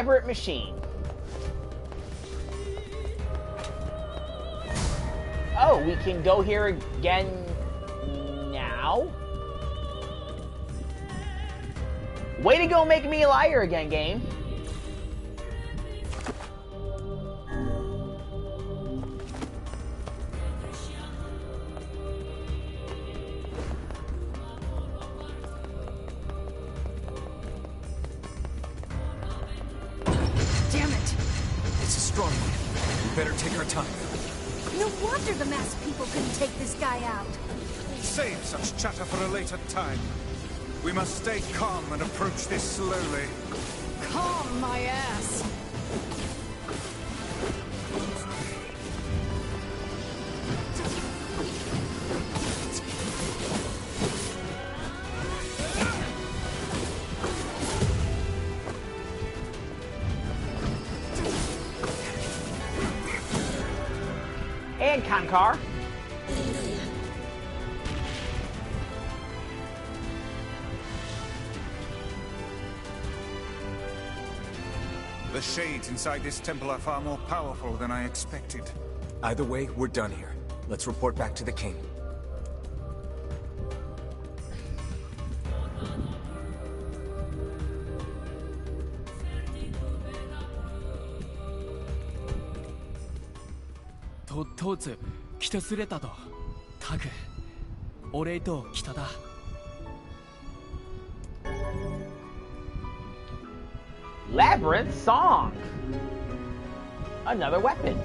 elaborate machine. Oh, we can go here again now? Way to go make me a liar again, game. Damn it! It's a strong one. We better take our time. No wonder the masked people couldn't take this guy out. Save such chatter for a later time. We must stay calm and approach this slowly. Calm my ass. And Kankar. The shades inside this temple are far more powerful than I expected. Either way, we're done here. Let's report back to the king. Totsu, kita sureta to. Taku, orei to kita da. Labyrinth Song. Another weapon.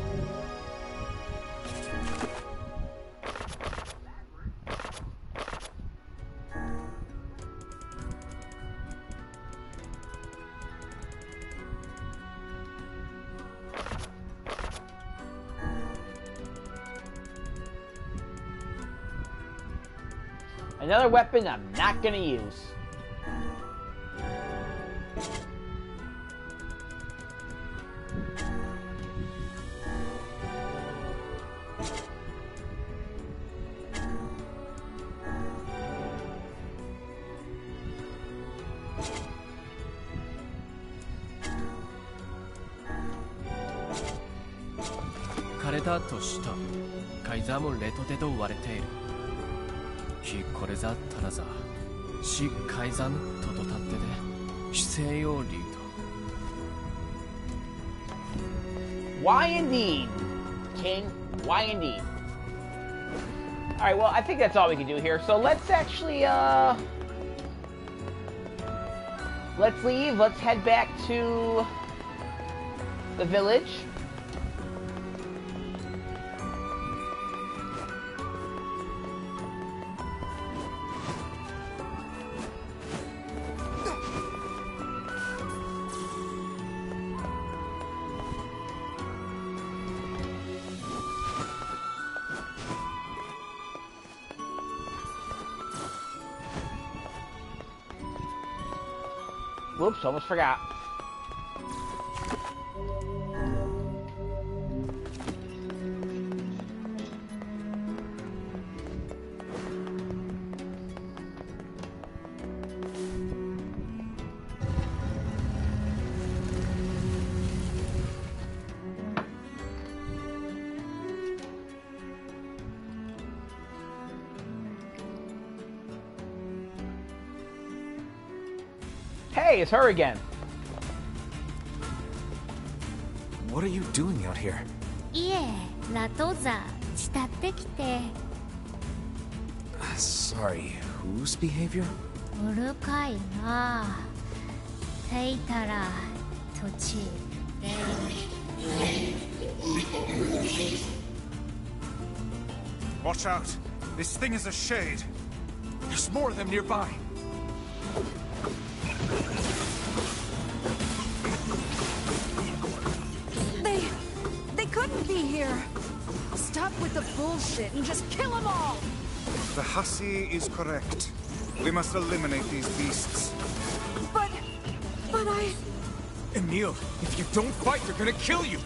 Another weapon I'm not gonna use. Kareta to shita, Kaiser mo reto de to wareteru. Ki kore za tada za, shi Kaiser to tatte de, shisei o ryu to. Why indeed, King? Why indeed? Alright, well, I think that's all we can do here. So let's actually, let's leave. Let's head back to the village. Whoops, almost forgot. Hey, it's her again. What are you doing out here? いえ、ラトザ、慕ってきて。Sorry, whose behavior? うるかいな。ていたら、土地。Watch out! This thing is a shade. There's more of them nearby. They couldn't be here. Stop with the bullshit and just kill them all. The hussy is correct. We must eliminate these beasts. But I... Emil, if you don't fight, they're gonna kill you!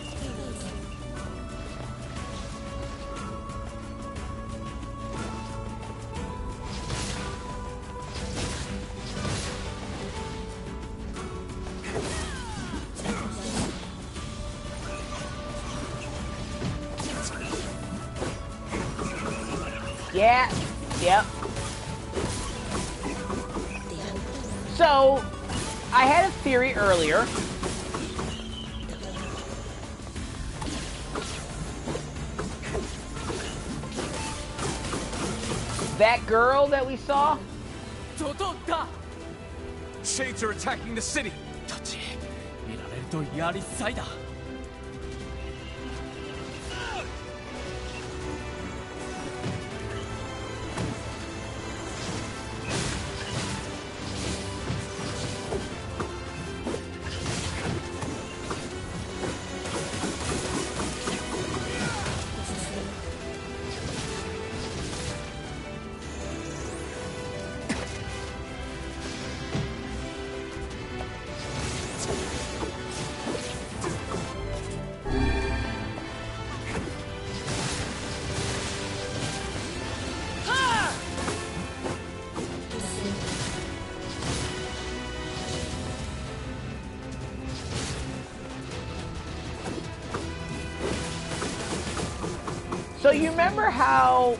Yeah. Yep. So, I had a theory earlier. That girl that we saw? Shades are attacking the city. So you remember how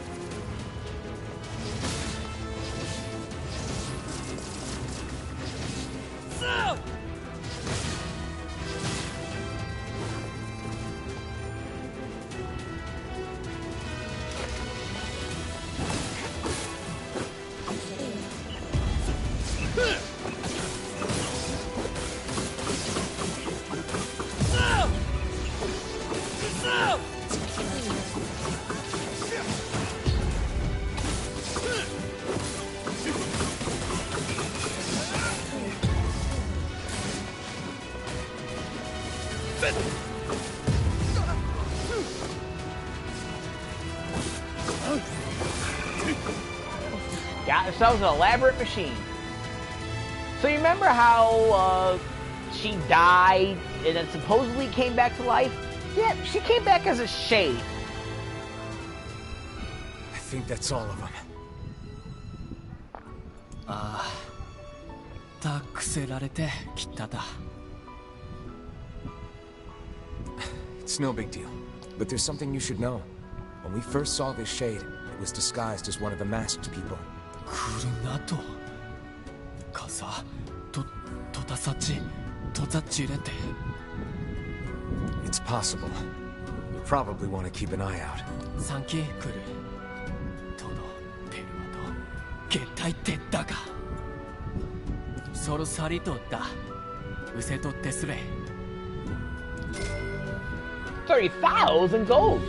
got ourselves an elaborate machine. So you remember how she died and then supposedly came back to life? Yeah, she came back as a shade. I think that's all of them. It's no big deal, but there's something you should know. When we first saw this shade, it was disguised as one of the masked people. It's possible. You probably want to keep an eye out. $30,000 gold.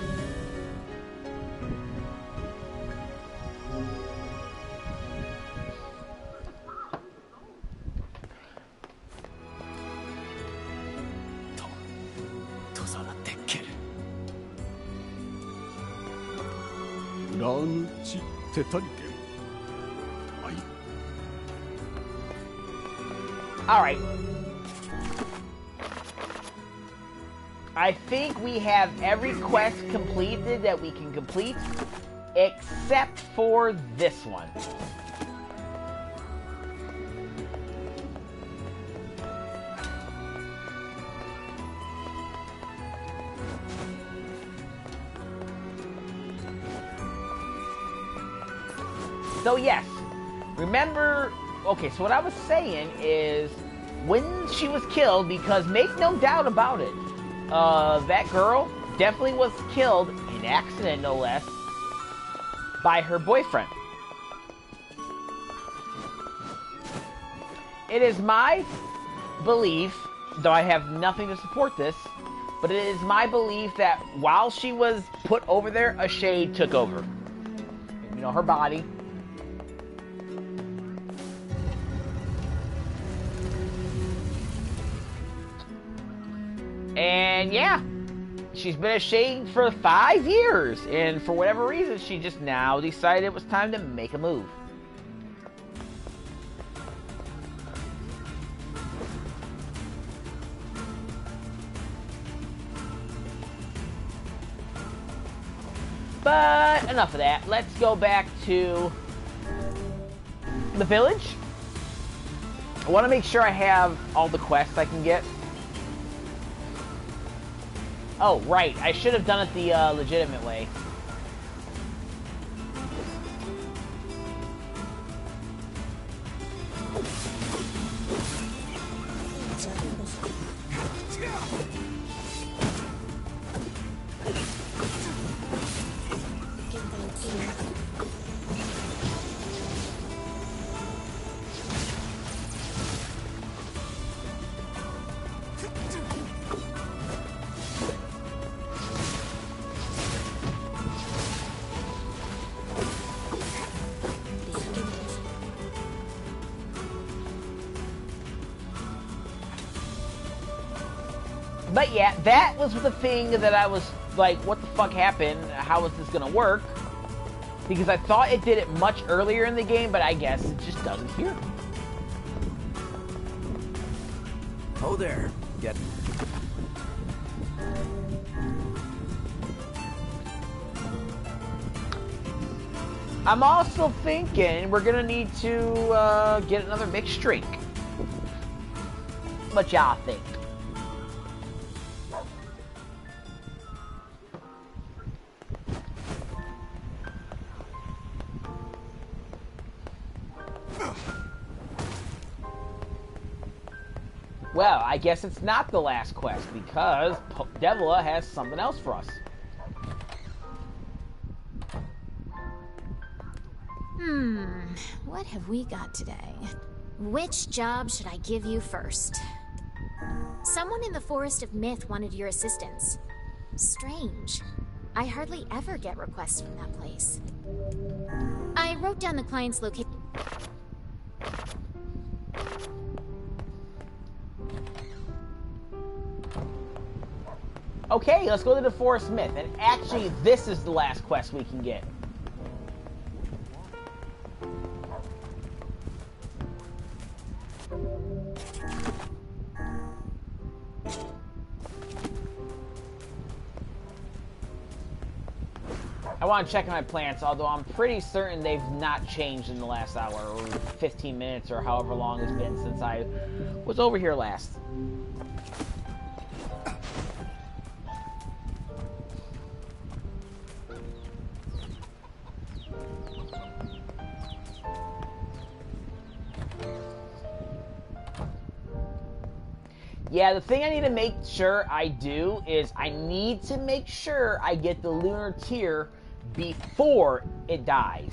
All right. I think we have every quest completed that we can complete, except for this one. So yes, remember, okay, so what I was saying is, when she was killed, because make no doubt about it, that girl definitely was killed, in accident no less, by her boyfriend. It is my belief, though I have nothing to support this, but it is my belief that while she was put over there, a shade took over. You know, her body. And yeah, she's been a shade for 5 years, and for whatever reason, she just now decided it was time to make a move. But enough of that. Let's go back to the village. I want to make sure I have all the quests I can get. Oh, right. I should have done it the legitimate way. But yeah, that was the thing that I was like, what the fuck happened? How is this gonna work? Because I thought it did it much earlier in the game, but I guess it just doesn't here. Oh there. Get. I'm also thinking we're gonna need to get another mixed drink. What y'all think? Well, I guess it's not the last quest because Devila has something else for us. What have we got today? Which job should I give you first? Someone in the Forest of Myth wanted your assistance. Strange. I hardly ever get requests from that place. I wrote down the client's location. Okay, let's go to the Forest Myth. And actually, this is the last quest we can get. I want to check my plants, although I'm pretty certain they've not changed in the last hour, or 15 minutes, or however long it's been since I was over here last. Yeah, the thing I need to make sure I do is I need to make sure I get the lunar tier before it dies.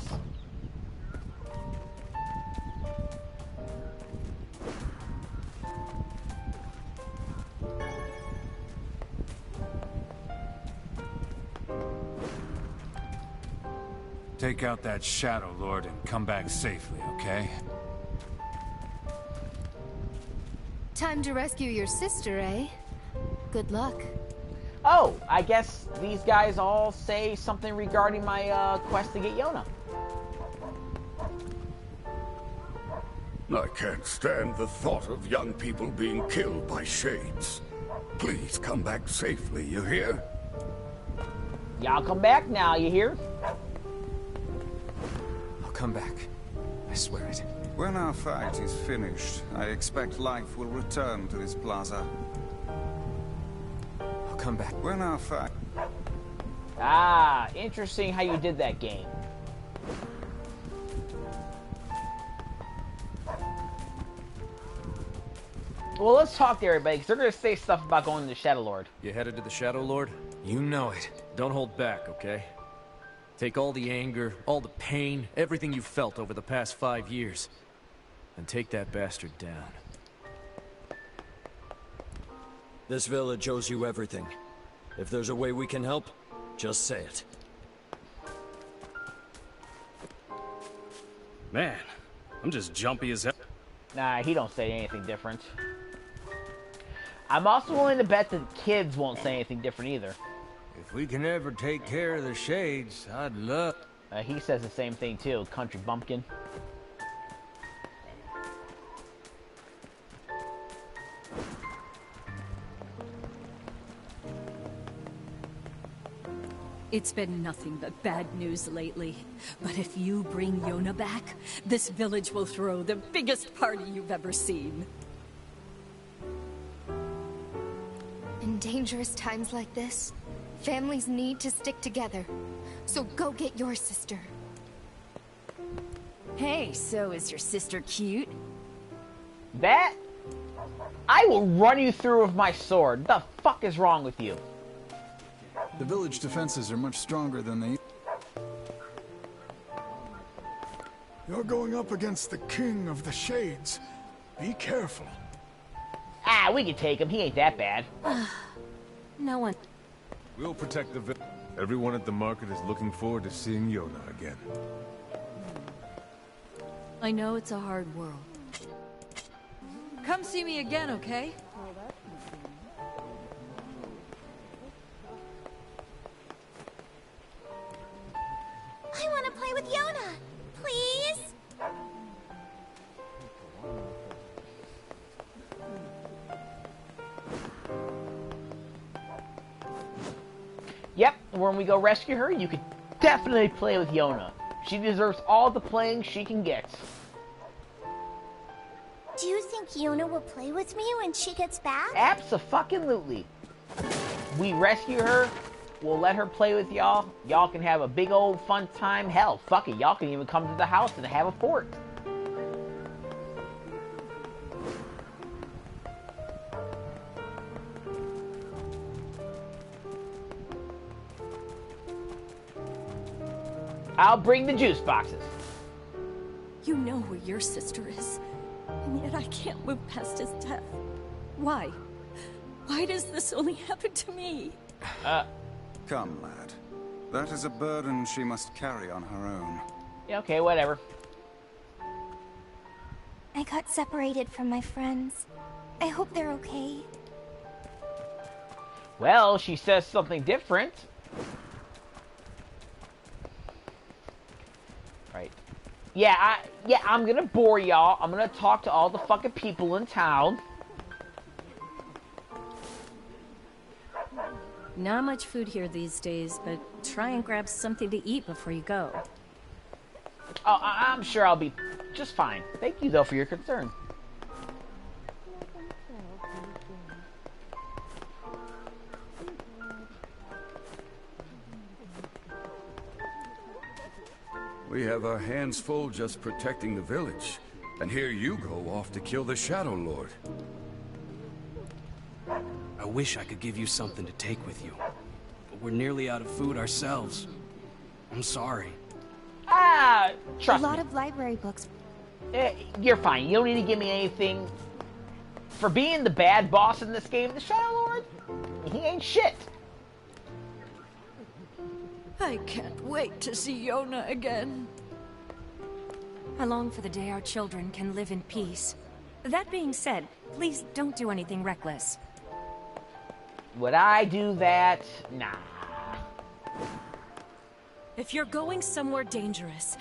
Take out that Shadow Lord and come back safely, okay? Time to rescue your sister, eh? Good luck. Oh, I guess these guys all say something regarding my quest to get Yona. I can't stand the thought of young people being killed by shades. Please come back safely, you hear? Y'all come back now, you hear? I'll come back. I swear it. When our fight is finished, I expect life will return to this plaza. I'll come back. When our fight... Ah, interesting how you did that game. Well, let's talk to everybody, because they're going to say stuff about going to the Shadow Lord. You headed to the Shadow Lord? You know it. Don't hold back, okay? Take all the anger, all the pain, everything you've felt over the past 5 years, and take that bastard down. This village owes you everything. If there's a way we can help, just say it. Man, I'm just jumpy as hell. Nah, he don't say anything different. I'm also willing to bet the kids won't say anything different either. If we can ever take care of the shades, I'd love... He says the same thing too, country bumpkin. It's been nothing but bad news lately. But if you bring Yona back, this village will throw the biggest party you've ever seen. In dangerous times like this, families need to stick together. So go get your sister. Hey, so is your sister cute? That? I will run you through with my sword. The fuck is wrong with you? The village defenses are much stronger than they... You're going up against the king of the shades. Be careful. Ah, we can take him. He ain't that bad. No one... We'll protect the village. Everyone at the market is looking forward to seeing Yona again. I know it's a hard world. Come see me again, okay? Yep, when we go rescue her, you could definitely play with Yona. She deserves all the playing she can get. Do you think Yona will play with me when she gets back? Abso-fucking-lutely. We rescue her, we'll let her play with y'all. Y'all can have a big old fun time. Hell, fuck it, y'all can even come to the house and have a fort. I'll bring the juice boxes. You know where your sister is, and yet I can't move past his death. Why? Why does this only happen to me? Come, lad. That is a burden she must carry on her own. Yeah, okay, whatever. I got separated from my friends. I hope they're okay. Well, she says something different. Right. Yeah, I'm gonna bore y'all. I'm gonna talk to all the fucking people in town. Not much food here these days, but try and grab something to eat before you go. Oh, I'm sure I'll be just fine. Thank you, though, for your concern. We have our hands full just protecting the village. And here you go off to kill the Shadow Lord. I wish I could give you something to take with you. But we're nearly out of food ourselves. I'm sorry. Trust me. A lot of library books. You're fine. You don't need to give me anything. For being the bad boss in this game, the Shadow Lord, he ain't shit. I can't wait to see Yona again. I long for the day our children can live in peace. That being said, please don't do anything reckless. Would I do that? Nah. If you're going somewhere dangerous,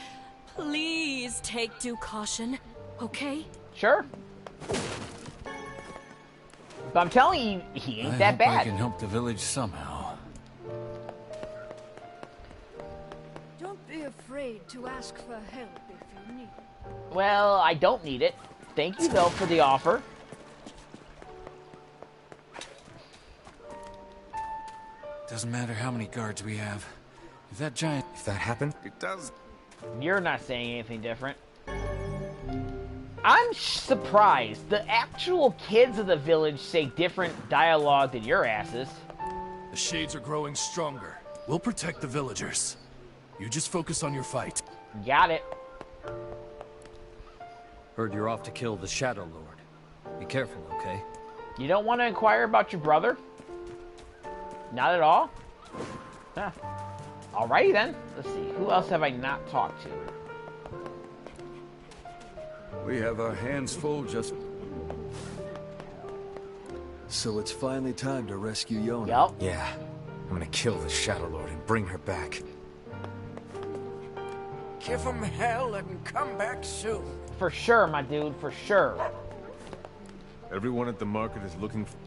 please take due caution, okay? Sure. But I'm telling you, he ain't that bad. I can help the village somehow. Don't be afraid to ask for help if you need it. Well, I don't need it. Thank you, though, for the offer. Doesn't matter how many guards we have. If that happened, it does. You're not saying anything different. I'm surprised. The actual kids of the village say different dialogue than your asses. The shades are growing stronger. We'll protect the villagers. You just focus on your fight. Got it. Heard you're off to kill the Shadow Lord. Be careful, okay? You don't want to inquire about your brother? Not at all? Huh. Alrighty then. Let's see. Who else have I not talked to? We have our hands full just... So it's finally time to rescue Yona. Yup. Yeah. I'm gonna kill the Shadow Lord and bring her back. Give him hell and come back soon. For sure, my dude. For sure. Everyone at the market is looking for...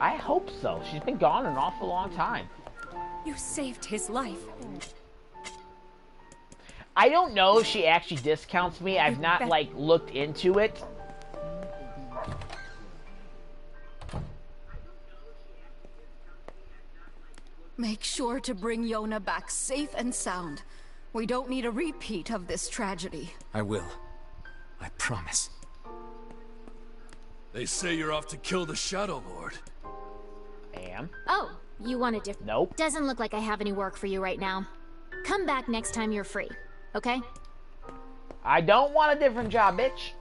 I hope so. She's been gone an awful long time. You saved his life. I don't know if she actually discounts me. I've not, like, looked into it. Make sure to bring Yona back safe and sound. We don't need a repeat of this tragedy. I will. I promise. They say you're off to kill the Shadow Lord. I am. Oh, you want a different... Nope. Doesn't look like I have any work for you right now. Come back next time you're free, okay? I don't want a different job, bitch.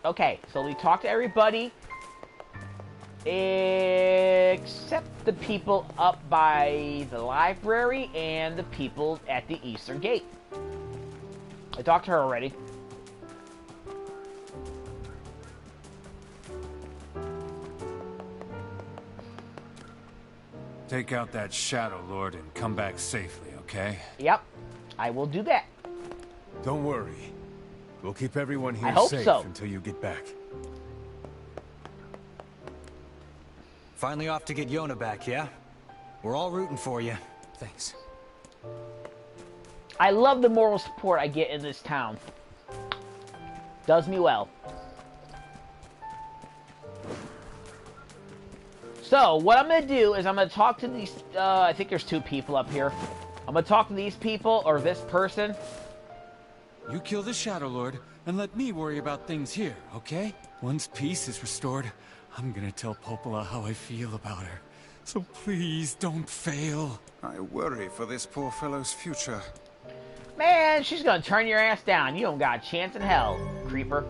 Okay, so we talked to everybody except the people up by the library and the people at the Eastern Gate. I talked to her already. Take out that Shadow Lord and come back safely, okay? Yep, I will do that. Don't worry. We'll keep everyone here I hope safe so. until you get back. Finally off to get Yona back, yeah? We're all rooting for you. Thanks. I love the moral support I get in this town. Does me well. So, what I'm going to do is I'm going to talk to these, I think there's 2 people up here. I'm going to talk to these people, or this person. You kill the Shadow Lord, and let me worry about things here, okay? Once peace is restored, I'm gonna tell Popola how I feel about her. So please, don't fail. I worry for this poor fellow's future. Man, she's going to turn your ass down. You don't got a chance in hell, creeper.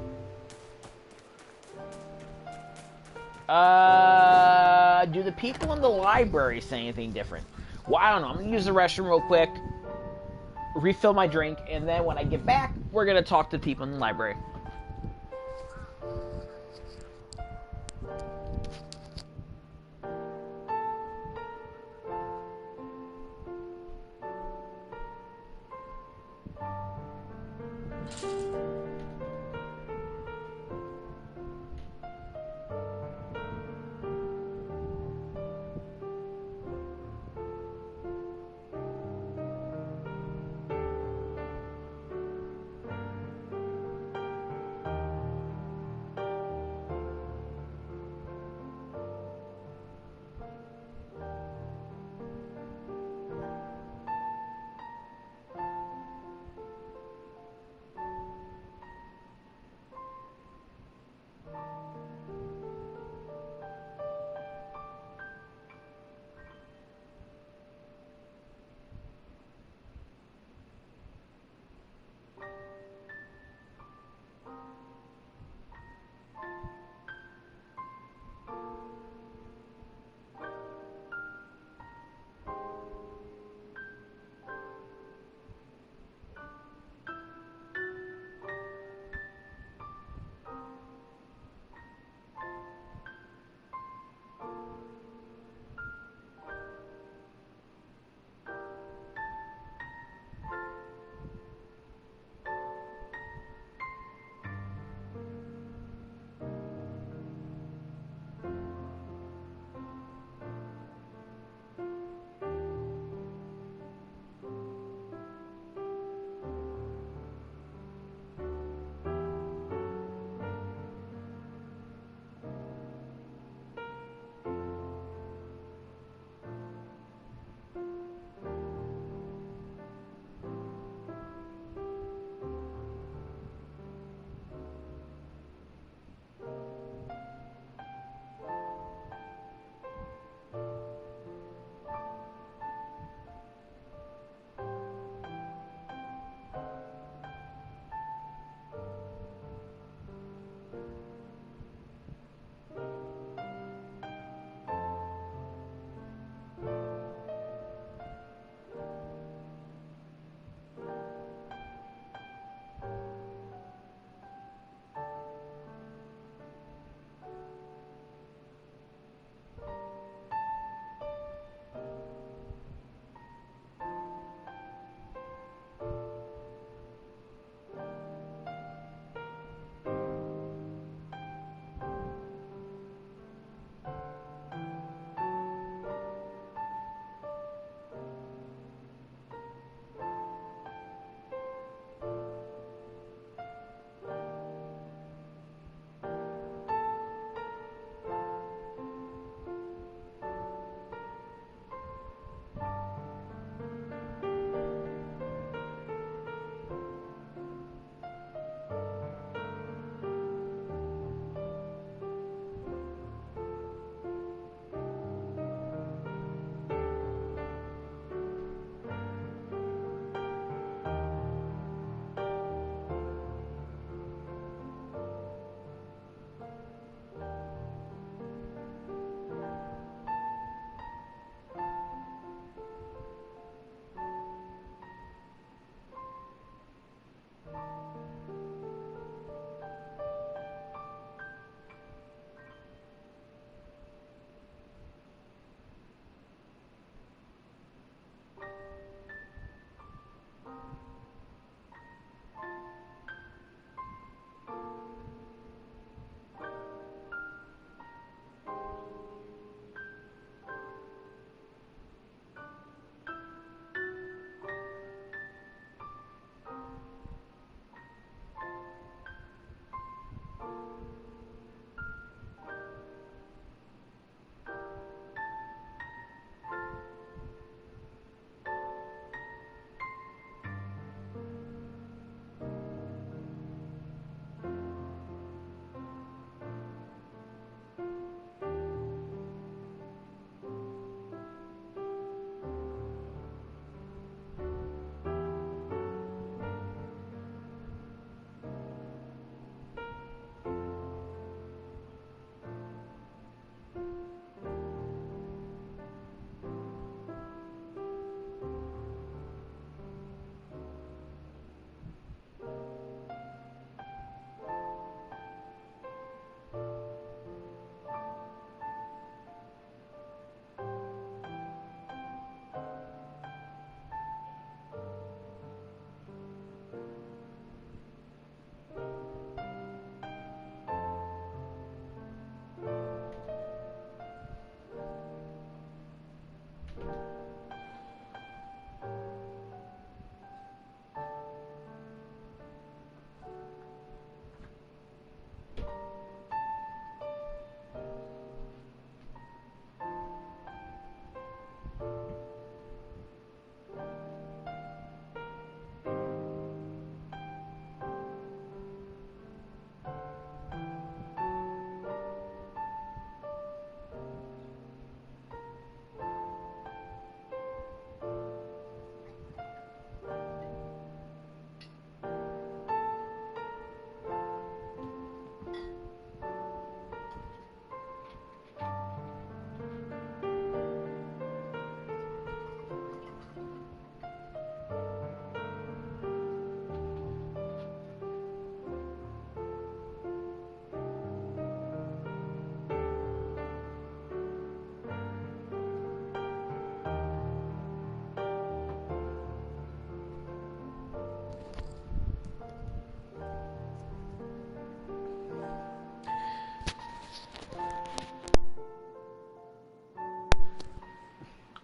Do the people in the library say anything different? Well, I don't know. I'm going to use the restroom real quick, refill my drink, and then when I get back, we're going to talk to people in the library.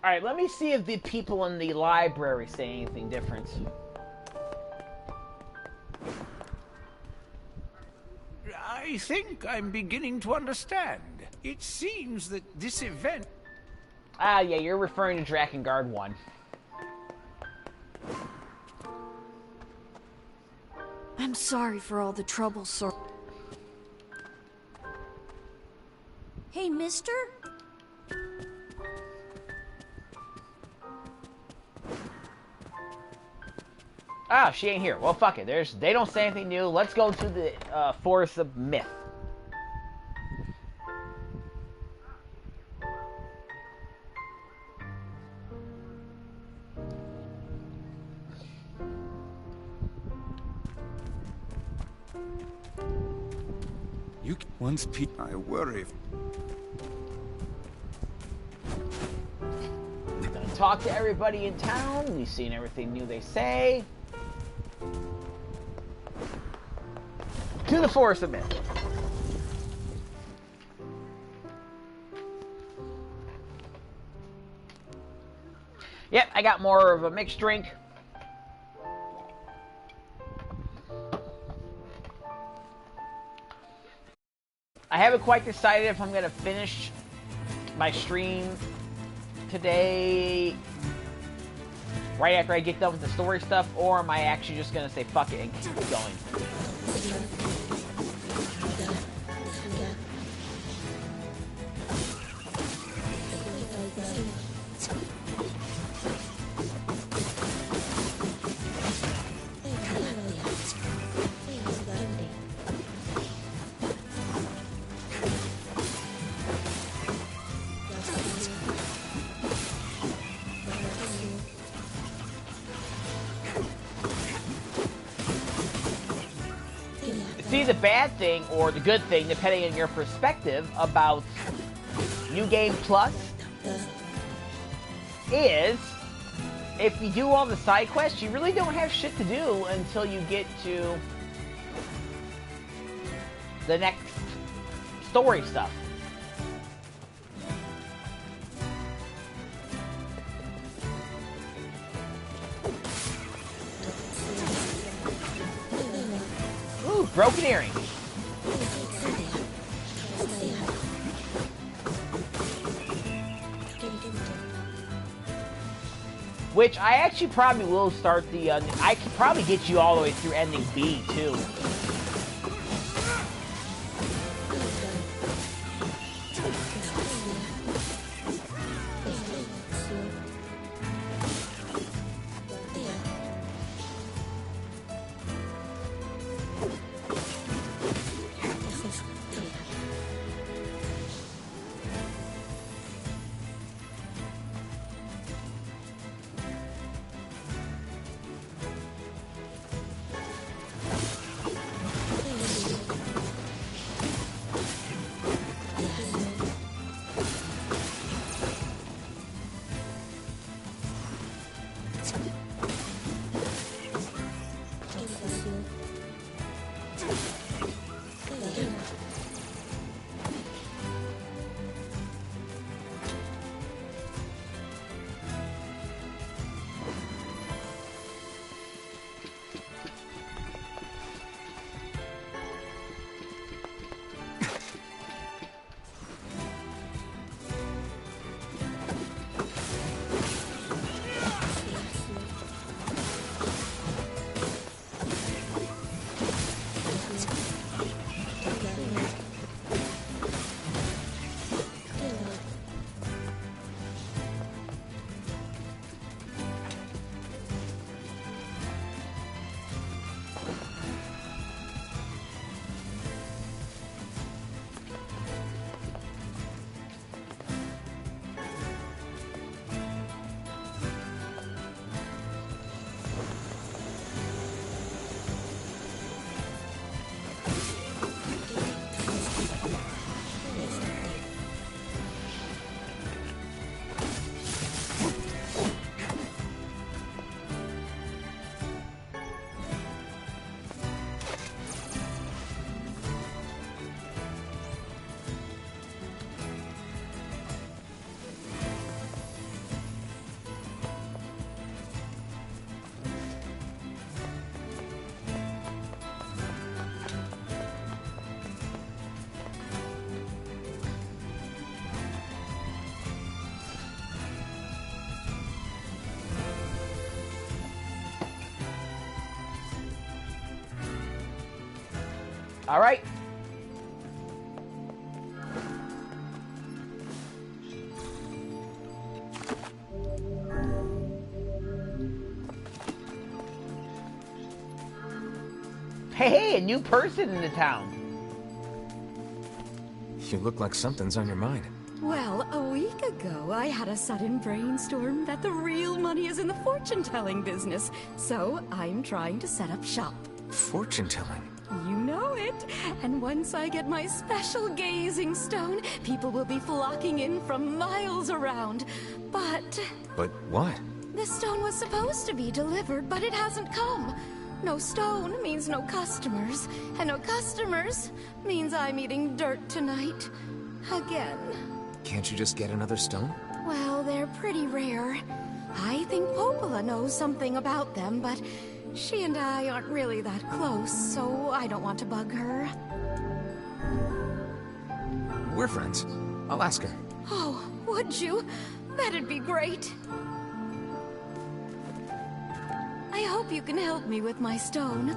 Alright, let me see if the people in the library say anything different. I think I'm beginning to understand. It seems that this event... Ah, yeah, you're referring to Drakengard 1. I'm sorry for all the trouble, sir. Hey, mister? Ah, she ain't here. Well, fuck it. They don't say anything new. Let's go to the Forest of Myth. I worry if... Gonna talk to everybody in town. We've seen everything new they say. To the Forest of Myth. Yep, I got more of a mixed drink. I haven't quite decided if I'm going to finish my stream today right after I get done with the story stuff, or am I actually just going to say fuck it and keep it going? See, the bad thing, or the good thing, depending on your perspective, about New Game Plus is, if you do all the side quests, you really don't have shit to do until you get to the next story stuff. Ooh, broken earring. Which I actually probably will start the, I could probably get you all the way through ending B, too. All right. Hey, a new person in the town. You look like something's on your mind. Well, a week ago, I had a sudden brainstorm that the real money is in the fortune-telling business. So, I'm trying to set up shop. Fortune-telling? You know it. And once I get my special gazing stone, people will be flocking in from miles around. But what? the stone was supposed to be delivered, but it hasn't come. No stone means no customers, and no customers means I'm eating dirt tonight. Again. Can't you just get another stone? Well, they're pretty rare. I think Popola knows something about them, but she and I aren't really that close, so I don't want to bug her. We're friends. I'll ask her. Oh, would you? That'd be great. I hope you can help me with my stone.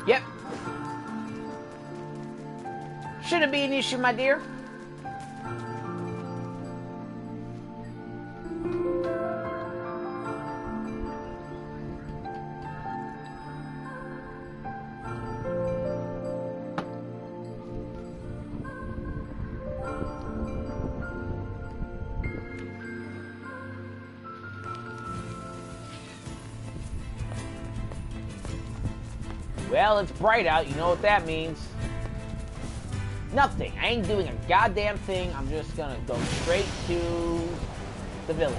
Yep. Shouldn't be an issue, my dear. Well, it's bright out. You know what that means. Nothing. I ain't doing a goddamn thing. I'm just gonna go straight to the village.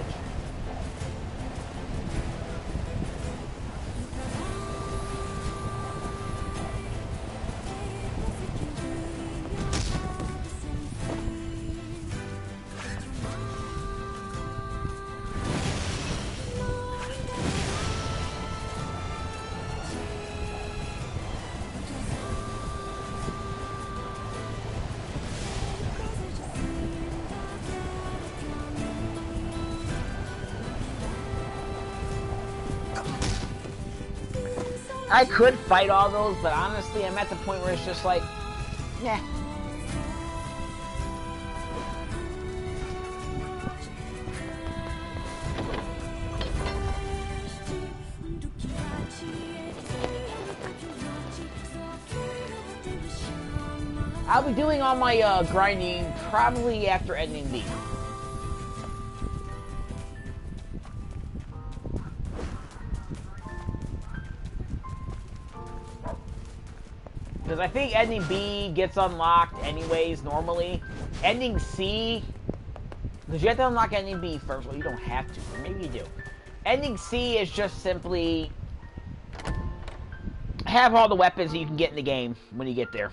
I could fight all those, but honestly, I'm at the point where it's just like, nah. I'll be doing all my grinding probably after ending B. Because I think ending B gets unlocked anyways, normally. Ending C, because you have to unlock ending B first. Well, you don't have to, or maybe you do. Ending C is just simply have all the weapons that you can get in the game when you get there.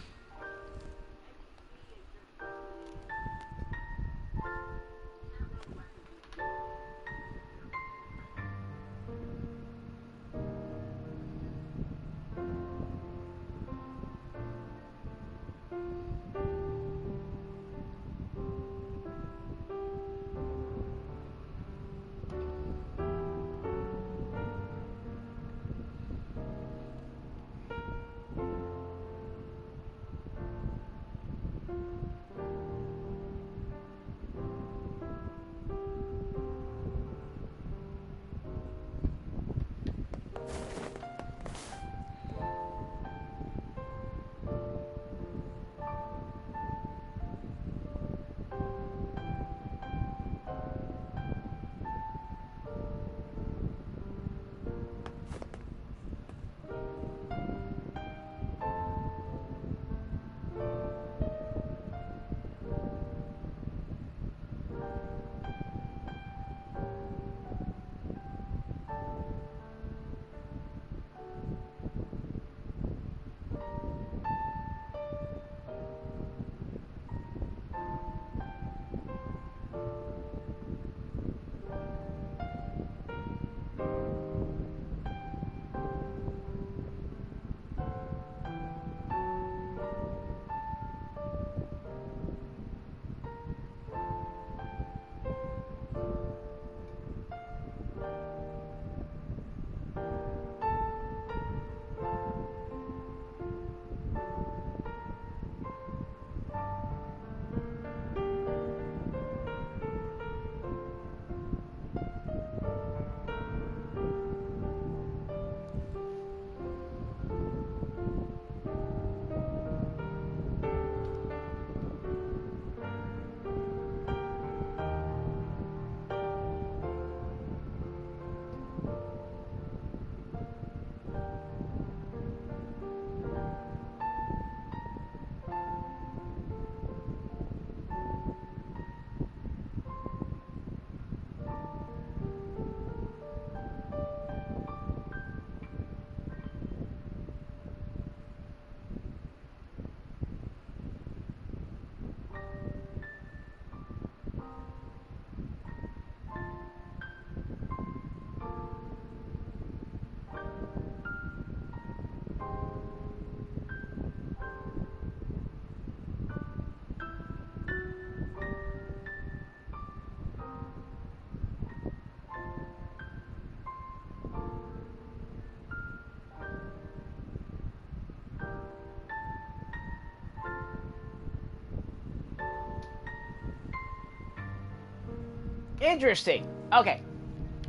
Interesting. Okay.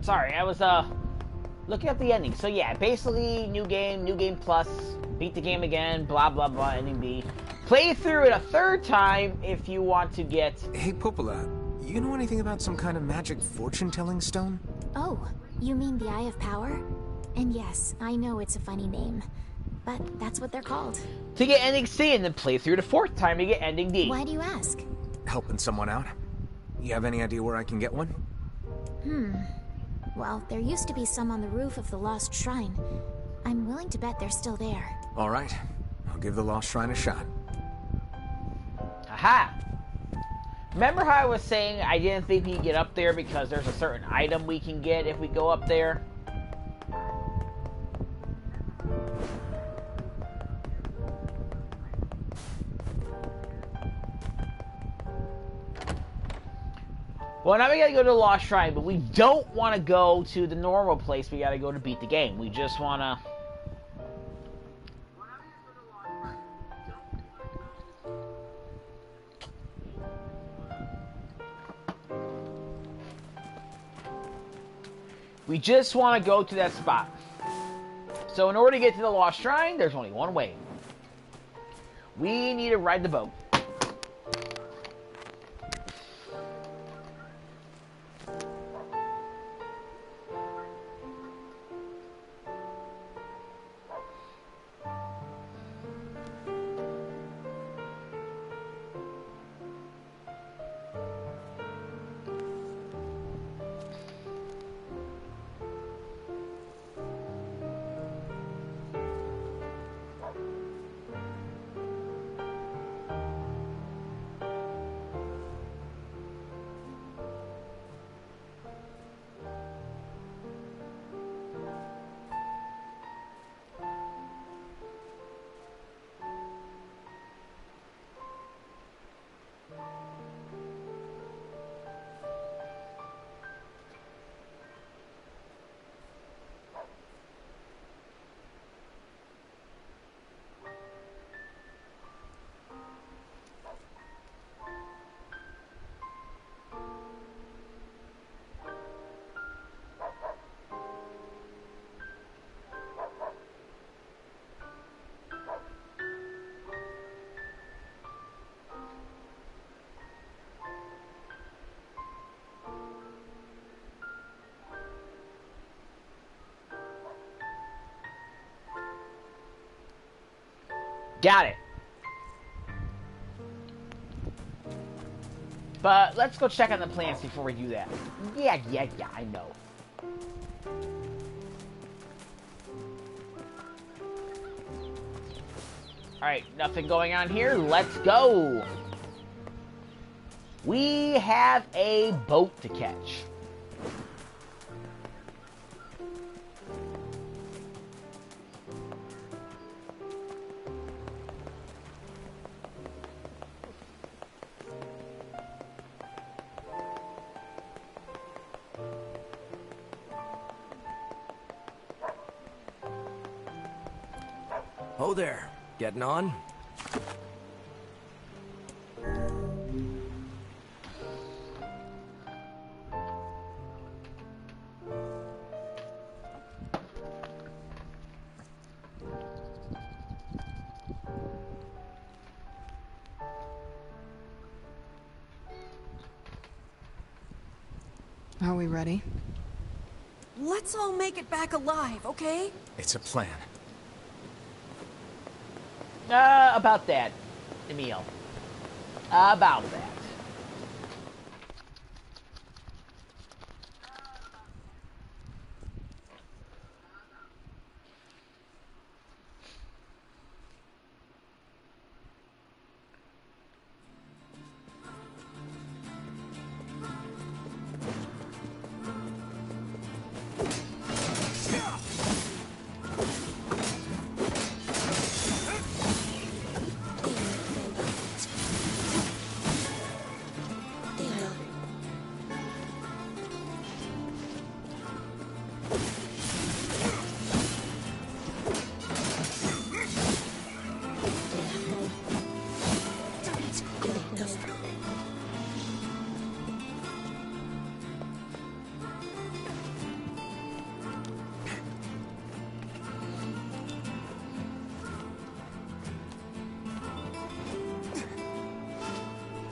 Sorry, I was looking at the ending. So yeah, basically new game plus, beat the game again, blah blah blah, ending B. Play through it a third time if you want to get... Hey, Popola, you know anything about some kind of magic fortune-telling stone? Oh, you mean the Eye of Power? And yes, I know it's a funny name, but that's what they're called. To get ending C and then play through the fourth time to get ending D. Why do you ask? Helping someone out. You have any idea where I can get one? Well, there used to be some on the roof of the Lost Shrine. I'm willing to bet they're still there. All right. I'll give the Lost Shrine a shot. Aha! Remember how I was saying I didn't think we could get up there because there's a certain item we can get if we go up there? Well, now we gotta go to the Lost Shrine, but we don't want to go to the normal place. We gotta go to beat the game. We just wanna... We just want to go to that spot. So in order to get to the Lost Shrine, there's only one way. We need to ride the boat. Got it. But let's go check on the plants before we do that. Yeah, I know. Alright, nothing going on here. Let's go. We have a boat to catch. Oh there, getting on? Are we ready? Let's all make it back alive, okay? It's a plan. About that, Emil. About that.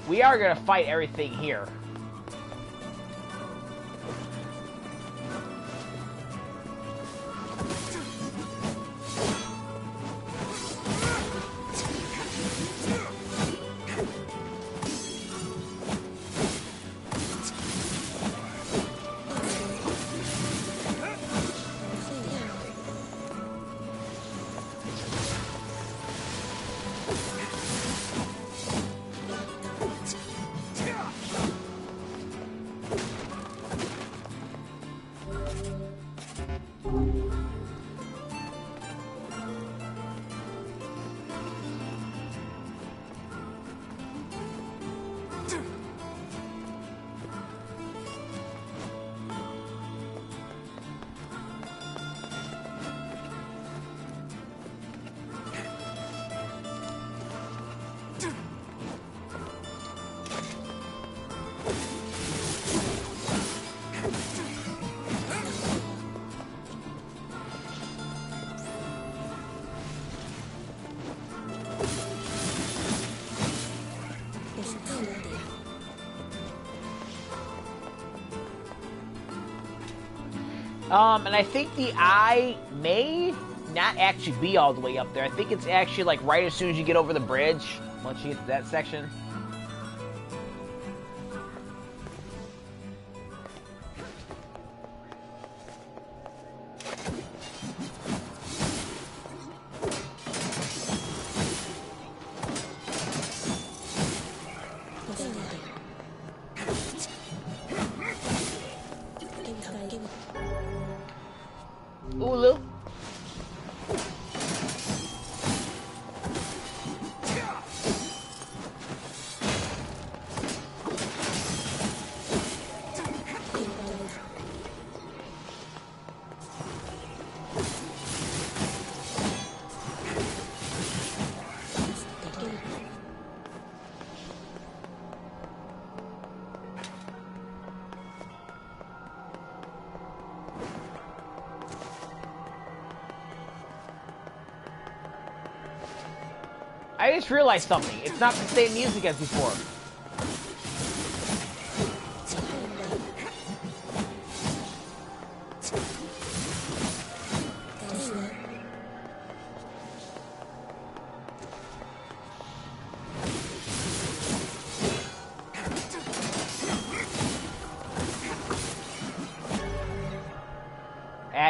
we are gonna fight everything here. And I think the eye may not actually be all the way up there. I think it's actually like right as soon as you get over the bridge, once you get to that section. Ulu. I just realized something. It's not the same music as before.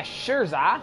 Scherza.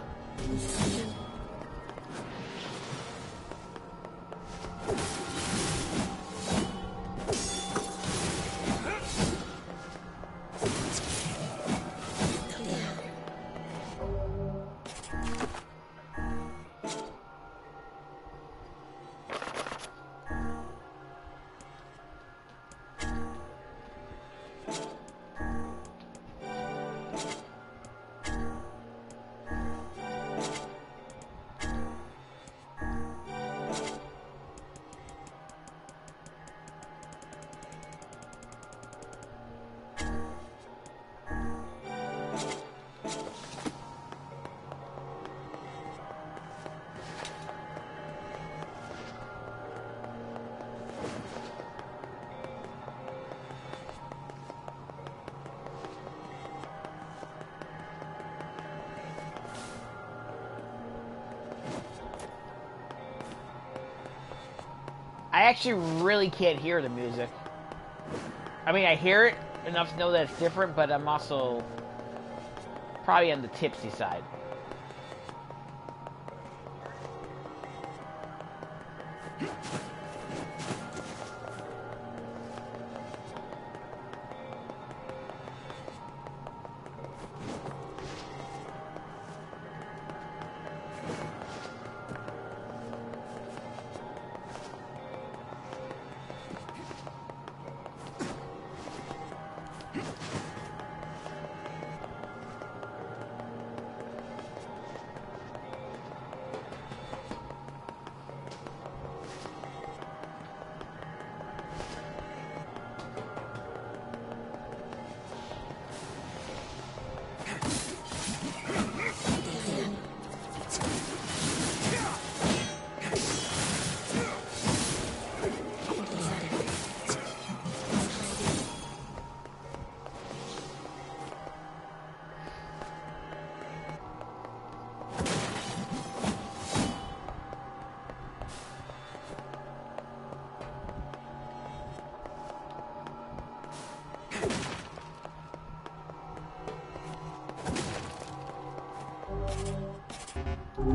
I actually really can't hear the music. I mean, I hear it enough to know that it's different, but I'm also probably on the tipsy side. Stop,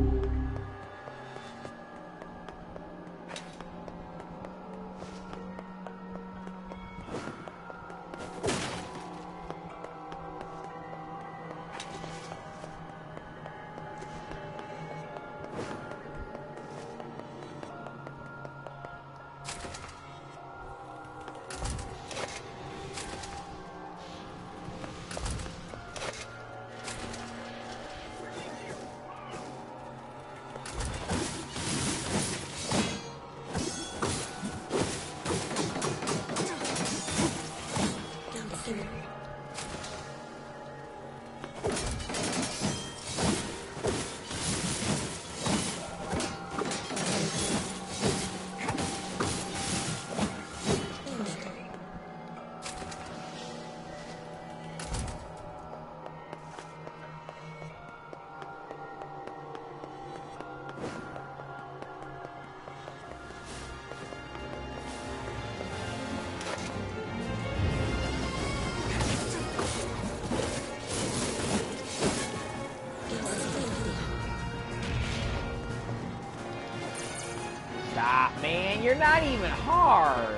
man. You're not even hard.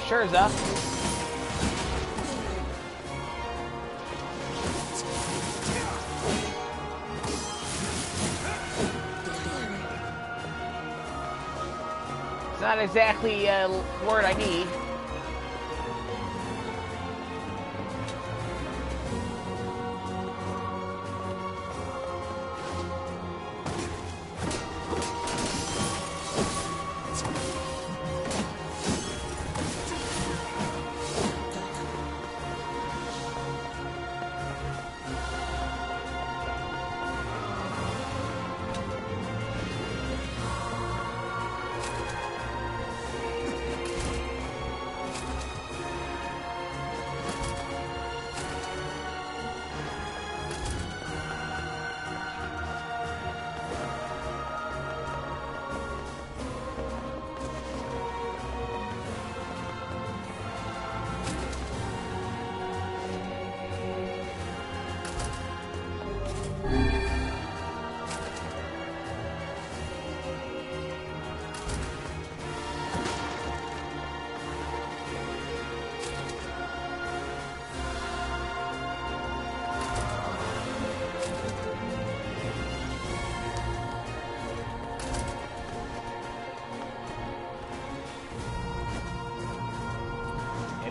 Sure's up. It's not exactly a word I need.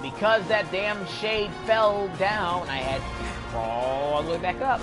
Because that damn shade fell down, I had to crawl all the way back up.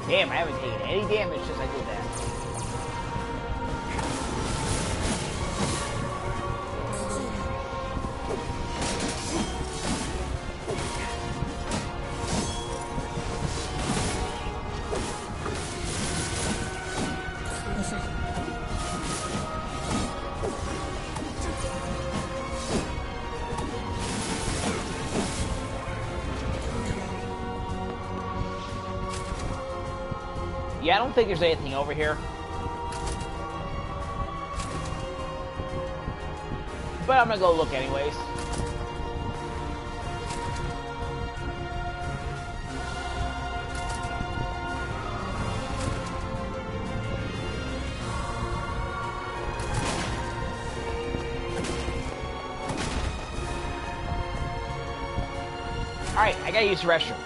Damn, I haven't taken any damage since I did that. Yeah, I don't think there's anything over here. But I'm gonna go look anyways. Alright, I gotta use the restroom.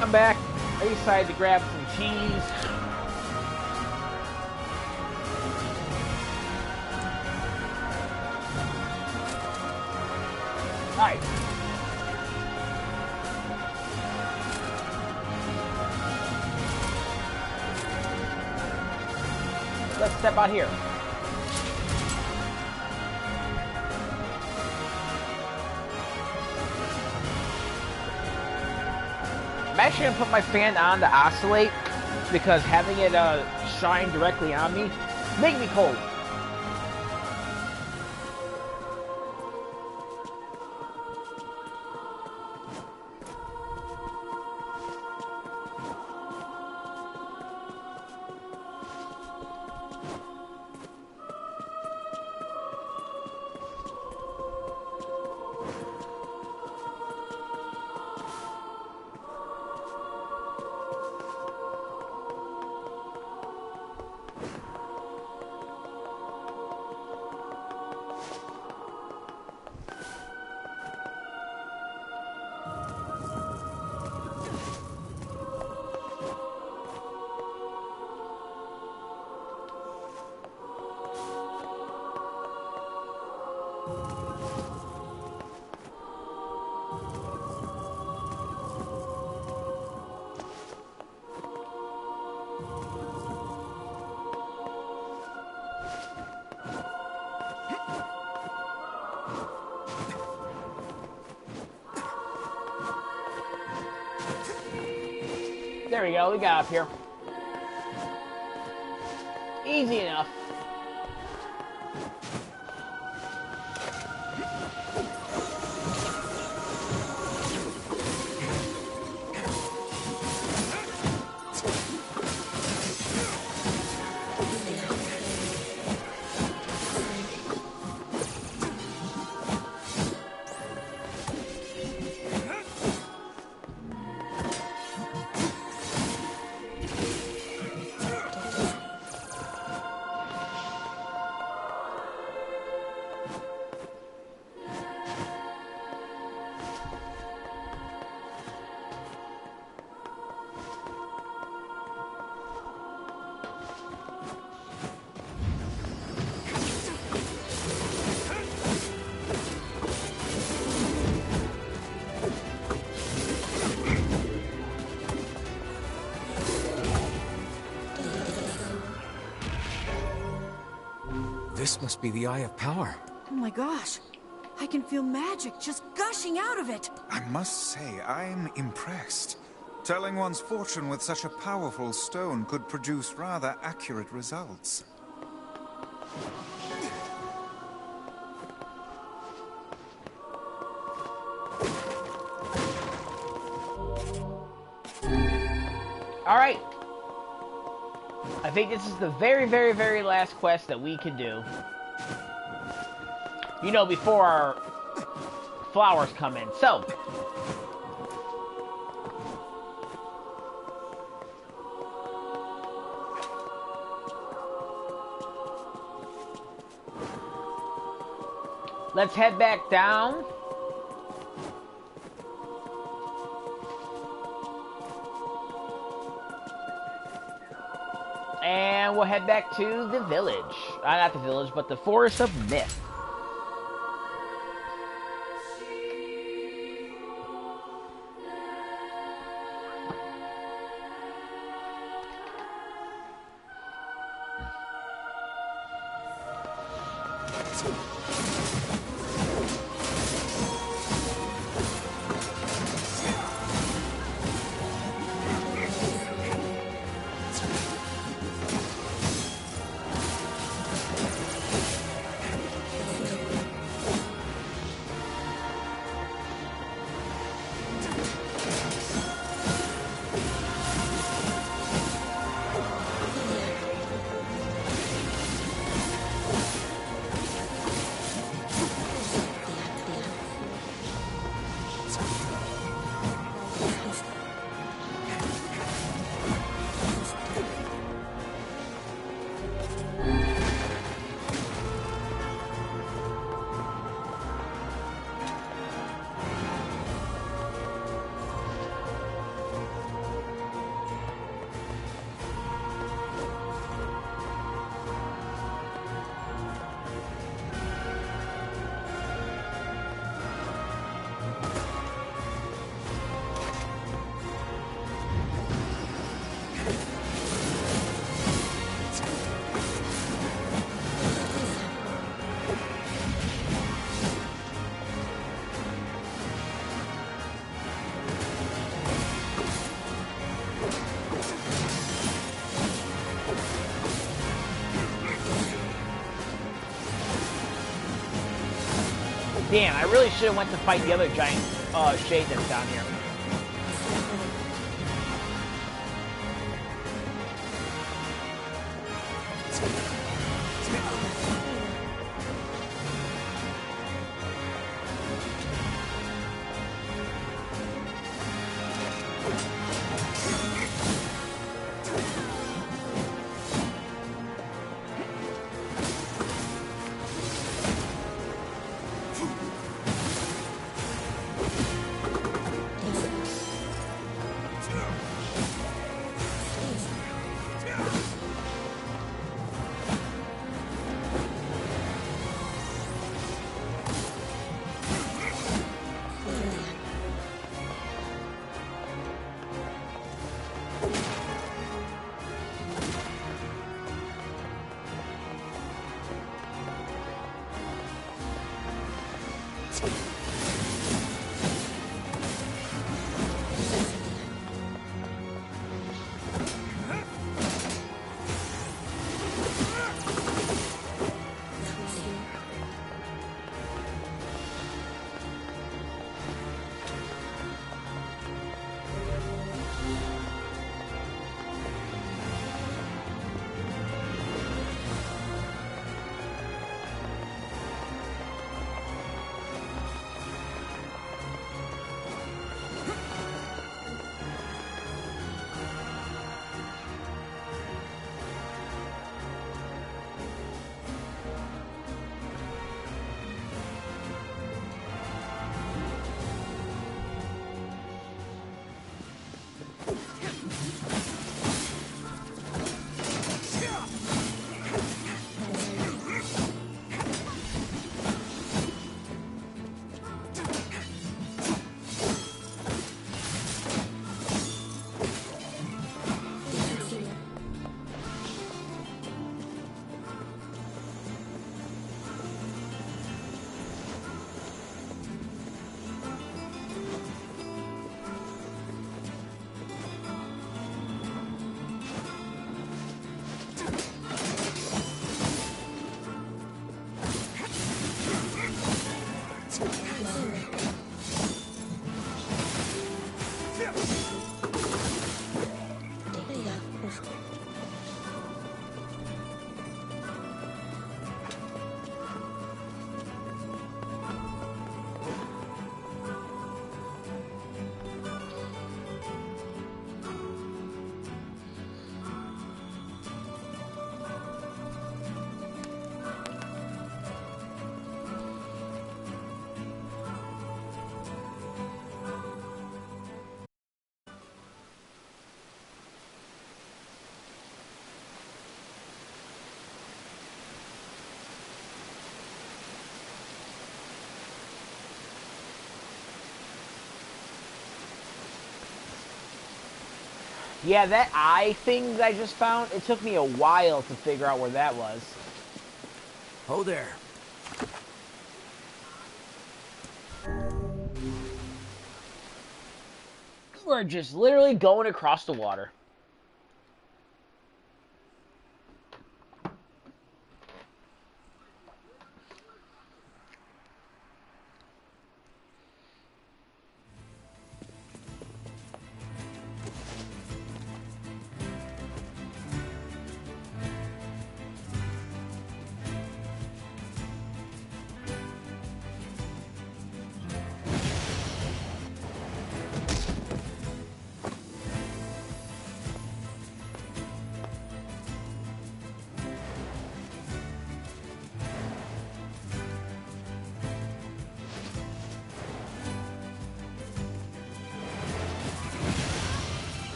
I'm back. I decided to grab some cheese. Alright. Let's step out here. I'm actually going to put my fan on to oscillate because having it shine directly on me makes me cold. There we go, we got up here. Easy enough. This must be the Eye of Power. Oh my gosh. I can feel magic just gushing out of it. I must say, I'm impressed. Telling one's fortune with such a powerful stone could produce rather accurate results. Alright. I think this is the very, very, very last quest that we can do. You know, before our flowers come in. So. Let's head back down. And we'll head back to the village. Not the village, but the Forest of Myth. Damn, I really should have went to fight the other giant shade that's down here. Yeah, that eye thing that I just found, it took me a while to figure out where that was. Oh there. We're just literally going across the water.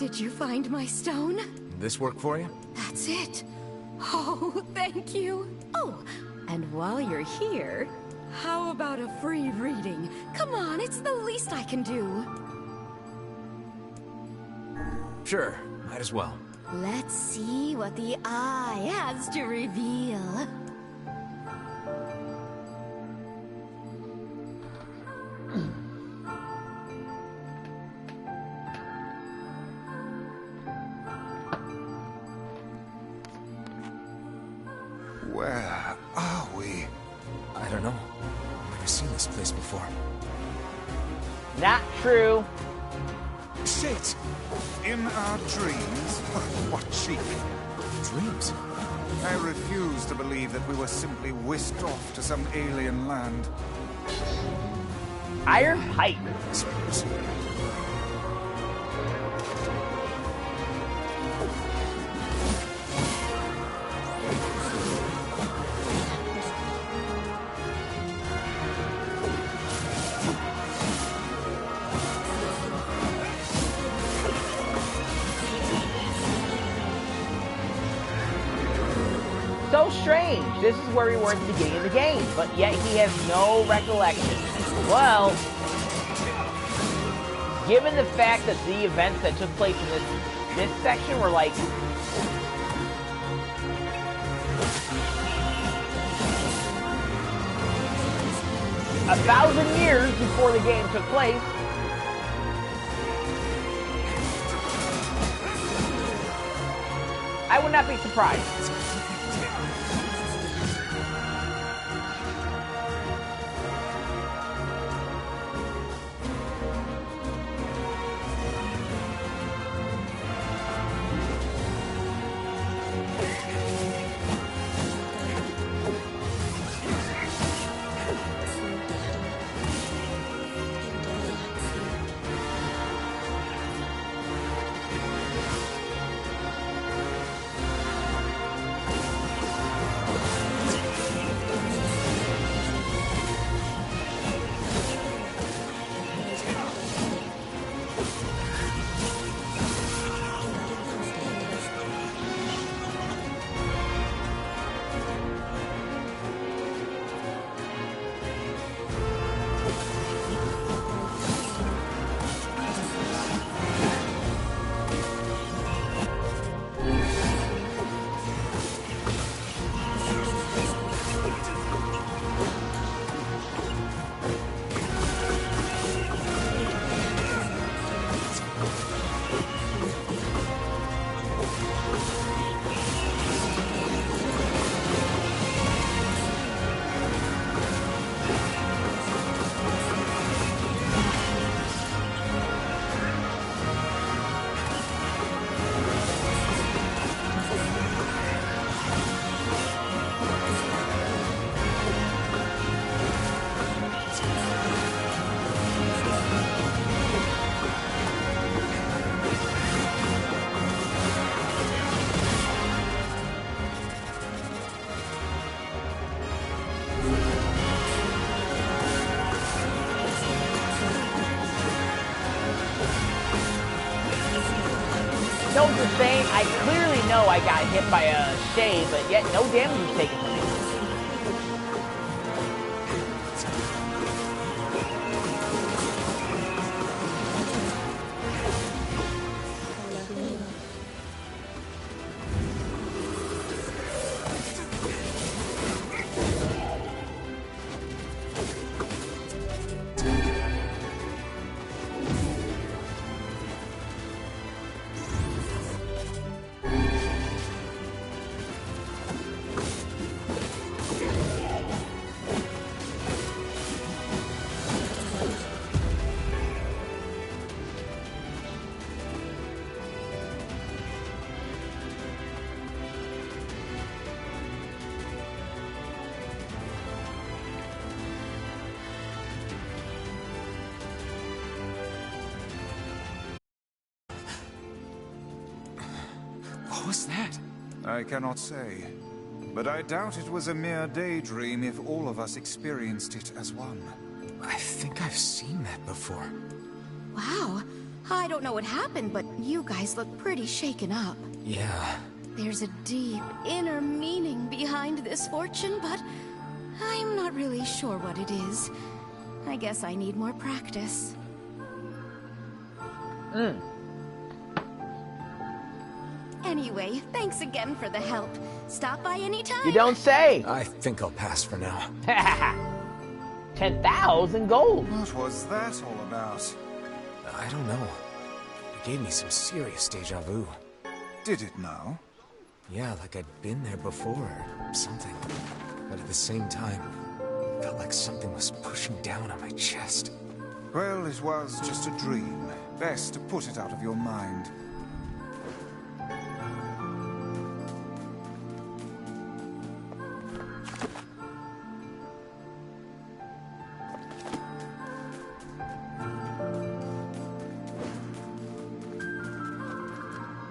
Did you find my stone? This work for you? That's it. Oh, thank you. Oh, and while you're here, how about a free reading? Come on, it's the least I can do. Sure, might as well. Let's see what the eye has to reveal. Where are we? I don't know. I've never seen this place before. Not true. Shit! In our dreams? What cheek. Dreams? I refuse to believe that we were simply whisked off to some alien land. Iron Pipe. So strange. This is where we were at the beginning of the game, but yet he has no recollection. Well, given the fact that the events that took place in this section were like 1,000 years before the game took place, I would not be surprised. Know what you're saying? I clearly know I got hit by a shade, but yet no damage was taken from me. What was that? I cannot say, but I doubt it was a mere daydream if all of us experienced it as one. I think I've seen that before. Wow, I don't know what happened, but you guys look pretty shaken up. Yeah. There's a deep inner meaning behind this fortune, but I'm not really sure what it is. I guess I need more practice. Anyway, thanks again for the help. Stop by anytime. You don't say. I think I'll pass for now. 10,000 gold. What was that all about? I don't know. It gave me some serious deja vu. Did it now? Yeah, like I'd been there before or something. But at the same time, it felt like something was pushing down on my chest. Well, it was just a dream. Best to put it out of your mind.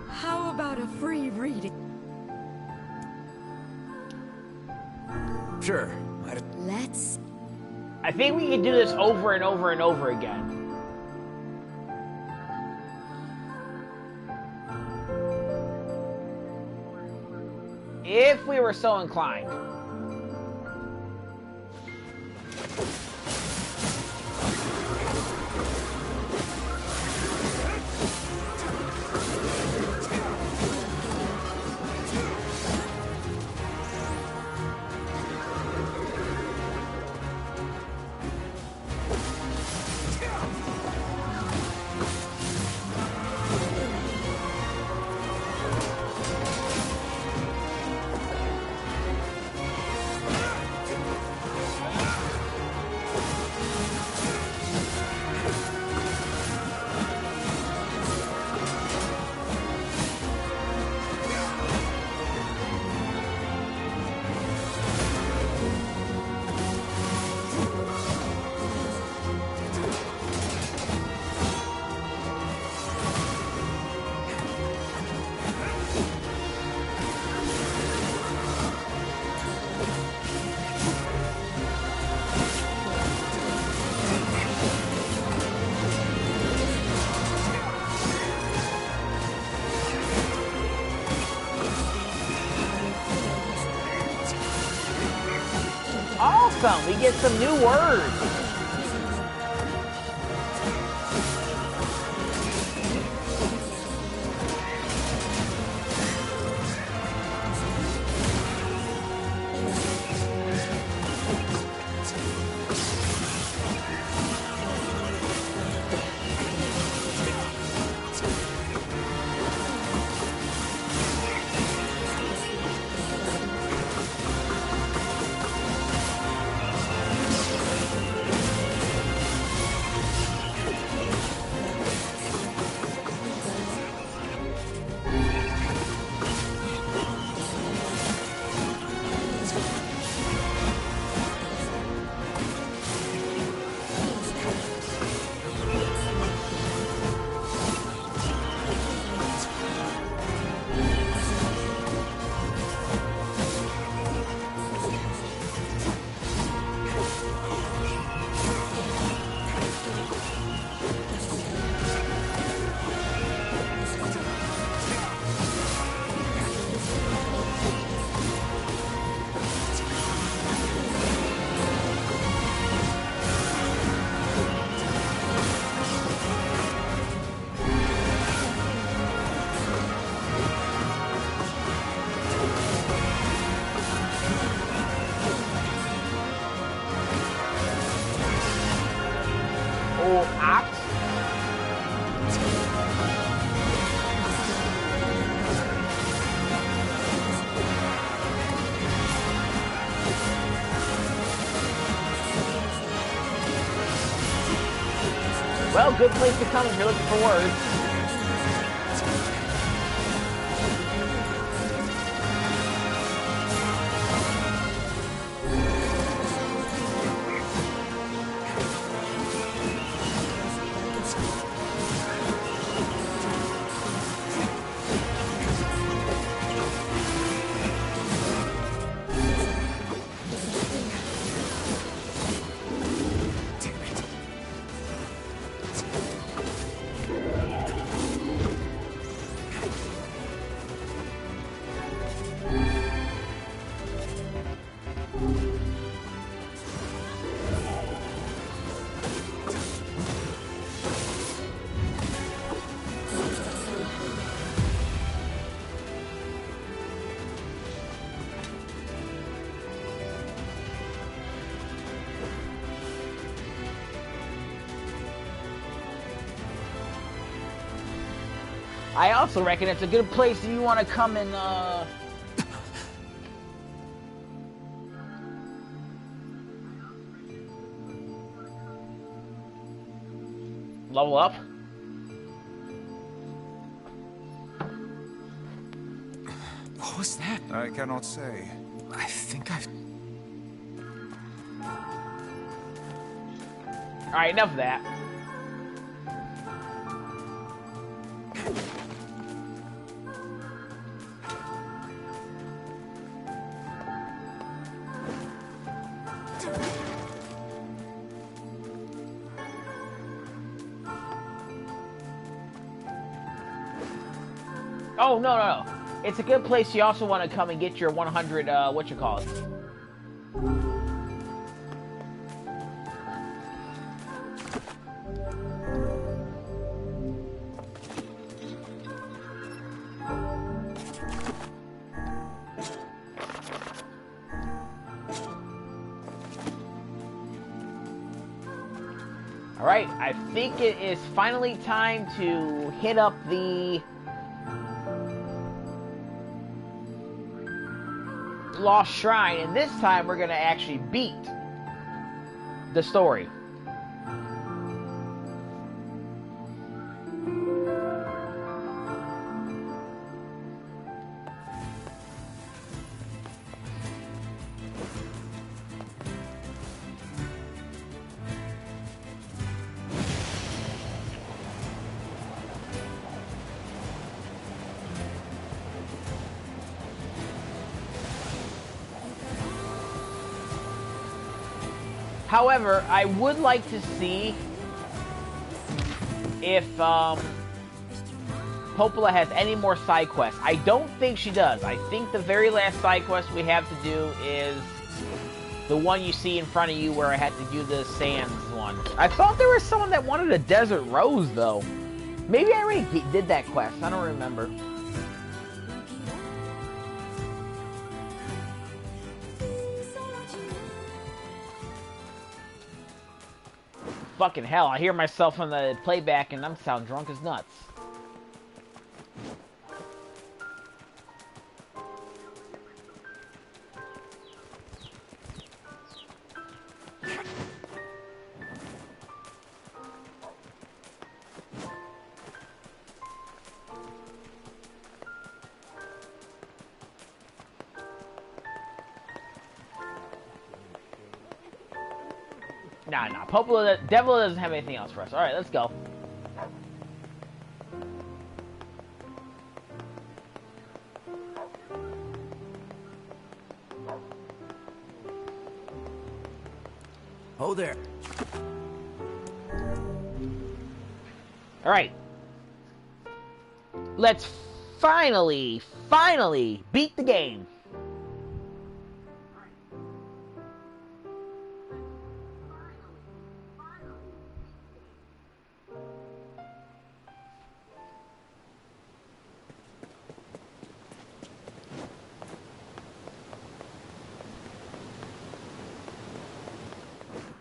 How about a free reading? Sure. Let's... I think we can do this over and over and over again. If we were so inclined. Awesome! We get some new words! Well, good place to come if you're looking for words. I also reckon it's a good place if you want to come and, level up. What was that? I cannot say. I think I've... Alright, enough of that. Oh, no. It's a good place you also want to come and get your 100, whatchamacallit. Alright, I think it is finally time to hit up the Lost Shrine, and this time we're gonna actually beat the story. However, I would like to see if Popola has any more side quests. I don't think she does. I think the very last side quest we have to do is the one you see in front of you where I had to do the sands one. I thought there was someone that wanted a desert rose, though. Maybe I already did that quest. I don't remember. Fucking hell, I hear myself on the playback and I'm sound drunk as nuts. Nah. Popola, Devil doesn't have anything else for us. Alright, let's go. Oh, there. Alright. Let's finally beat the game.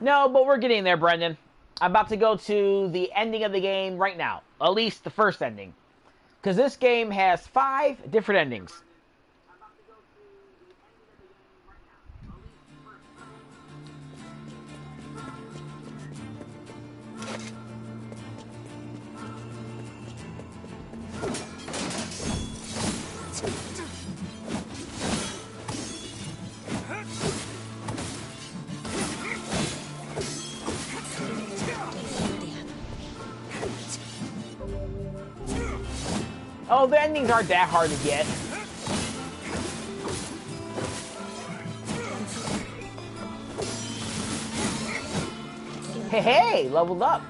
No, but we're getting there, Brendan. I'm about to go to the ending of the game right now. At least the first ending. Because this game has 5 different endings. Oh, the endings aren't that hard to get. Hey, leveled up.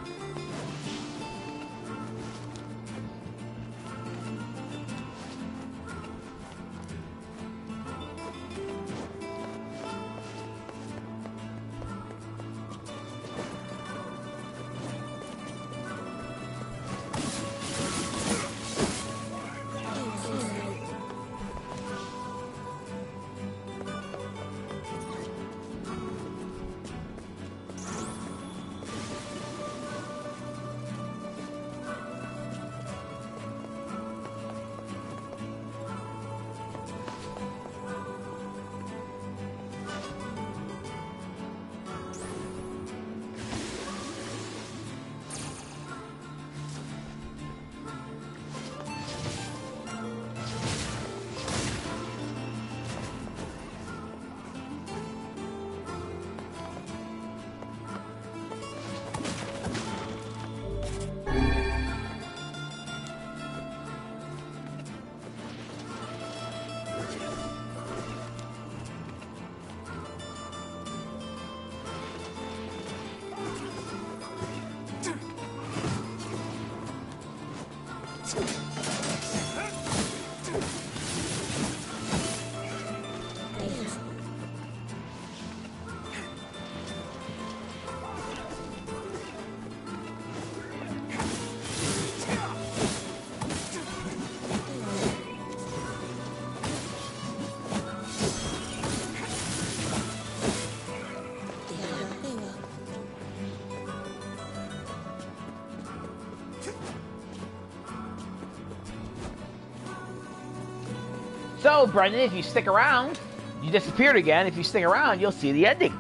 So, Brendan, if you stick around, you disappeared again. If you stick around, you'll see the ending.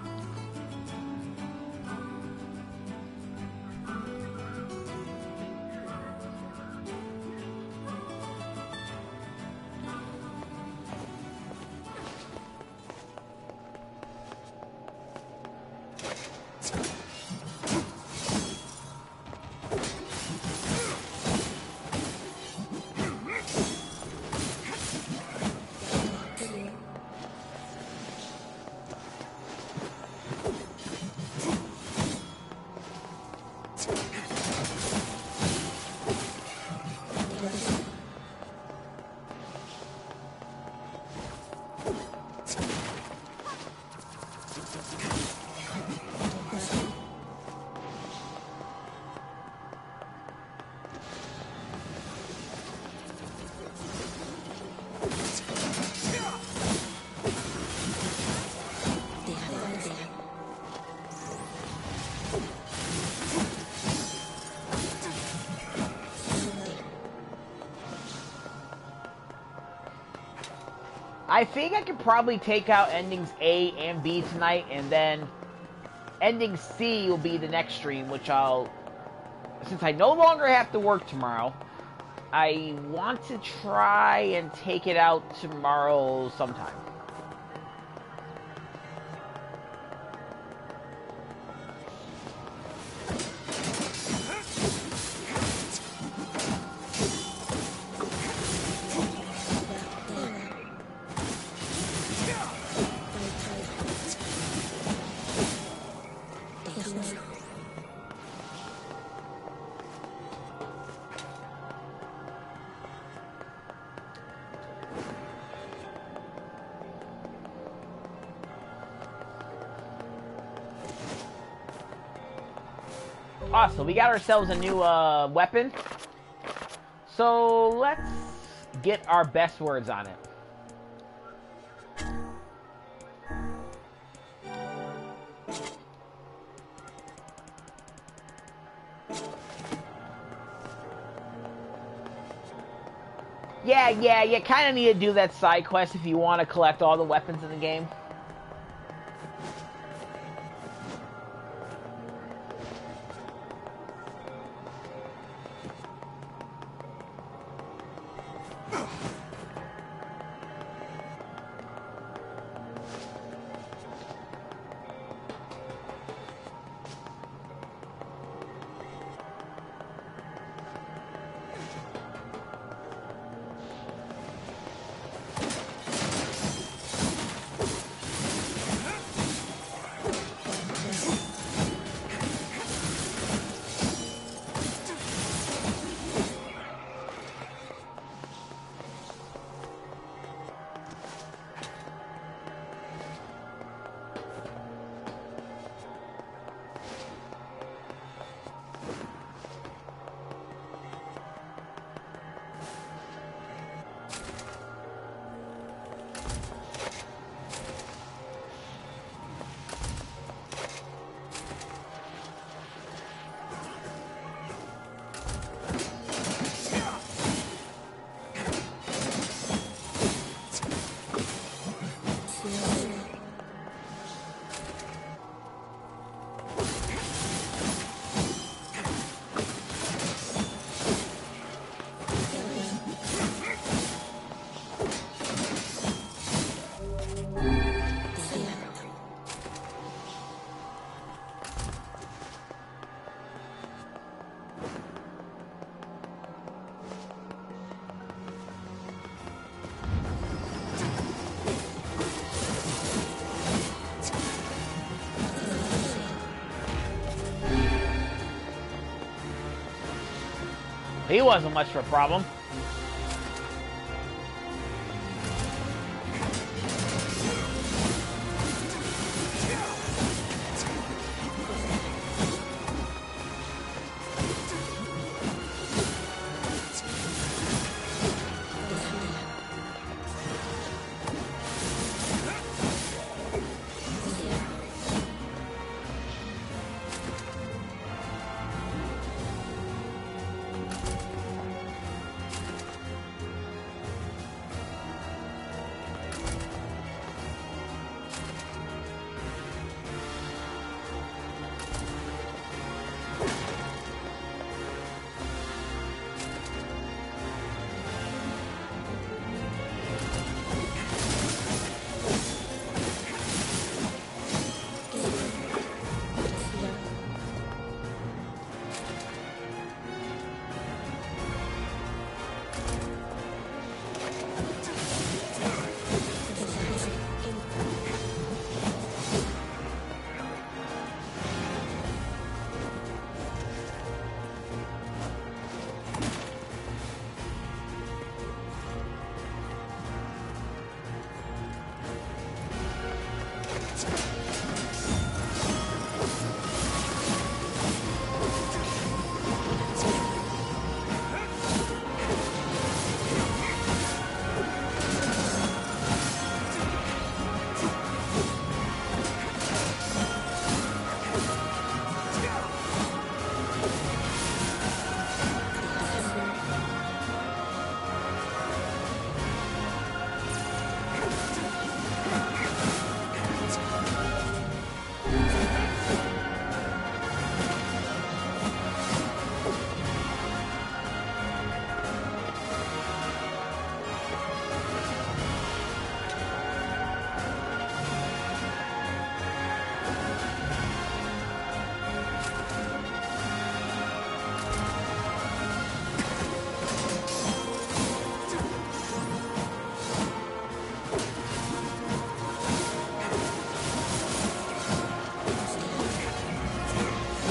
I think I could probably take out endings A and B tonight, and then ending C will be the next stream, which since I no longer have to work tomorrow, I want to try and take it out tomorrow sometime. Awesome, we got ourselves a new weapon. So let's get our best words on it. Yeah, you kind of need to do that side quest if you want to collect all the weapons in the game. He wasn't much of a problem.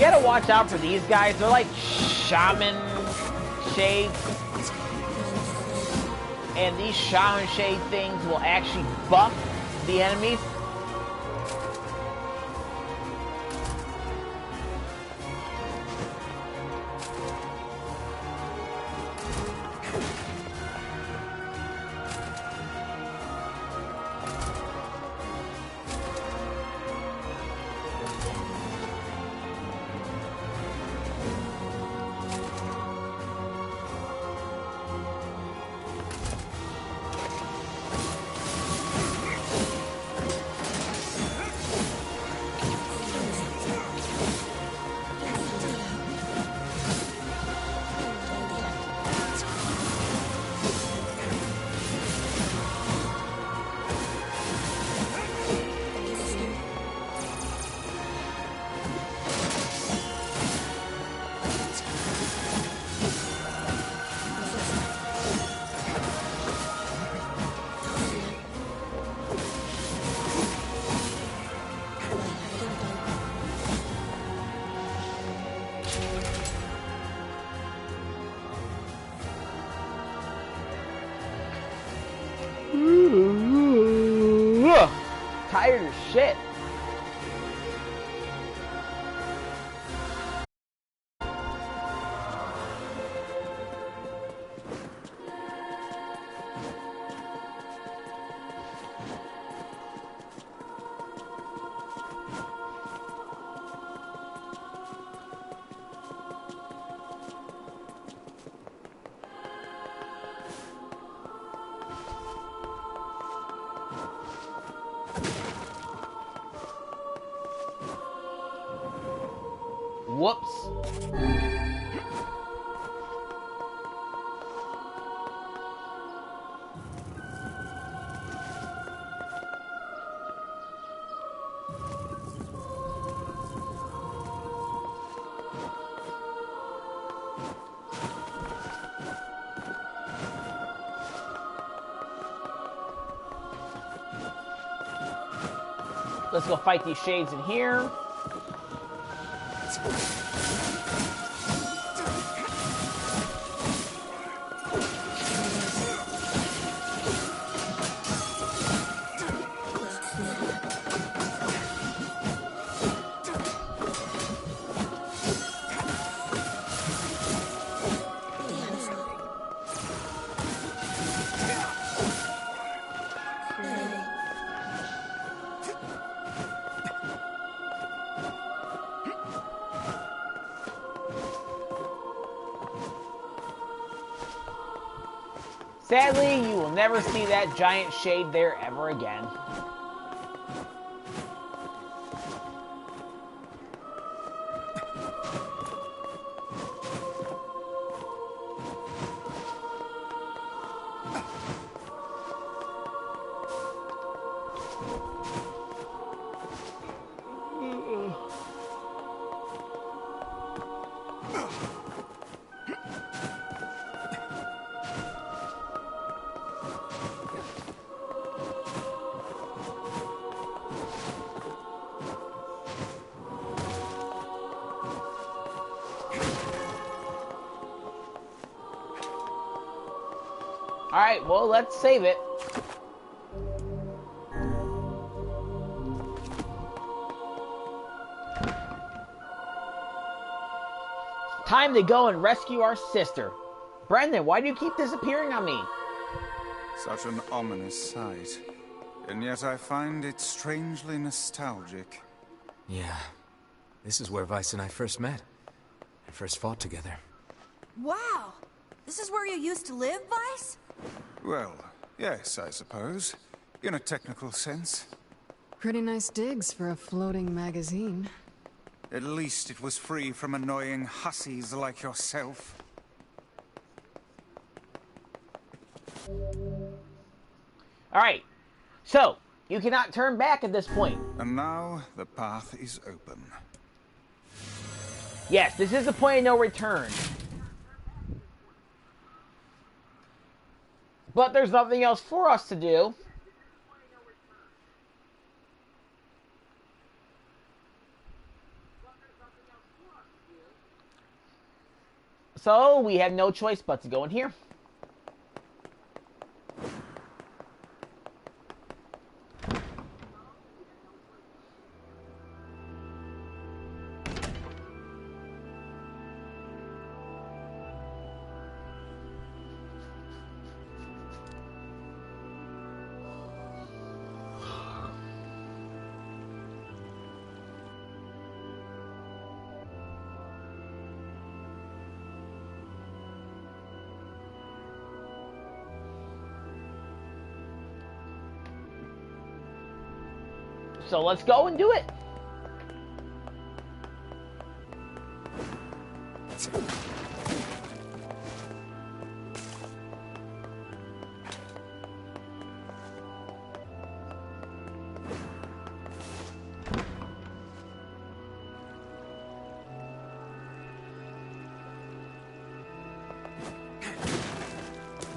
You gotta watch out for these guys. They're like shaman shades. And these shaman shade things will actually buff the enemies. Tired as shit. Whoops. Let's go fight these shades in here. Sadly, you will never see that giant shade there ever again. Alright, well, let's save it. Time to go and rescue our sister. Brendan, why do you keep disappearing on me? Such an ominous sight. And yet I find it strangely nostalgic. Yeah. This is where Weiss and I first met. And first fought together. Wow! This is where you used to live, Weiss? Well, yes, I suppose. In a technical sense. Pretty nice digs for a floating magazine. At least it was free from annoying hussies like yourself. Alright, so, you cannot turn back at this point. And now, the path is open. Yes, this is the point of no return. But there's nothing else for us to do. So, we have no choice but to go in here. So let's go and do it.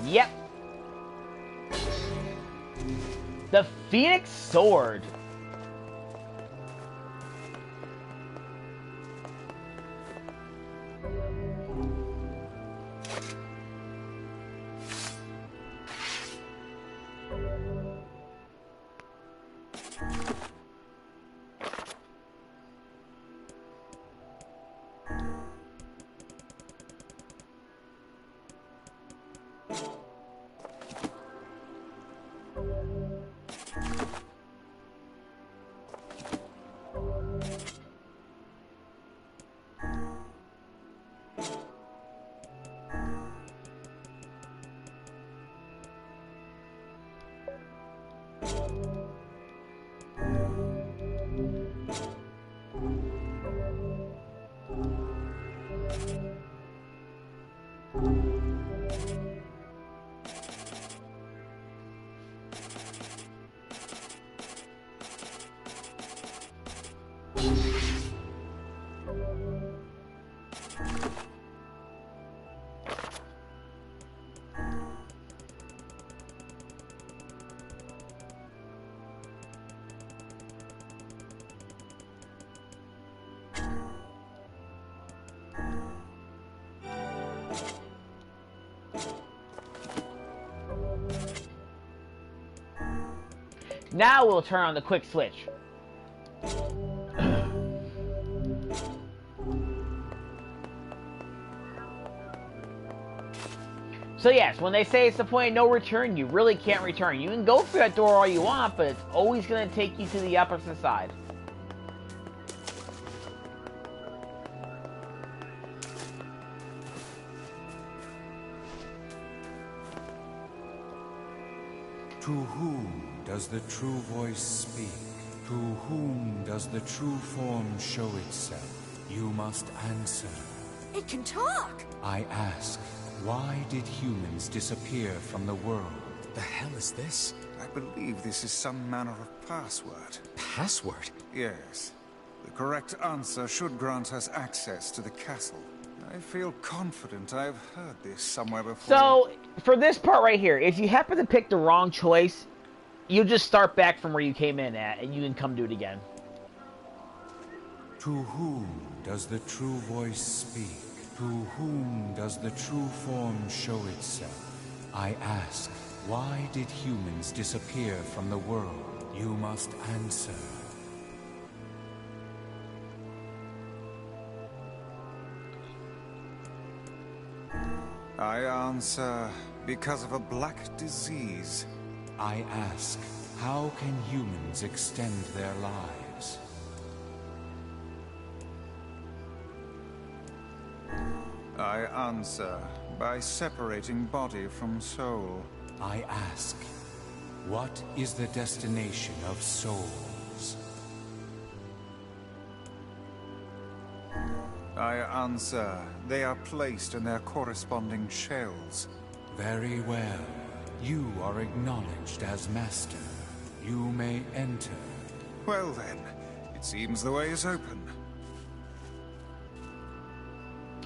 Yep. The Phoenix Sword. Now we'll turn on the quick switch. So yes, when they say it's the point of no return, you really can't return. You can go through that door all you want, but it's always going to take you to the opposite side. To whom does the true voice speak? To whom does the true form show itself? You must answer. It can talk! I ask, why did humans disappear from the world? The hell is this? I believe this is some manner of password. Password? Yes. The correct answer should grant us access to the castle. I feel confident I've heard this somewhere before. So, for this part right here, if you happen to pick the wrong choice, you just start back from where you came in at, and you can come do it again. To whom does the true voice speak? To whom does the true form show itself? I ask, why did humans disappear from the world? You must answer. I answer, because of a black disease. I ask, how can humans extend their lives? I answer, by separating body from soul. I ask, what is the destination of souls? I answer, they are placed in their corresponding shells. Very well. You are acknowledged as master. You may enter. Well then, it seems the way is open.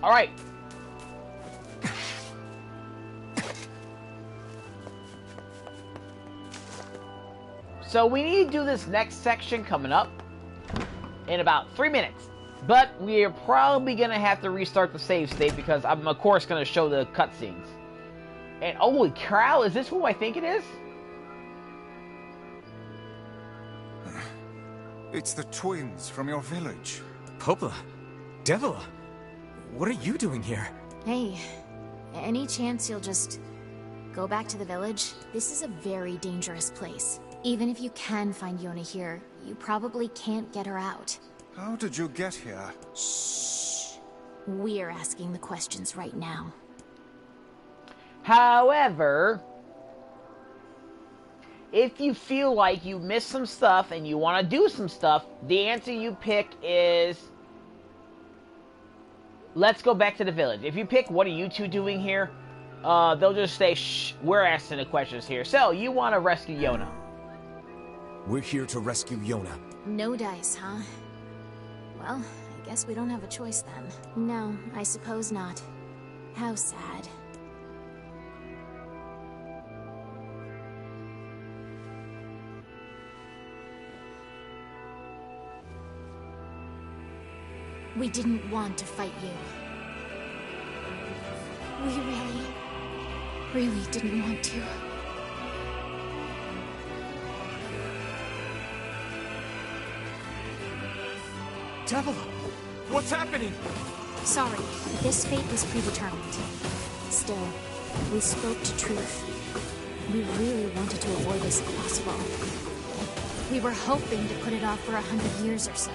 Alright. So we need to do this next section coming up in about 3 minutes. But we're probably going to have to restart the save state because I'm, of course, going to show the cutscenes. And, holy cow, is this who I think it is? It's the twins from your village. Popola? Devila? What are you doing here? Hey, any chance you'll just go back to the village? This is a very dangerous place. Even if you can find Yona here, you probably can't get her out. How did you get here? Shh. We're asking the questions right now. However, if you feel like you missed some stuff and you want to do some stuff, the answer you pick is, let's go back to the village. If you pick, what are you two doing here? They'll just say, shh, we're asking the questions here. So, you want to rescue Yona. We're here to rescue Yona. No dice, huh? Well, I guess we don't have a choice then. No, I suppose not. How sad. We didn't want to fight you. We really didn't want to. Devila! What's happening? Sorry, this fate was predetermined. Still, we spoke to truth. We really wanted to avoid this if possible. We were hoping to put it off for 100 years or so.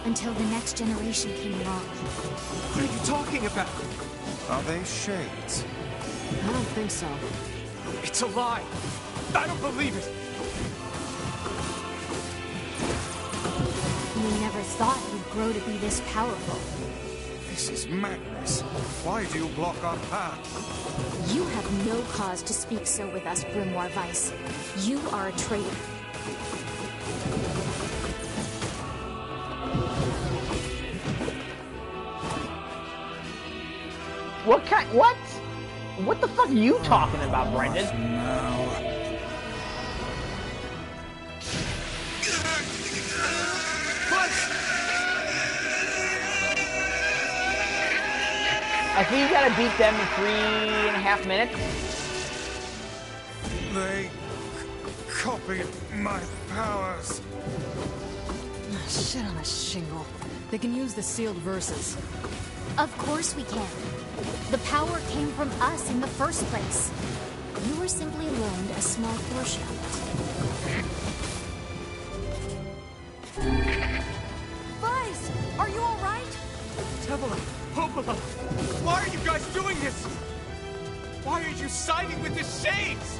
Until the next generation came along. What are you talking about? Are they shades? I don't think so. It's a lie! I don't believe it! We never thought you'd grow to be this powerful. This is madness. Why do you block our path? You have no cause to speak so with us, Grimoire Weiss. You are a traitor. What? What the fuck are you talking about, Brendan? I think you gotta beat them in 3.5 minutes. They copied my powers. Shit on a shingle. They can use the sealed verses. Of course we can. The power came from us in the first place. You were simply loaned a small portion of it. Weiss! Are you alright? Devila! Popola! Why are you guys doing this? Why are you siding with the Shades?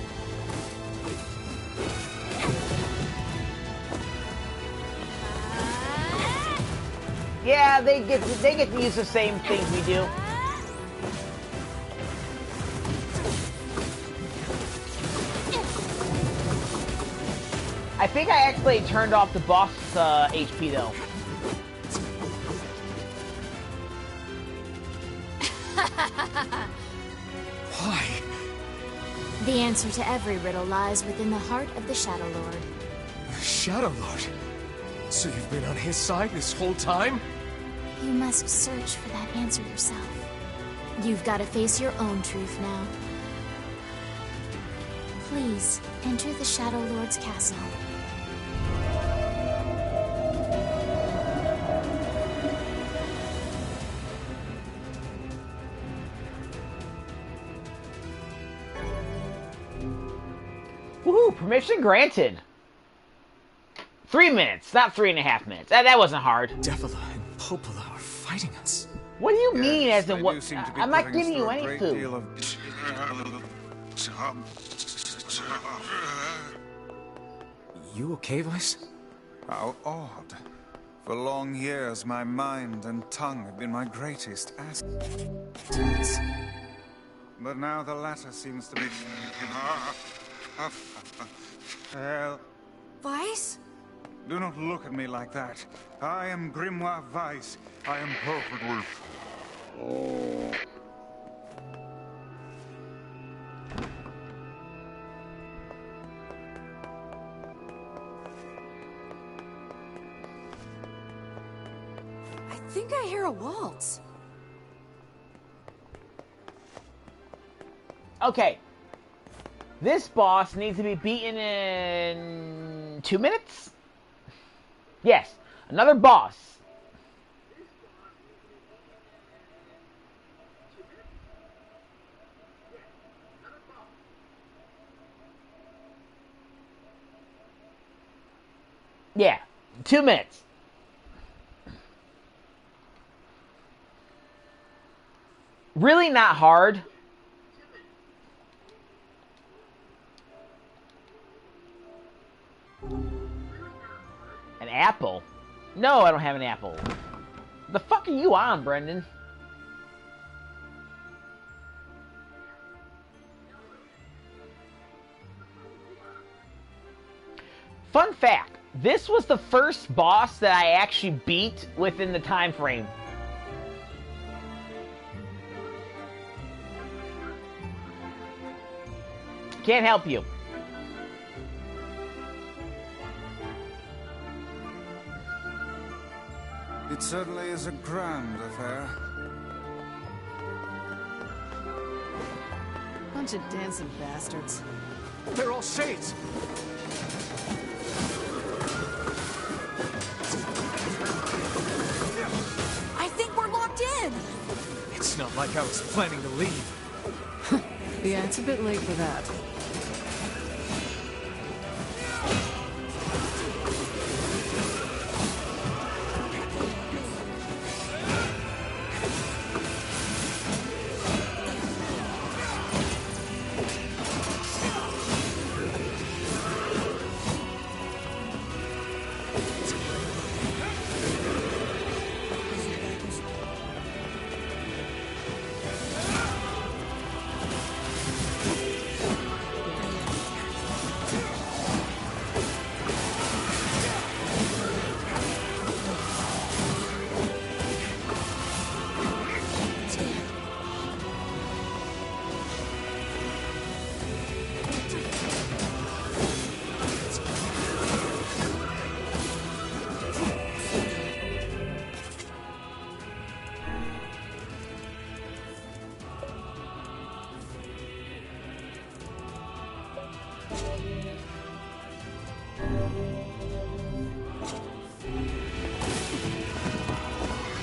Yeah, they get to use the same things we do. I think I actually turned off the boss HP though. Why? The answer to every riddle lies within the heart of the Shadow Lord. The Shadow Lord? So you've been on his side this whole time? You must search for that answer yourself. You've got to face your own truth now. Please, enter the Shadow Lord's castle. Woohoo! Permission granted. 3 minutes, not 3.5 minutes. That wasn't hard. Devila and Popola are fighting us. What do you mean, as in what? I'm not giving you any food. You okay, Weiss? How odd. For long years, my mind and tongue have been my greatest assets. But now the latter seems to be... Weiss? Do not look at me like that. I am Grimoire Weiss. I am perfectly... Oh. I think I hear a waltz. Okay. This boss needs to be beaten in 2 minutes? Yes. Another boss. Yeah. 2 minutes. Really not hard. An apple? No, I don't have an apple. The fuck are you on, Brendan? Fun fact, this was the first boss that I actually beat within the time frame. Can't help you. It certainly is a grand affair. Bunch of dancing bastards. They're all shades! I think we're locked in! It's not like I was planning to leave. Yeah, it's a bit late for that.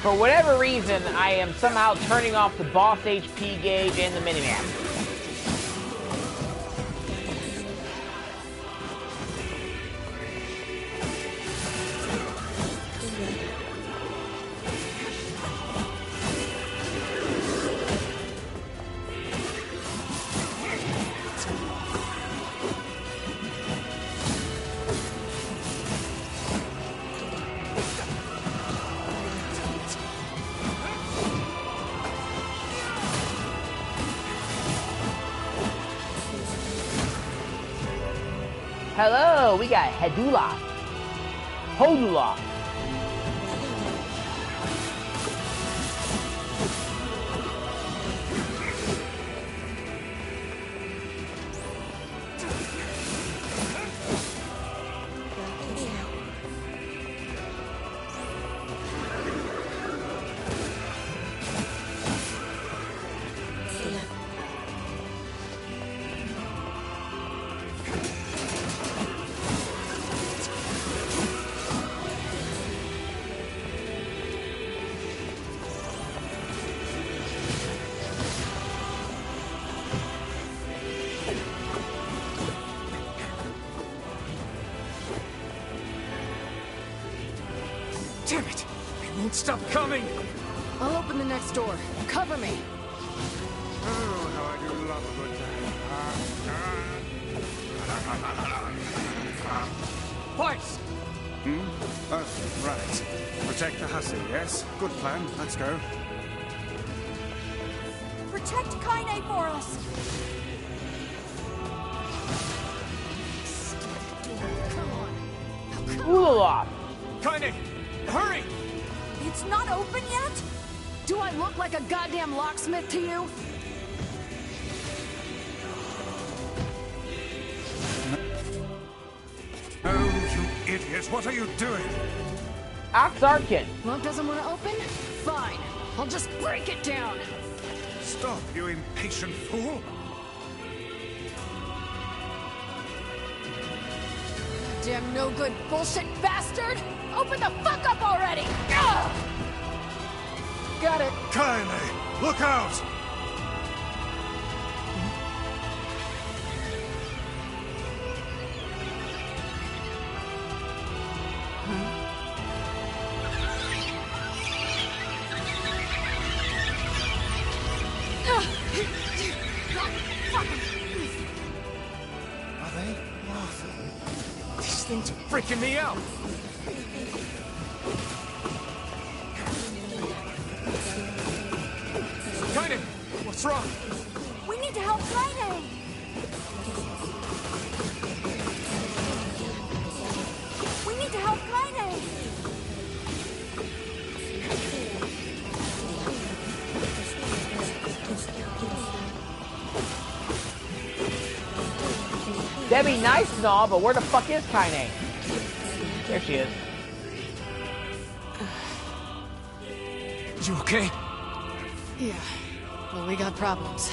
For whatever reason, I am somehow turning off the boss HP gauge and the minimap. Hello, we got Hedula. Hodula. Damn it! It won't stop coming! I'll open the next door. Cover me! Oh, how I do love a good time. Weiss! Oh, right. Protect the hussy, yes? Good plan. Let's go. Protect Kainé for us! Ulala. Kainé! Hurry! It's not open yet? Do I look like a goddamn locksmith to you? Oh, you idiots! What are you doing? Oxarkin. Lock doesn't want to open? Fine. I'll just break it down. Stop, you impatient fool! Damn no good bullshit bastard! Open the fuck up already! Ugh! Got it. Kainé, look out! Are they? These things are freaking me out! Kainé, what's wrong? We need to help Kainé! We need to help Kainé! Debbie, nice and all, but where the fuck is Kainé? There she is. You okay? Yeah, but we got problems.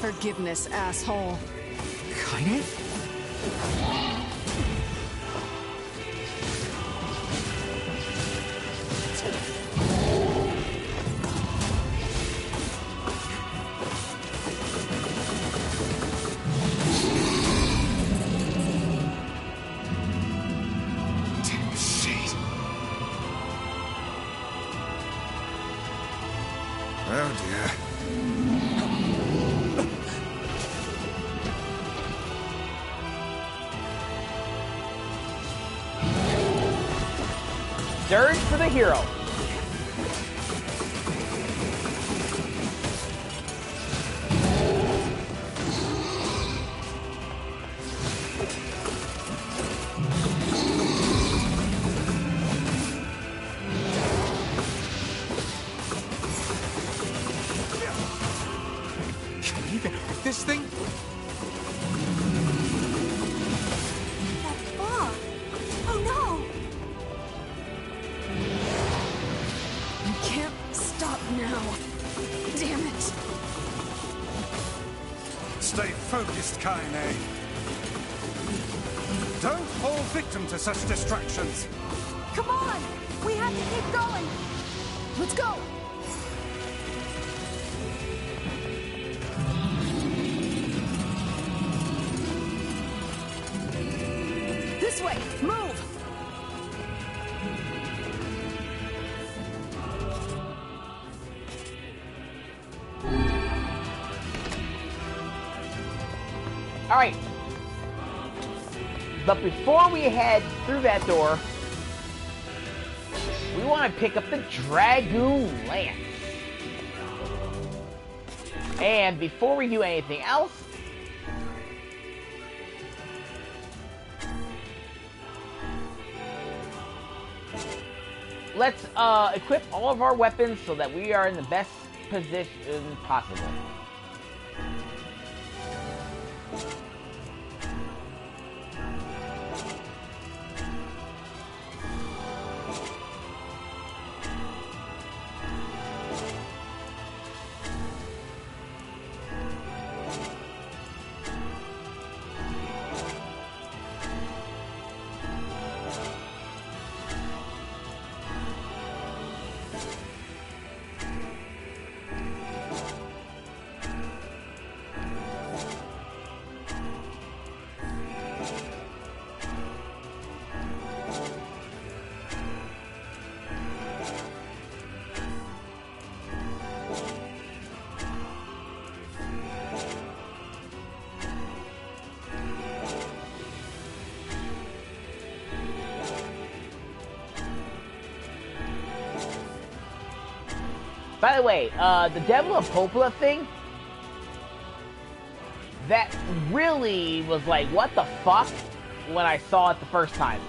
Forgiveness, asshole. Kainé? Damn shit. Oh dear. Dirge for the hero. Can you even hit this thing? That's fog! Oh no! You can't stop now. Damn it. Stay focused, Kainé. Don't fall victim to such distractions. Come on! We have to keep going! Let's go! Alright. But before we head through that door, we want to pick up the Dragoon Lance. And before we do anything else, let's equip all of our weapons so that we are in the best position possible. By the way, the Devil of Popola thing, that really was like, what the fuck, when I saw it the first time.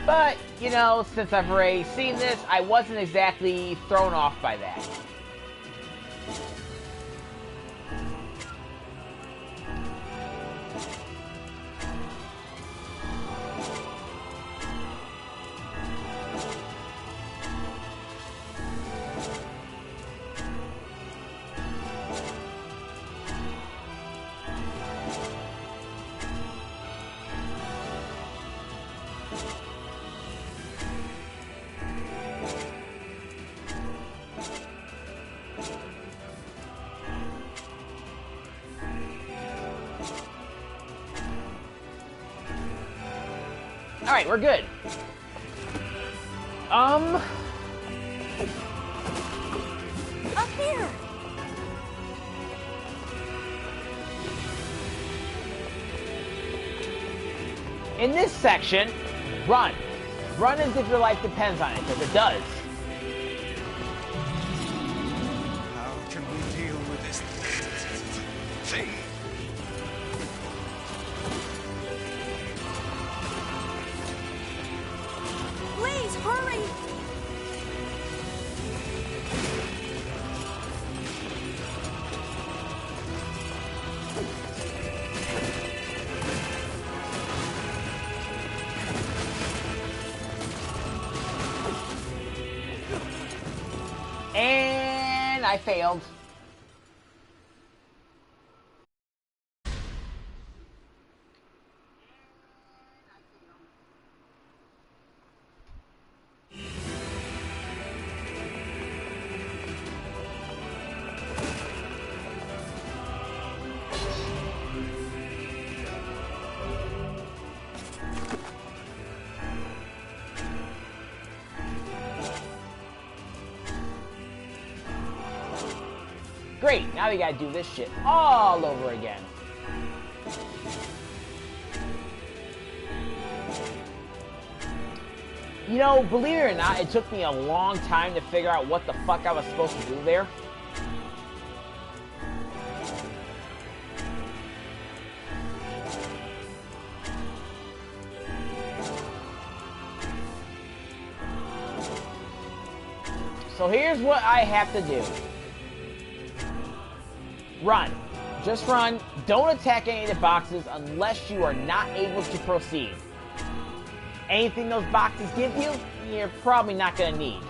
But, you know, since I've already seen this, I wasn't exactly thrown off by that. Alright, we're good. Up here! In this section, run. Run as if your life depends on it, because it does. How can we deal with this thing? Please, hurry! And I failed. Great, now we gotta do this shit all over again. You know, believe it or not, it took me a long time to figure out what the fuck I was supposed to do there. So here's what I have to do. Run. Just run. Don't attack any of the boxes unless you are not able to proceed. Anything those boxes give you, you're probably not going to need.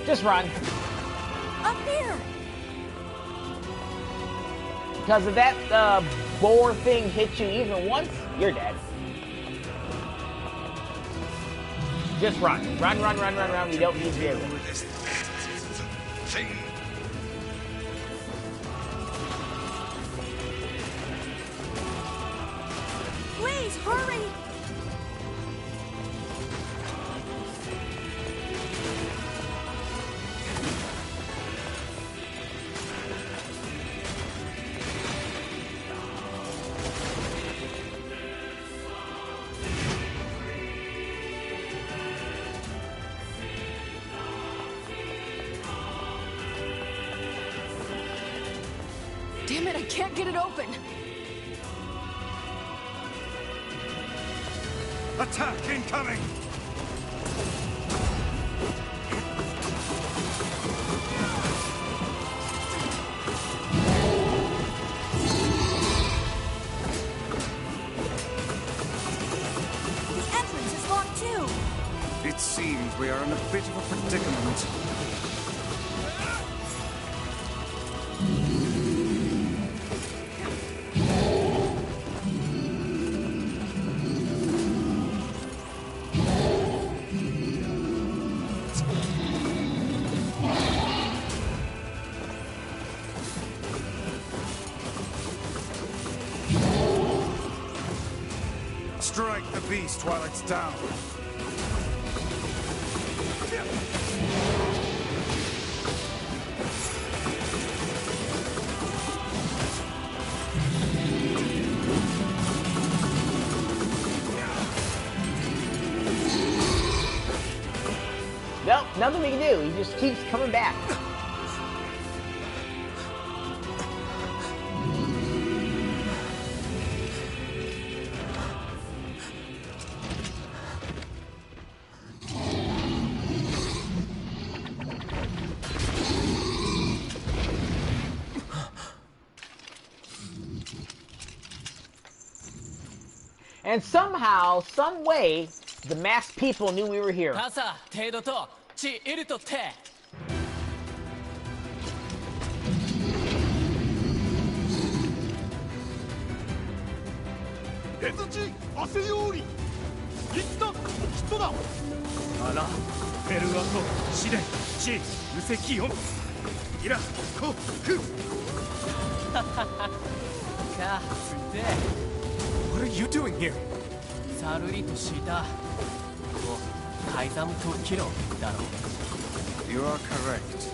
Just run. Up here! Because if that boar thing hits you even once, you're dead. Just run. Run, run, run, run, run. We don't need to. Please, hurry! Damn it, I can't get it open. Attack incoming! The entrance is locked too. It seems we are in a bit of a predicament. Strike the beast while it's down. Nope, nothing we can do. He just keeps coming back. And somehow, some way, the masked people knew we were here. What are you doing here? You are correct.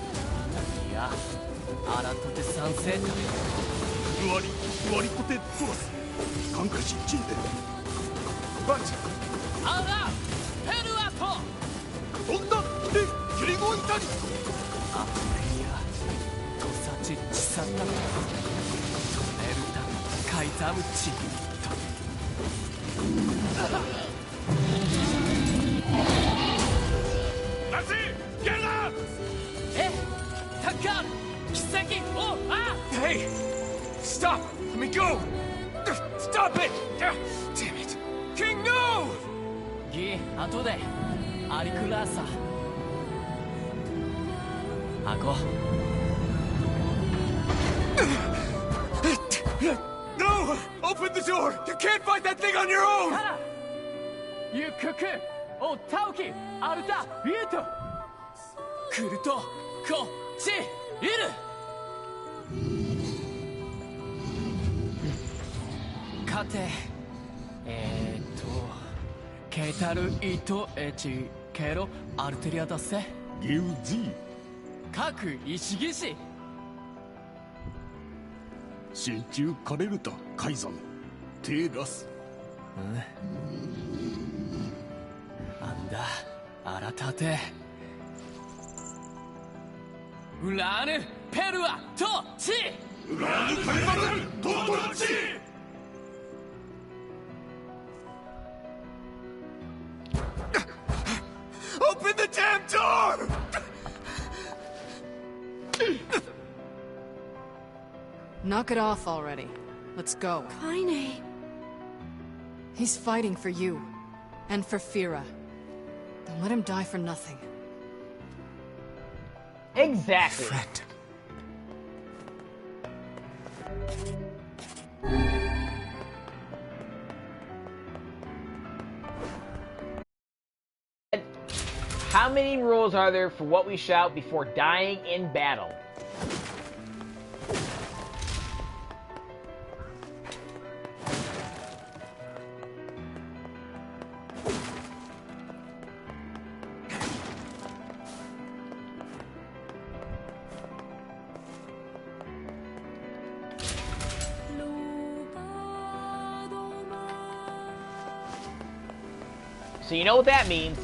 But... あらペルアトどんなでキリゴイタにアプリアコサチチサタメルタカイザムチ That's it! Get it up! えタッカー奇跡をあ Hey! Stop! Let me go! Stop it! Damn it! King, no! ギ後でアリクラーサアコ No! Open the door! You can't fight that thing on your own! ゆっくくおタオキアルタビート来るとこっちいる勝てケータルイトエチケロアルテリアだせギウジ各石技師真鍮カレルタカイザムテーラスなんだ改てウラーヌペルアトチウラーヌカリバルトトチOpen the damn door! Knock it off already. Let's go. Kainé. He's fighting for you. And for Fira. Don't let him die for nothing. Exactly. Friend. How many rules are there for what we shout before dying in battle? So you know what that means.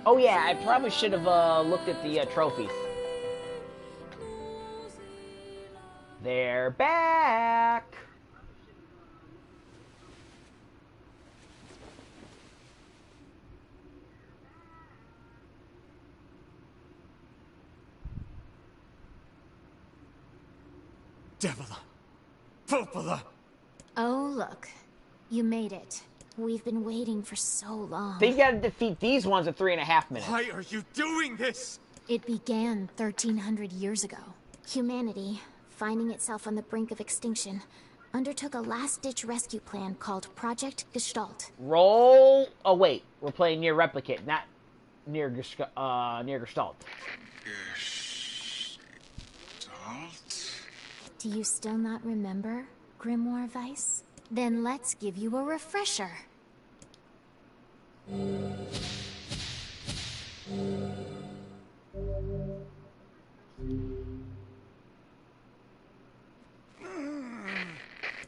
Oh yeah, I probably should have looked at the trophies. They're back! Devila! Popola! Oh, look. You made it. We've been waiting for so long. They've got to defeat these ones in 3.5 minutes. Why are you doing this? It began 1,300 years ago. Humanity, finding itself on the brink of extinction, undertook a last-ditch rescue plan called Project Gestalt. Roll... Oh, wait. We're playing NieR Replicant, not NieR Gestalt. Gestalt? Do you still not remember, Grimoire Weiss? Then let's give you a refresher.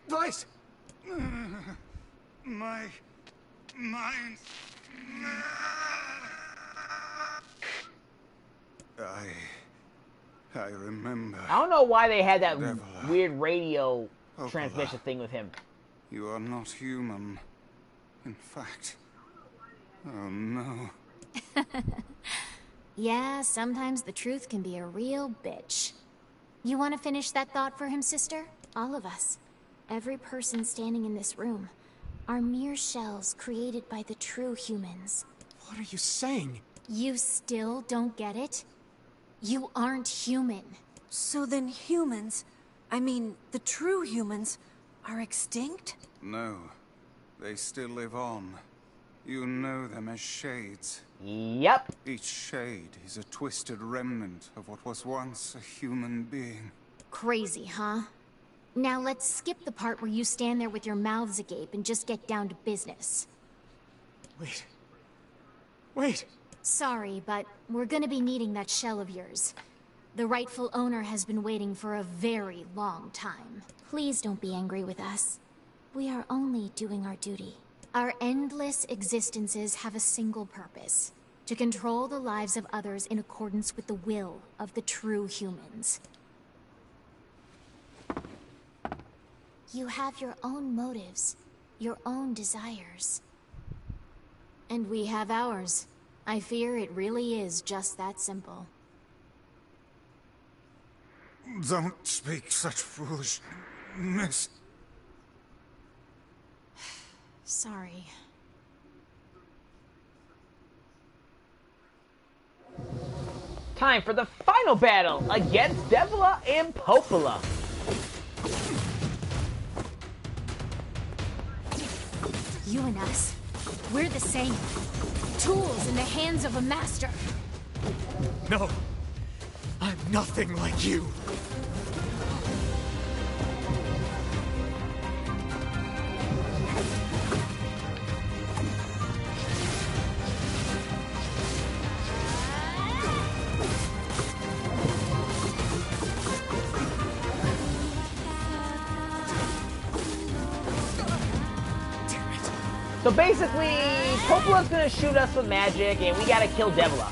Weiss! My mind... I remember. I don't know why they had that Devila. weird radio Popola. transmission thing with him. You are not human. In fact... Oh no. Yeah, sometimes the truth can be a real bitch. You want to finish that thought for him, sister? All of us. Every person standing in this room are mere shells created by the true humans. What are you saying? You still don't get it? You aren't human. So then humans, I mean, the true humans, are extinct? No. They still live on. You know them as shades. Yep. Each shade is a twisted remnant of what was once a human being. Crazy, huh? Now let's skip the part where you stand there with your mouths agape and just get down to business. Wait. Sorry, but we're gonna be needing that shell of yours. The rightful owner has been waiting for a very long time. Please don't be angry with us. We are only doing our duty. Our endless existences have a single purpose: to control the lives of others in accordance with the will of the true humans. You have your own motives, your own desires. And we have ours. I fear it really is just that simple. Don't speak such foolishness. Sorry. Time for the final battle against Devila and Popola. You and us, we're the same. Tools in the hands of a master. No, I'm nothing like you. So basically, Popola's gonna shoot us with magic, and we gotta kill Devila.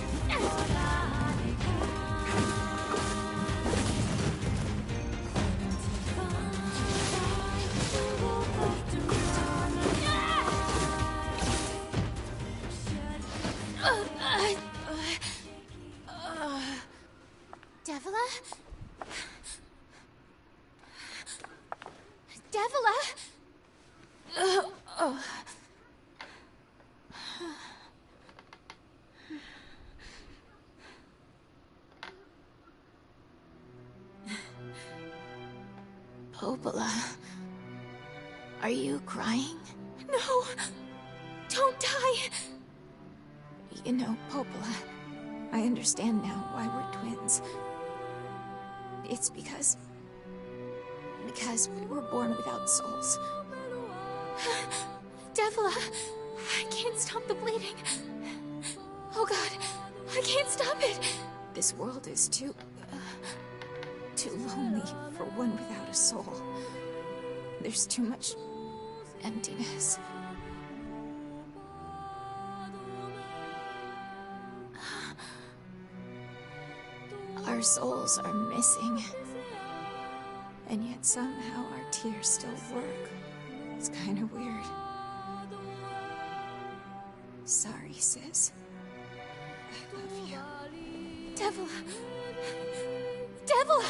Devila? Devila? Popola, are you crying? No! Don't die! You know, Popola, I understand now why we're twins. It's because we were born without souls. Devila, I can't stop the bleeding. Oh God, I can't stop it. This world is too lonely for one without a soul. There's too much emptiness. Our souls are missing. And yet somehow our tears still work. It's kind of weird. Sorry, sis. I love you. Devila! Devila!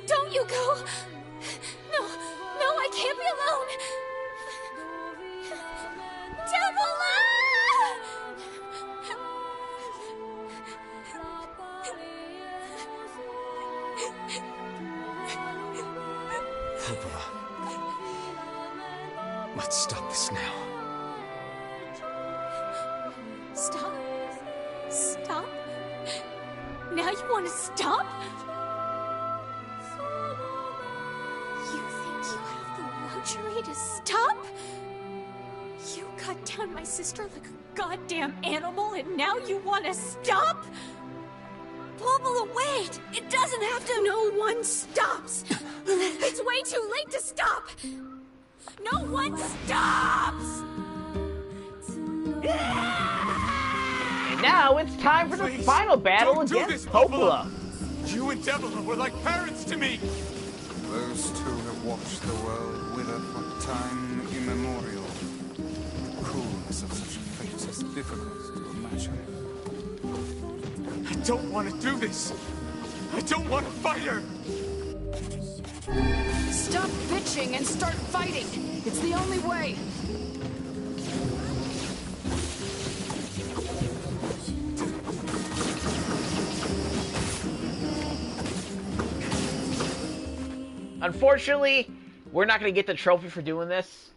Don't you go! No, I can't be alone! Devila! Popola. Let's stop this now. Stop? Stop? Now you want to stop? You think you have the luxury to stop? You cut down my sister like a goddamn animal and now you want to stop? Popola, wait! It doesn't have to— No one stops! It's way too late to stop! No one stops! And now it's time for the final battle against Popola. You and Devila were like parents to me. Those two have watched the world wither from time immemorial. The coolness of such a fate is difficult to imagine. I don't want to do this. I don't want to fight her. Stop bitching and start fighting. It's the only way. Unfortunately, we're not going to get the trophy for doing this.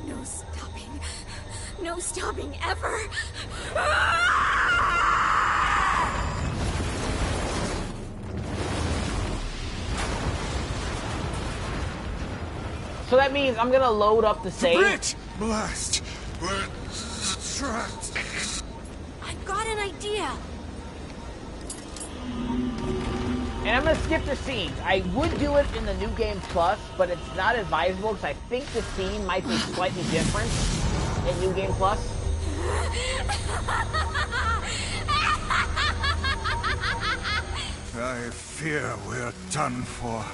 No stopping. No stopping ever. So that means I'm gonna load up the save. Bridge! Blast! We're trapped. I've got an idea. And I'm gonna skip the scenes. I would do it in the New Game Plus, but it's not advisable because I think the scene might be slightly different in New Game Plus. I fear we're done for.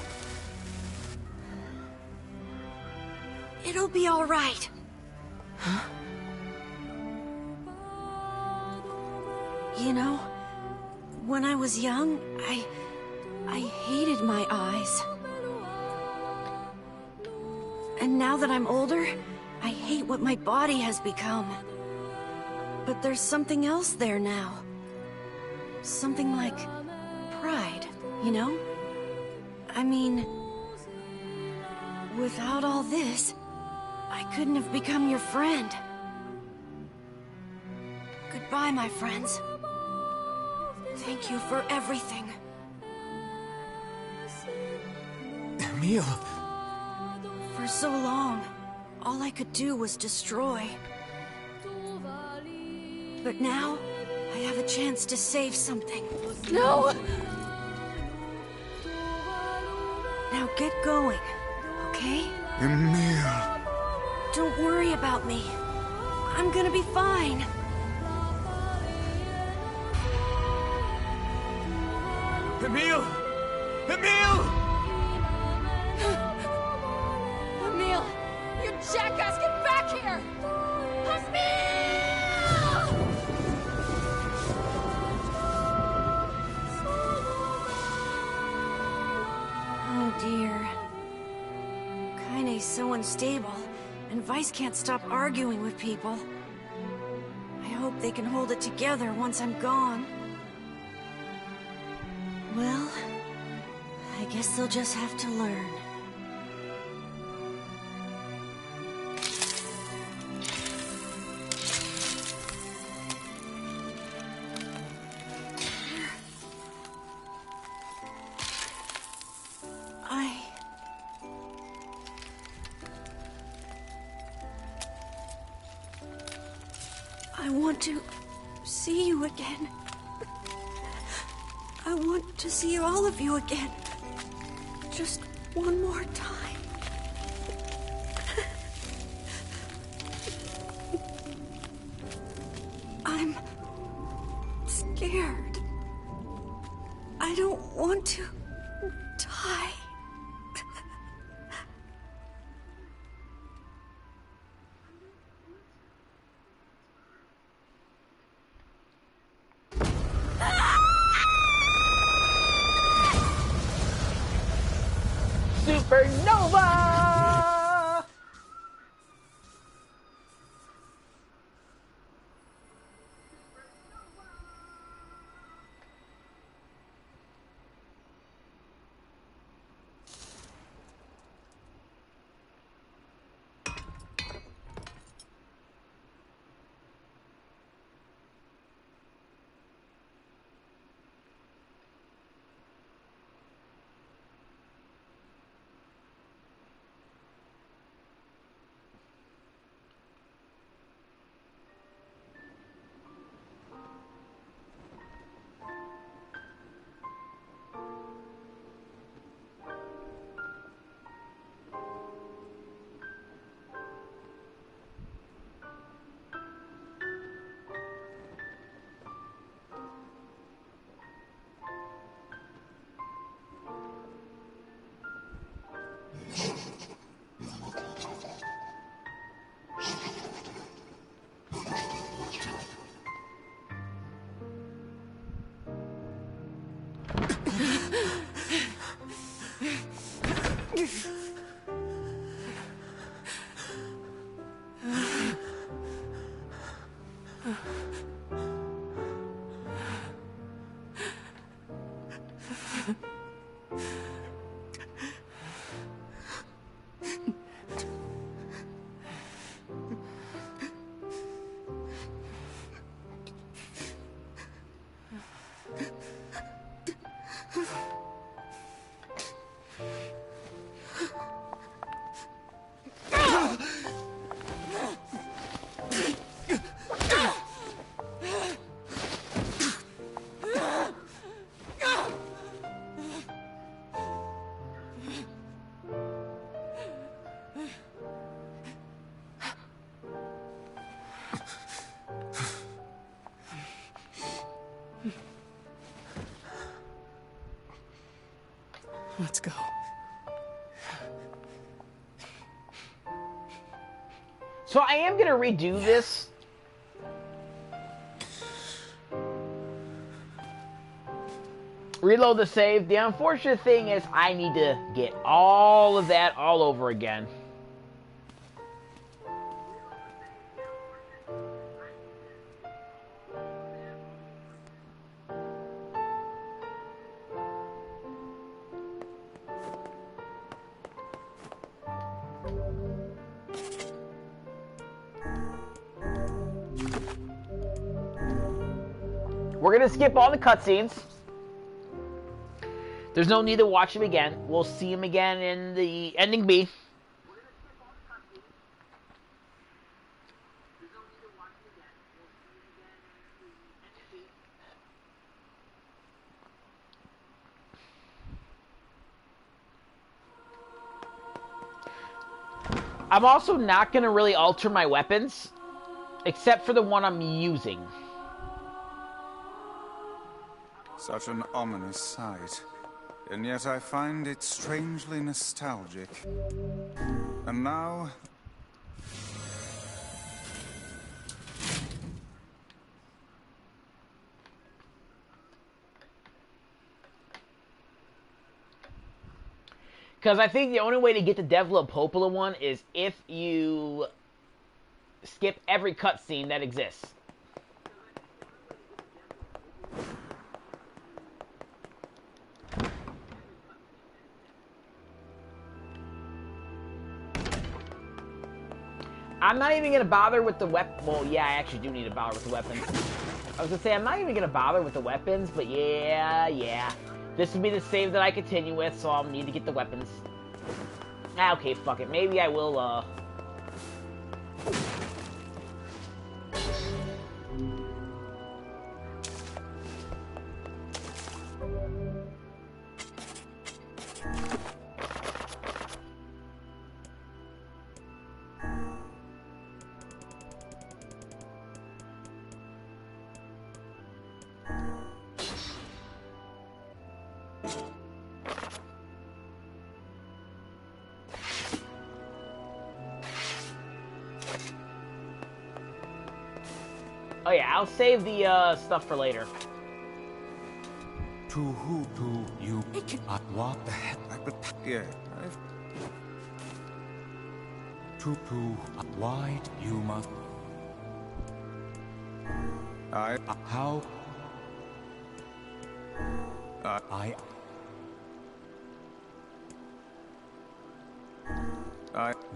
It'll be all right. Huh? You know, when I was young, I hated my eyes. And now that I'm older, I hate what my body has become. But there's something else there now. Something like pride, you know? I mean, without all this, I couldn't have become your friend. Goodbye, my friends. Thank you for everything. Emil! For so long, all I could do was destroy. But now, I have a chance to save something. No! Now get going, okay? Emil! Don't worry about me. I'm gonna be fine. Emil! Emil! Emil! You jackass, get back here! Emil! Oh dear. Kainé's so unstable, and Weiss can't stop arguing with people. I hope they can hold it together once I'm gone. Well, I guess they'll just have to learn. I want to see you again. I want to see all of you again. Just one more time. I'm scared. I don't want to die. Supernova! Let's go. So I am gonna redo this. Reload the save. The unfortunate thing is I need to get all of that all over again. We're gonna skip all the cutscenes. There's no need to watch him again. We'll see him again in the ending B. I'm also not gonna really alter my weapons, except for the one I'm using. Such an ominous sight, and yet I find it strangely nostalgic. And now... Because I think the only way to get the Devla Popola one is if you skip every cutscene that exists. I'm not even going to bother with the weapon. Well, yeah, I actually do need to bother with the weapons. I was going to say, I'm not even going to bother with the weapons, but yeah. This would be the save that I continue with, so I'll need to get the weapons. Okay, fuck it. Maybe I will, Oh yeah, I'll save the stuff for later. To who do you what the heck? Yeah, to why you must how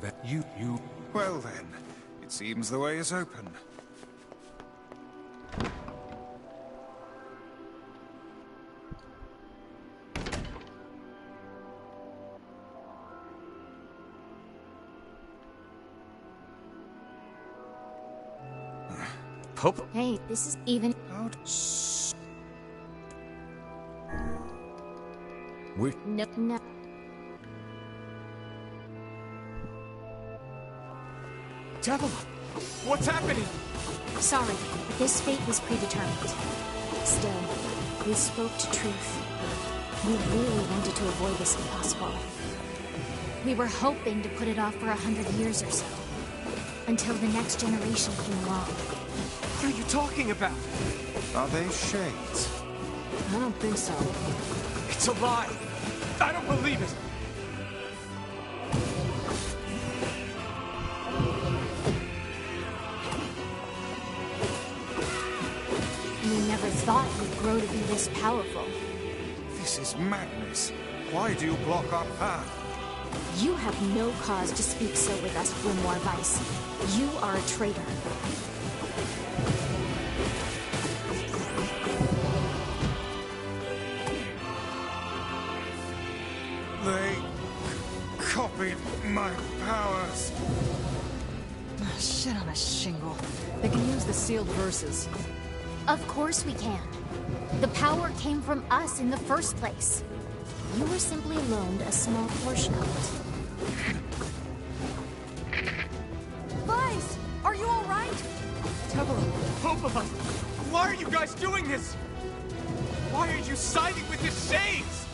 that you Well then, it seems the way is open. Hey, this is even. No. Devil, what's happening? Sorry, this fate was predetermined. Still, we spoke to truth. We really wanted to avoid this if possible. We were hoping to put it off for 100 years or so, until the next generation came along. What are you talking about? Are they shades? I don't think so. It's a lie. I don't believe it. We never thought we'd grow to be this powerful. This is madness. Why do you block our path? You have no cause to speak so with us, Grimoire Weiss. You are a traitor. They copied my powers. Oh, shit on a shingle. They can use the sealed verses. Of course we can. The power came from us in the first place. You were simply loaned a small portion of it. Weiss! Are you alright? Popola! Why are you guys doing this? Why are you siding with his shades?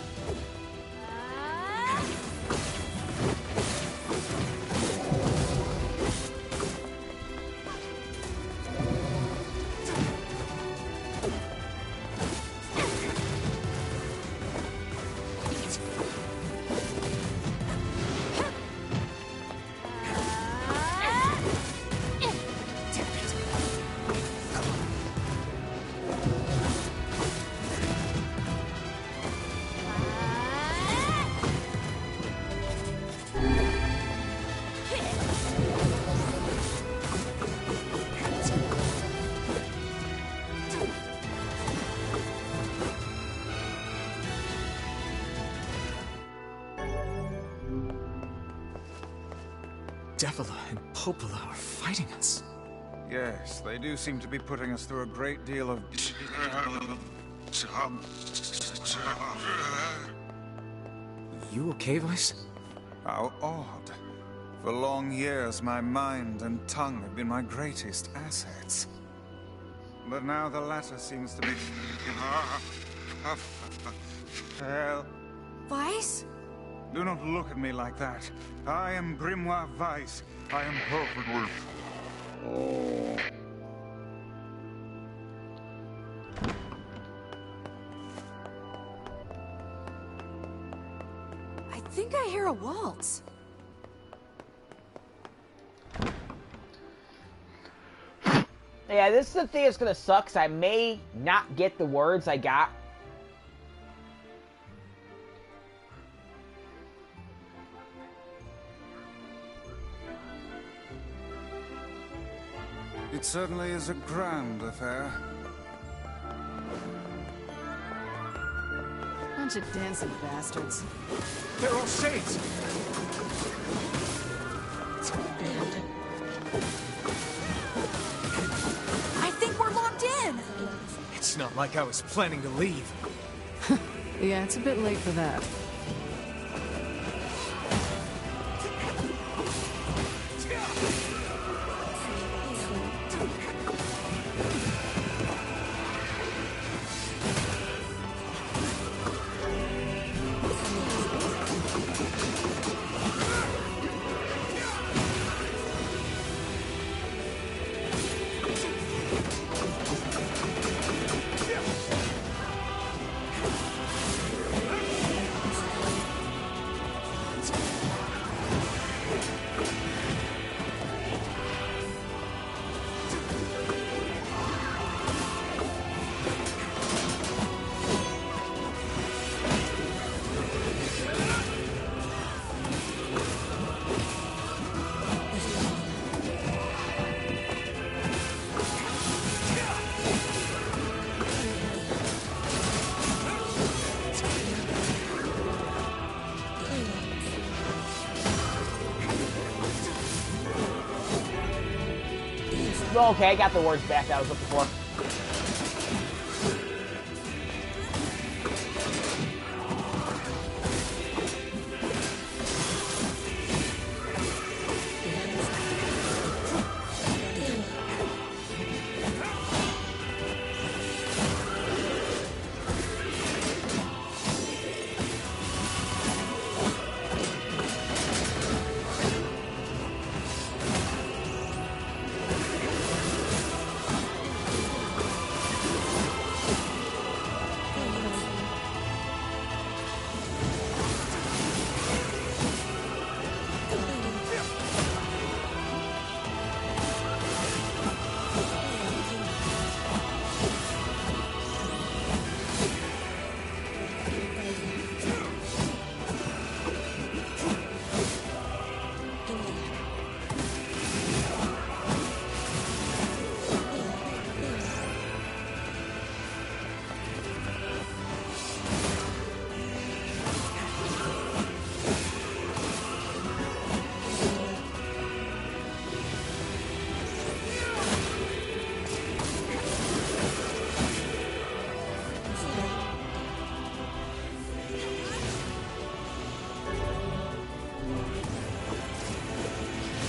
Devila and Popola are fighting us. Yes, they do seem to be putting us through a great deal of... You okay, Weiss? How odd. For long years, my mind and tongue have been my greatest assets. But now the latter seems to be... Hell. Weiss? Do not look at me like that. I am Grimoire Weiss. I am perfectly... Oh. I think I hear a waltz. Yeah, this is the thing that's gonna suck, 'cause I may not get the words I got. It certainly is a grand affair. Bunch of dancing bastards. They're all shades! I think we're locked in! It's not like I was planning to leave. Yeah, it's a bit late for that. Oh, okay, I got the words back I was looking for.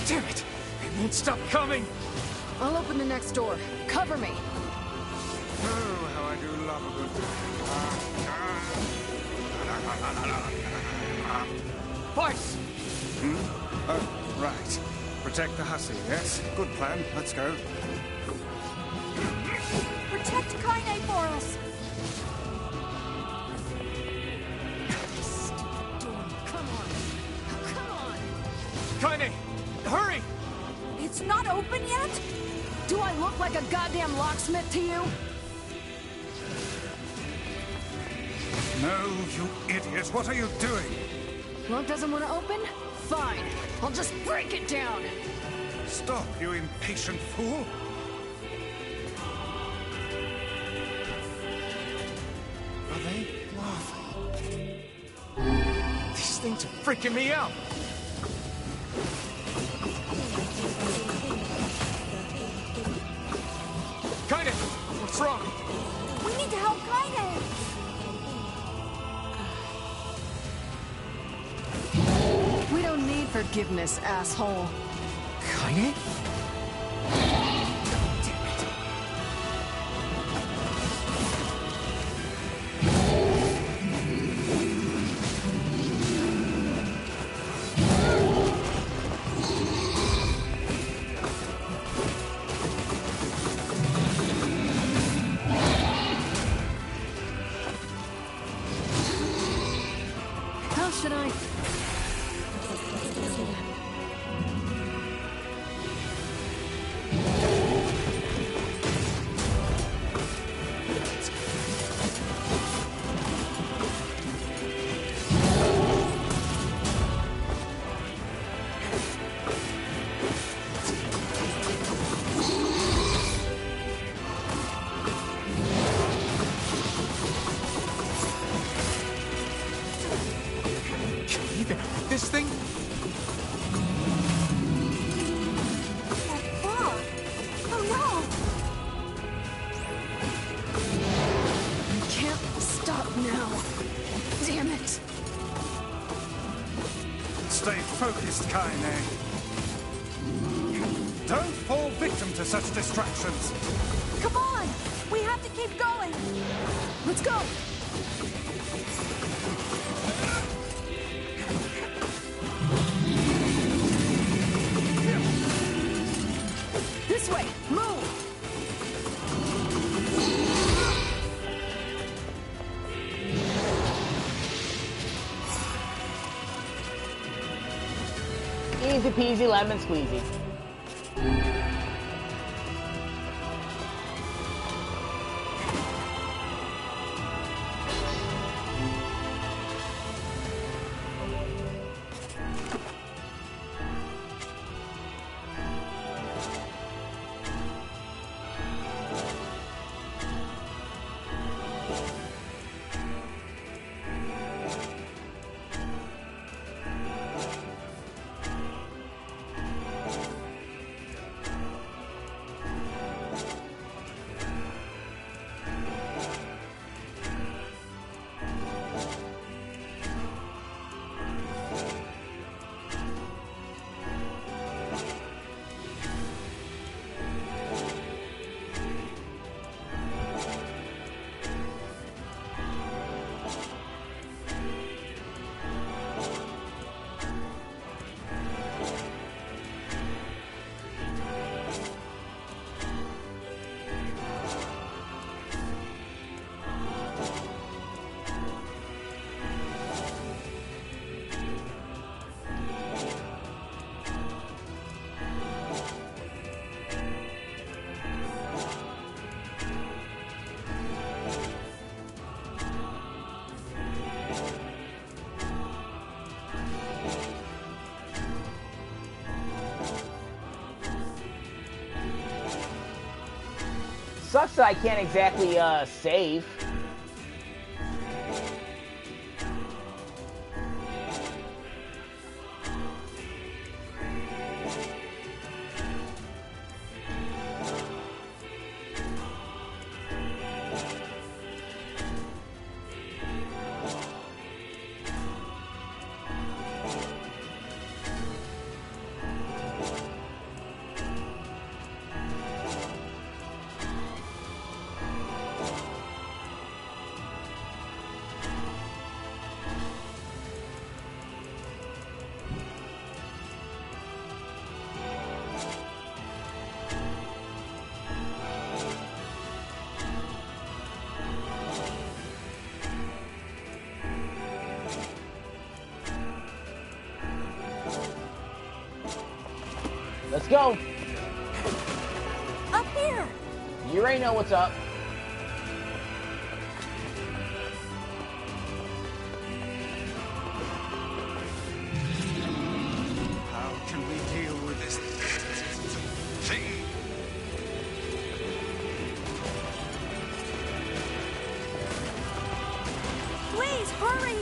Damn it! They won't stop coming! I'll open the next door. Cover me! Oh, how I do love a good... Weiss! Oh, right. Protect the hussy, yes? Good plan. Let's go. Protect Kainé for us! Kainé! Hurry! It's not open yet? Do I look like a goddamn locksmith to you? No, you idiot! What are you doing? Lock doesn't want to open? Fine. I'll just break it down! Stop, you impatient fool! Are they laughing? These things are freaking me out! forgiveness, asshole. Kainé? How should I... This thing? Oh no! You can't stop now. Damn it. Stay focused, Kainé. Don't fall victim to such distractions. Come on! We have to keep going! Let's go! This way! Move! Easy peasy lemon squeezy. Sucks that I can't exactly, save. Let's go. Up here. You already know what's up. How can we deal with this thing? Please, hurry!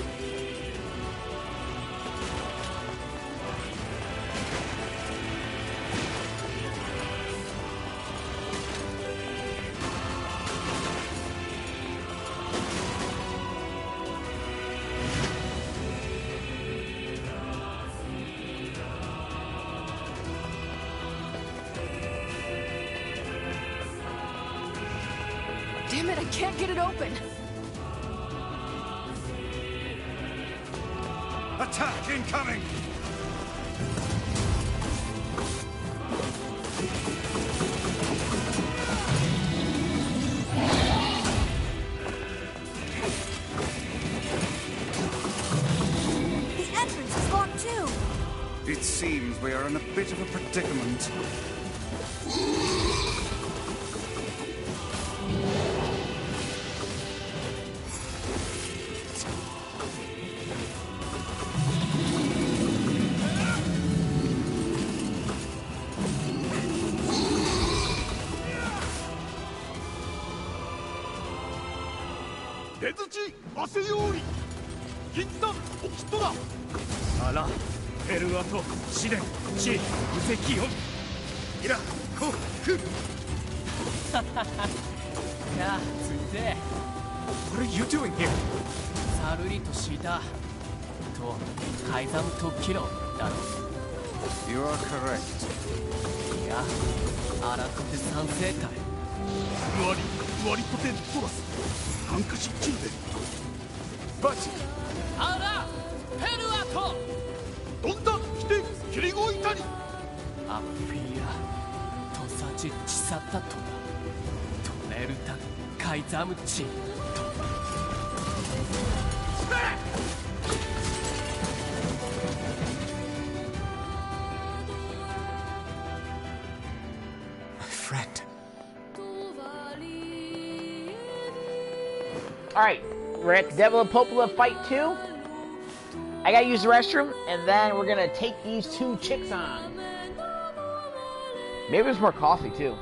can't get it open. Attack incoming! The entrance is locked too. It seems we are in a bit of a predicament. What are you doing here? さるりとしたと海山突起のだろ You are correct. いやアラコテ三生体割とテントラスハンカチ中でバチアラペルアコどんだ来て切りごいたりアッフィアトサチチサタトトネルタカイザムチ Friend. Alright, we're at the Devil and Popola fight 2. I gotta use the restroom, and then we're gonna take these two chicks on. Maybe there's more coffee, too.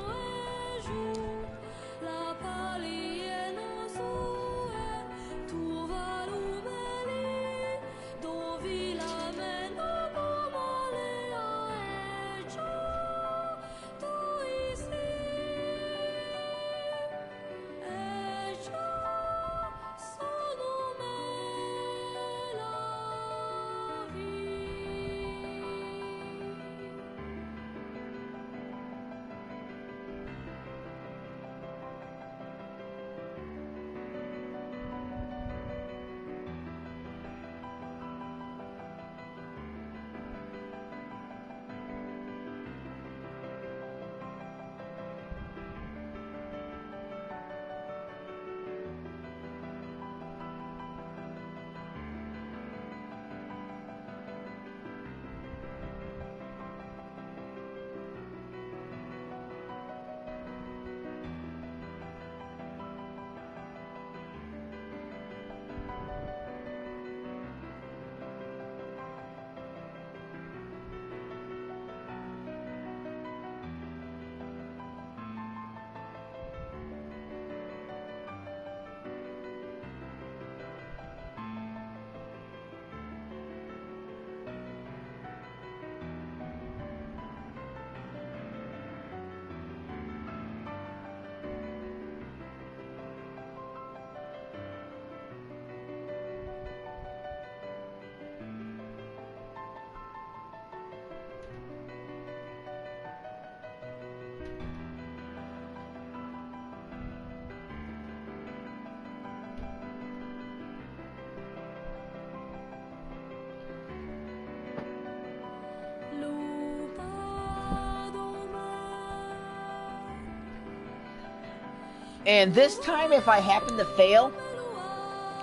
And this time, if I happen to fail,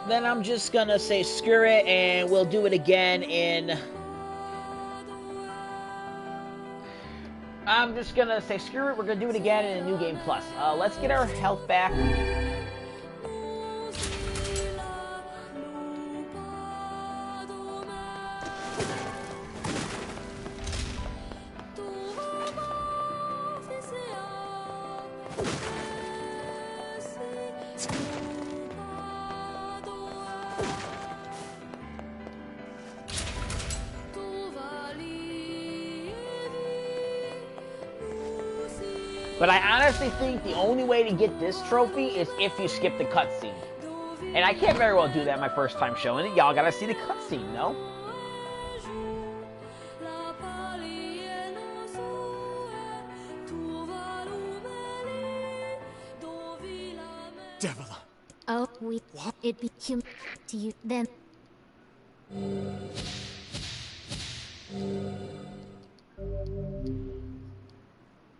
then I'm just gonna say screw it, and we'll do it again in... I'm just gonna say screw it, we're gonna do it again in a New Game Plus. Let's get our health back. But I honestly think the only way to get this trophy is if you skip the cutscene. And I can't very well do that my first time showing it. Y'all gotta see the cutscene, no? Devil. it be human to you then.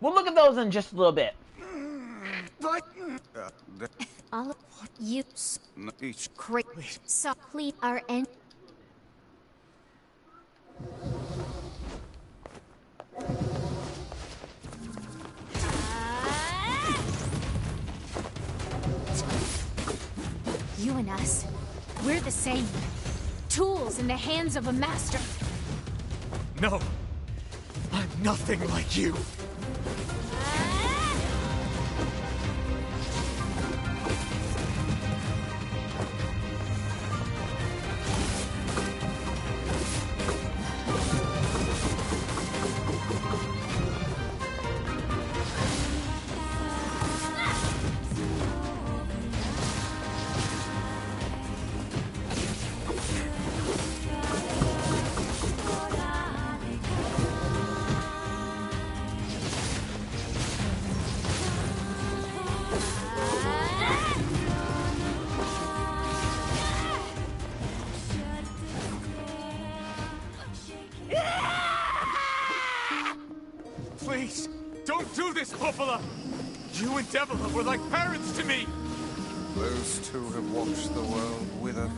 We'll look at those in just a little bit. All of you crazy so please are end. You and us, we're the same. Tools in the hands of a master. No, I'm nothing like you. Please, don't do this, Popola! You and Devila were like parents to me! Those two have watched the world wither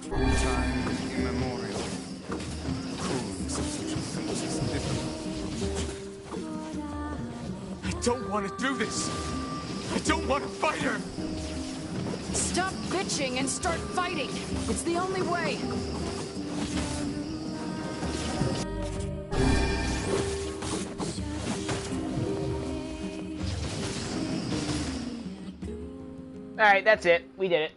from time immemorial. Coolness of such a fate is difficult. I don't want to do this! I don't want to fight her! Stop bitching and start fighting! It's the only way! Alright, that's it. We did it.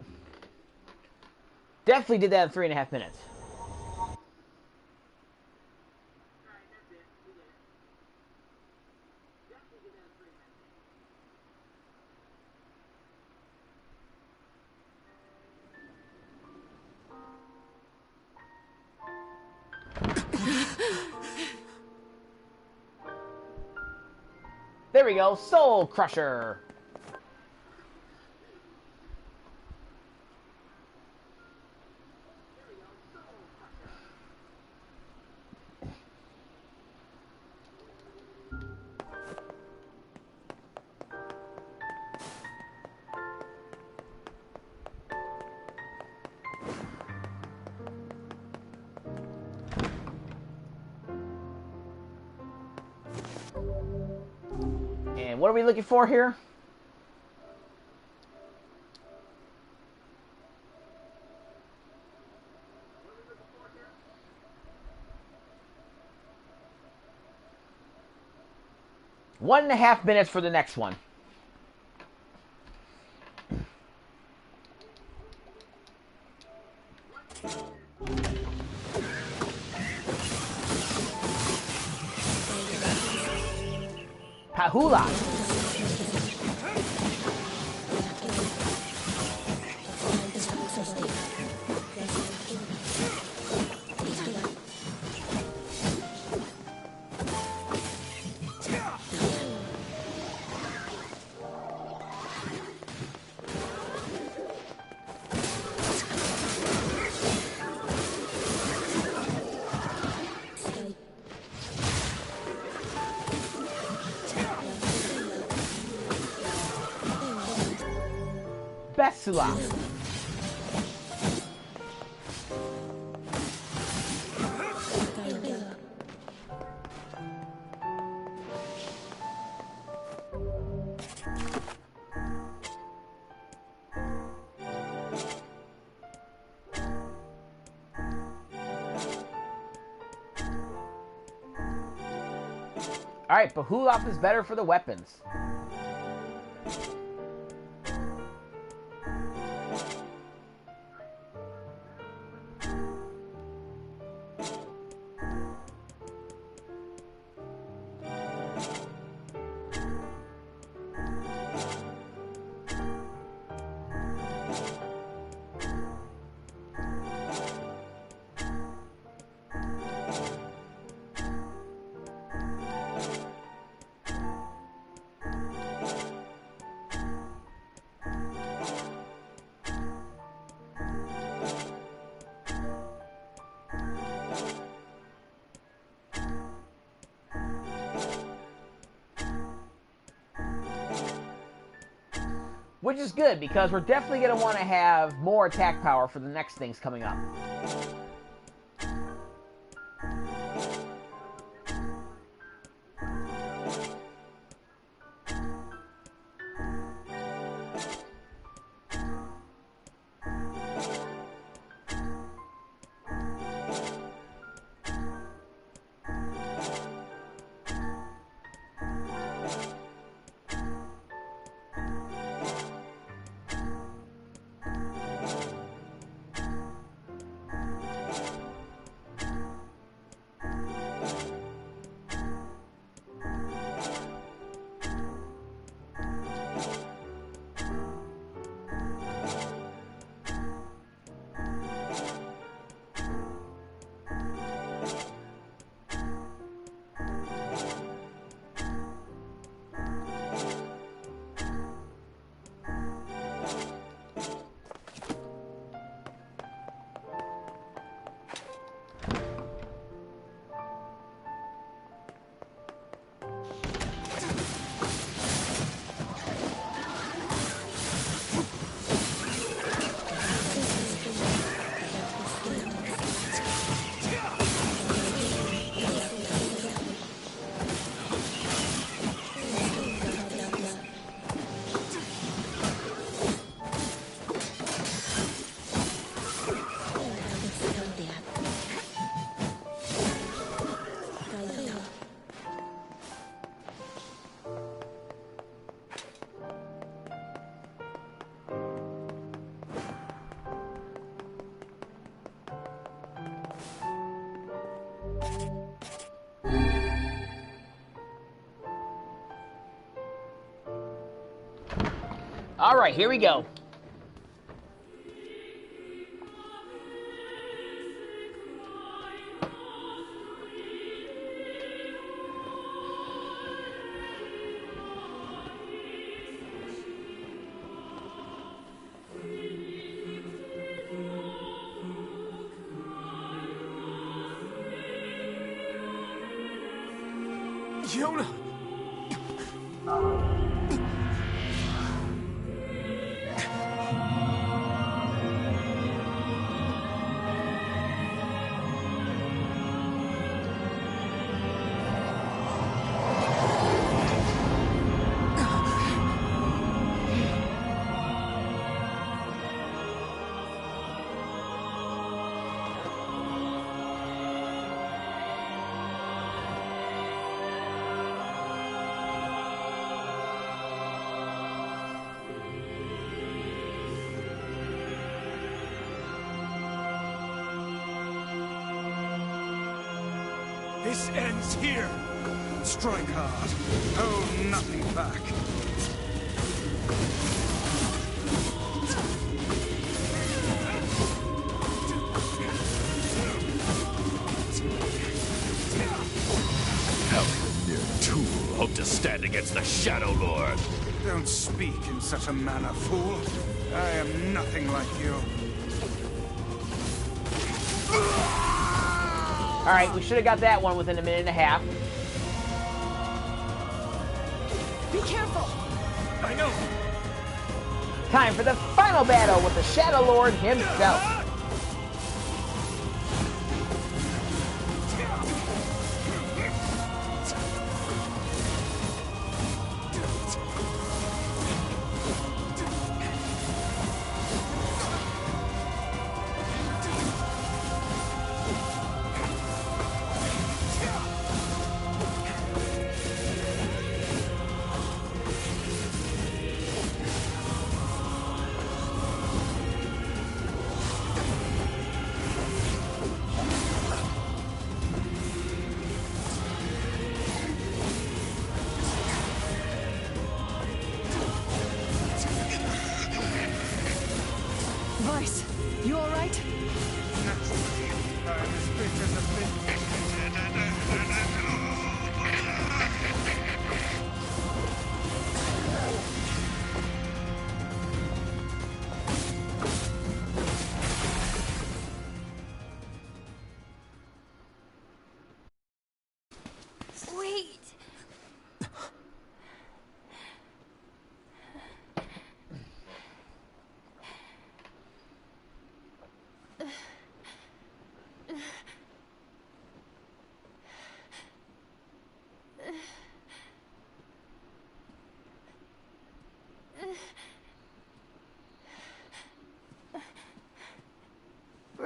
Definitely did that in 3.5 minutes. There we go, Soul Crusher. And what are we looking for here? One and a half minutes for the next one. Pahula. Besula. Alright, Bahulov is better for the weapons. Which is good, because we're definitely going to want to have more attack power for the next things coming up. All right, here we go. Yona! This ends here. Strike hard. Hold nothing back. How can a mere tool hope to stand against the Shadow Lord? Don't speak in such a manner, fool. I am nothing like you. Alright, we should have got that one within a minute and a half. Be careful! I know! Time for the final battle with the Shadow Lord himself.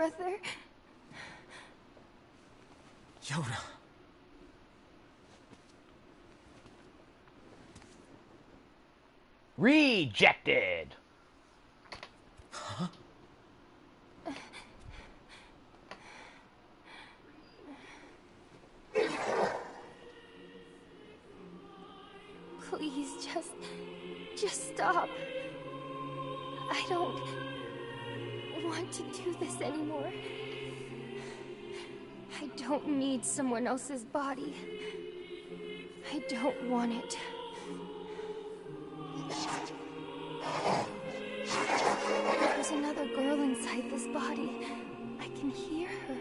brother. Yona. Rejected. Huh? Please, just stop. I don't want to do this anymore. I don't need someone else's body. I don't want it. There's another girl inside this body. I can hear her.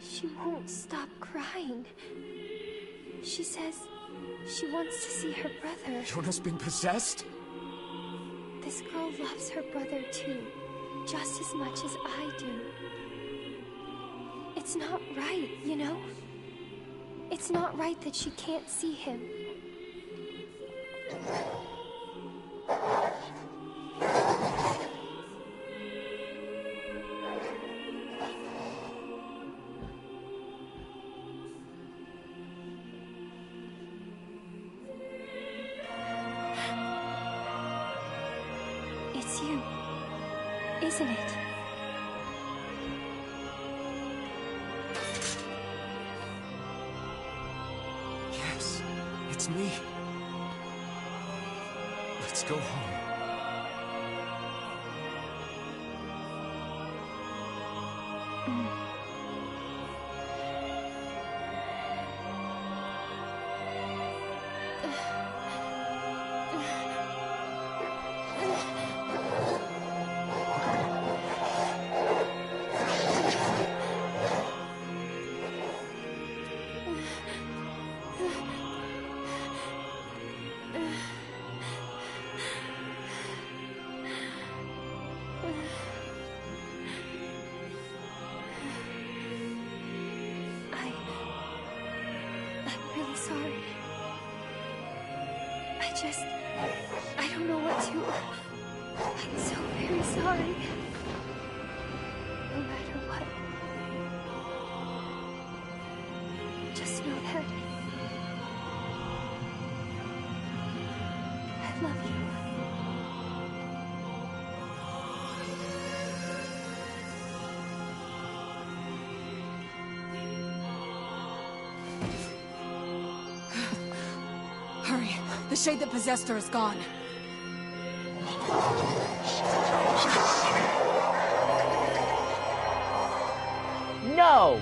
She won't stop crying. She says she wants to see her brother. Yona's been possessed? This girl loves her brother too, just as much as I do. It's not right, you know? It's not right that she can't see him. It's you, isn't it? Yes, it's me. Let's go home. I'm really sorry. I don't know what to... I'm so very sorry. No matter what. Just know that... I love you. Hurry. The shade that possessed her is gone. No!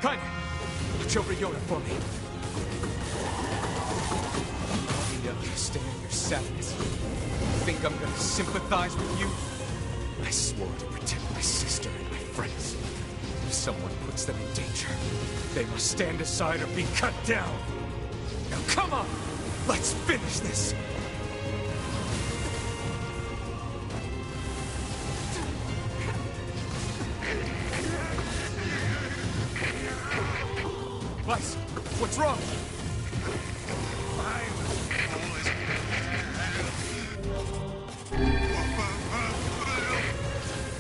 Kainé! Watch over Yona for me. I need to understand your sadness. You think I'm gonna sympathize with you? I swore to protect my sister and my friends. If someone puts them in danger, they must stand aside or be cut down. Now come on! Let's finish this! Weiss, what's wrong?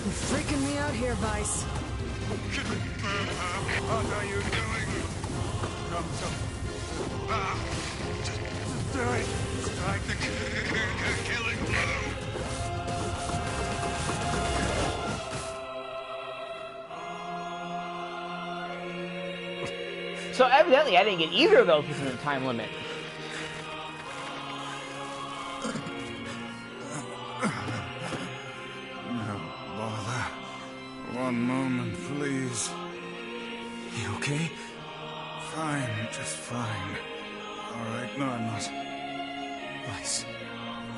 You're freaking me out here, Weiss. What are you doing? Just do it. Strike the killing blow. So evidently I didn't get either of those within the time limit. No bother. One moment, please. You okay? Fine, just fine. All right, no, I'm not. Weiss.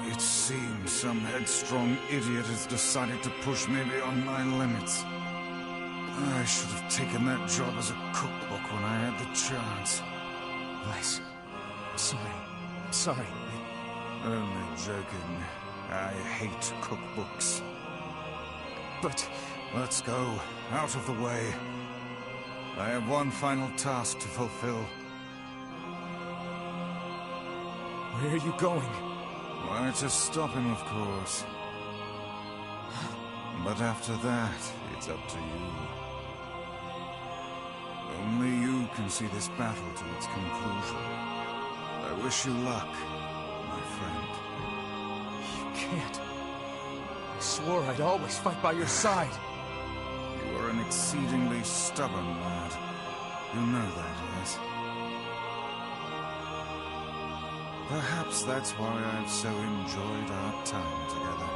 It seems some headstrong idiot has decided to push me beyond my limits. I should have taken that job as a cookbook when I had the chance. Weiss, I'm sorry. I'm sorry. Only joking. I hate cookbooks. But... Let's go. Out of the way. I have one final task to fulfill. Where are you going? Why, to stop him, of course. But after that, it's up to you. Only you can see this battle to its conclusion. I wish you luck, my friend. You can't. I swore I'd always fight by your side. You are an exceedingly stubborn lad. You know that, yes? Perhaps that's why I've so enjoyed our time together.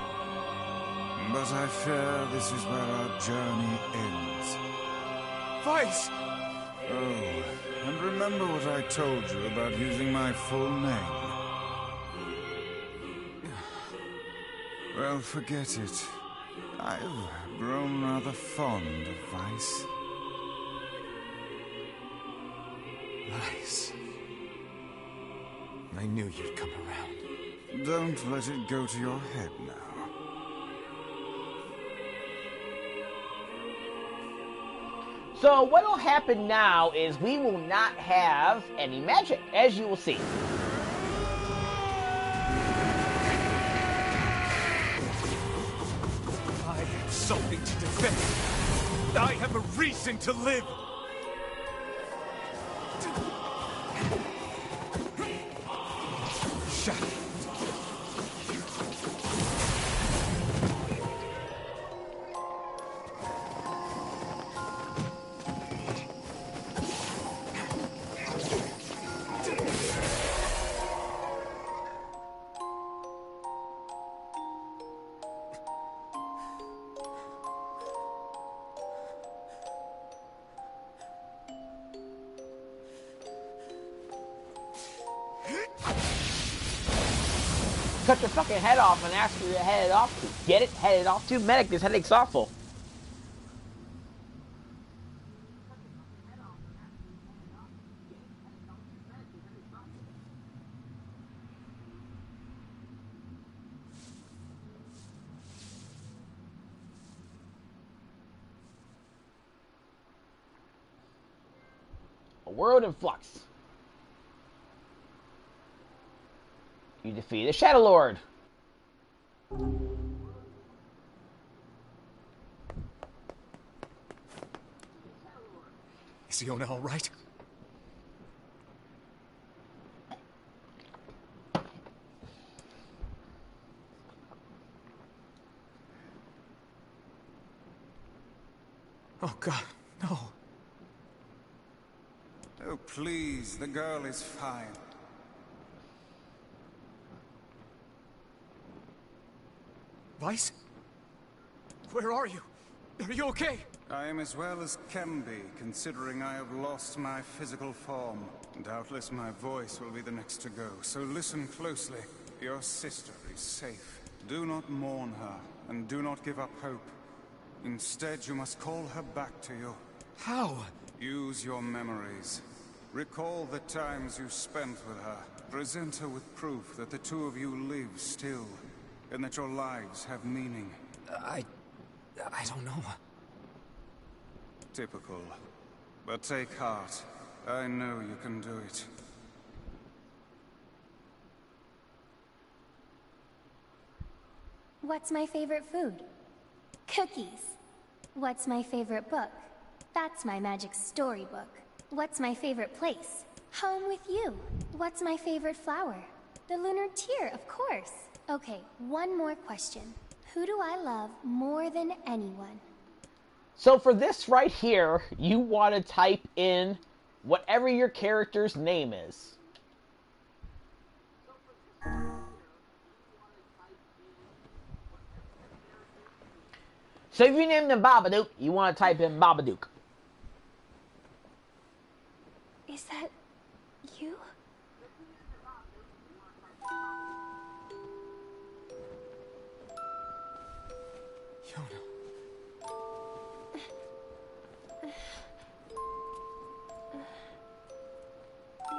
But I fear this is where our journey ends. Weiss! Oh, and remember what I told you about using my full name? Well, forget it. I've grown rather fond of Weiss. Weiss. I knew you'd come around. Don't let it go to your head now. So what'll happen now is we will not have any magic, as you will see. I have something to defend. I have a reason to live. Shadow. Cut your fucking head off and ask where you're headed off to. Get it? Headed off to? Medic, this headache's awful. A world in flux. You defeat the Shadow Lord. Is Yona all right? Oh God, no. Oh, please, the girl is fine. Weiss? Where are you? Are you okay? I am as well as can be, considering I have lost my physical form. Doubtless my voice will be the next to go, so listen closely. Your sister is safe. Do not mourn her, and do not give up hope. Instead, you must call her back to you. How? Use your memories. Recall the times you spent with her. Present her with proof that the two of you live still, and that your lives have meaning. I don't know. Typical. But take heart. I know you can do it. What's my favorite food? Cookies. What's my favorite book? That's my magic storybook. What's my favorite place? Home with you. What's my favorite flower? The lunar tear, of course. Okay, one more question. Who do I love more than anyone? So for this right here, you want to type in whatever your character's name is. So if you name them Babadook, you want to type in Babadook. Is that you? Yona.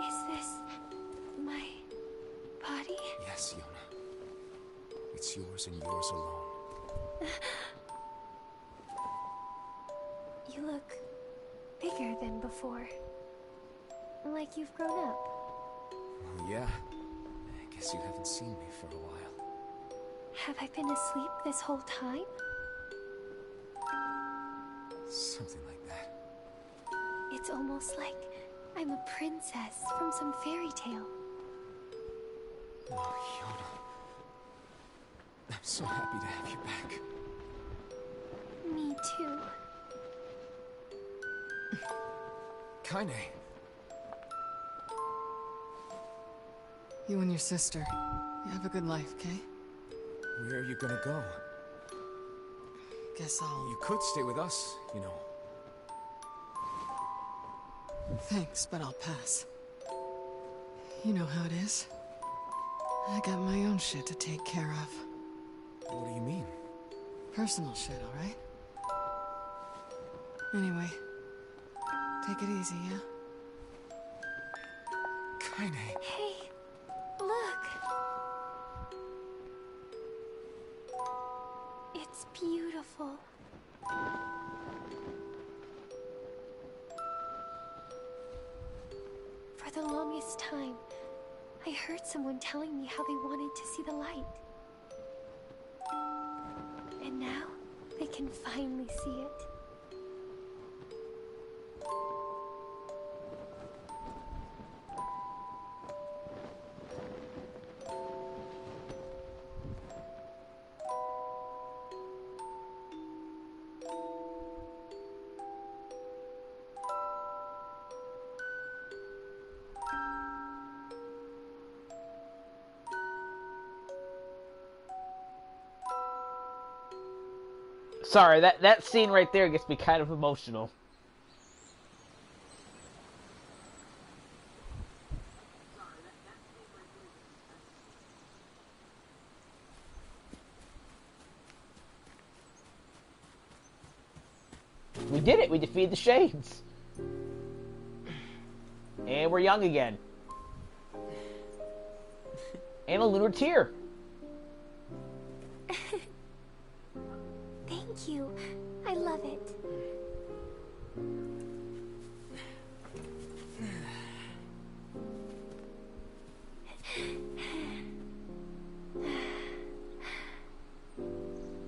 Is this my body? Yes, Yona. It's yours and yours alone. You look bigger than before. Like you've grown up. Well, yeah. I guess you haven't seen me for a while. Have I been asleep this whole time? Something like that. It's almost like I'm a princess from some fairy tale. Oh, Yona. I'm so happy to have you back. Me too. Kainé. You and your sister, you have a good life, okay? Where are you gonna go? Guess I'll... You could stay with us, you know. Thanks, but I'll pass. You know how it is. I got my own shit to take care of. What do you mean? Personal shit, alright? Anyway, take it easy, yeah? Kainé. Hey, look. It's beautiful. For the longest time, I heard someone telling me how they wanted to see the light. And now, they can finally see it. Sorry, that scene right there gets me kind of emotional. We did it! We defeated the Shades! And we're young again. And a lunar tear. Thank you. I love it.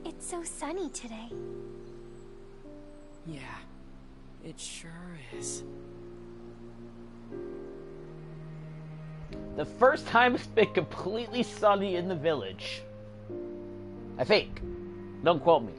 It's so sunny today. Yeah, it sure is. The first time it's been completely sunny in the village. I think. Don't quote me.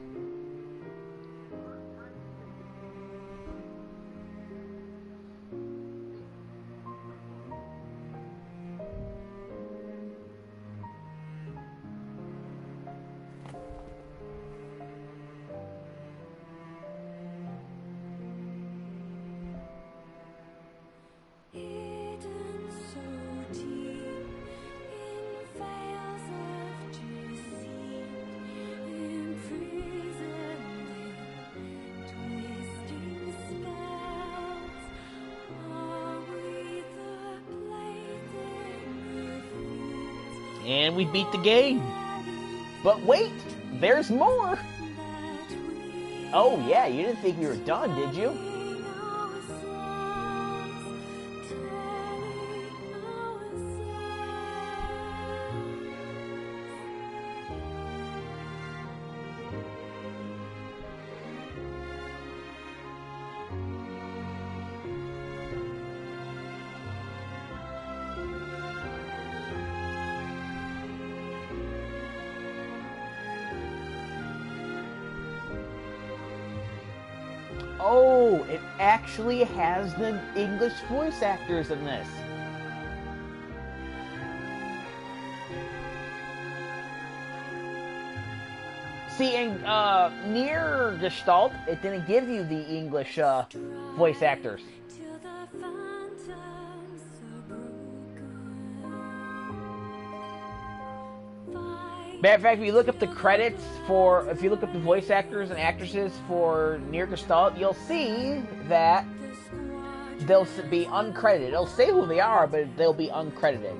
And we beat the game. But wait, there's more. Oh yeah, you didn't think we were done, did you? Oh, it actually has the English voice actors in this. See, in NieR Gestalt, it didn't give you the English voice actors. Matter of fact, if you look up the credits for, if you look up the voice actors and actresses for NieR Gestalt, you'll see that they'll be uncredited. It'll say who they are, but they'll be uncredited.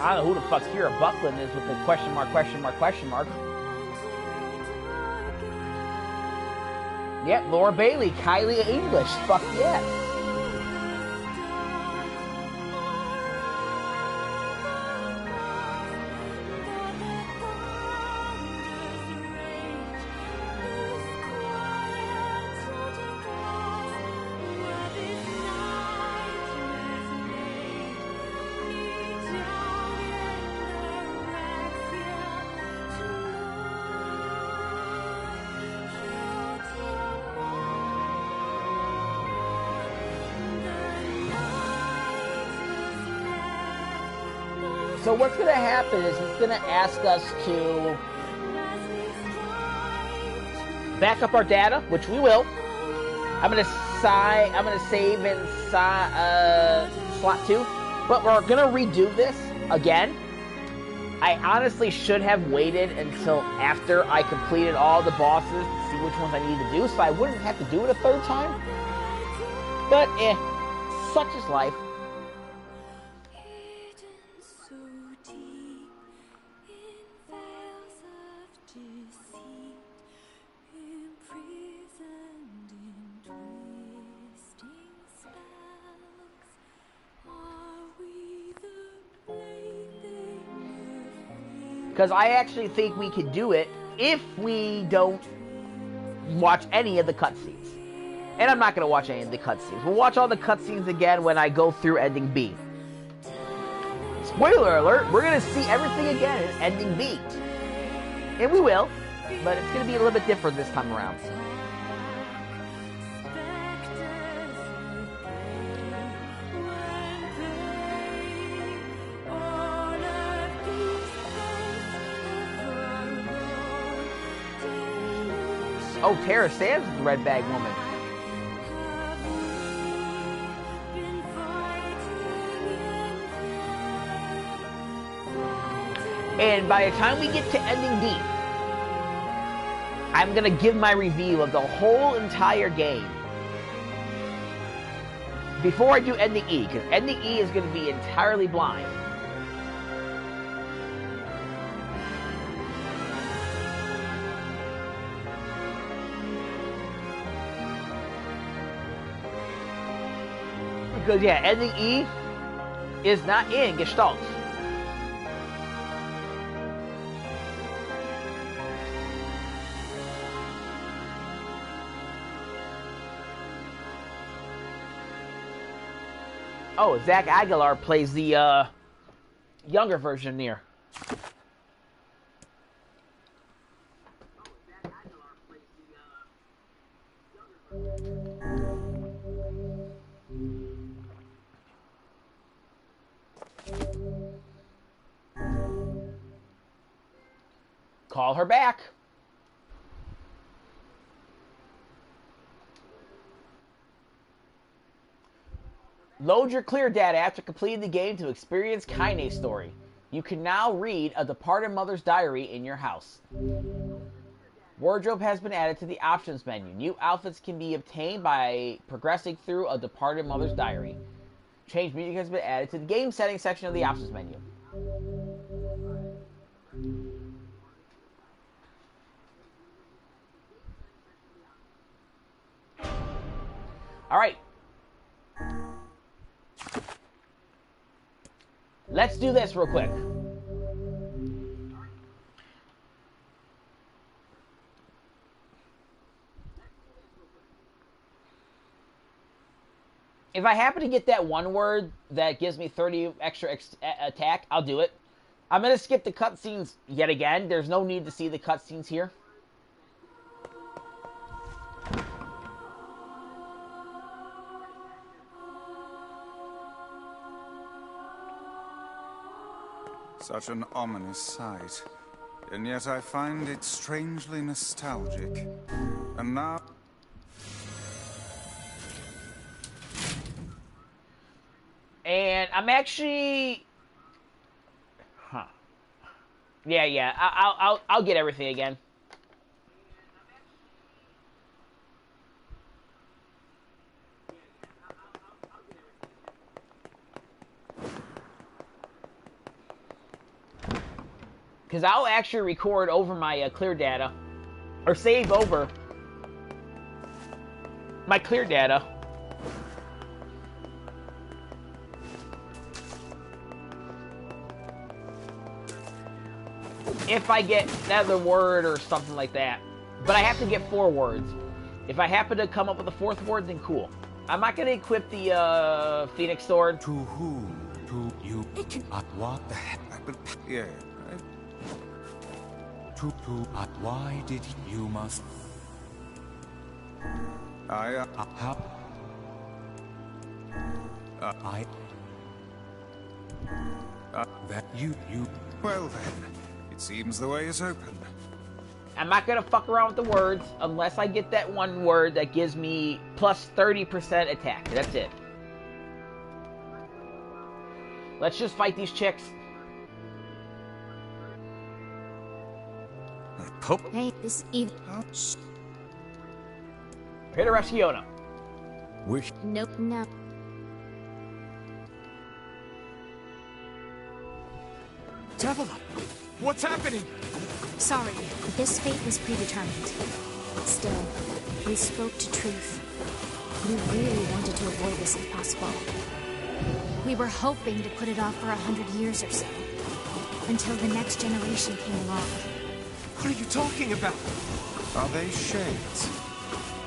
I don't know who the fuck Kira Buckland is with the question mark, question mark, question mark. Yep, Laura Bailey, Kylie English. Fuck yes. So what's going to happen is he's going to ask us to back up our data, which we will. I'm going to save in slot 2, but we're going to redo this again. I honestly should have waited until after I completed all the bosses to see which ones I needed to do, so I wouldn't have to do it a third time. But such is life. Because I actually think we could do it if we don't watch any of the cutscenes. And I'm not going to watch any of the cutscenes. We'll watch all the cutscenes again when I go through ending B. Spoiler alert, we're going to see everything again in ending B. And we will, but it's going to be a little bit different this time around. Oh, Tara Sands is the red bag woman. And by the time we get to ending D, I'm going to give my review of the whole entire game. Before I do ending E, because ending E is going to be entirely blind. Because, yeah, ending E is not in Gestalt. Oh, Zach Aguilar plays the younger version of NieR. Call her back. Load your clear data after completing the game to experience Kainé's story. You can now read a departed mother's diary in your house. Wardrobe has been added to the options menu. New outfits can be obtained by progressing through a departed mother's diary. Change music has been added to the game settings section of the options menu. Alright. Let's do this real quick. If I happen to get that one word that gives me 30 extra attack, I'll do it. I'm going to skip the cutscenes yet again. There's no need to see the cutscenes here. Such an ominous sight. And yet I find it strangely nostalgic. And now... And I'm actually... Huh. Yeah. I'll get everything again. Because I'll actually record over my clear data, or save over my clear data. If I get another word or something like that. But I have to get 4 words. If I happen to come up with a 4th word, then cool. I'm not going to equip the Phoenix Sword. To who? To you? What the heck? Yeah. To why did you must? I that you. Well then, it seems the way is open. I'm not gonna fuck around with the words unless I get that one word that gives me plus 30% attack. That's it. Let's just fight these chicks. Hey, this even. Prepare to rescue Yona. Wish. Nope, no. Devil, what's happening? Sorry, this fate was predetermined. Still, we spoke to truth. We really wanted to avoid this if possible. We were hoping to put it off for 100 years or so, until the next generation came along. What are you talking about? Are they shades?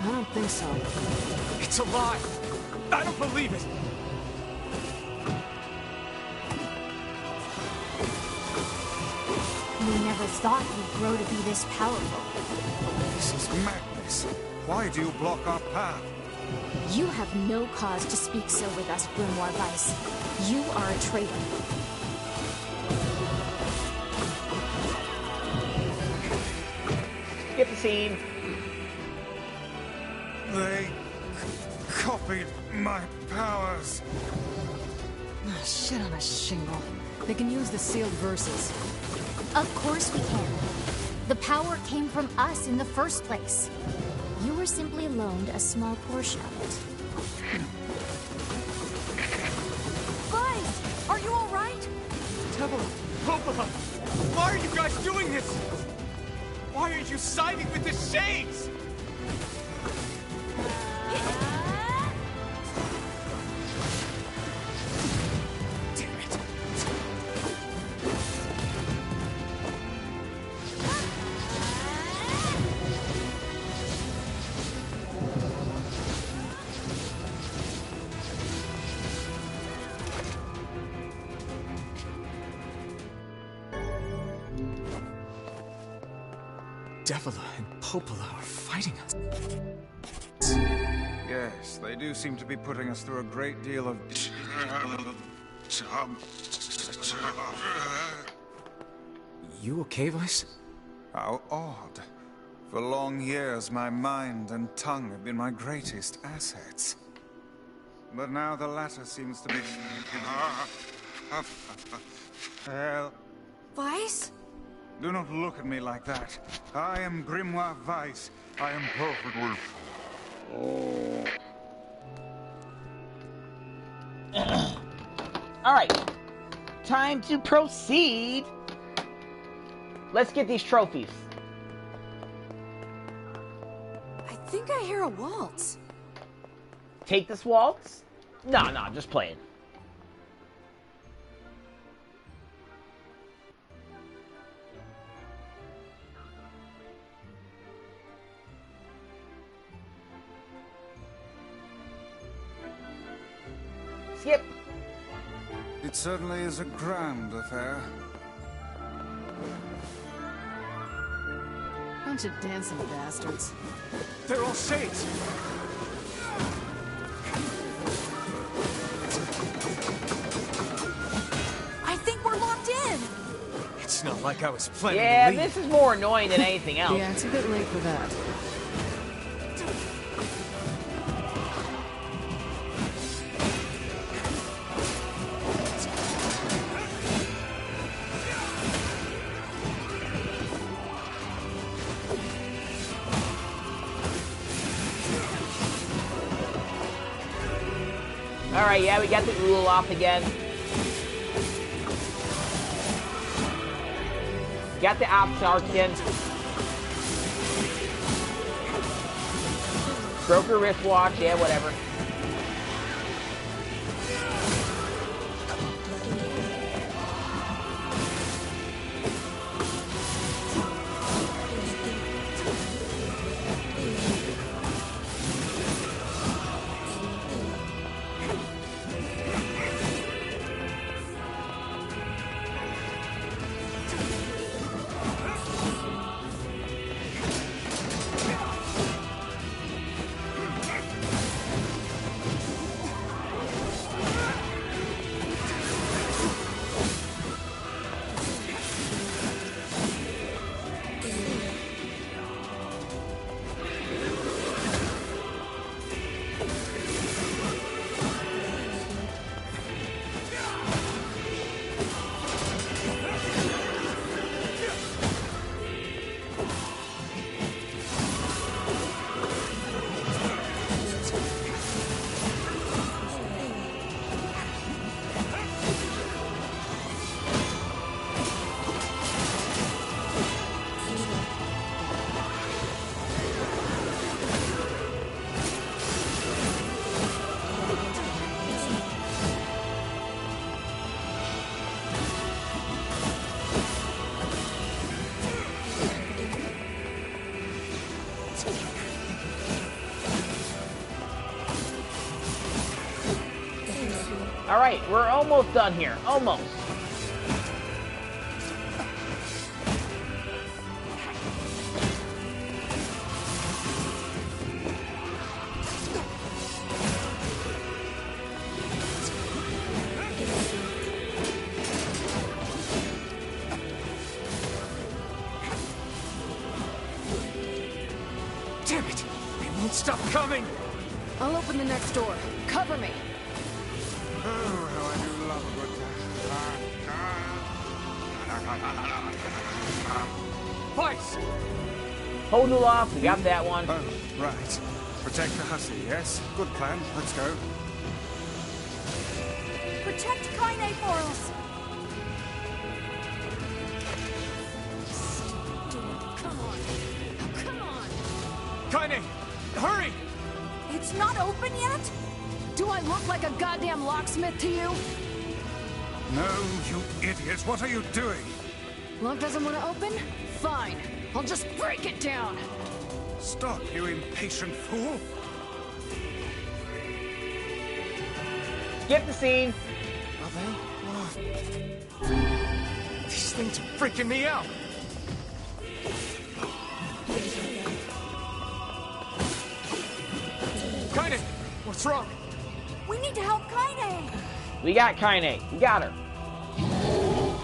I don't think so. It's a lie. I don't believe it. We never thought we'd grow to be this powerful. This is madness. Why do you block our path? You have no cause to speak so with us, Grimoire Weiss. You are a traitor. Skip the scene. They copied my powers. Ah, shit on a shingle. They can use the sealed verses. Of course we can. The power came from us in the first place. You were simply loaned a small portion of it. Weiss! Are you alright? Devil, Popola, why are you guys doing this? Why are you siding with the Shades? Damn it. Devila and Popola are fighting us. Yes, they do seem to be putting us through a great deal of... You okay, Weiss? How odd. For long years, my mind and tongue have been my greatest assets. But now the latter seems to be... Hell... Weiss? Do not look at me like that. I am Grimoire Weiss. I am perfectly... Alright. Time to proceed. Let's get these trophies. I think I hear a waltz. Take this waltz? No, I'm just playing. Skip. It certainly is a grand affair. Bunch of dancing bastards. They're all Shades. I think we're locked in. It's not like I was planning Yeah, to leave. this is more annoying than anything else. Yeah, it's a bit late for that. Alright, yeah, we got the Ulaloth again. Got the Opt skin. Broker wristwatch, yeah, whatever. Alright, we're almost done here. Almost. Damn it! They won't stop coming! I'll open the next door. Cover me. Oh, how I do love a good Weiss! Hold it off, we got that one. Oh, right. Protect the hussy, yes? Good plan. Let's go. Protect Kainé for us. Come on. Come on. Kainé! Hurry! It's not open yet? Do I look like a goddamn locksmith to you? No, you idiot. What are you doing? Lock doesn't want to open? Fine. I'll just break it down. Stop, you impatient fool. Skip the scene. Are they? These things are freaking me out. Kainé, what's wrong? We need to help Kainé. We got Kainé. We got her.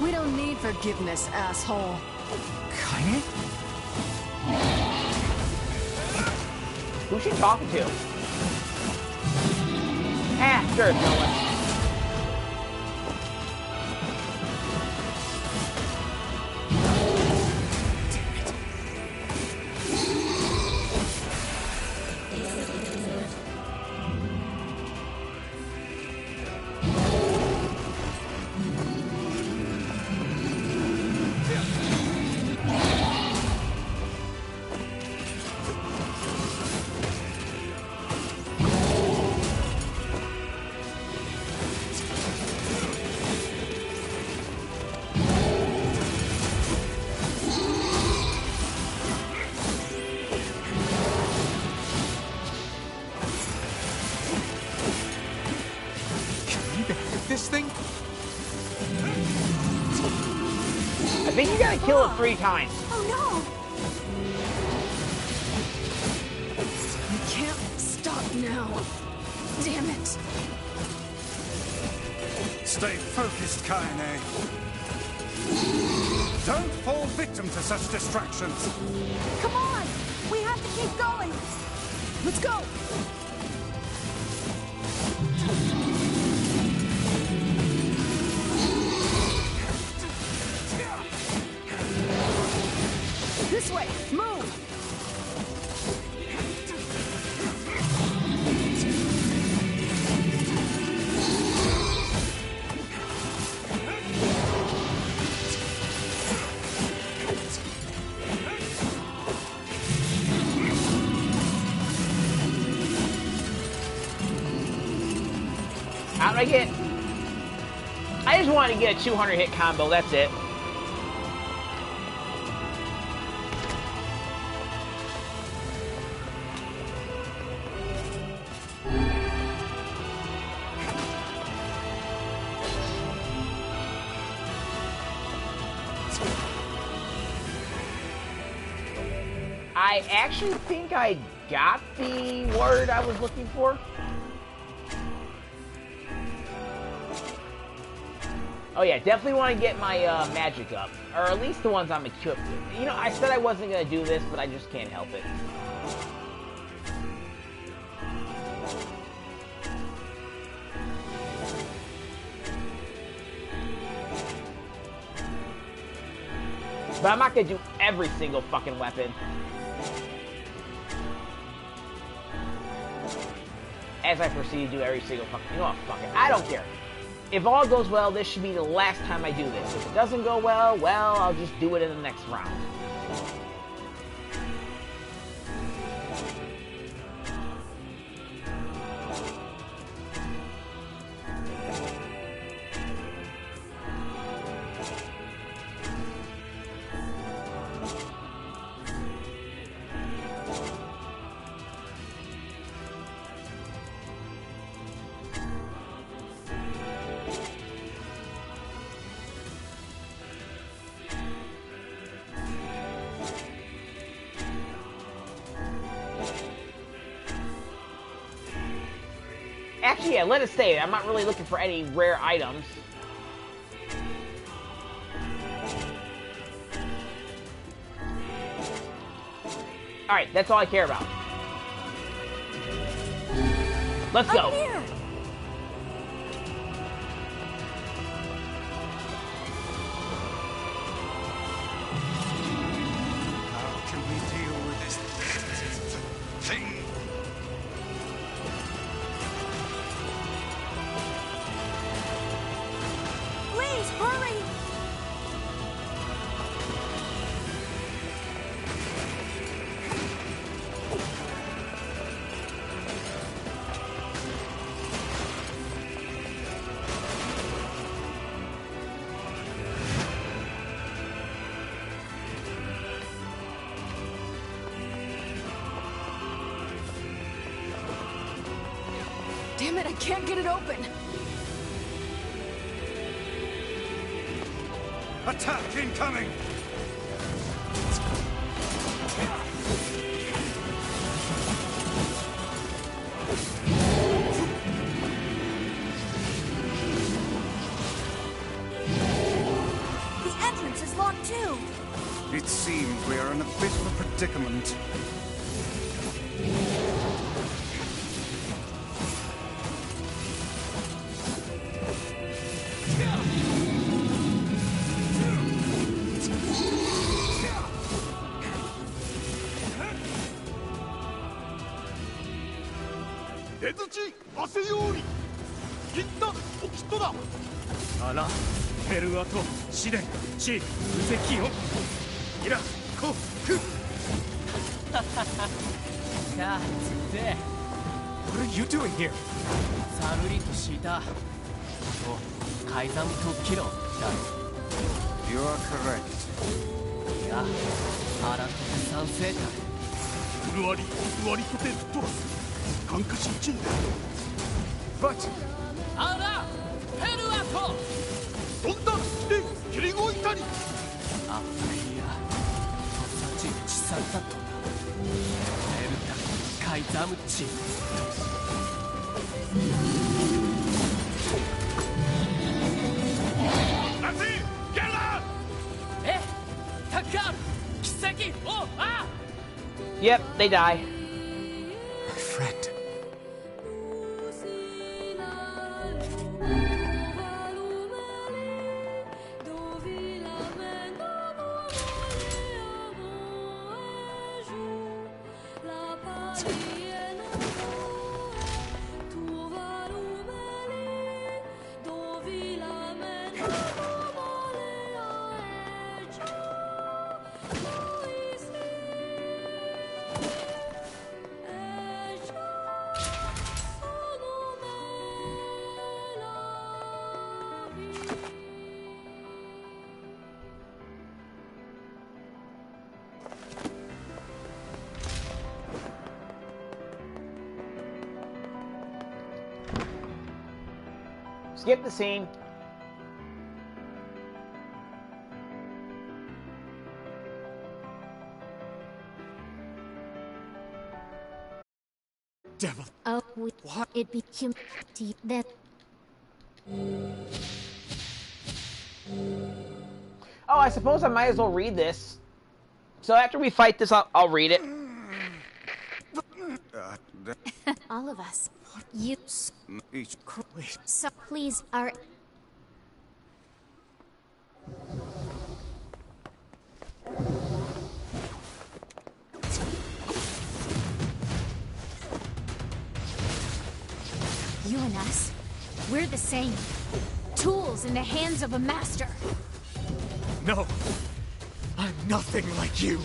We don't need forgiveness, asshole. Kainé? Who's she talking to? Ah, sure, no one. This thing? I think you gotta kill it 3 times. Oh no! You can't stop now. Damn it. Stay focused, Kainé. Don't fall victim to such distractions. Come on! We have to keep going! Let's go! This way! Move! How did I get... I just wanted to get a 200 hit combo, that's it. I actually think I got the word I was looking for. Oh yeah, definitely want to get my magic up. Or at least the ones I'm equipped with. You know, I said I wasn't going to do this, but I just can't help it. But I'm not going to do every single fucking weapon. As I proceed to do every single fucking... You know what, fuck it. I don't care. If all goes well, this should be the last time I do this. If it doesn't go well, well, I'll just do it in the next round. Actually, yeah, let it stay. I'm not really looking for any rare items. Alright, that's all I care about. Let's go. Here. How can we deal with this thing? Please, hurry! Damn it, I can't get it open! Attack incoming! The entrance is locked too! It seems we are in a bit of a predicament. What are you doing here? You are correct. But Yep, they die. my friend. Skip the scene. Devil. Oh, what? It became that. Oh, I suppose I might as well read this. So after we fight this, I'll read it. All of us. You. So please, our. You and us, we're the same. Tools in the hands of a master. No, I'm nothing like you.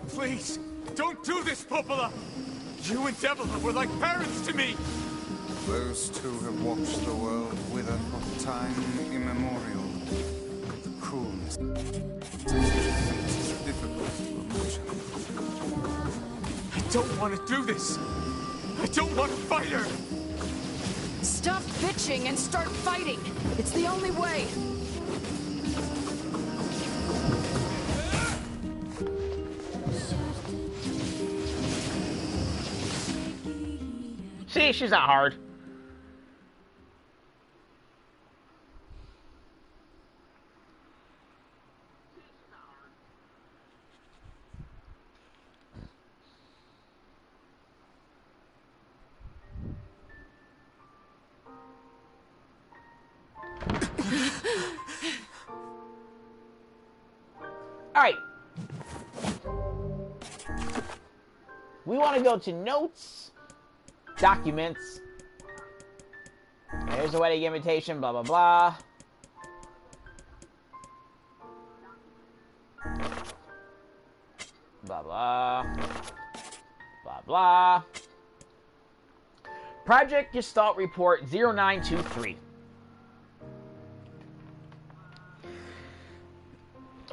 Please, don't do this, Popola! You and Devila were like parents to me! Those two have watched the world wither for time immemorial. The coolness is difficult to imagine. I don't want to do this! I don't want to fight her! Stop bitching and start fighting! It's the only way! See, she's not hard. All right. We want to go to notes, documents. There's a wedding invitation, blah, blah, blah. Blah, blah. Blah, blah. Project Gestalt Report 0923.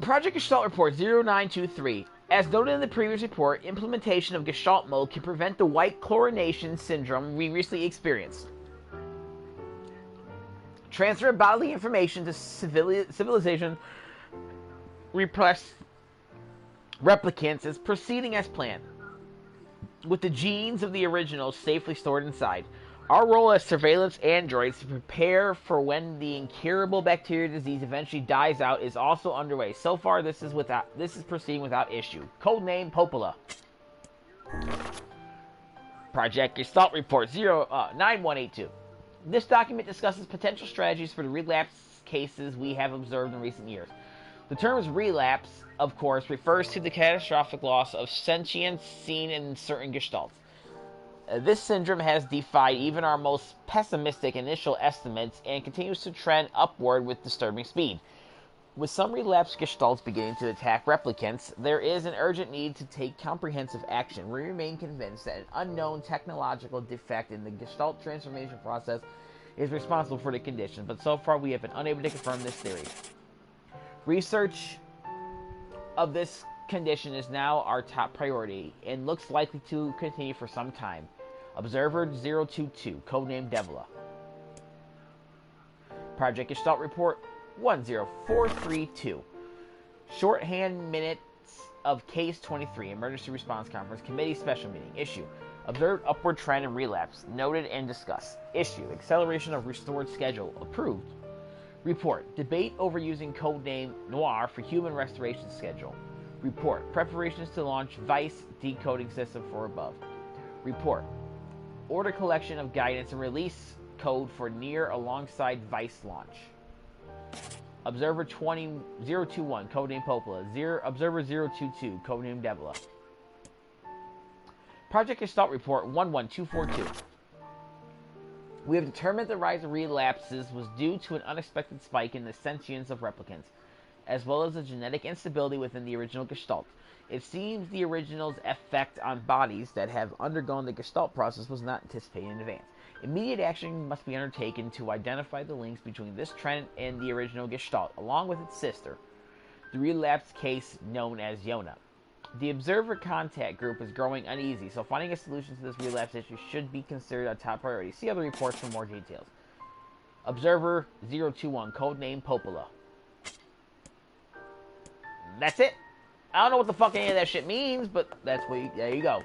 Project Gestalt Report 0923. As noted in the previous report, implementation of Gestalt mode can prevent the white chlorination syndrome we recently experienced. Transfer of bodily information to civilization repressed replicants is proceeding as planned, with the genes of the originals safely stored inside. Our role as surveillance androids to prepare for when the incurable bacterial disease eventually dies out is also underway. So far, this is proceeding without issue. Codename Popola. Project Gestalt Report 9182. This document discusses potential strategies for the relapse cases we have observed in recent years. The term relapse, of course, refers to the catastrophic loss of sentience seen in certain gestalts. This syndrome has defied even our most pessimistic initial estimates and continues to trend upward with disturbing speed. With some relapsed gestalts beginning to attack replicants, there is an urgent need to take comprehensive action. We remain convinced that an unknown technological defect in the gestalt transformation process is responsible for the condition, but so far we have been unable to confirm this theory. Research of this condition is now our top priority and looks likely to continue for some time. Observer 022, codename Devila. Project Gestalt Report 10432. Shorthand minutes of Case 23, Emergency Response Conference Committee Special Meeting. Issue: observed upward trend in relapse. Noted and discussed. Issue: acceleration of restored schedule. Approved. Report: debate over using codename NieR for human restoration schedule. Report: preparations to launch Weiss decoding system for above. Report: order collection of guidance and release code for NieR alongside Weiss launch. Observer 021, codename Popola. Observer 022, codename Debla. Project Gestalt Report 11242. We have determined the rise of relapses was due to an unexpected spike in the sentience of replicants, as well as a genetic instability within the original Gestalt. It seems the original's effect on bodies that have undergone the Gestalt process was not anticipated in advance. Immediate action must be undertaken to identify the links between this trend and the original Gestalt, along with its sister, the relapsed case known as Yona. The Observer Contact Group is growing uneasy, so finding a solution to this relapse issue should be considered a top priority. See other reports for more details. Observer 021, codename Popola. That's it. I don't know what the fuck any of that shit means, but that's what there you go.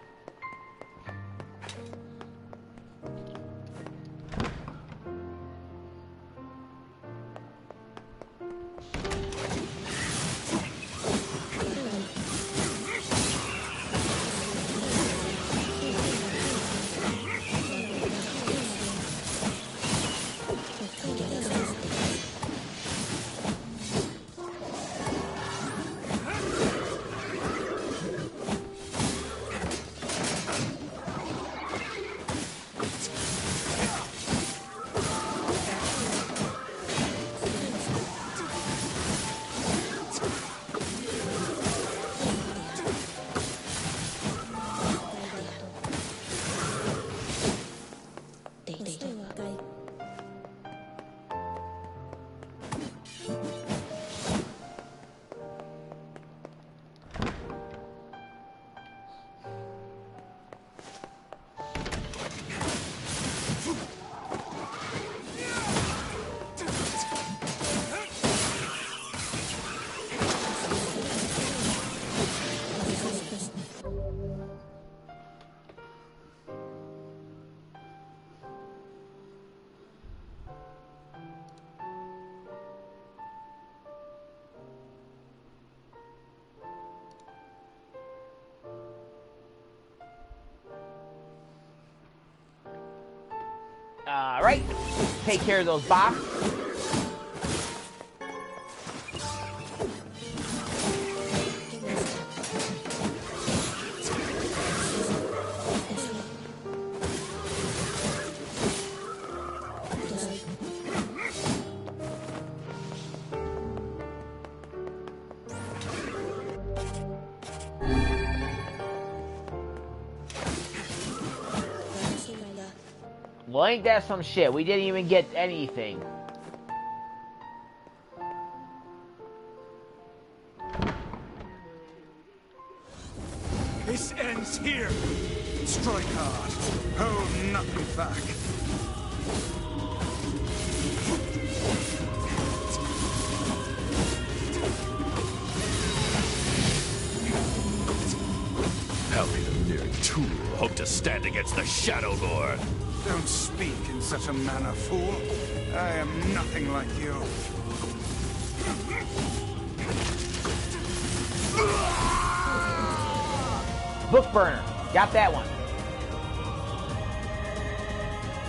Alright, take care of those bots. Well, ain't that some shit? We didn't even get anything. This ends here. Strike hard. Hold nothing back. How can a mere tool hope to stand against the Shadow Lord? Don't speak in such a manner, fool. I am nothing like you. Book burner. Got that one.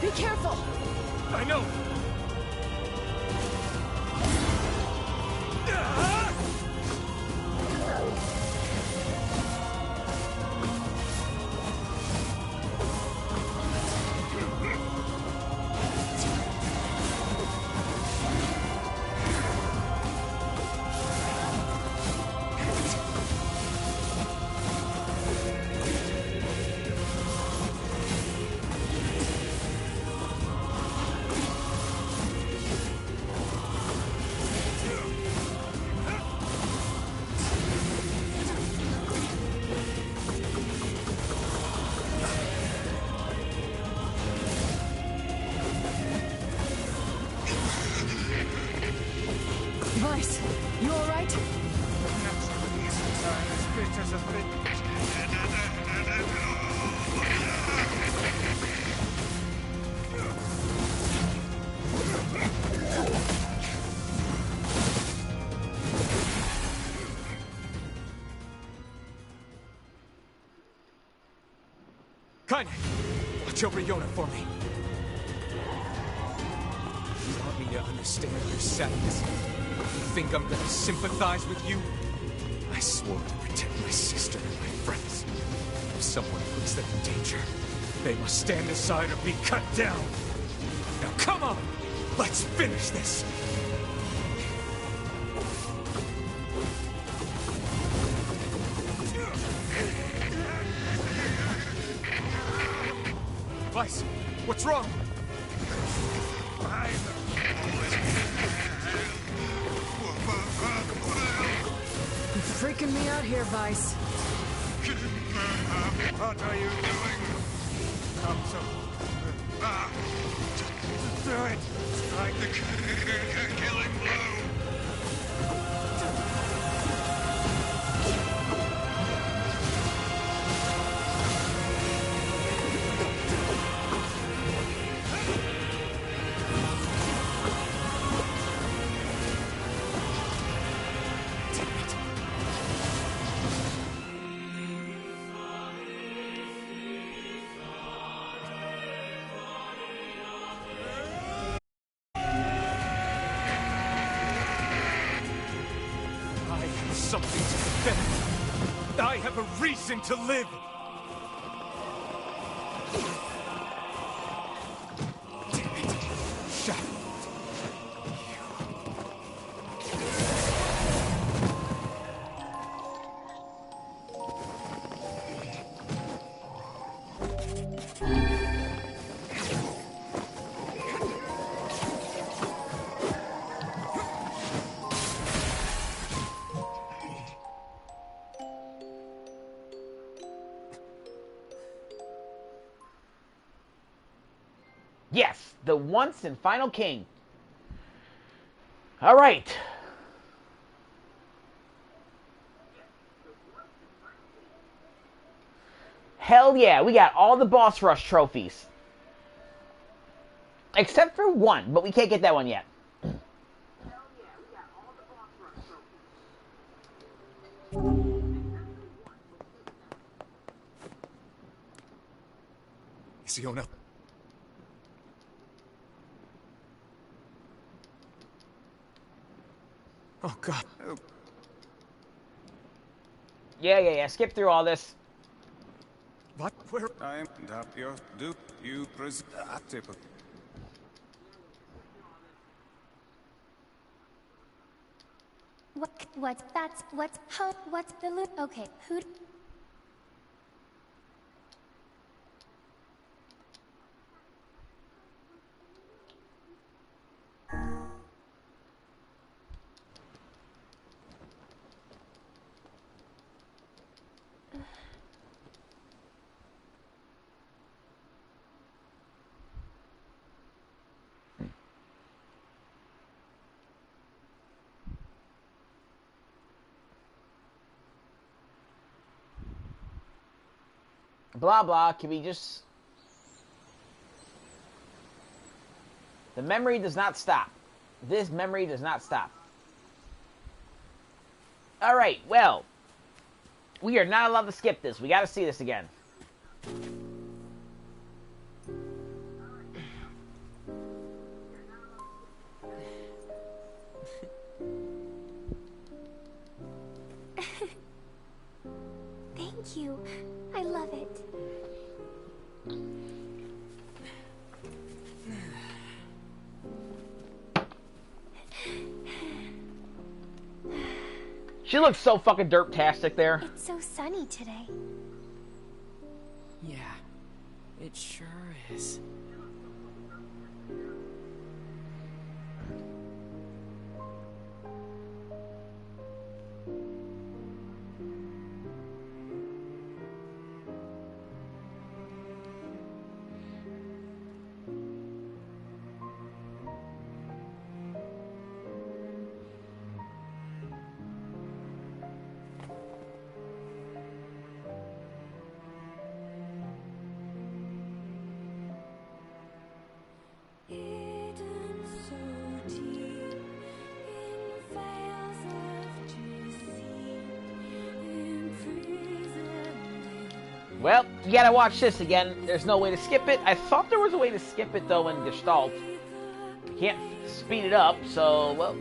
Be careful. I know. Weiss, you alright? Kainé, watch over Yona for me. You want me to understand your sadness? think I'm gonna sympathize with you? I swore to protect my sister and my friends. If someone puts them in danger, they must stand aside or be cut down. Now come on! Let's finish this! Weiss, what's wrong? You're freaking me out here, Weiss. What are you doing? Come so. Just do it. Strike the killing blow. Something to defend. I have a reason to live. Damn it. Shut up. Yes, the once and final king. All right. Hell yeah, we got all the boss rush trophies. Except for one, but we can't get that one yet. Is Yona? Oh, God. Yeah. Skip through all this. What? Where? I am your do you present. What's the loot? Okay, who? Blah, blah. Can we just... The memory does not stop. This memory does not stop. Alright, well. We are not allowed to skip this. We gotta see this again. Thank you. I love it. She looks so fucking derp-tastic there. It's so sunny today. Yeah, it sure is. Well, you gotta watch this again. There's no way to skip it. I thought there was a way to skip it, though, in Gestalt. You can't speed it up, so, well...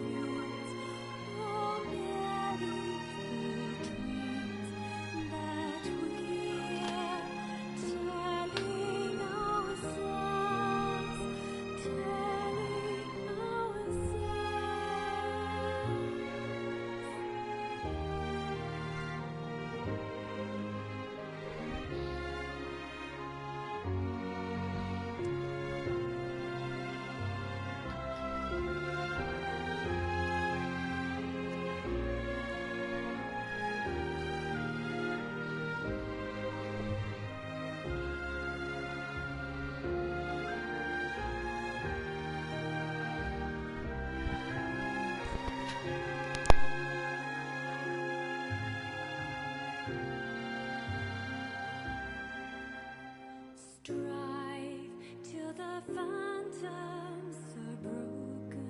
phantoms are broken.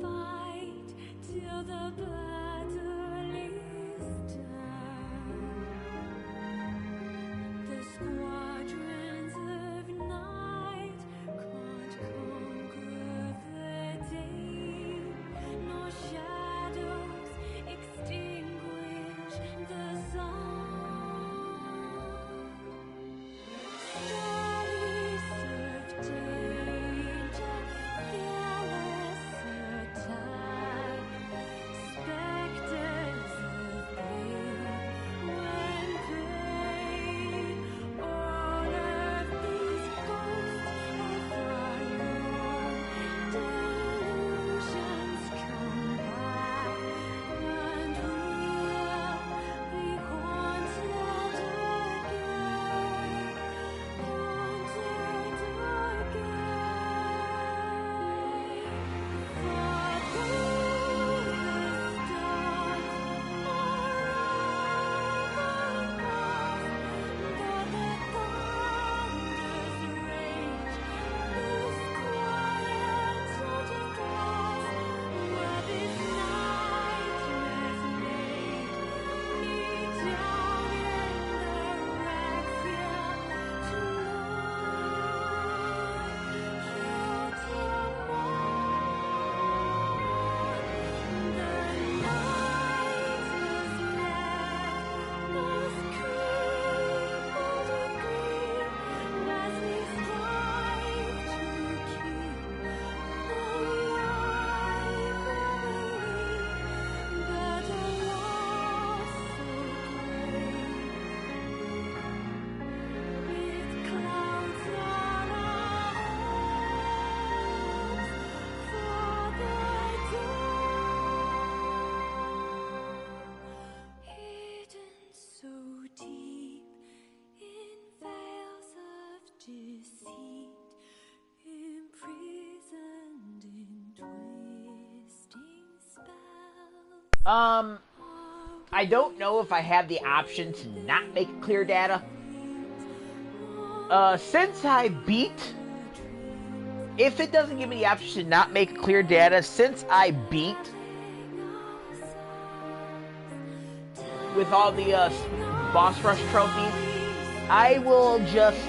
Fight till the battle is done. The squadrons of night can't conquer the day, nor shadows extinguish the sun. Stories of danger, careless attack, specters of pain when prey. All of these ghosts of our own delusions come back, and we'll be haunted again, haunted again. For though the stars are deceit, imprisoned in twisting spells. I don't know if I have the option to not make clear data. Since I beat, if it doesn't give me the option to not make clear data, since I beat with all the boss rush trophies, I will just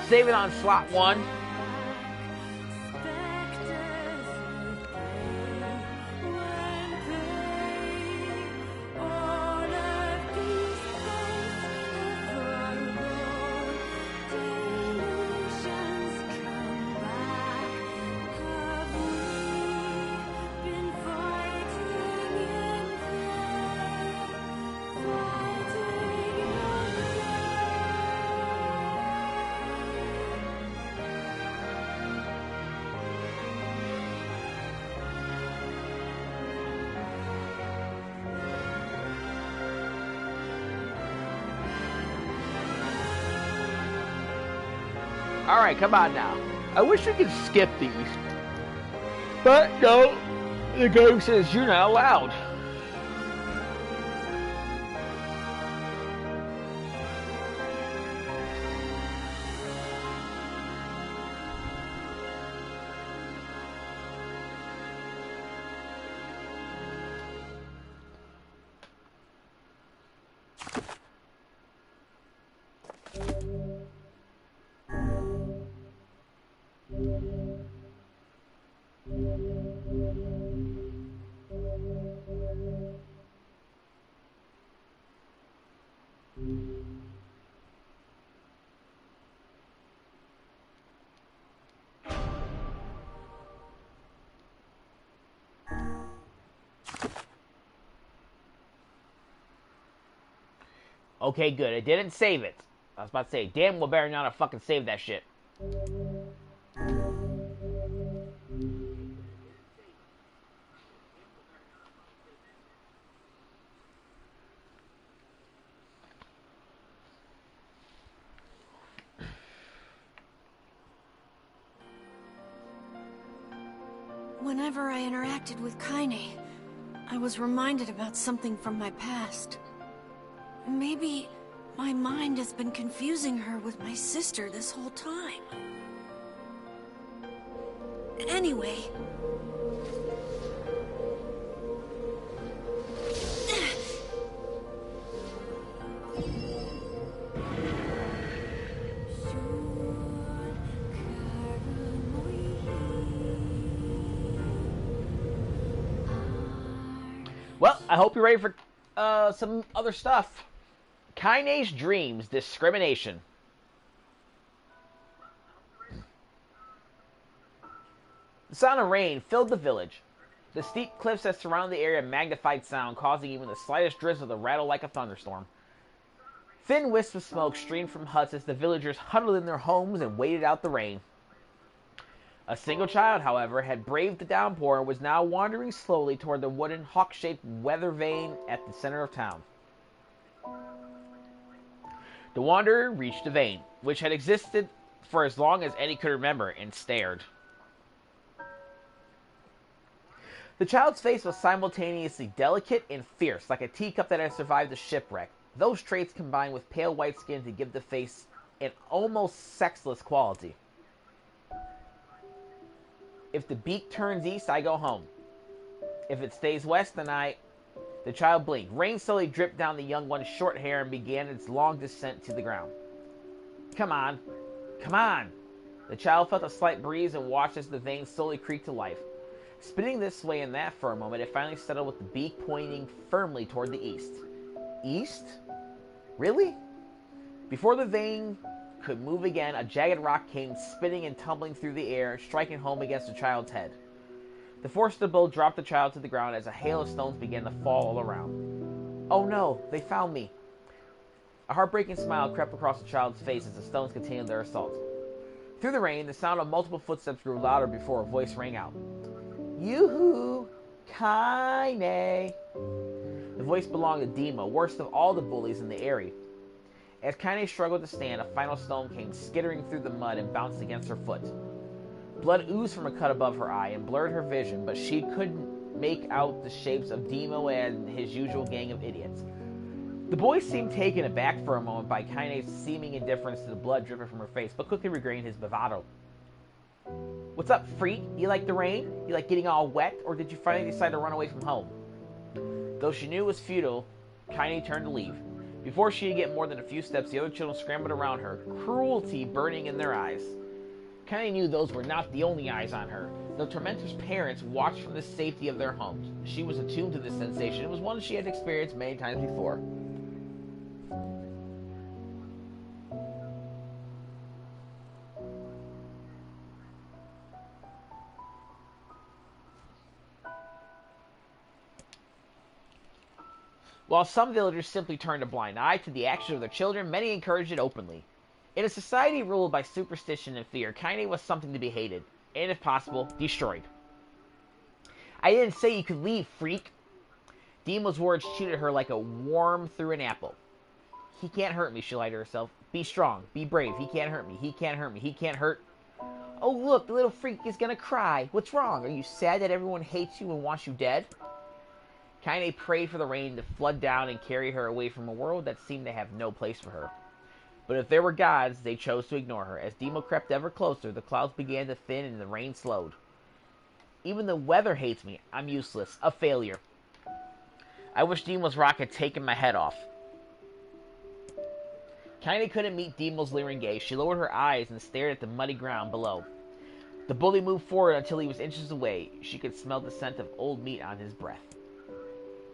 save it on slot 1. Alright, come on now. I wish we could skip these. But no, the game says you're not allowed. Okay, good. It didn't save it. I was about to say, damn well better not have fucking saved that shit. Whenever I interacted with Kainé, I was reminded about something from my past. Maybe My mind has been confusing her with my sister this whole time. Anyway... Well, I hope you're ready for some other stuff. Kainé's Dreams, Discrimination. The sound of rain filled the village. The steep cliffs that surrounded the area magnified sound, causing even the slightest drizzle to rattle like a thunderstorm. Thin wisps of smoke streamed from huts as the villagers huddled in their homes and waited out the rain. A single child, however, had braved the downpour and was now wandering slowly toward the wooden, hawk-shaped weather vane at the center of town. The wanderer reached the vane, which had existed for as long as Eddie could remember, and stared. The child's face was simultaneously delicate and fierce, like a teacup that had survived a shipwreck. Those traits combined with pale white skin to give the face an almost sexless quality. If the beak turns east, I go home. If it stays west, then I... The child blinked. Rain slowly dripped down the young one's short hair and began its long descent to the ground. Come on. Come on. The child felt a slight breeze and watched as the vein slowly creaked to life. Spinning this way and that for a moment, it finally settled with the beak pointing firmly toward the east. East? Really? Before the vein could move again, a jagged rock came spinning and tumbling through the air, striking home against the child's head. The force of the blow dropped the child to the ground as a hail of stones began to fall all around. Oh no, they found me. A heartbreaking smile crept across the child's face as the stones continued their assault. Through the rain, the sound of multiple footsteps grew louder before a voice rang out. Yoo-hoo! Kainé! The voice belonged to Dima, worst of all the bullies in the area. As Kainé struggled to stand, a final stone came skittering through the mud and bounced against her foot. Blood oozed from a cut above her eye and blurred her vision, but she couldn't make out the shapes of Dimo and his usual gang of idiots. The boy seemed taken aback for a moment by Kainé's seeming indifference to the blood dripping from her face, but quickly regained his bravado. What's up, freak? You like the rain? You like getting all wet? Or did you finally decide to run away from home? Though she knew it was futile, Kainé turned to leave. Before she could get more than a few steps, the other children scrambled around her, cruelty burning in their eyes. Kainé knew those were not the only eyes on her. The tormentor's parents watched from the safety of their homes. She was attuned to this sensation. It was one she had experienced many times before. While some villagers simply turned a blind eye to the actions of their children, many encouraged it openly. In a society ruled by superstition and fear, Kainé was something to be hated, and if possible, destroyed. I didn't say you could leave, freak. Dimo's words cheated her like a worm through an apple. He can't hurt me, she lied to herself. Be strong, be brave, he can't hurt me, he can't hurt me, he can't hurt... Oh look, the little freak is gonna cry. What's wrong? Are you sad that everyone hates you and wants you dead? Kainé prayed for the rain to flood down and carry her away from a world that seemed to have no place for her. But if there were gods, they chose to ignore her. As Dimo crept ever closer, the clouds began to thin and the rain slowed. Even the weather hates me. I'm useless. A failure. I wish Dimo's rock had taken my head off. Kainé couldn't meet Dimo's leering gaze. She lowered her eyes and stared at the muddy ground below. The bully moved forward until he was inches away. She could smell the scent of old meat on his breath.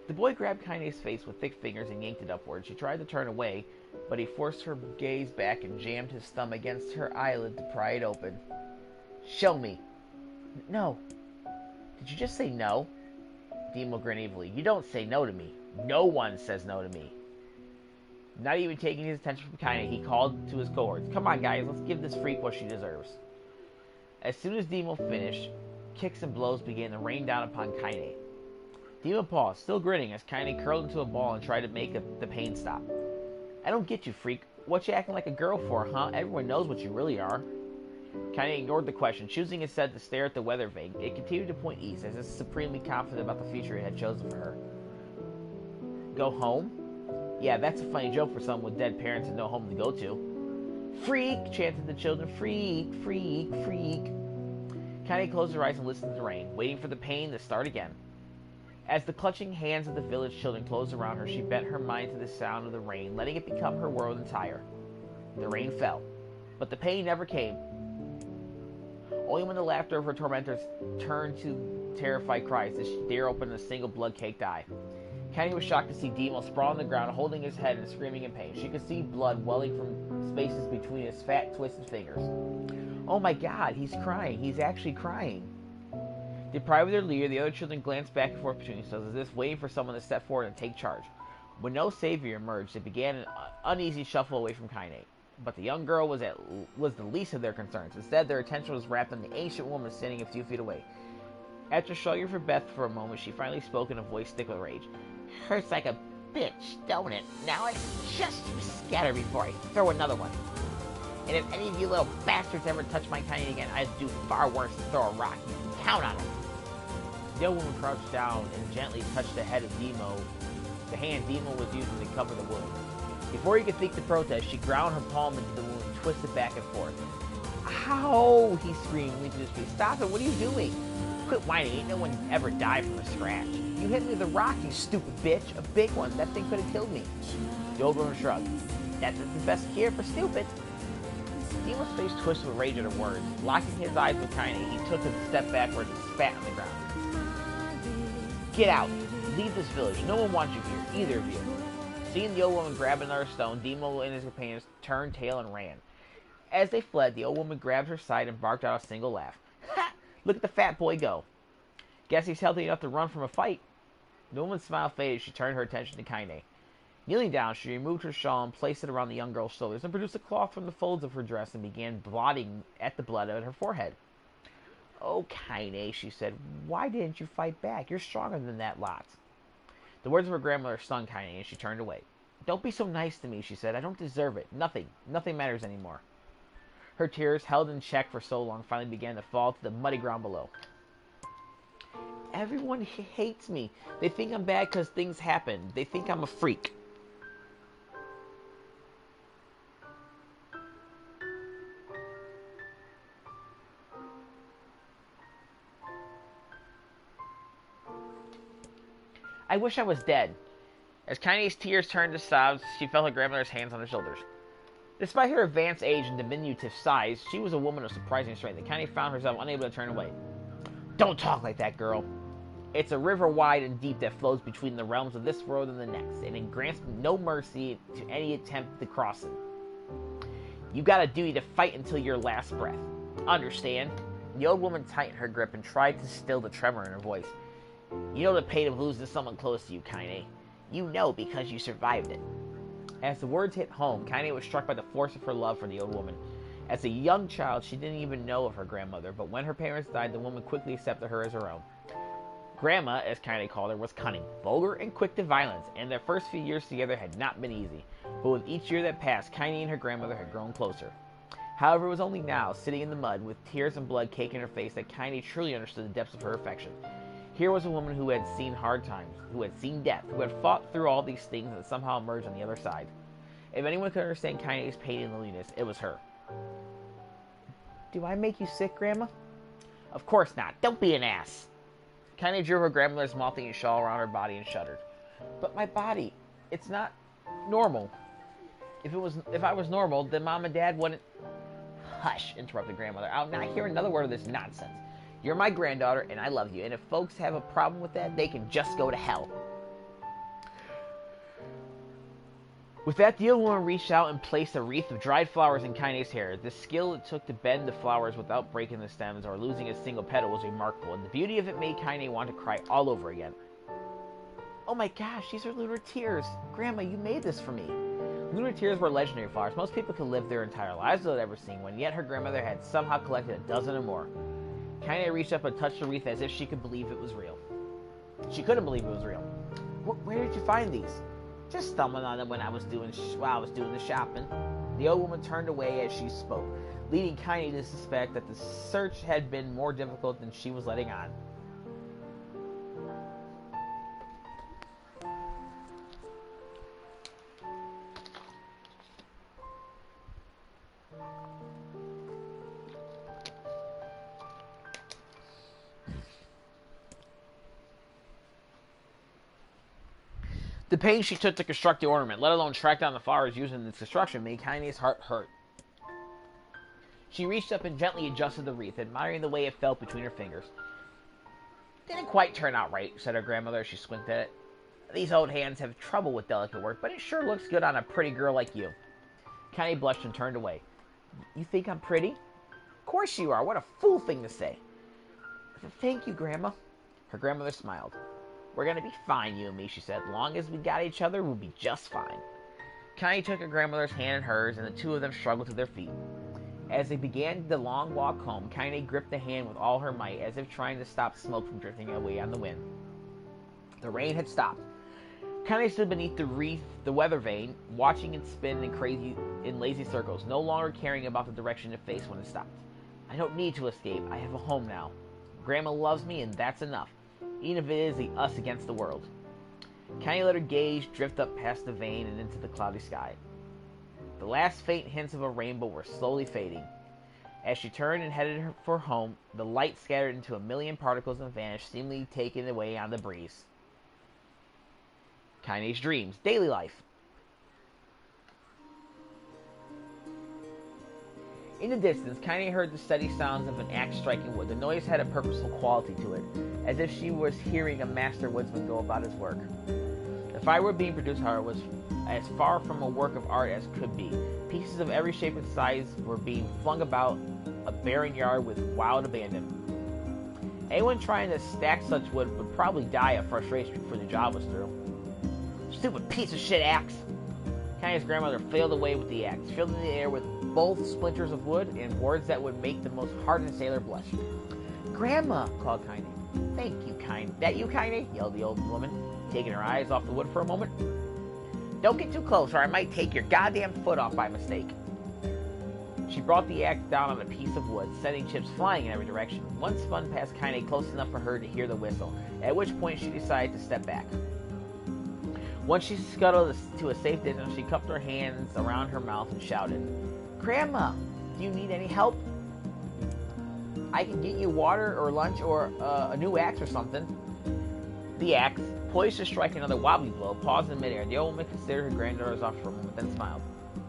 The boy grabbed Kainé's face with thick fingers and yanked it upward. She tried to turn away, but he forced her gaze back and jammed his thumb against her eyelid to pry it open. Show me. No. Did you just say no? Dimo grinned evilly. You don't say no to me. No one says no to me. Not even taking his attention from Kainé, he called to his cohorts. Come on, guys, let's give this freak what she deserves. As soon as Dimo finished, kicks and blows began to rain down upon Kainé. Dimo paused, still grinning, as Kainé curled into a ball and tried to make the pain stop. I don't get you, freak. What you acting like a girl for, huh? Everyone knows what you really are. Kainé ignored the question, choosing instead to stare at the weather vane. It continued to point east, as if supremely confident about the future it had chosen for her. Go home? Yeah, that's a funny joke for someone with dead parents and no home to go to. Freak, chanted the children. Freak, freak, freak. Kainé closed her eyes and listened to the rain, waiting for the pain to start again. As the clutching hands of the village children closed around her, she bent her mind to the sound of the rain, letting it become her world entire. The rain fell, but the pain never came. Only when the laughter of her tormentors turned to terrified cries did she dare open a single blood-caked eye. Kainé was shocked to see Demo sprawl on the ground, holding his head and screaming in pain. She could see blood welling from spaces between his fat, twisted fingers. Oh my god, he's crying. He's actually crying. Deprived of their leader, the other children glanced back and forth between themselves as if waiting for someone to step forward and take charge. When no savior emerged, it began an uneasy shuffle away from Kainé. But the young girl was the least of their concerns. Instead, their attention was wrapped on the ancient woman standing a few feet away. After struggling for breath for a moment, she finally spoke in a voice thick with rage. Hurts like a bitch, don't it? Now I suggest you scatter before I throw another one. And if any of you little bastards ever touch my Kainé again, I'd do far worse than throw a rock. You can count on it. The old woman crouched down and gently touched the head of Demo, the hand Demo was using to cover the wound. Before he could think to protest, she ground her palm into the wound and twisted back and forth. Ow! He screamed, leaping to his feet. Stop it! What are you doing? Quit whining. Ain't no one ever died from a scratch. You hit me with a rock, you stupid bitch. A big one. That thing could have killed me. The old woman shrugged. That's the best cure for stupid. Demo's face twisted with rage at her words. Locking his eyes with Kainé, he took a step backward and spat on the ground. Get out. Leave this village. No one wants you here. Either of you. Seeing the old woman grab another stone, Demo and his companions turned tail and ran. As they fled, the old woman grabbed her side and barked out a single laugh. Ha! Look at the fat boy go. Guess he's healthy enough to run from a fight. The woman's smile faded as she turned her attention to Kainé. Kneeling down, she removed her shawl and placed it around the young girl's shoulders and produced a cloth from the folds of her dress and began blotting at the blood on her forehead. Oh, Kainé, she said, why didn't you fight back? You're stronger than that lot. The words of her grandmother stung Kainé, and she turned away. Don't be so nice to me, she said. I don't deserve it. Nothing matters anymore. Her tears, held in check for so long, finally began to fall to the muddy ground below. Everyone hates me. They think I'm bad because things happen. They think I'm a freak. I wish I was dead. As Kainé's tears turned to sobs, she felt her grandmother's hands on her shoulders. Despite her advanced age and diminutive size, she was a woman of surprising strength, and Kainé found herself unable to turn away. Don't talk like that, girl. It's a river wide and deep that flows between the realms of this world and the next, and it grants no mercy to any attempt to cross it. You got a duty to fight until your last breath. Understand? The old woman tightened her grip and tried to still the tremor in her voice. You know the pain of losing someone close to you, Kainé. You know because you survived it. As the words hit home, Kainé was struck by the force of her love for the old woman. As a young child, she didn't even know of her grandmother, but when her parents died, the woman quickly accepted her as her own. Grandma, as Kainé called her, was cunning, vulgar, and quick to violence, and their first few years together had not been easy. But with each year that passed, Kainé and her grandmother had grown closer. However, it was only now, sitting in the mud, with tears and blood caking her face, that Kainé truly understood the depths of her affection. Here was a woman who had seen hard times, who had seen death, who had fought through all these things and somehow emerged on the other side. If anyone could understand Kainé's pain and loneliness, it was her. Do I make you sick, Grandma? Of course not. Don't be an ass. Kainé drew her grandmother's moth-eaten shawl around her body and shuddered. But my body, it's not normal. If I was normal, then Mom and Dad wouldn't... Hush, interrupted grandmother. I'll not hear another word of this nonsense. You're my granddaughter, and I love you, and if folks have a problem with that, they can just go to hell. With that, the old woman reached out and placed a wreath of dried flowers in Kainé's hair. The skill it took to bend the flowers without breaking the stems or losing a single petal was remarkable, and the beauty of it made Kainé want to cry all over again. Oh my gosh, these are lunar tears. Grandma, you made this for me. Lunar tears were legendary flowers. Most people could live their entire lives without ever seeing one, yet her grandmother had somehow collected a dozen or more. Kainé reached up and touched the wreath as if she could believe it was real. She couldn't believe it was real. Where did you find these? Just stumbling on them while I was doing the shopping. The old woman turned away as she spoke, leading Kainé to suspect that the search had been more difficult than she was letting on. The pains she took to construct the ornament, let alone track down the flowers used in its construction, made Kainé's heart hurt. She reached up and gently adjusted the wreath, admiring the way it felt between her fingers. Didn't quite turn out right, said her grandmother as she squinted at it. These old hands have trouble with delicate work, but it sure looks good on a pretty girl like you. Kainé blushed and turned away. You think I'm pretty? Of course you are. What a fool thing to say. Thank you, Grandma. Her grandmother smiled. We're going to be fine, you and me, she said. Long as we got each other, we'll be just fine. Kainé took her grandmother's hand in hers, and the two of them struggled to their feet. As they began the long walk home, Kainé gripped the hand with all her might, as if trying to stop smoke from drifting away on the wind. The rain had stopped. Kainé stood beneath the weather vane, watching it spin in lazy circles, no longer caring about the direction it faced when it stopped. I don't need to escape. I have a home now. Grandma loves me, and that's enough, even if it is us against the world. Kainé let her gaze drift up past the vane and into the cloudy sky. The last faint hints of a rainbow were slowly fading. As she turned and headed for home, the light scattered into a million particles and vanished, seemingly taken away on the breeze. Kainé's dreams, daily life. In the distance, Kainé heard the steady sounds of an axe striking wood. The noise had a purposeful quality to it, as if she was hearing a master woodsman go about his work. The firewood being produced, however, was as far from a work of art as could be. Pieces of every shape and size were being flung about a barren yard with wild abandon. Anyone trying to stack such wood would probably die of frustration before the job was through. Stupid piece of shit axe! Kainé's grandmother flailed away with the axe, filling the air with both splinters of wood and words that would make the most hardened sailor blush. Grandma, called Kainé. Thank you, Kainé. That you, Kainé? Yelled the old woman, taking her eyes off the wood for a moment. Don't get too close or I might take your goddamn foot off by mistake. She brought the axe down on a piece of wood, sending chips flying in every direction. One spun past Kainé close enough for her to hear the whistle, at which point she decided to step back. Once she scuttled to a safe distance, she cupped her hands around her mouth and shouted, Grandma, do you need any help? I can get you water or lunch or a new axe or something. The axe, poised to strike another wobbly blow, paused in midair. The old woman considered her granddaughter's offer for a moment, then smiled.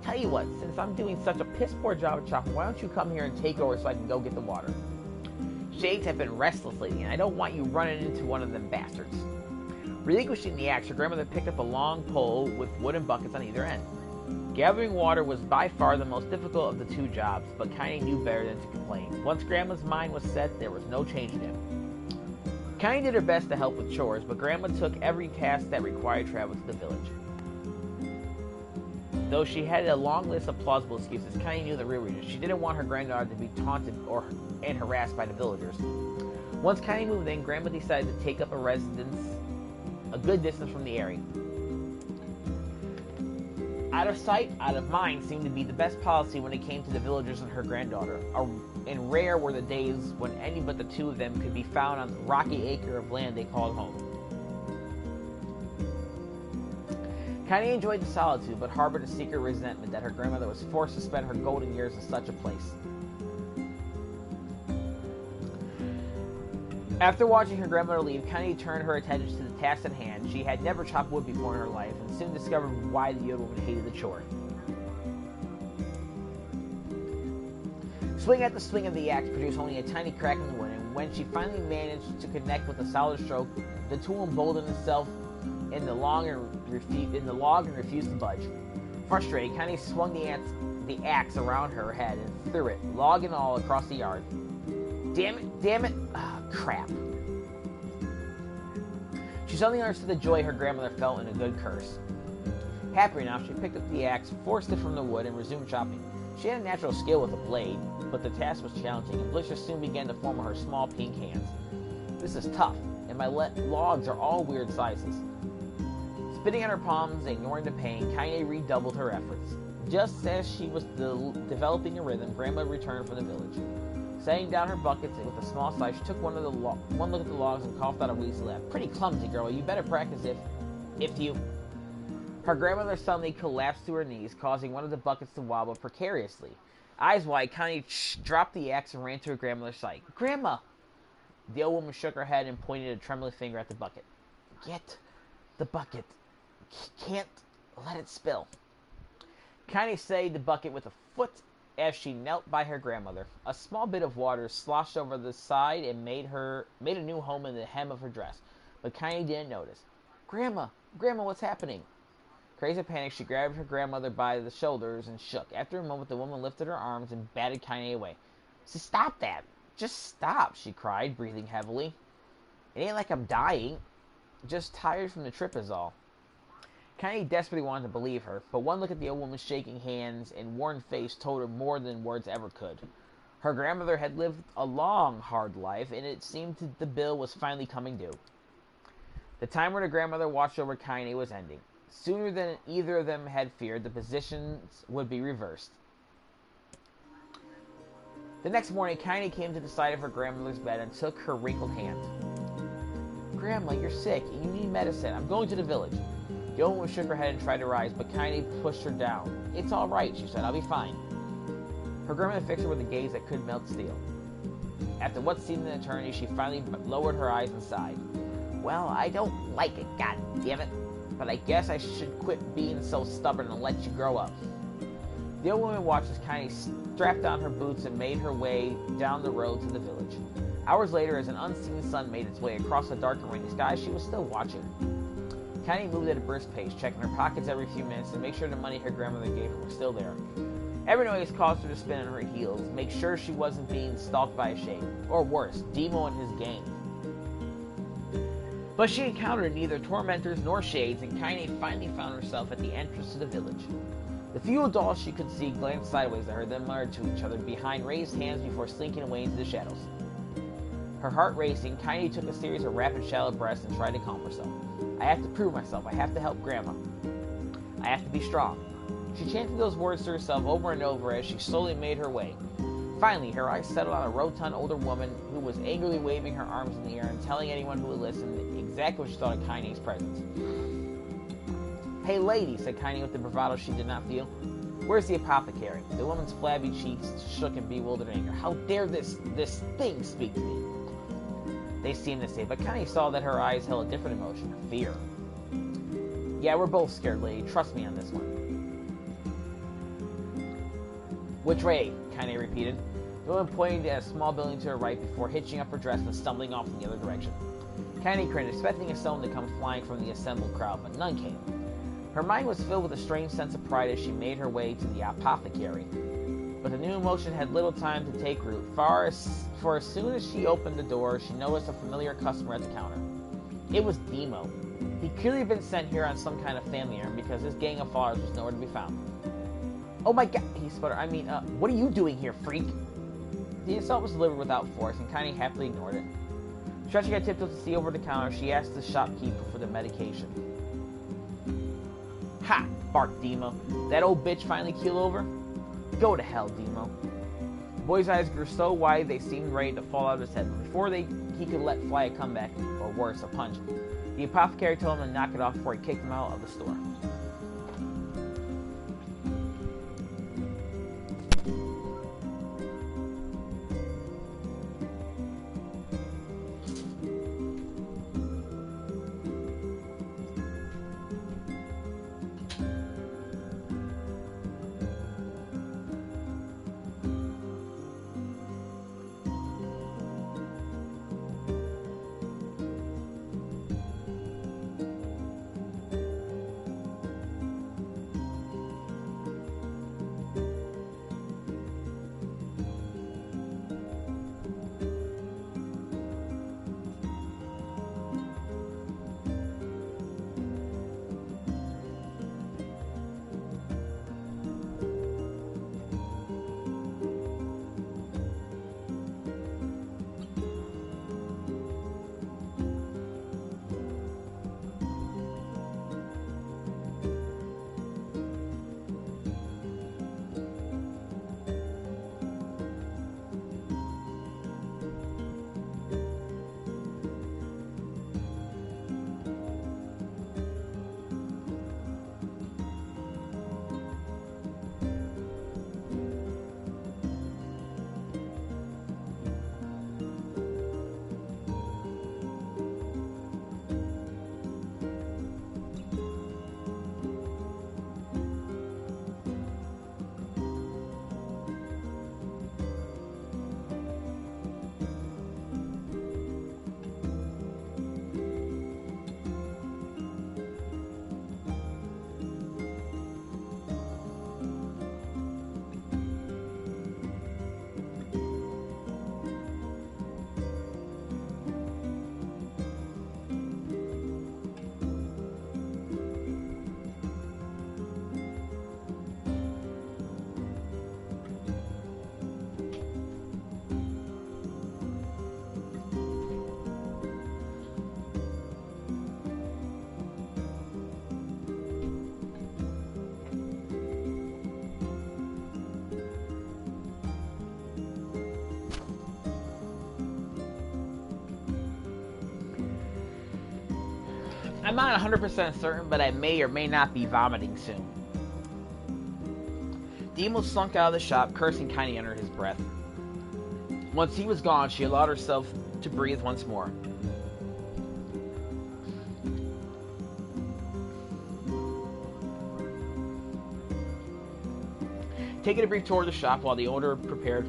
Tell you what, since I'm doing such a piss-poor job at chopping, why don't you come here and take over so I can go get the water? Shades have been restless lately, and I don't want you running into one of them bastards. Relinquishing the axe, her grandmother picked up a long pole with wooden buckets on either end. Gathering water was by far the most difficult of the two jobs, but Kainé knew better than to complain. Once Grandma's mind was set, there was no changing it. Kainé did her best to help with chores, but Grandma took every task that required travel to the village. Though she had a long list of plausible excuses, Kainé knew the real reason. She didn't want her granddaughter to be taunted and harassed by the villagers. Once Kainé moved in, Grandma decided to take up a residence a good distance from the area. Out of sight, out of mind seemed to be the best policy when it came to the villagers and her granddaughter, and rare were the days when any but the two of them could be found on the rocky acre of land they called home. Kainé enjoyed the solitude, but harbored a secret resentment that her grandmother was forced to spend her golden years in such a place. After watching her grandmother leave, Kainé turned her attention to the task at hand. She had never chopped wood before in her life, and soon discovered why the old woman hated the chore. Swing after swing of the axe produced only a tiny crack in the wood, and when she finally managed to connect with a solid stroke, the tool emboldened itself in the log and refused to budge. Frustrated, Kainé swung the axe around her head and threw it, log and all, across the yard. Damn it! Ah, crap. She suddenly understood the joy her grandmother felt in a good curse. Happy enough, she picked up the axe, forced it from the wood, and resumed chopping. She had a natural skill with a blade, but the task was challenging, and blisters soon began to form on her small pink hands. This is tough, and my logs are all weird sizes. Spitting on her palms, ignoring the pain, Kainé redoubled her efforts. Just as she was developing a rhythm, Grandma returned from the village. Setting down her buckets with a small size, she took one look at the logs and coughed out a wheezy laugh. Pretty clumsy, girl. You better practice if you... Her grandmother suddenly collapsed to her knees, causing one of the buckets to wobble precariously. Eyes wide, Kainé dropped the axe and ran to her grandmother's side. Grandma! The old woman shook her head and pointed a trembling finger at the bucket. Get the bucket. can't let it spill. Kainé steadied the bucket with a foot as she knelt by her grandmother. A small bit of water sloshed over the side and made a new home in the hem of her dress. But Kainé didn't notice. Grandma, what's happening? Crazy panic, she grabbed her grandmother by the shoulders and shook. After a moment, the woman lifted her arms and batted Kainé away. Stop that! Just stop, she cried, breathing heavily. It ain't like I'm dying. Just tired from the trip is all. Kainé desperately wanted to believe her, but one look at the old woman's shaking hands and worn face told her more than words ever could. Her grandmother had lived a long, hard life, and it seemed the bill was finally coming due. The time when her grandmother watched over Kainé was ending. Sooner than either of them had feared, the positions would be reversed. The next morning, Kainé came to the side of her grandmother's bed and took her wrinkled hand. Grandma, you're sick, and you need medicine. I'm going to the village. The old woman shook her head and tried to rise, but Kainé pushed her down. It's all right, she said. I'll be fine. Her grandmother fixed her with a gaze that could melt steel. After what seemed an eternity, she finally lowered her eyes and sighed. Well, I don't like it, goddammit, but I guess I should quit being so stubborn and let you grow up. The old woman watched as Kainé strapped on her boots and made her way down the road to the village. Hours later, as an unseen sun made its way across the dark and rainy sky, she was still watching. Kainé moved at a brisk pace, checking her pockets every few minutes to make sure the money her grandmother gave her was still there. Every noise caused her to spin on her heels, make sure she wasn't being stalked by a shade. Or worse, Demo and his gang. But she encountered neither tormentors nor shades, and Kainé finally found herself at the entrance to the village. The few adults she could see glanced sideways at her, then muttered to each other behind raised hands before slinking away into the shadows. Her heart racing, Kainé took a series of rapid, shallow breaths and tried to calm herself. I have to prove myself. I have to help Grandma. I have to be strong. She chanted those words to herself over and over as she slowly made her way. Finally, her eyes settled on a rotund older woman who was angrily waving her arms in the air and telling anyone who would listen exactly what she thought of Kainé's presence. Hey lady, said Kainé with the bravado she did not feel. Where's the apothecary? The woman's flabby cheeks shook in bewildered anger. How dare this thing speak to me? They seemed to say, but Kainé saw that her eyes held a different emotion, fear. Yeah, we're both scared, lady. Trust me on this one. Which way? Kainé repeated. The woman pointed at a small building to her right before hitching up her dress and stumbling off in the other direction. Kainé grinned, expecting a stone to come flying from the assembled crowd, but none came. Her mind was filled with a strange sense of pride as she made her way to the apothecary. But the new emotion had little time to take root, for as soon as she opened the door, she noticed a familiar customer at the counter. It was Demo. He'd clearly been sent here on some kind of family errand because his gang of followers was nowhere to be found. Oh my god, he sputtered. What are you doing here, freak? The insult was delivered without force, and Kainé happily ignored it. Stretching her tiptoes to see over the counter, she asked the shopkeeper for the medication. Ha! Barked Demo. That old bitch finally keel over? Go to hell, Demo. The boy's eyes grew so wide they seemed ready to fall out of his head, but before he could let fly a comeback, or worse, a punch, the apothecary told him to knock it off before he kicked him out of the store. I'm not 100% certain, but I may or may not be vomiting soon. The Emil slunk out of the shop, cursing Kainé under his breath. Once he was gone, she allowed herself to breathe once more. Taking a brief tour of the shop while the owner prepared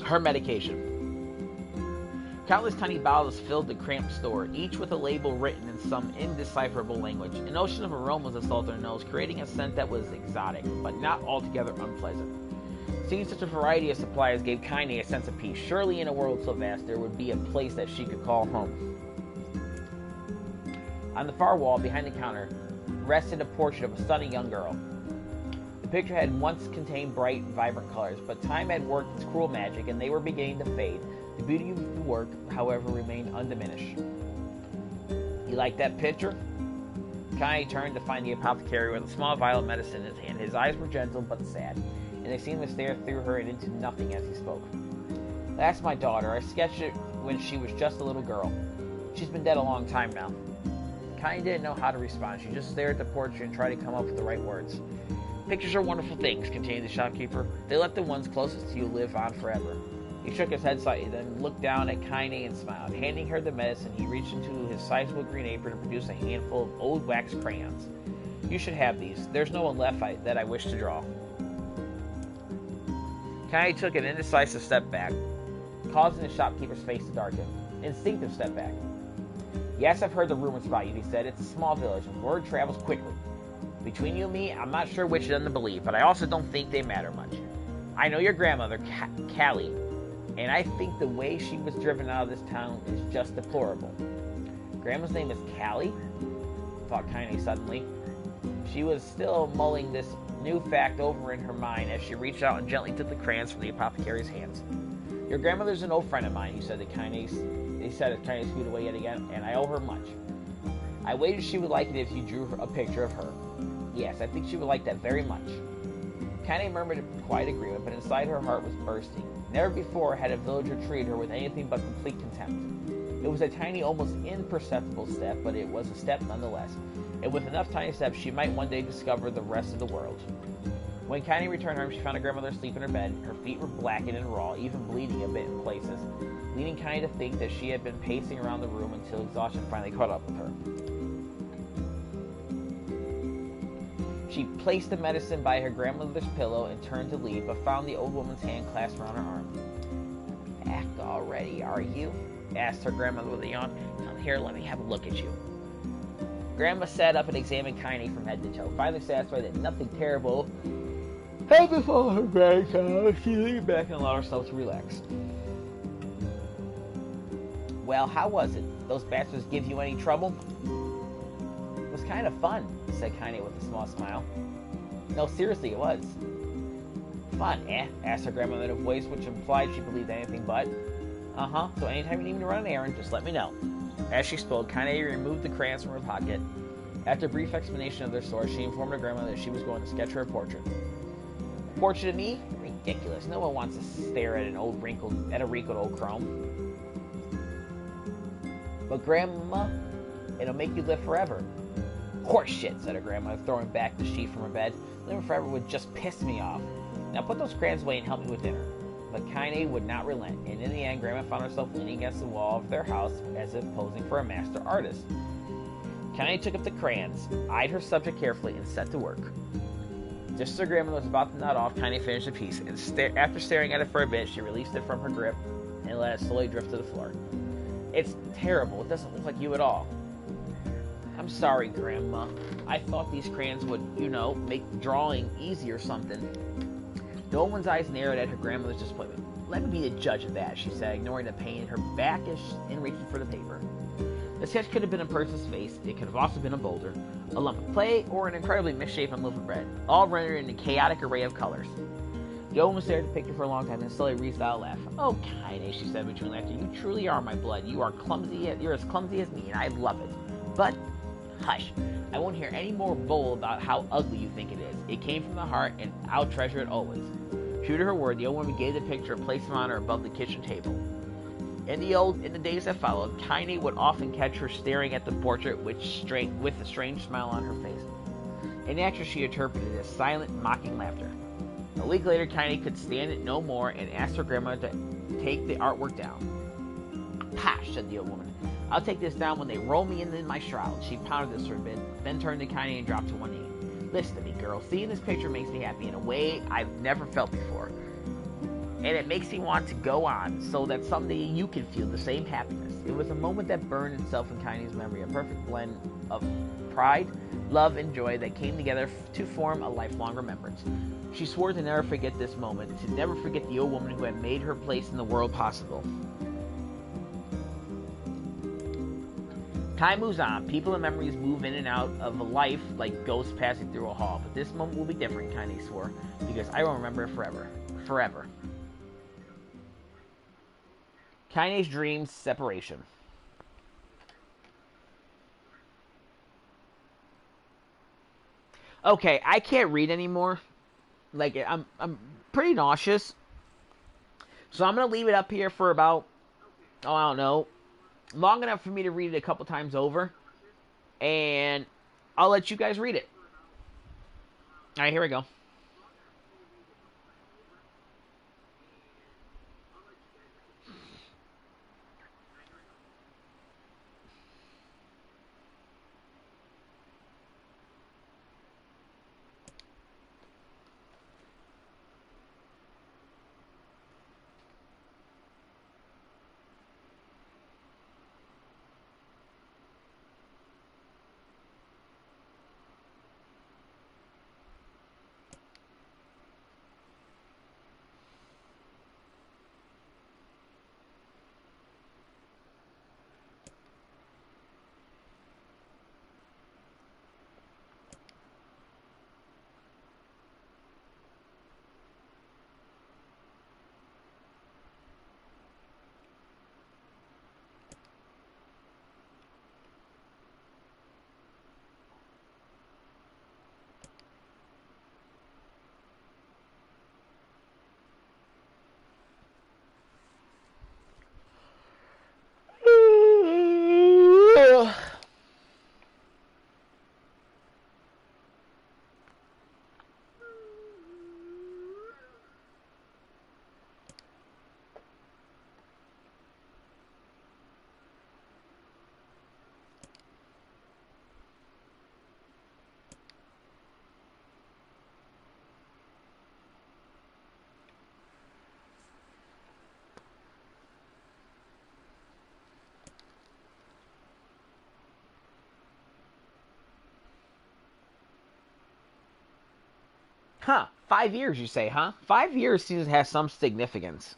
her medication. Countless tiny bottles filled the cramped store, each with a label written in some indecipherable language. An ocean of aromas assaulted her nose, creating a scent that was exotic, but not altogether unpleasant. Seeing such a variety of supplies gave Kainé a sense of peace. Surely in a world so vast, there would be a place that she could call home. On the far wall, behind the counter, rested a portrait of a stunning young girl. The picture had once contained bright, vibrant colors, but time had worked its cruel magic, and they were beginning to fade. The beauty of the work, however, remained undiminished. You like that picture? Kainé turned to find the apothecary with a small vial of medicine in his hand. His eyes were gentle but sad, and they seemed to stare through her and into nothing as he spoke. That's my daughter. I sketched it when she was just a little girl. She's been dead a long time now. Kainé didn't know how to respond. She just stared at the portrait and tried to come up with the right words. Pictures are wonderful things, continued the shopkeeper. They let the ones closest to you live on forever. He shook his head slightly, then looked down at Kainé and smiled. Handing her the medicine, he reached into his sizable green apron and produced a handful of old wax crayons. You should have these. There's no one left that I wish to draw. Kainé took an indecisive step back, causing the shopkeeper's face to darken. Instinctive step back. Yes, I've heard the rumors about you, he said. It's a small village, and word travels quickly. Between you and me, I'm not sure which of them to believe, but I also don't think they matter much. I know your grandmother, Callie, and I think the way she was driven out of this town is just deplorable. Grandma's name is Callie? Thought Kainé suddenly. She was still mulling this new fact over in her mind as she reached out and gently took the crayons from the apothecary's hands. Your grandmother's an old friend of mine, he said to Kainé. He said as Kainé scooted away yet again, and I owe her much. I wagered she would like it if you drew a picture of her. Yes, I think she would like that very much. Kainé murmured in quiet agreement, but inside her heart was bursting. Never before had a villager treated her with anything but complete contempt. It was a tiny, almost imperceptible step, but it was a step nonetheless. And with enough tiny steps, she might one day discover the rest of the world. When Kainé returned home, she found her grandmother asleep in her bed. Her feet were blackened and raw, even bleeding a bit in places, leading Kainé to think that she had been pacing around the room until exhaustion finally caught up with her. She placed the medicine by her grandmother's pillow and turned to leave, but found the old woman's hand clasped around her arm. Back already, are you? Asked her grandmother with a yawn. Come here, let me have a look at you. Grandma sat up and examined Kainé from head to toe, finally satisfied that nothing terrible had befallen her grandchild. She leaned back and allowed herself to relax. Well, how was it? Those bastards give you any trouble? It was kind of fun, said Kainé with a small smile. No, seriously, it was. Fun, eh? Asked her grandmother in a voice which implied she believed anything but. Uh-huh, so anytime you need me to run an errand, just let me know. As she spoke, Kainé removed the crayons from her pocket. After a brief explanation of their source, she informed her grandmother that she was going to sketch her a portrait. A portrait of me? Ridiculous. No one wants to stare at a wrinkled old crone. But Grandma, it'll make you live forever. Horse shit, said her grandmother, throwing back the sheet from her bed. Living forever would just piss me off. Now put those crayons away and help me with dinner. But Kainé would not relent, and in the end, Grandma found herself leaning against the wall of their house as if posing for a master artist. Kainé took up the crayons, eyed her subject carefully, and set to work. Just as her grandmother was about to nod off, Kainé finished the piece, and after staring at it for a bit, she released it from her grip and let it slowly drift to the floor. It's terrible. It doesn't look like you at all. I'm sorry, Grandma. I thought these crayons would, make drawing easy or something. The old one's eyes narrowed at her grandmother's disappointment. Let me be the judge of that, she said, ignoring the pain in her back and reaching for the paper. The sketch could have been a person's face. It could have also been a boulder, a lump of clay, or an incredibly misshapen loaf of bread, all rendered in a chaotic array of colors. The old woman stared at the picture for a long time, then slowly breathed out a laugh. Oh, Kainé, she said between laughter, you truly are my blood. You're as clumsy as me, and I love it. But, hush, I won't hear any more bull about how ugly you think it is. It came from the heart, and I'll treasure it always. True to her word, the old woman gave the picture a place of honor above the kitchen table. In the days that followed, Kainé would often catch her staring at the portrait with a strange smile on her face. An actress she interpreted as silent, mocking laughter. A week later, Kainé could stand it no more and asked her grandma to take the artwork down. Pash, said the old woman. I'll take this down when they roll me in my shroud. She pounded this for a bit, then turned to Kainé and dropped to one knee. Listen to me, girl. Seeing this picture makes me happy in a way I've never felt before. And it makes me want to go on so that someday you can feel the same happiness. It was a moment that burned itself in Kainé's memory, a perfect blend of pride, love, and joy that came together to form a lifelong remembrance. She swore to never forget this moment, to never forget the old woman who had made her place in the world possible. Time moves on. People and memories move in and out of a life like ghosts passing through a hall. But this moment will be different, Kainé swore, because I will remember it forever. Forever. Kainé's dreams, separation. Okay, I can't read anymore. Like, I'm pretty nauseous. So I'm going to leave it up here for about, I don't know, long enough for me to read it a couple times over. And I'll let you guys read it. Alright, here we go. Huh. 5 years, you say, huh? 5 years seems to have some significance.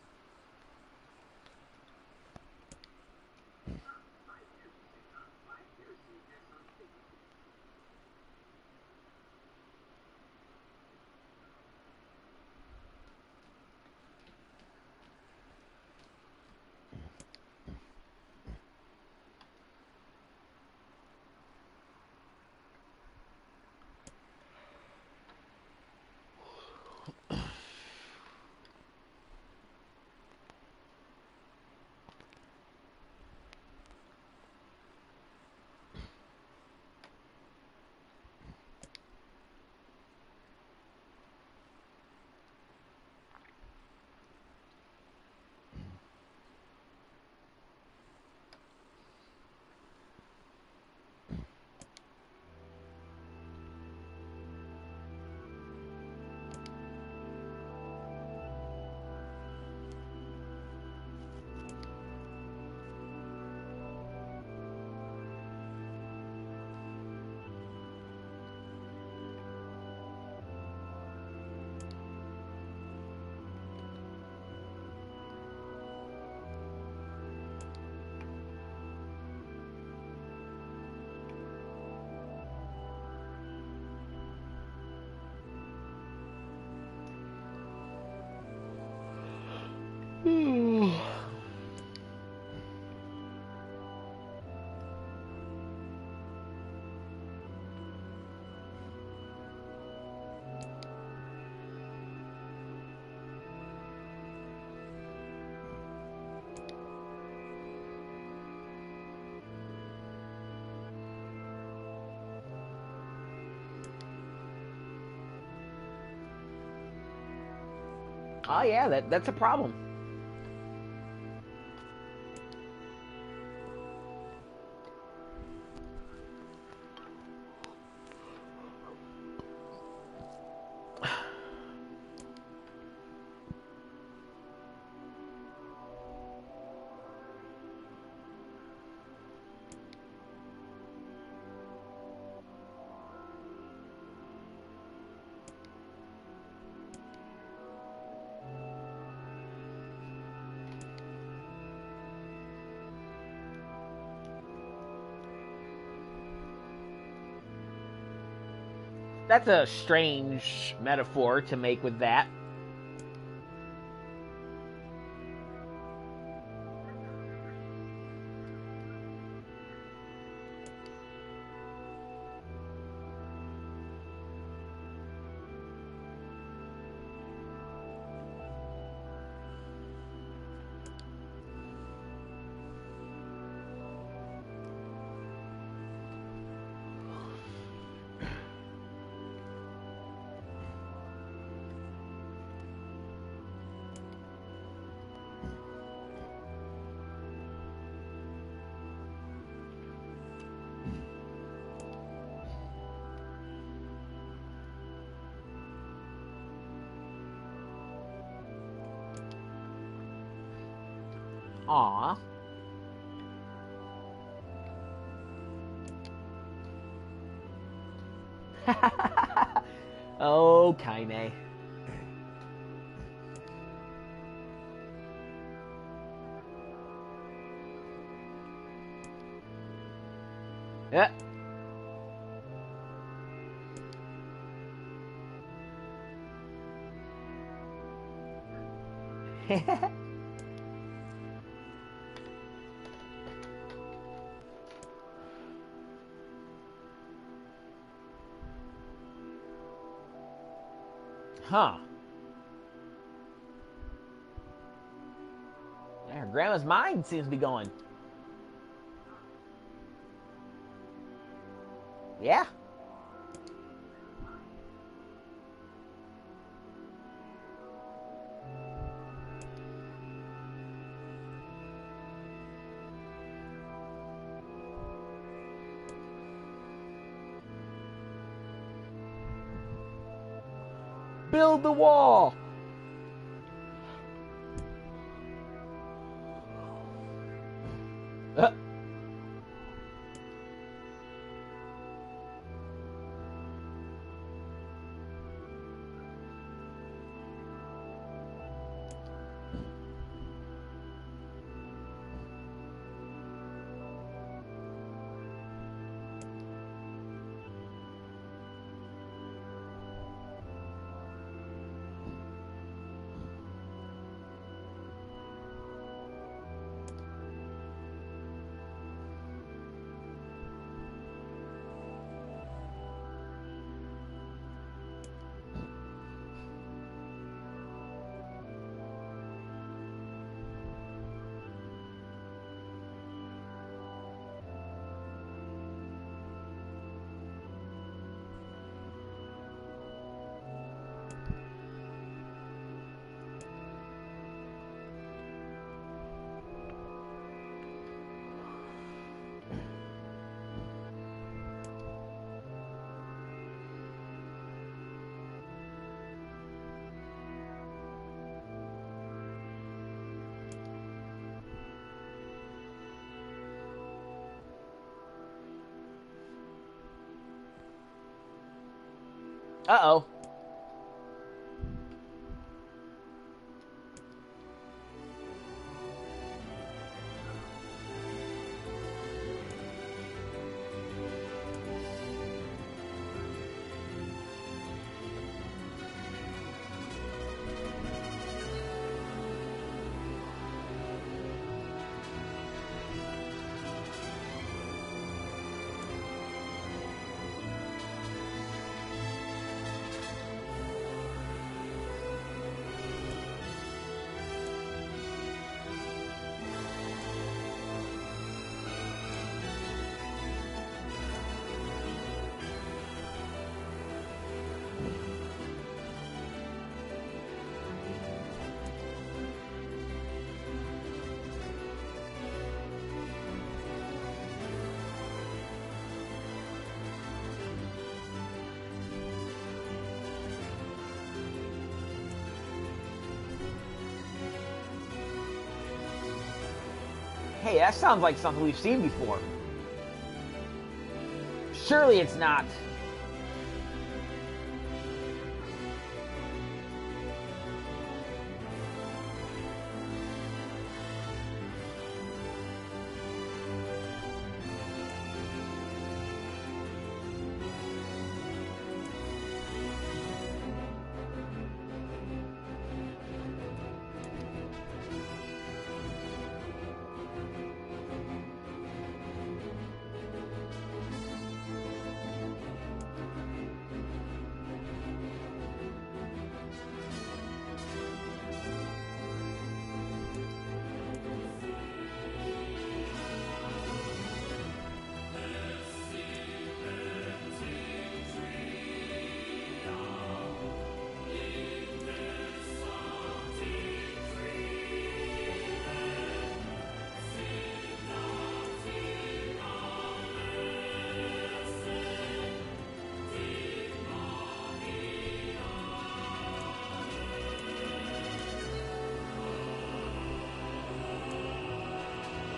Oh yeah, that's a problem. That's a strange metaphor to make with that. Aww. Oh, Kainé. Yeah. Huh. Yeah, her grandma's mind seems to be going. Yeah. Build the wall. Uh-oh. Hey, that sounds like something we've seen before. Surely it's not.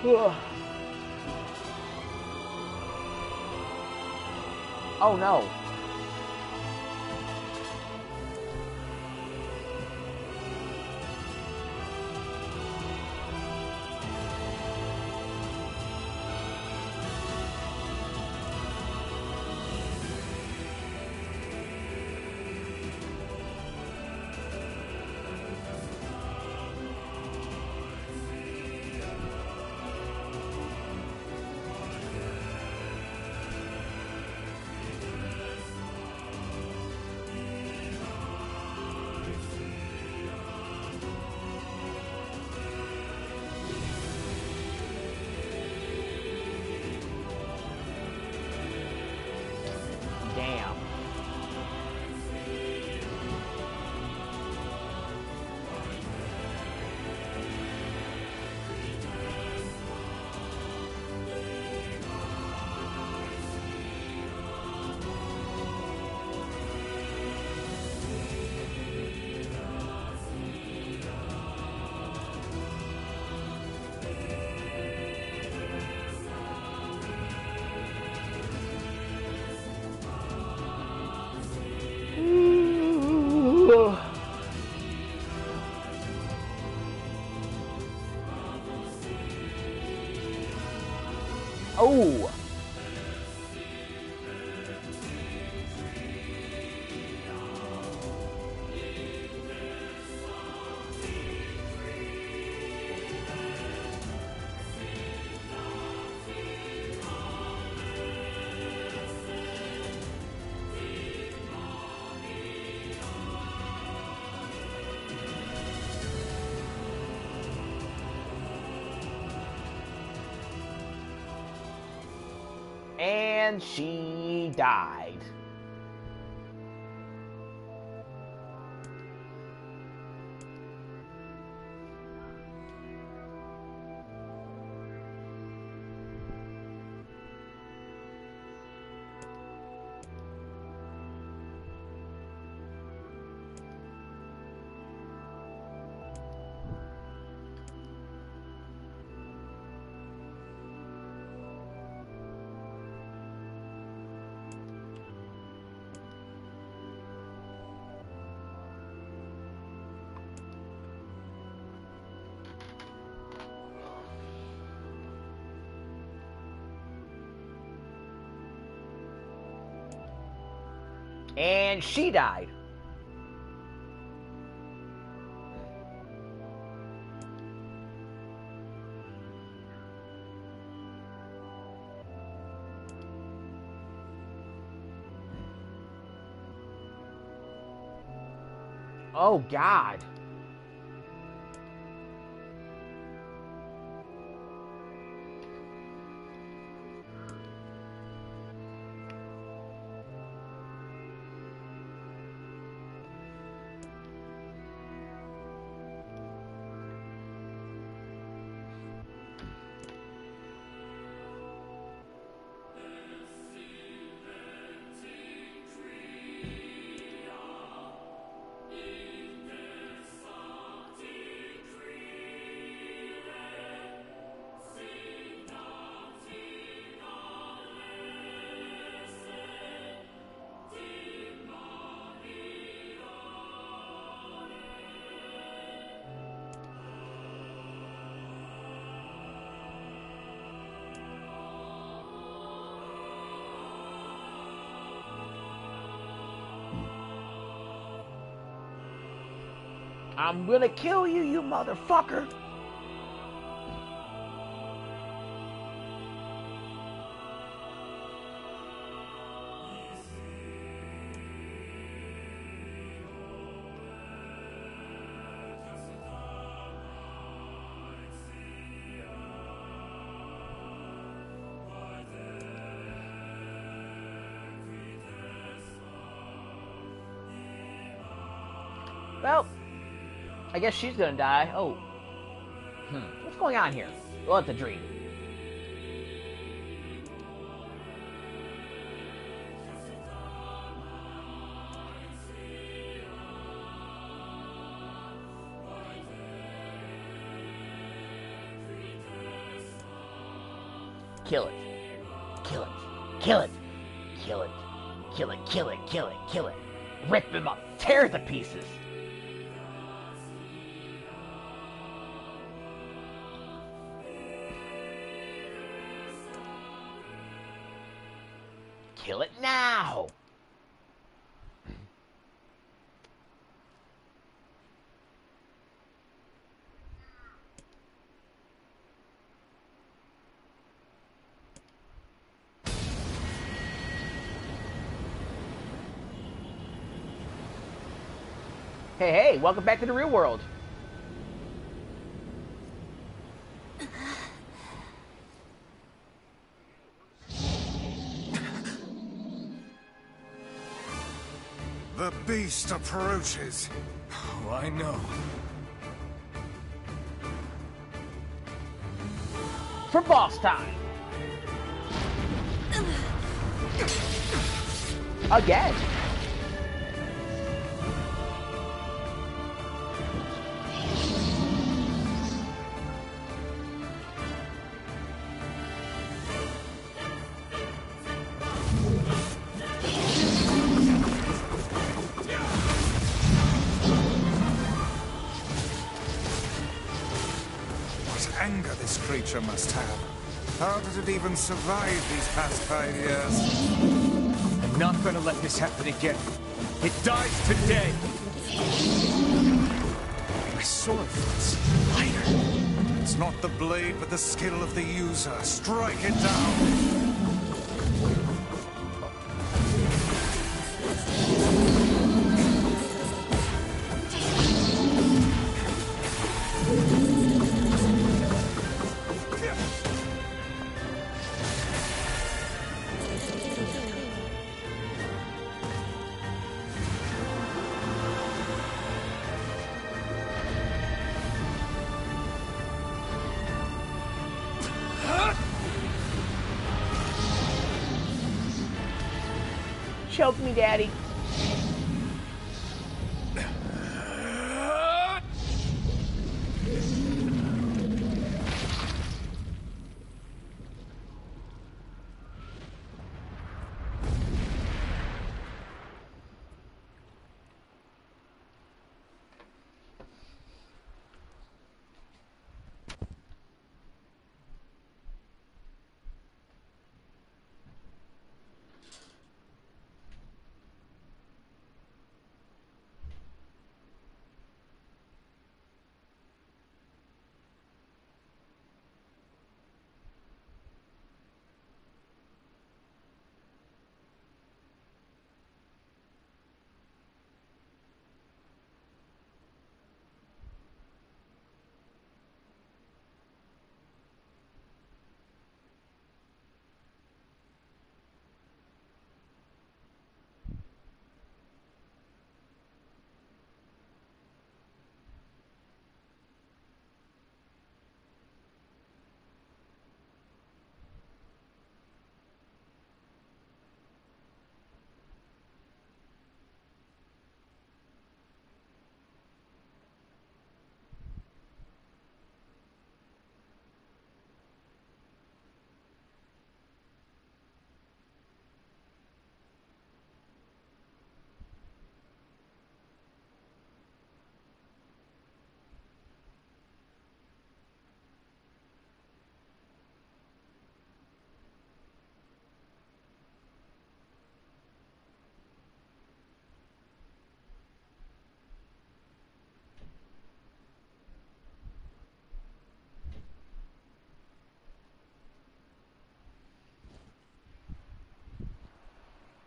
Ugh. Oh no. Damn. Oh! And she died. And she died. Oh, God. I'm gonna kill you, you motherfucker. Well, I guess she's gonna die. Oh. What's going on here? Well, it's a dream. Kill it. Kill it. Kill it. Kill it. Kill it. Kill it. Kill it. Kill it. Rip him up. Tear it to pieces. Kill it now! Hey, welcome back to the real world. The beast approaches. Oh, I know. For boss time. Again. Anger this creature must have. How did it even survive these past 5 years? I'm not gonna let this happen again. It dies today! My sword feels lighter. It's not the blade, but the skill of the user. Strike it down! Choke me, Daddy.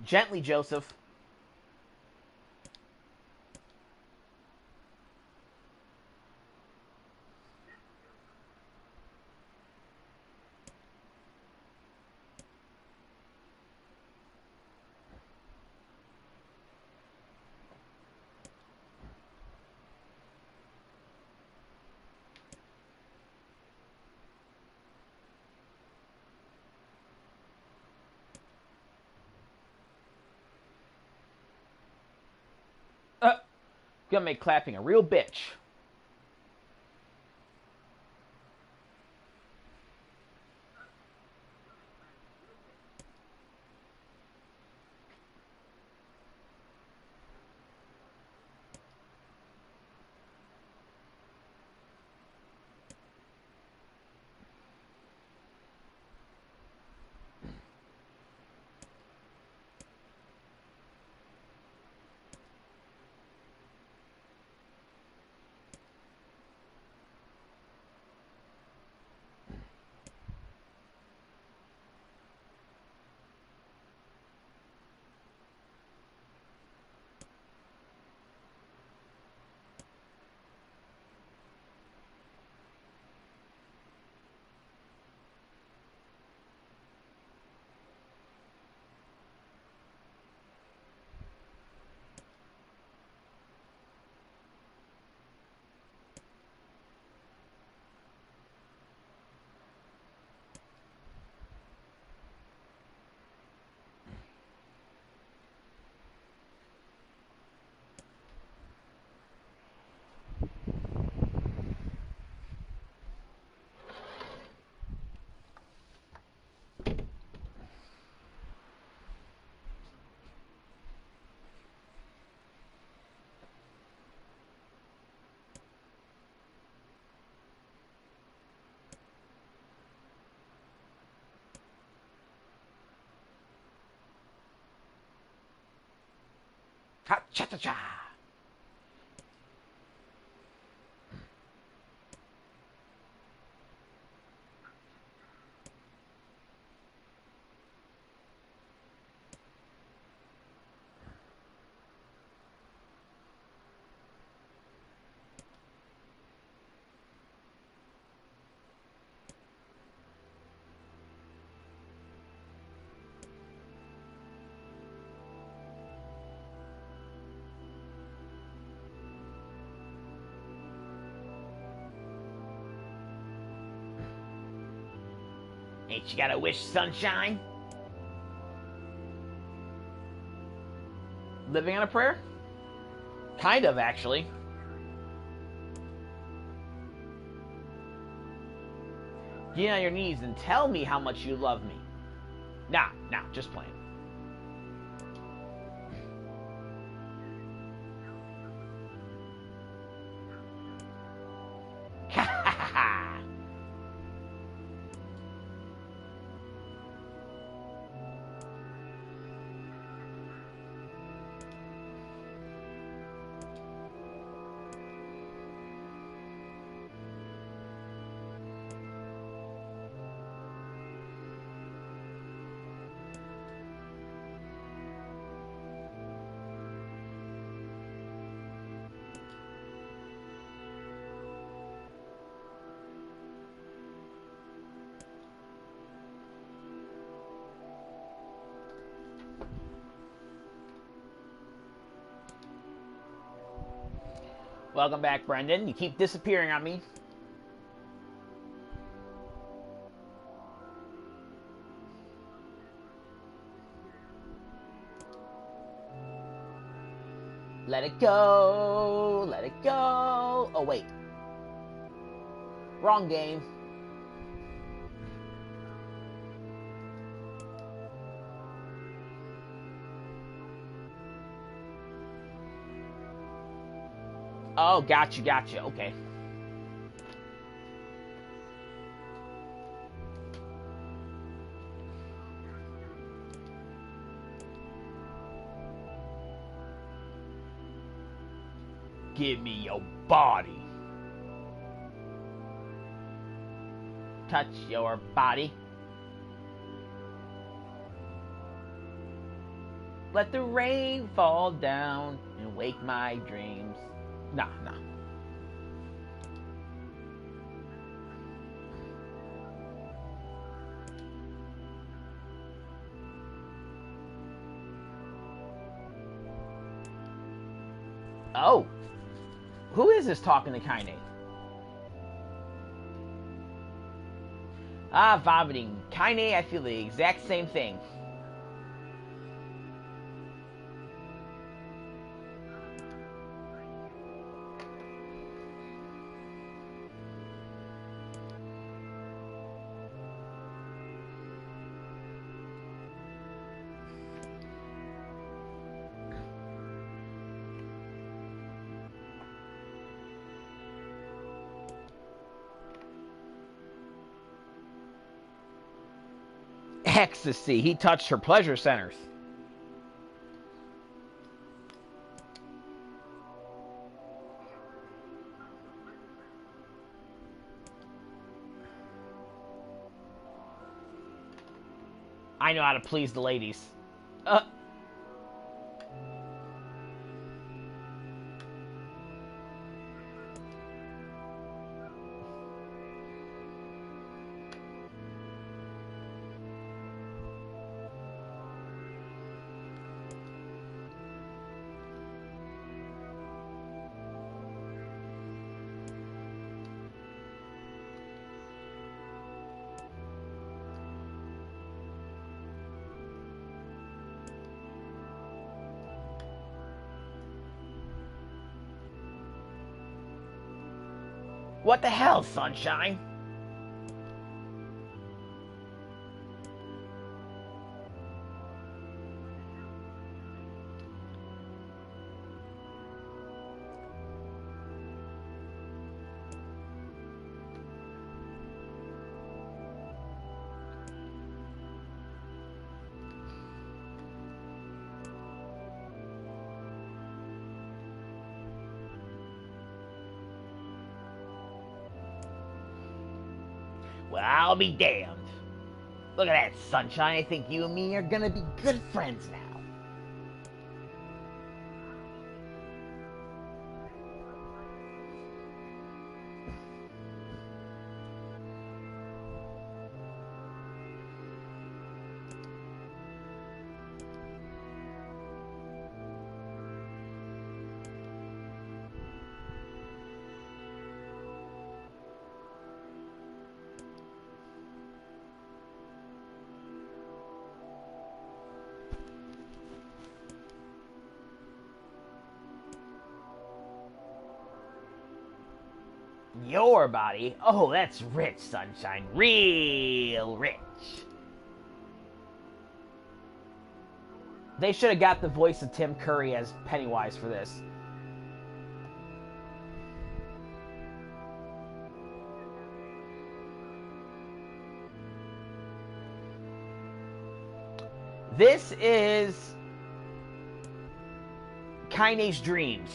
Gently, Joseph. Gonna make clapping a real bitch. Ha cha cha cha. Ain't you got a wish, sunshine? Living on a prayer? Kind of, actually. Get on your knees and tell me how much you love me. Nah, just playing. Welcome back, Brendan. You keep disappearing on me. Let it go. Let it go. Oh, wait. Wrong game. Oh, gotcha. Okay. Give me your body. Touch your body. Let the rain fall down and wake my dreams. Nah. Oh. Who is this talking to Kainé? Ah, vomiting. Kainé, I feel the exact same thing. Ecstasy. He touched her pleasure centers. I know how to please the ladies. What the hell, sunshine? Well, I'll be damned. Look at that, sunshine. I think you and me are gonna be good friends now. Your body? Oh, that's rich, sunshine. Real rich. They should have got the voice of Tim Curry as Pennywise for this. This is Kainé's dreams.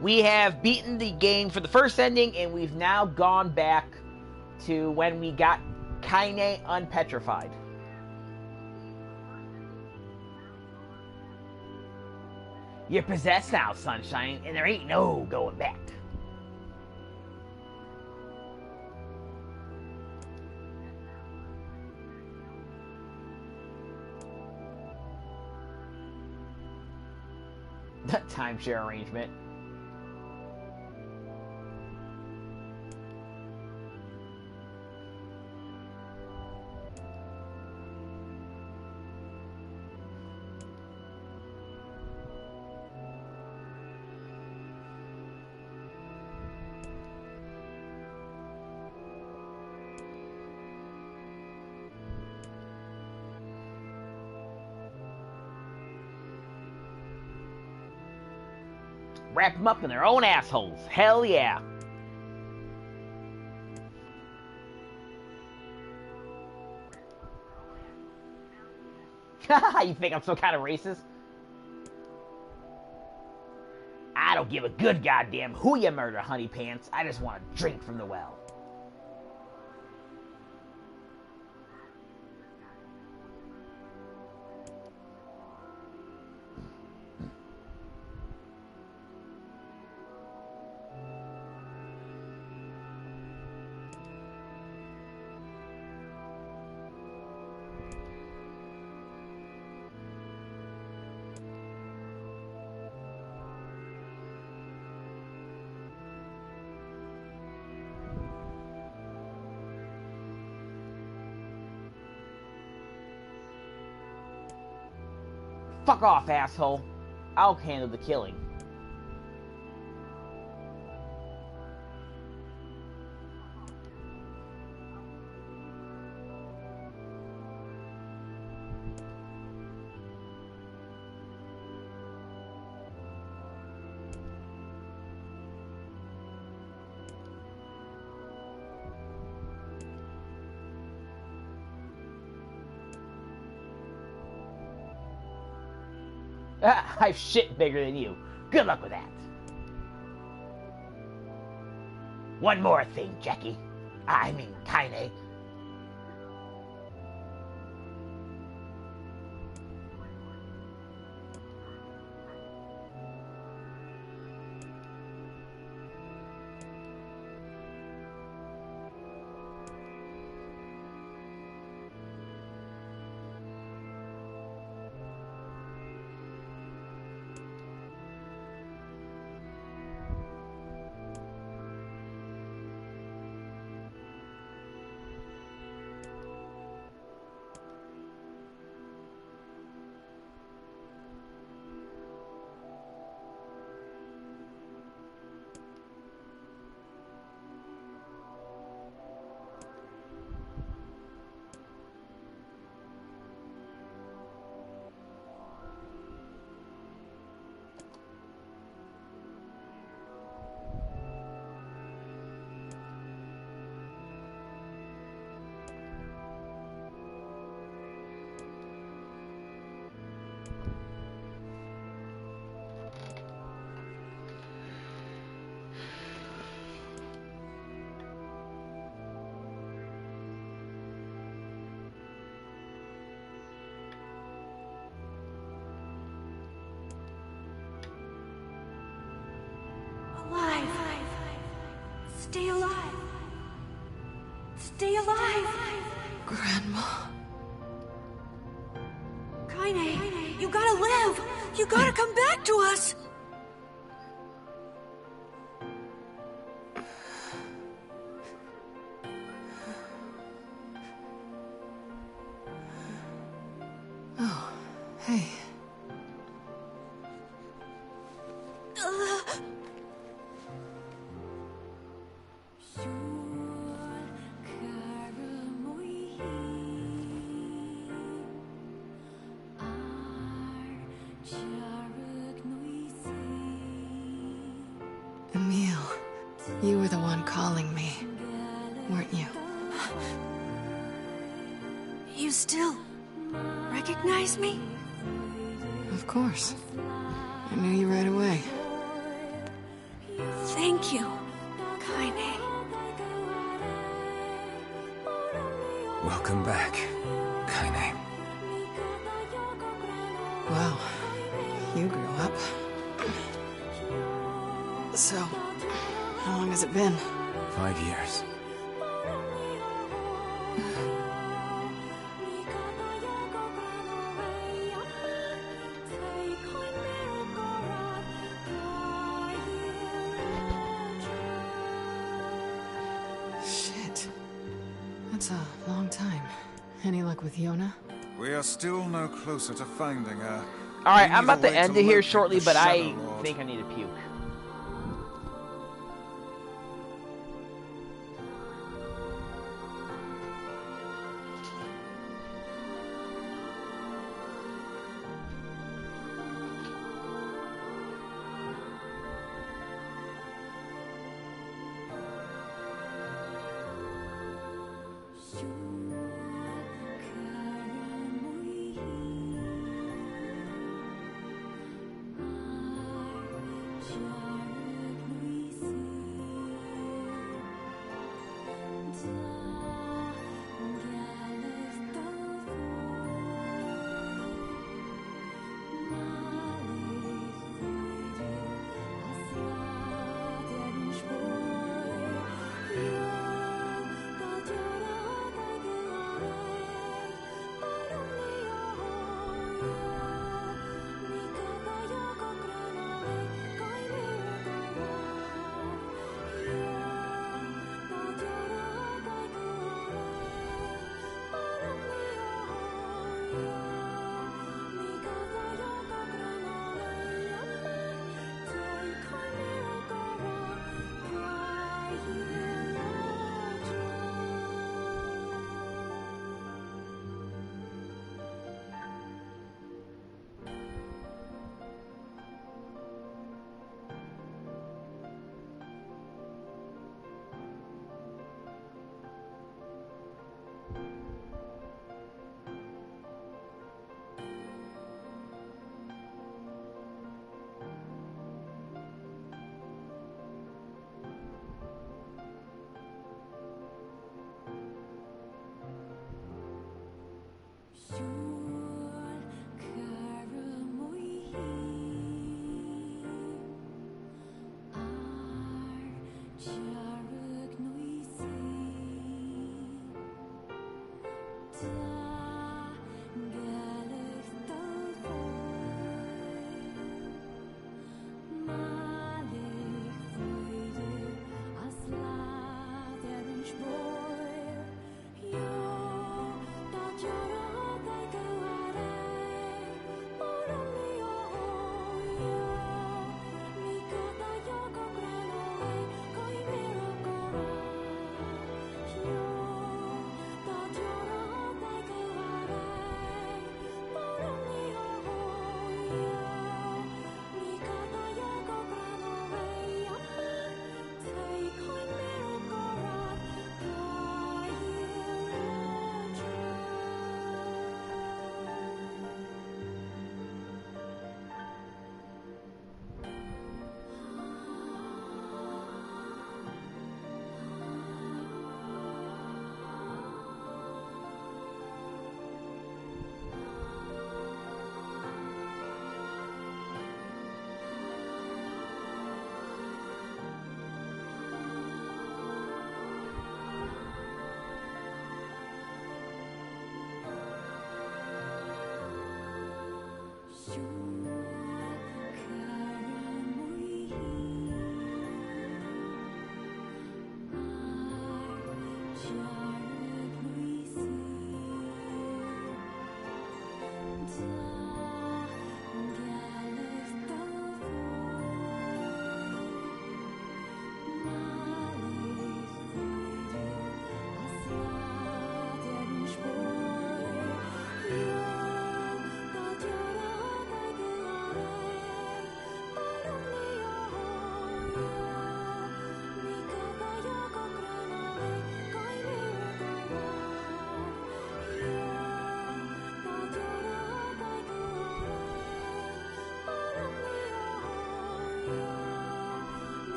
We have beaten the game for the first ending, and we've now gone back to when we got Kainé unpetrified. You're possessed now, sunshine, and there ain't no going back. That timeshare arrangement. Wrap them up in their own assholes. Hell yeah. You think I'm some kind of racist? I don't give a good goddamn who you murder, honey pants. I just want to drink from the well. Fuck off, asshole. I'll handle the killing. I've shit bigger than you. Good luck with that. One more thing, Jackie. I mean, Kainé. Alive. Stay alive. Stay alive. Grandma. Kainé, you gotta live. You gotta come back to us. Oh, hey. Emil, you were the one calling me, weren't you? You still recognize me? Of course. I knew you right away. Thank you, Kainé. Welcome back, Kainé. Wow, you grew up. So, how long has it been? 5 years. Shit. That's a long time. Any luck with Yona? We are still no closer to finding her. Alright, We I'm need a about to way end it here locate shortly, the but I Shadow Lord. think I need to puke.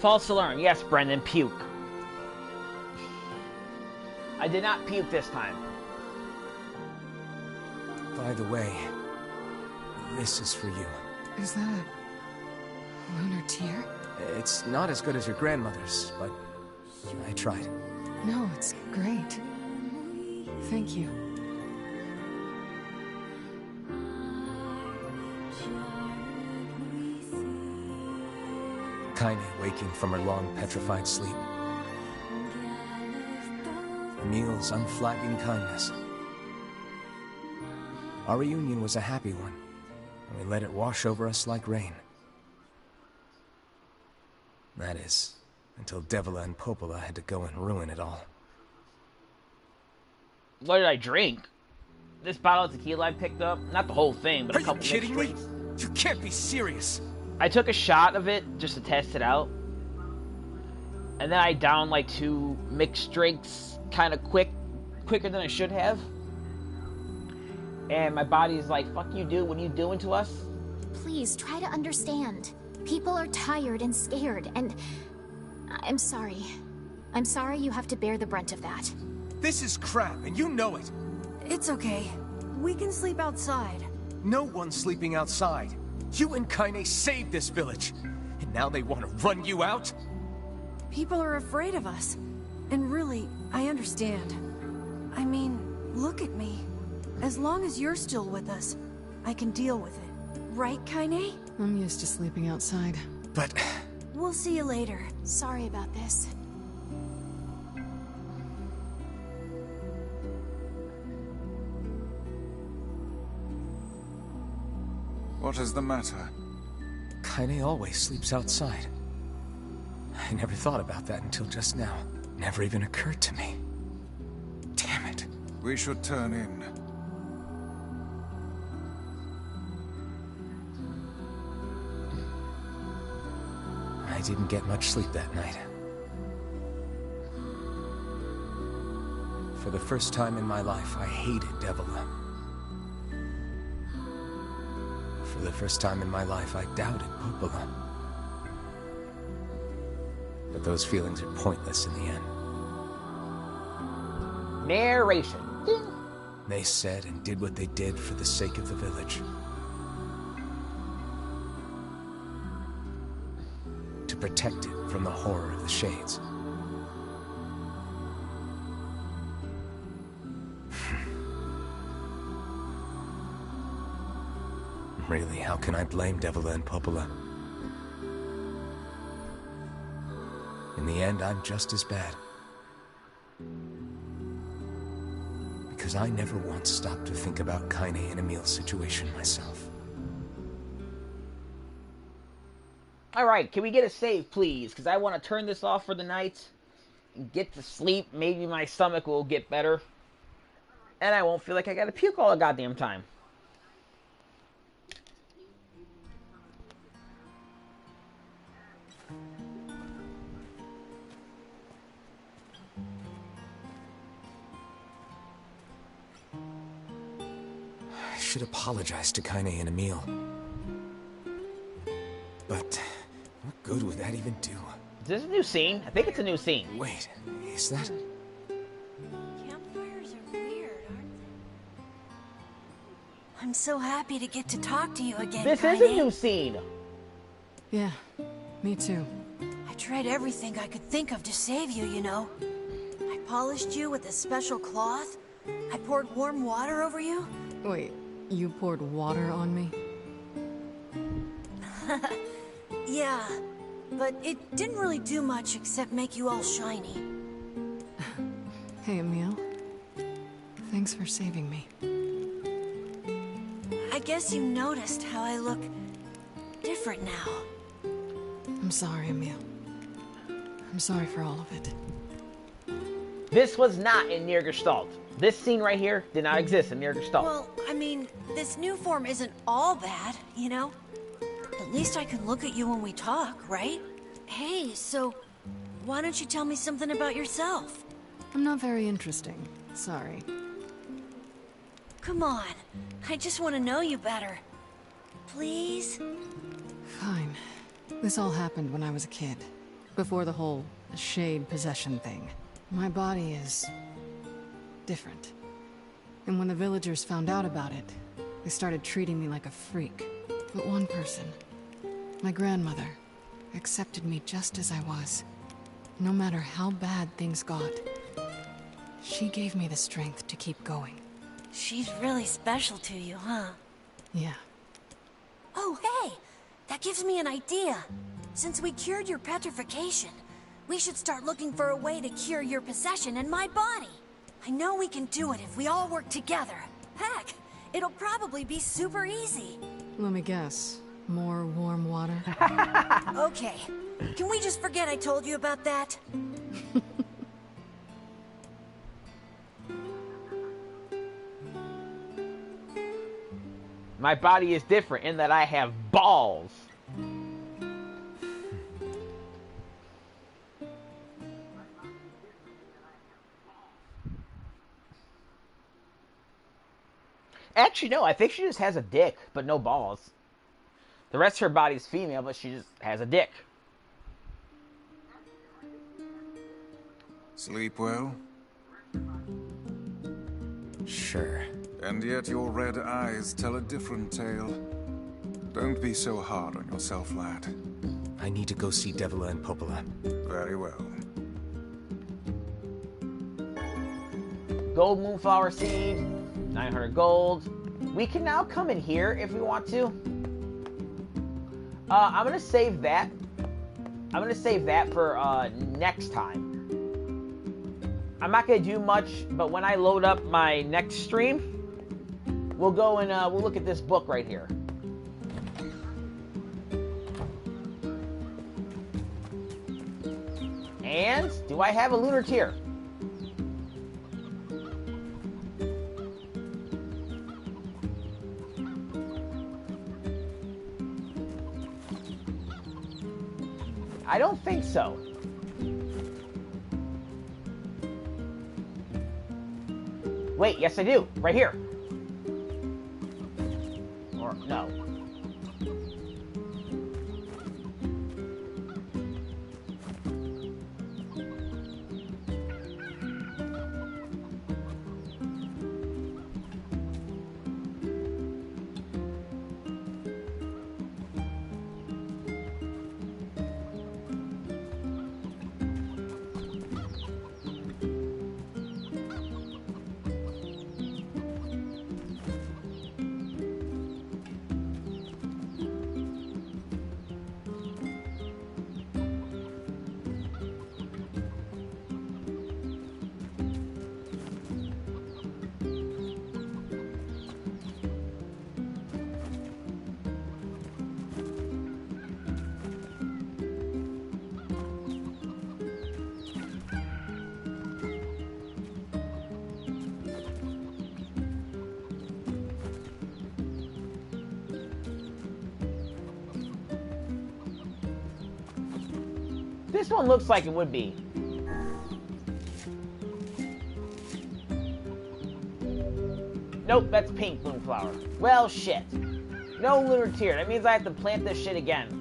False alarm. Yes, Brendan, puke. I did not puke this time. By the way, this is for you. Is that a lunar tear? It's not as good as your grandmother's, but I tried. No, it's great. Thank you. Kainé waking from her long petrified sleep. Emil's unflagging kindness. Our reunion was a happy one, and we let it wash over us like rain. That is, until Devila and Popola had to go and ruin it all. What did I drink? This bottle of tequila I picked up? Not the whole thing, but a couple Are you kidding me? drinks. You can't be serious. I took a shot of it just to test it out. And then I downed like 2 mixed drinks kind of quicker than I should have. And my body's like, fuck you, dude, what are you doing to us? Please, try to understand. People are tired and scared, and I'm sorry. I'm sorry you have to bear the brunt of that. This is crap, and you know it. It's okay. We can sleep outside. No one's sleeping outside. You and Kainé saved this village, and now they want to run you out? People are afraid of us. And really, I understand. I mean, look at me. As long as you're still with us, I can deal with it. Right, Kainé? I'm used to sleeping outside. But... We'll see you later. Sorry about this. What is the matter? Kainé always sleeps outside. I never thought about that until just now. Never even occurred to me. Damn it. We should turn in. I didn't get much sleep that night. For the first time in my life, I hated Devila. For the first time in my life, I doubted Popola. But those feelings are pointless in the end. Narration. They said and did what they did for the sake of the village. To protect it from the horror of the Shades. Really, how can I blame Devila and Popola? In the end, I'm just as bad. Because I never once stopped to think about Kainé and Emil's situation myself. Alright, can we get a save, please? Because I want to turn this off for the night and get to sleep. Maybe my stomach will get better. And I won't feel like I gotta puke all the goddamn time. I should apologize to Kainé and Emil. But what good would that even do? Is this a new scene? I think it's a new scene. Wait, is that... Campfires are weird, aren't they? I'm so happy to get to talk to you again, This Kainé. is a new scene. Yeah, me too. I tried everything I could think of to save you, you know. I polished you with a special cloth. I poured warm water over you. Wait, you poured water on me? Yeah, but it didn't really do much except make you all shiny. Hey, Emil. Thanks for saving me. I guess you noticed how I look different now. I'm sorry, Emil. I'm sorry for all of it. This was not in NieR Gestalt. This scene right here did not exist in NieR Gestalt. Well, I mean, this new form isn't all bad, you know? At least I can look at you when we talk, right? Hey, so why don't you tell me something about yourself? I'm not very interesting. Sorry. Come on. I just want to know you better. Please? Fine. This all happened when I was a kid. Before the whole shade possession thing, my body is different. And when the villagers found out about it, they started treating me like a freak. But one person, my grandmother, accepted me just as I was. No matter how bad things got, she gave me the strength to keep going. She's really special to you, huh? Yeah. Oh, hey! That gives me an idea. Since we cured your petrification, we should start looking for a way to cure your possession in my body. I know we can do it if we all work together. Heck, it'll probably be super easy. Let me guess. More warm water? Okay. Can we just forget I told you about that? My body is different in that I have balls. Actually, no, I think she just has a dick, but no balls. The rest of her body's female, but she just has a dick. Sleep well? Sure. And yet your red eyes tell a different tale. Don't be so hard on yourself, lad. I need to go see Devila and Popola. Very well. Gold moonflower seed, 900 gold. We can now come in here if we want to. I'm gonna save that. I'm gonna save that for next time. I'm not gonna do much, but when I load up my next stream, we'll go and we'll look at this book right here. And do I have a lunar tier? I don't think so. Wait, yes I do. Right here. Or no. This one looks like it would be. Nope, that's pink moonflower. Well, shit. No lunar tier. That means I have to plant this shit again.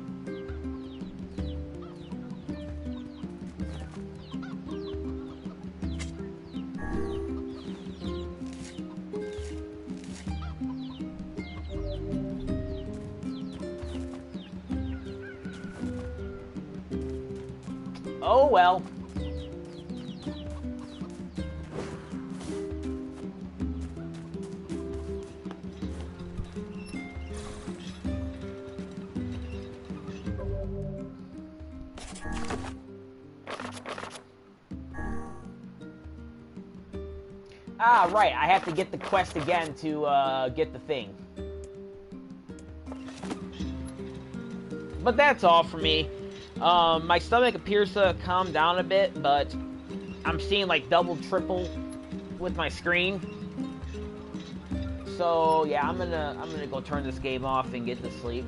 Oh well. Ah, right. I have to get the quest again to get the thing. But that's all for me. My stomach appears to calm down a bit, but I'm seeing like double, triple with my screen. So yeah, I'm gonna go turn this game off and get to sleep.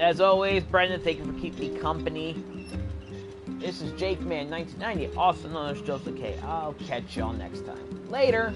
As always, Brendan, thank you for keeping me company. This is Jake Man 1990, also known as Joseph K. I'll catch y'all next time. Later.